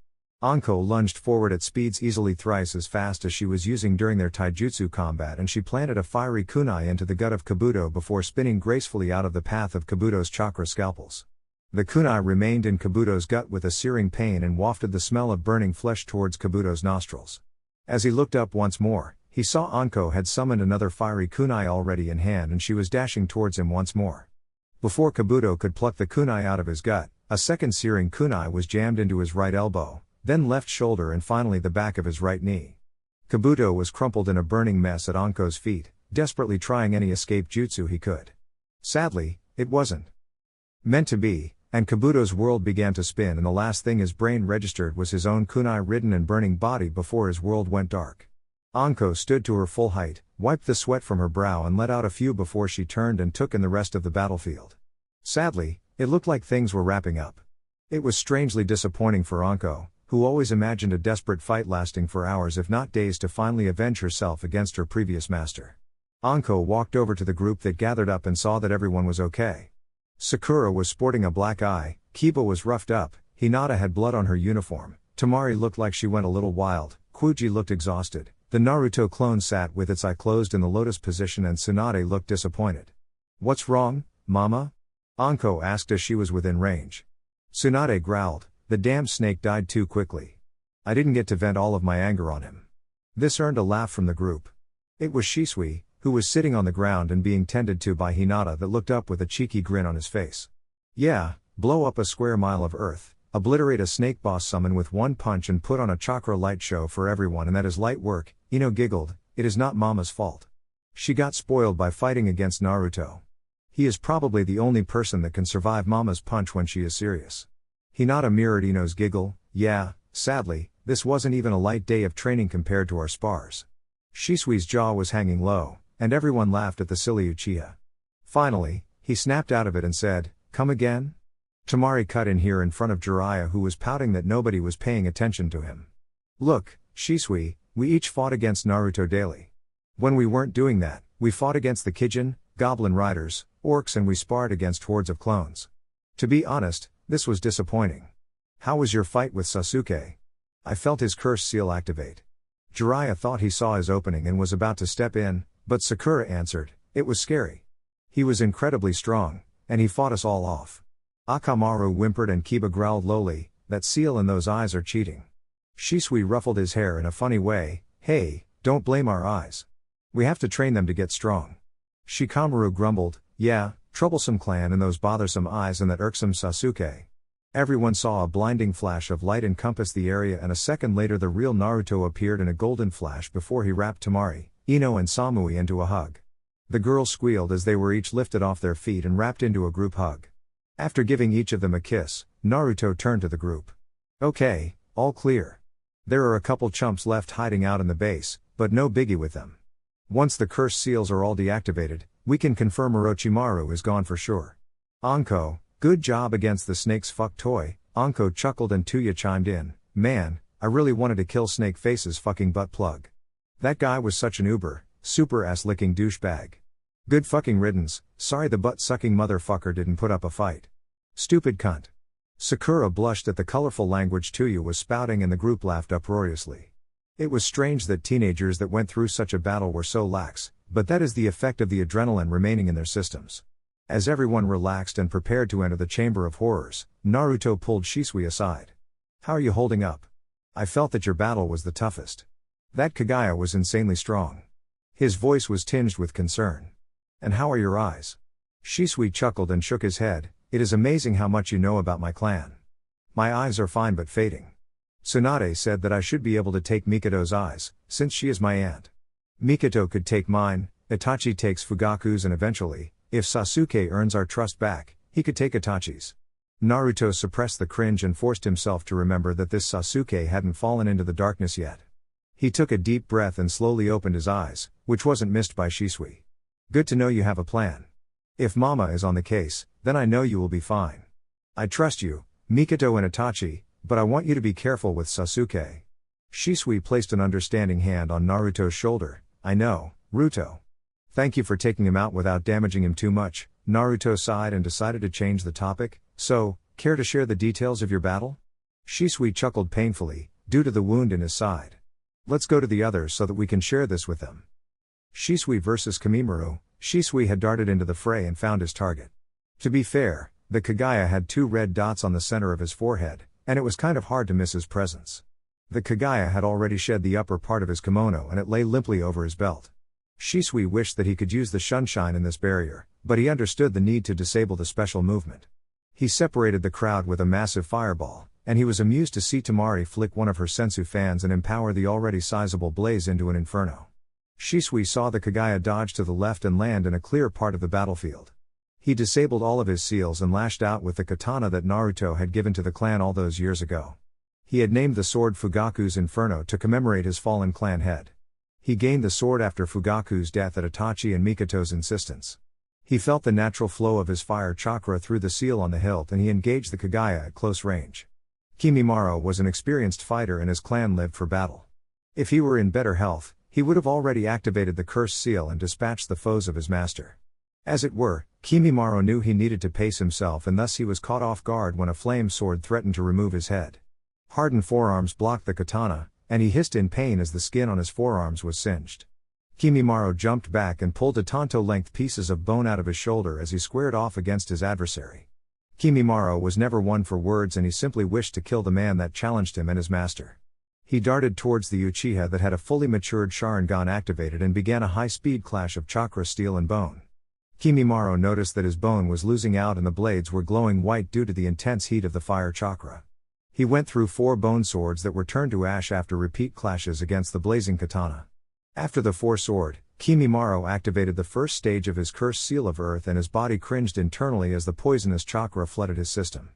Anko lunged forward at speeds easily thrice as fast as she was using during their taijutsu combat, and she planted a fiery kunai into the gut of Kabuto before spinning gracefully out of the path of Kabuto's chakra scalpels. The kunai remained in Kabuto's gut with a searing pain and wafted the smell of burning flesh towards Kabuto's nostrils. As he looked up once more, he saw Anko had summoned another fiery kunai already in hand and she was dashing towards him once more. Before Kabuto could pluck the kunai out of his gut, a second searing kunai was jammed into his right elbow, then left shoulder and finally the back of his right knee. Kabuto was crumpled in a burning mess at Anko's feet, desperately trying any escape jutsu he could. Sadly, it wasn't meant to be, and Kabuto's world began to spin and the last thing his brain registered was his own kunai-ridden and burning body before his world went dark. Anko stood to her full height, wiped the sweat from her brow and let out a few before she turned and took in the rest of the battlefield. Sadly, it looked like things were wrapping up. It was strangely disappointing for Anko, who always imagined a desperate fight lasting for hours if not days to finally avenge herself against her previous master. Anko walked over to the group that gathered up and saw that everyone was okay. Sakura was sporting a black eye, Kiba was roughed up, Hinata had blood on her uniform, Tamari looked like she went a little wild, Kuji looked exhausted, the Naruto clone sat with its eye closed in the lotus position and Tsunade looked disappointed. "What's wrong, mama?" Anko asked as she was within range. Tsunade growled, "The damn snake died too quickly. I didn't get to vent all of my anger on him." This earned a laugh from the group. It was Shisui, who was sitting on the ground and being tended to by Hinata, that looked up with a cheeky grin on his face. "Yeah, blow up a square mile of earth, obliterate a snake boss summon with one punch and put on a chakra light show for everyone, and that is light work," Ino giggled. "It is not Mama's fault. She got spoiled by fighting against Naruto. He is probably the only person that can survive Mama's punch when she is serious." Hinata mirrored Ino's giggle. "Yeah, sadly, this wasn't even a light day of training compared to our spars." Shisui's jaw was hanging low, and everyone laughed at the silly Uchiha. Finally, he snapped out of it and said, "Come again?" Tamari cut in here in front of Jiraiya, who was pouting that nobody was paying attention to him. "Look, Shisui, we each fought against Naruto daily. When we weren't doing that, we fought against the Kijin, Goblin Riders, Orcs, and we sparred against hordes of clones. To be honest, this was disappointing. How was your fight with Sasuke?" I felt his curse seal activate. Jiraiya thought he saw his opening and was about to step in, but Sakura answered, "It was scary. He was incredibly strong, and he fought us all off." Akamaru whimpered and Kiba growled lowly, "That seal and those eyes are cheating." Shisui ruffled his hair in a funny way, "Hey, don't blame our eyes. We have to train them to get strong." Shikamaru grumbled, "Yeah, troublesome clan and those bothersome eyes and that irksome Sasuke." Everyone saw a blinding flash of light encompass the area, and a second later the real Naruto appeared in a golden flash before he wrapped Tamari, Ino and Samui into a hug. The girls squealed as they were each lifted off their feet and wrapped into a group hug. After giving each of them a kiss, Naruto turned to the group. "Okay, all clear. There are a couple chumps left hiding out in the base, but no biggie with them. Once the cursed seals are all deactivated, we can confirm Orochimaru is gone for sure. Anko, good job against the snake's fuck toy." Anko chuckled and Tuya chimed in, "Man, I really wanted to kill Snake Face's fucking butt plug. That guy was such an super ass-licking douchebag. Good fucking riddance, sorry the butt-sucking motherfucker didn't put up a fight. Stupid cunt." Sakura blushed at the colorful language Tuya was spouting and the group laughed uproariously. It was strange that teenagers that went through such a battle were so lax, but that is the effect of the adrenaline remaining in their systems. As everyone relaxed and prepared to enter the Chamber of Horrors, Naruto pulled Shisui aside. "How are you holding up? I felt that your battle was the toughest. That Kaguya was insanely strong. His voice was tinged with concern. And how are your eyes? Shisui chuckled and shook his head. It is amazing how much you know about my clan. My eyes are fine but fading. Tsunade said that I should be able to take Mikoto's eyes, since she is my aunt. Mikoto could take mine, Itachi takes Fugaku's, and eventually, if Sasuke earns our trust back, he could take Itachi's. Naruto suppressed the cringe and forced himself to remember that this Sasuke hadn't fallen into the darkness yet. He took a deep breath and slowly opened his eyes, which wasn't missed by Shisui. Good to know you have a plan. If Mama is on the case, then I know you will be fine. I trust you, Mikoto and Itachi, but I want you to be careful with Sasuke. Shisui placed an understanding hand on Naruto's shoulder. I know, Ruto. Thank you for taking him out without damaging him too much. Naruto sighed and decided to change the topic. So, care to share the details of your battle? Shisui chuckled painfully, due to the wound in his side. Let's go to the others so that we can share this with them. Shisui vs Kamimaru. Shisui had darted into the fray and found his target. To be fair, the Kaguya had 2 red dots on the center of his forehead, and it was kind of hard to miss his presence. The Kaguya had already shed the upper part of his kimono and it lay limply over his belt. Shisui wished that he could use the sunshine in this barrier, but he understood the need to disable the special movement. He separated the crowd with a massive fireball, and he was amused to see Tamari flick one of her sensu fans and empower the already sizable blaze into an inferno. Shisui saw the Kaguya dodge to the left and land in a clear part of the battlefield. He disabled all of his seals and lashed out with the katana that Naruto had given to the clan all those years ago. He had named the sword Fugaku's Inferno to commemorate his fallen clan head. He gained the sword after Fugaku's death at Itachi and Mikoto's insistence. He felt the natural flow of his fire chakra through the seal on the hilt and he engaged the Kaguya at close range. Kimimaro was an experienced fighter and his clan lived for battle. If he were in better health, he would have already activated the cursed seal and dispatched the foes of his master. As it were, Kimimaro knew he needed to pace himself and thus he was caught off guard when a flame sword threatened to remove his head. Hardened forearms blocked the katana, and he hissed in pain as the skin on his forearms was singed. Kimimaro jumped back and pulled Tanto-length pieces of bone out of his shoulder as he squared off against his adversary. Kimimaro was never one for words and he simply wished to kill the man that challenged him and his master. He darted towards the Uchiha that had a fully matured Sharingan activated and began a high-speed clash of chakra, steel and bone. Kimimaro noticed that his bone was losing out and the blades were glowing white due to the intense heat of the fire chakra. He went through 4 bone swords that were turned to ash after repeat clashes against the blazing katana. After the 4 sword, Kimimaro activated the first stage of his cursed seal of earth and his body cringed internally as the poisonous chakra flooded his system.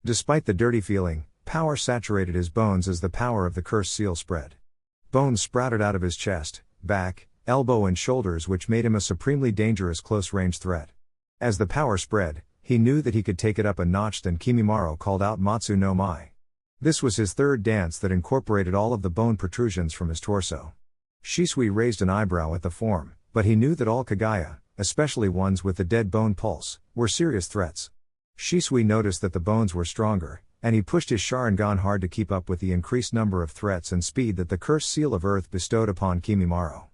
Despite the dirty feeling, power saturated his bones as the power of the cursed seal spread. Bones sprouted out of his chest, back, elbow and shoulders which made him a supremely dangerous close-range threat. As the power spread, he knew that he could take it up a notch. Then Kimimaro called out Matsu no Mai. This was his third dance that incorporated all of the bone protrusions from his torso. Shisui raised an eyebrow at the form, but he knew that all Kaguya, especially ones with the dead bone pulse, were serious threats. Shisui noticed that the bones were stronger, and he pushed his Sharingan hard to keep up with the increased number of threats and speed that the cursed seal of earth bestowed upon Kimimaro.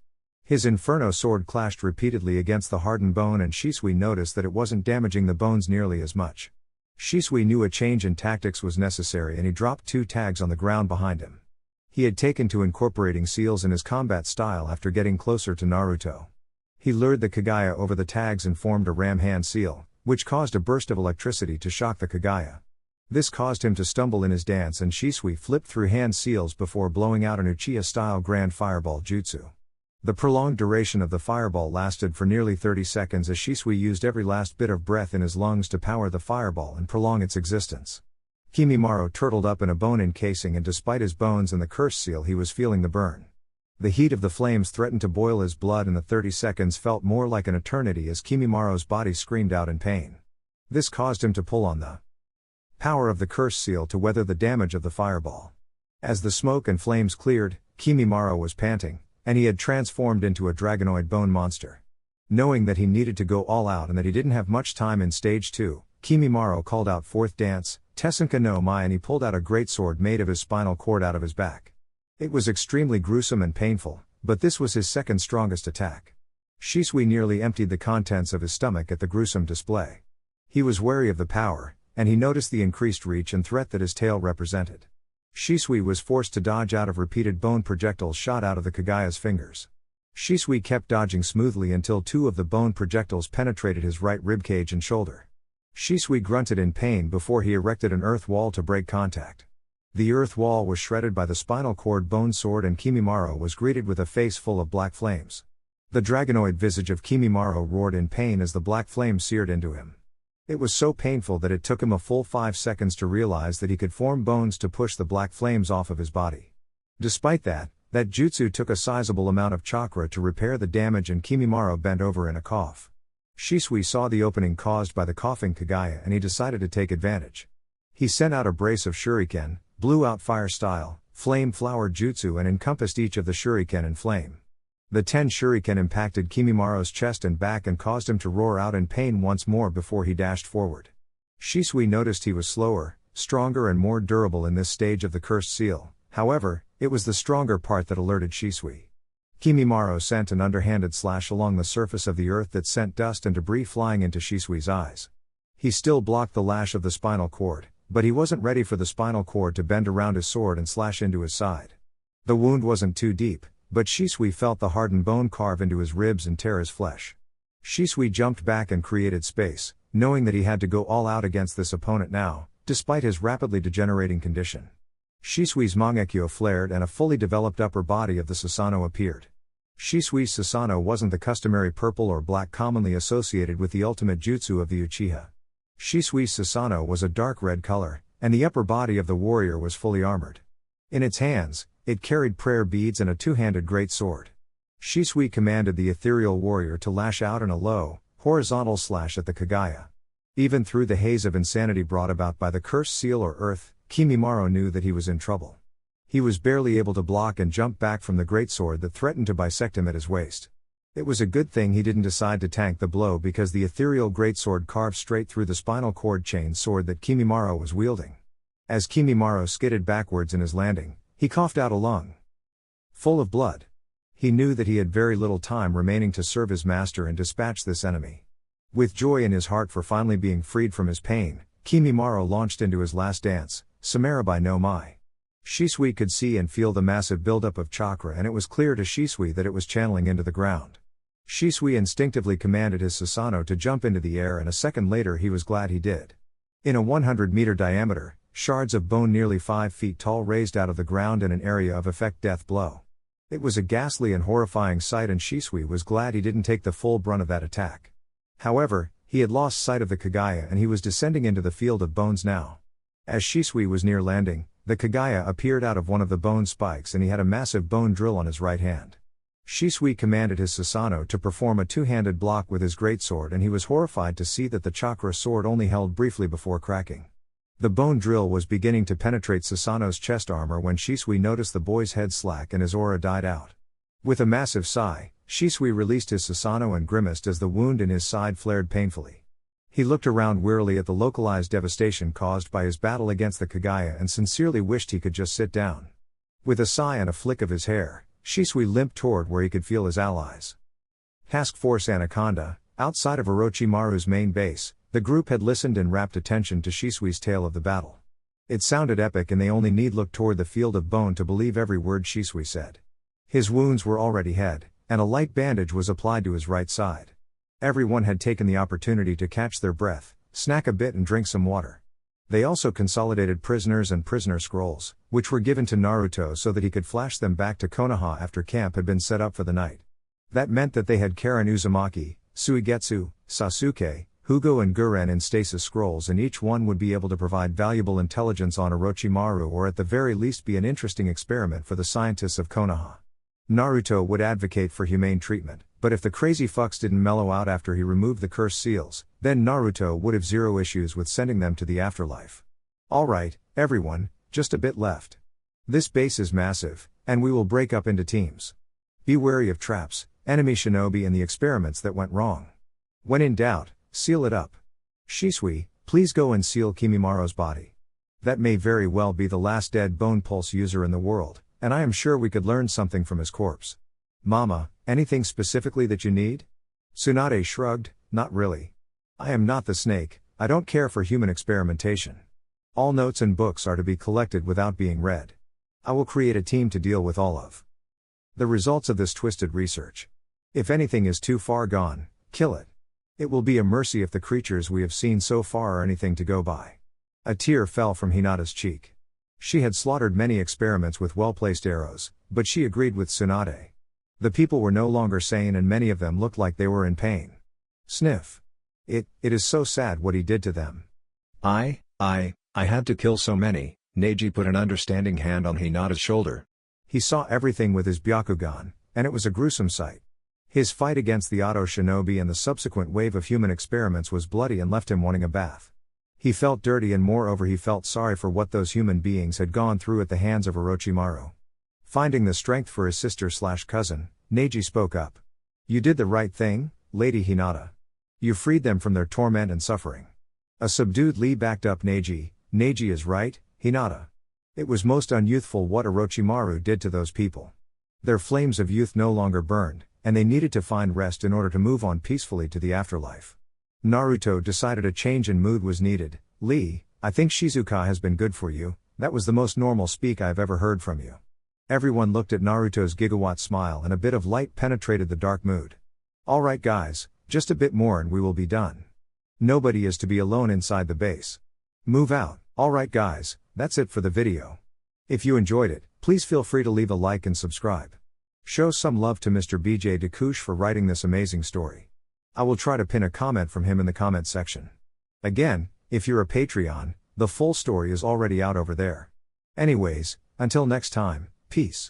His Inferno sword clashed repeatedly against the hardened bone and Shisui noticed that it wasn't damaging the bones nearly as much. Shisui knew a change in tactics was necessary and he dropped 2 tags on the ground behind him. He had taken to incorporating seals in his combat style after getting closer to Naruto. He lured the Kaguya over the tags and formed a ram hand seal, which caused a burst of electricity to shock the Kaguya. This caused him to stumble in his dance and Shisui flipped through hand seals before blowing out an Uchiha-style Grand Fireball Jutsu. The prolonged duration of the fireball lasted for nearly 30 seconds as Shisui used every last bit of breath in his lungs to power the fireball and prolong its existence. Kimimaro turtled up in a bone encasing and despite his bones and the cursed seal he was feeling the burn. The heat of the flames threatened to boil his blood and the 30 seconds felt more like an eternity as Kimimaro's body screamed out in pain. This caused him to pull on the power of the cursed seal to weather the damage of the fireball. As the smoke and flames cleared, Kimimaro was panting, and he had transformed into a dragonoid bone monster. Knowing that he needed to go all out and that he didn't have much time in stage 2, Kimimaro called out 4th dance, Tessenka no Mai, and he pulled out a great sword made of his spinal cord out of his back. It was extremely gruesome and painful, but this was his second strongest attack. Shisui nearly emptied the contents of his stomach at the gruesome display. He was wary of the power, and he noticed the increased reach and threat that his tail represented. Shisui was forced to dodge out of repeated bone projectiles shot out of the Kaguya's fingers. Shisui kept dodging smoothly until 2 of the bone projectiles penetrated his right ribcage and shoulder. Shisui grunted in pain before he erected an earth wall to break contact. The earth wall was shredded by the spinal cord bone sword, and Kimimaro was greeted with a face full of black flames. The dragonoid visage of Kimimaro roared in pain as the black flames seared into him. It was so painful that it took him a full 5 seconds to realize that he could form bones to push the black flames off of his body. Despite that jutsu took a sizable amount of chakra to repair the damage, and Kimimaro bent over in a cough. Shisui saw the opening caused by the coughing Kaguya, and he decided to take advantage. He sent out a brace of shuriken, blew out fire style, flame flower jutsu, and encompassed each of the shuriken in flame. The 10 shuriken impacted Kimimaro's chest and back and caused him to roar out in pain once more before he dashed forward. Shisui noticed he was slower, stronger, and more durable in this stage of the cursed seal. However, it was the stronger part that alerted Shisui. Kimimaro sent an underhanded slash along the surface of the earth that sent dust and debris flying into Shisui's eyes. He still blocked the lash of the spinal cord, but he wasn't ready for the spinal cord to bend around his sword and slash into his side. The wound wasn't too deep, but Shisui felt the hardened bone carve into his ribs and tear his flesh. Shisui jumped back and created space, knowing that he had to go all out against this opponent now, despite his rapidly degenerating condition. Shisui's Mangekyo flared and a fully developed upper body of the Susanoo appeared. Shisui's Susanoo wasn't the customary purple or black commonly associated with the ultimate jutsu of the Uchiha. Shisui's Susanoo was a dark red color, and the upper body of the warrior was fully armored. In its hands, it carried prayer beads and a 2-handed great sword. Shisui commanded the ethereal warrior to lash out in a low, horizontal slash at the Kaguya. Even through the haze of insanity brought about by the cursed seal or earth, Kimimaro knew that he was in trouble. He was barely able to block and jump back from the greatsword that threatened to bisect him at his waist. It was a good thing he didn't decide to tank the blow, because the ethereal greatsword carved straight through the spinal cord chain sword that Kimimaro was wielding. As Kimimaro skidded backwards in his landing, he coughed out a lung full of blood. He knew that he had very little time remaining to serve his master and dispatch this enemy. With joy in his heart for finally being freed from his pain, Kimimaro launched into his last dance, Samarabai no Mai. Shisui could see and feel the massive buildup of chakra, and it was clear to Shisui that it was channeling into the ground. Shisui instinctively commanded his Susanoo to jump into the air, and a second later he was glad he did. In a 100-meter diameter, shards of bone nearly 5 feet tall raised out of the ground in an area of effect death blow. It was a ghastly and horrifying sight, and Shisui was glad he didn't take the full brunt of that attack. However, he had lost sight of the Kaguya and he was descending into the field of bones now. As Shisui was near landing, the Kaguya appeared out of one of the bone spikes, and he had a massive bone drill on his right hand. Shisui commanded his Susanoo to perform a 2-handed block with his greatsword, and he was horrified to see that the chakra sword only held briefly before cracking. The bone drill was beginning to penetrate Susanoo's chest armor when Shisui noticed the boy's head slack and his aura died out. With a massive sigh, Shisui released his Susanoo and grimaced as the wound in his side flared painfully. He looked around wearily at the localized devastation caused by his battle against the Kaguya and sincerely wished he could just sit down. With a sigh and a flick of his hair, Shisui limped toward where he could feel his allies. Task Force Anaconda. Outside of Orochimaru's main base, the group had listened in rapt attention to Shisui's tale of the battle. It sounded epic, and they only need look toward the field of bone to believe every word Shisui said. His wounds were already healed, and a light bandage was applied to his right side. Everyone had taken the opportunity to catch their breath, snack a bit and drink some water. They also consolidated prisoners and prisoner scrolls, which were given to Naruto so that he could flash them back to Konaha after camp had been set up for the night. That meant that they had Karen Uzumaki, Suigetsu, Sasuke, Huga and Guren in stasis scrolls, and each one would be able to provide valuable intelligence on Orochimaru, or at the very least be an interesting experiment for the scientists of Konaha. Naruto would advocate for humane treatment, but if the crazy fucks didn't mellow out after he removed the cursed seals, then Naruto would have zero issues with sending them to the afterlife. Alright, everyone, just a bit left. This base is massive, and we will break up into teams. Be wary of traps, enemy shinobi, and the experiments that went wrong. When in doubt, seal it up. Shisui, please go and seal Kimimaro's body. That may very well be the last dead bone pulse user in the world, and I am sure we could learn something from his corpse. Mama, anything specifically that you need? Tsunade shrugged, not really. I am not the snake, I don't care for human experimentation. All notes and books are to be collected without being read. I will create a team to deal with all of the results of this twisted research. If anything is too far gone, kill it. It will be a mercy if the creatures we have seen so far are anything to go by. A tear fell from Hinata's cheek. She had slaughtered many experiments with well-placed arrows, but she agreed with Tsunade. The people were no longer sane and many of them looked like they were in pain. Sniff. It is so sad what he did to them. I had to kill so many. Neji put an understanding hand on Hinata's shoulder. He saw everything with his Byakugan, and it was a gruesome sight. His fight against the Auto Shinobi and the subsequent wave of human experiments was bloody and left him wanting a bath. He felt dirty and moreover he felt sorry for what those human beings had gone through at the hands of Orochimaru. Finding the strength for his sister/cousin, Neji spoke up. You did the right thing, Lady Hinata. You freed them from their torment and suffering. A subdued Lee backed up Neji. Neji is right, Hinata. It was most unyouthful what Orochimaru did to those people. Their flames of youth no longer burned, and they needed to find rest in order to move on peacefully to the afterlife. Naruto decided a change in mood was needed. Lee, I think Shizuka has been good for you. That was the most normal speak I've ever heard from you. Everyone looked at Naruto's gigawatt smile and a bit of light penetrated the dark mood. Alright guys, just a bit more and we will be done. Nobody is to be alone inside the base. Move out. Alright guys, that's it for the video. If you enjoyed it, please feel free to leave a like and subscribe. Show some love to Mr. BJ Dakush for writing this amazing story. I will try to pin a comment from him in the comment section. Again, if you're a Patreon, the full story is already out over there. Anyways, until next time, peace.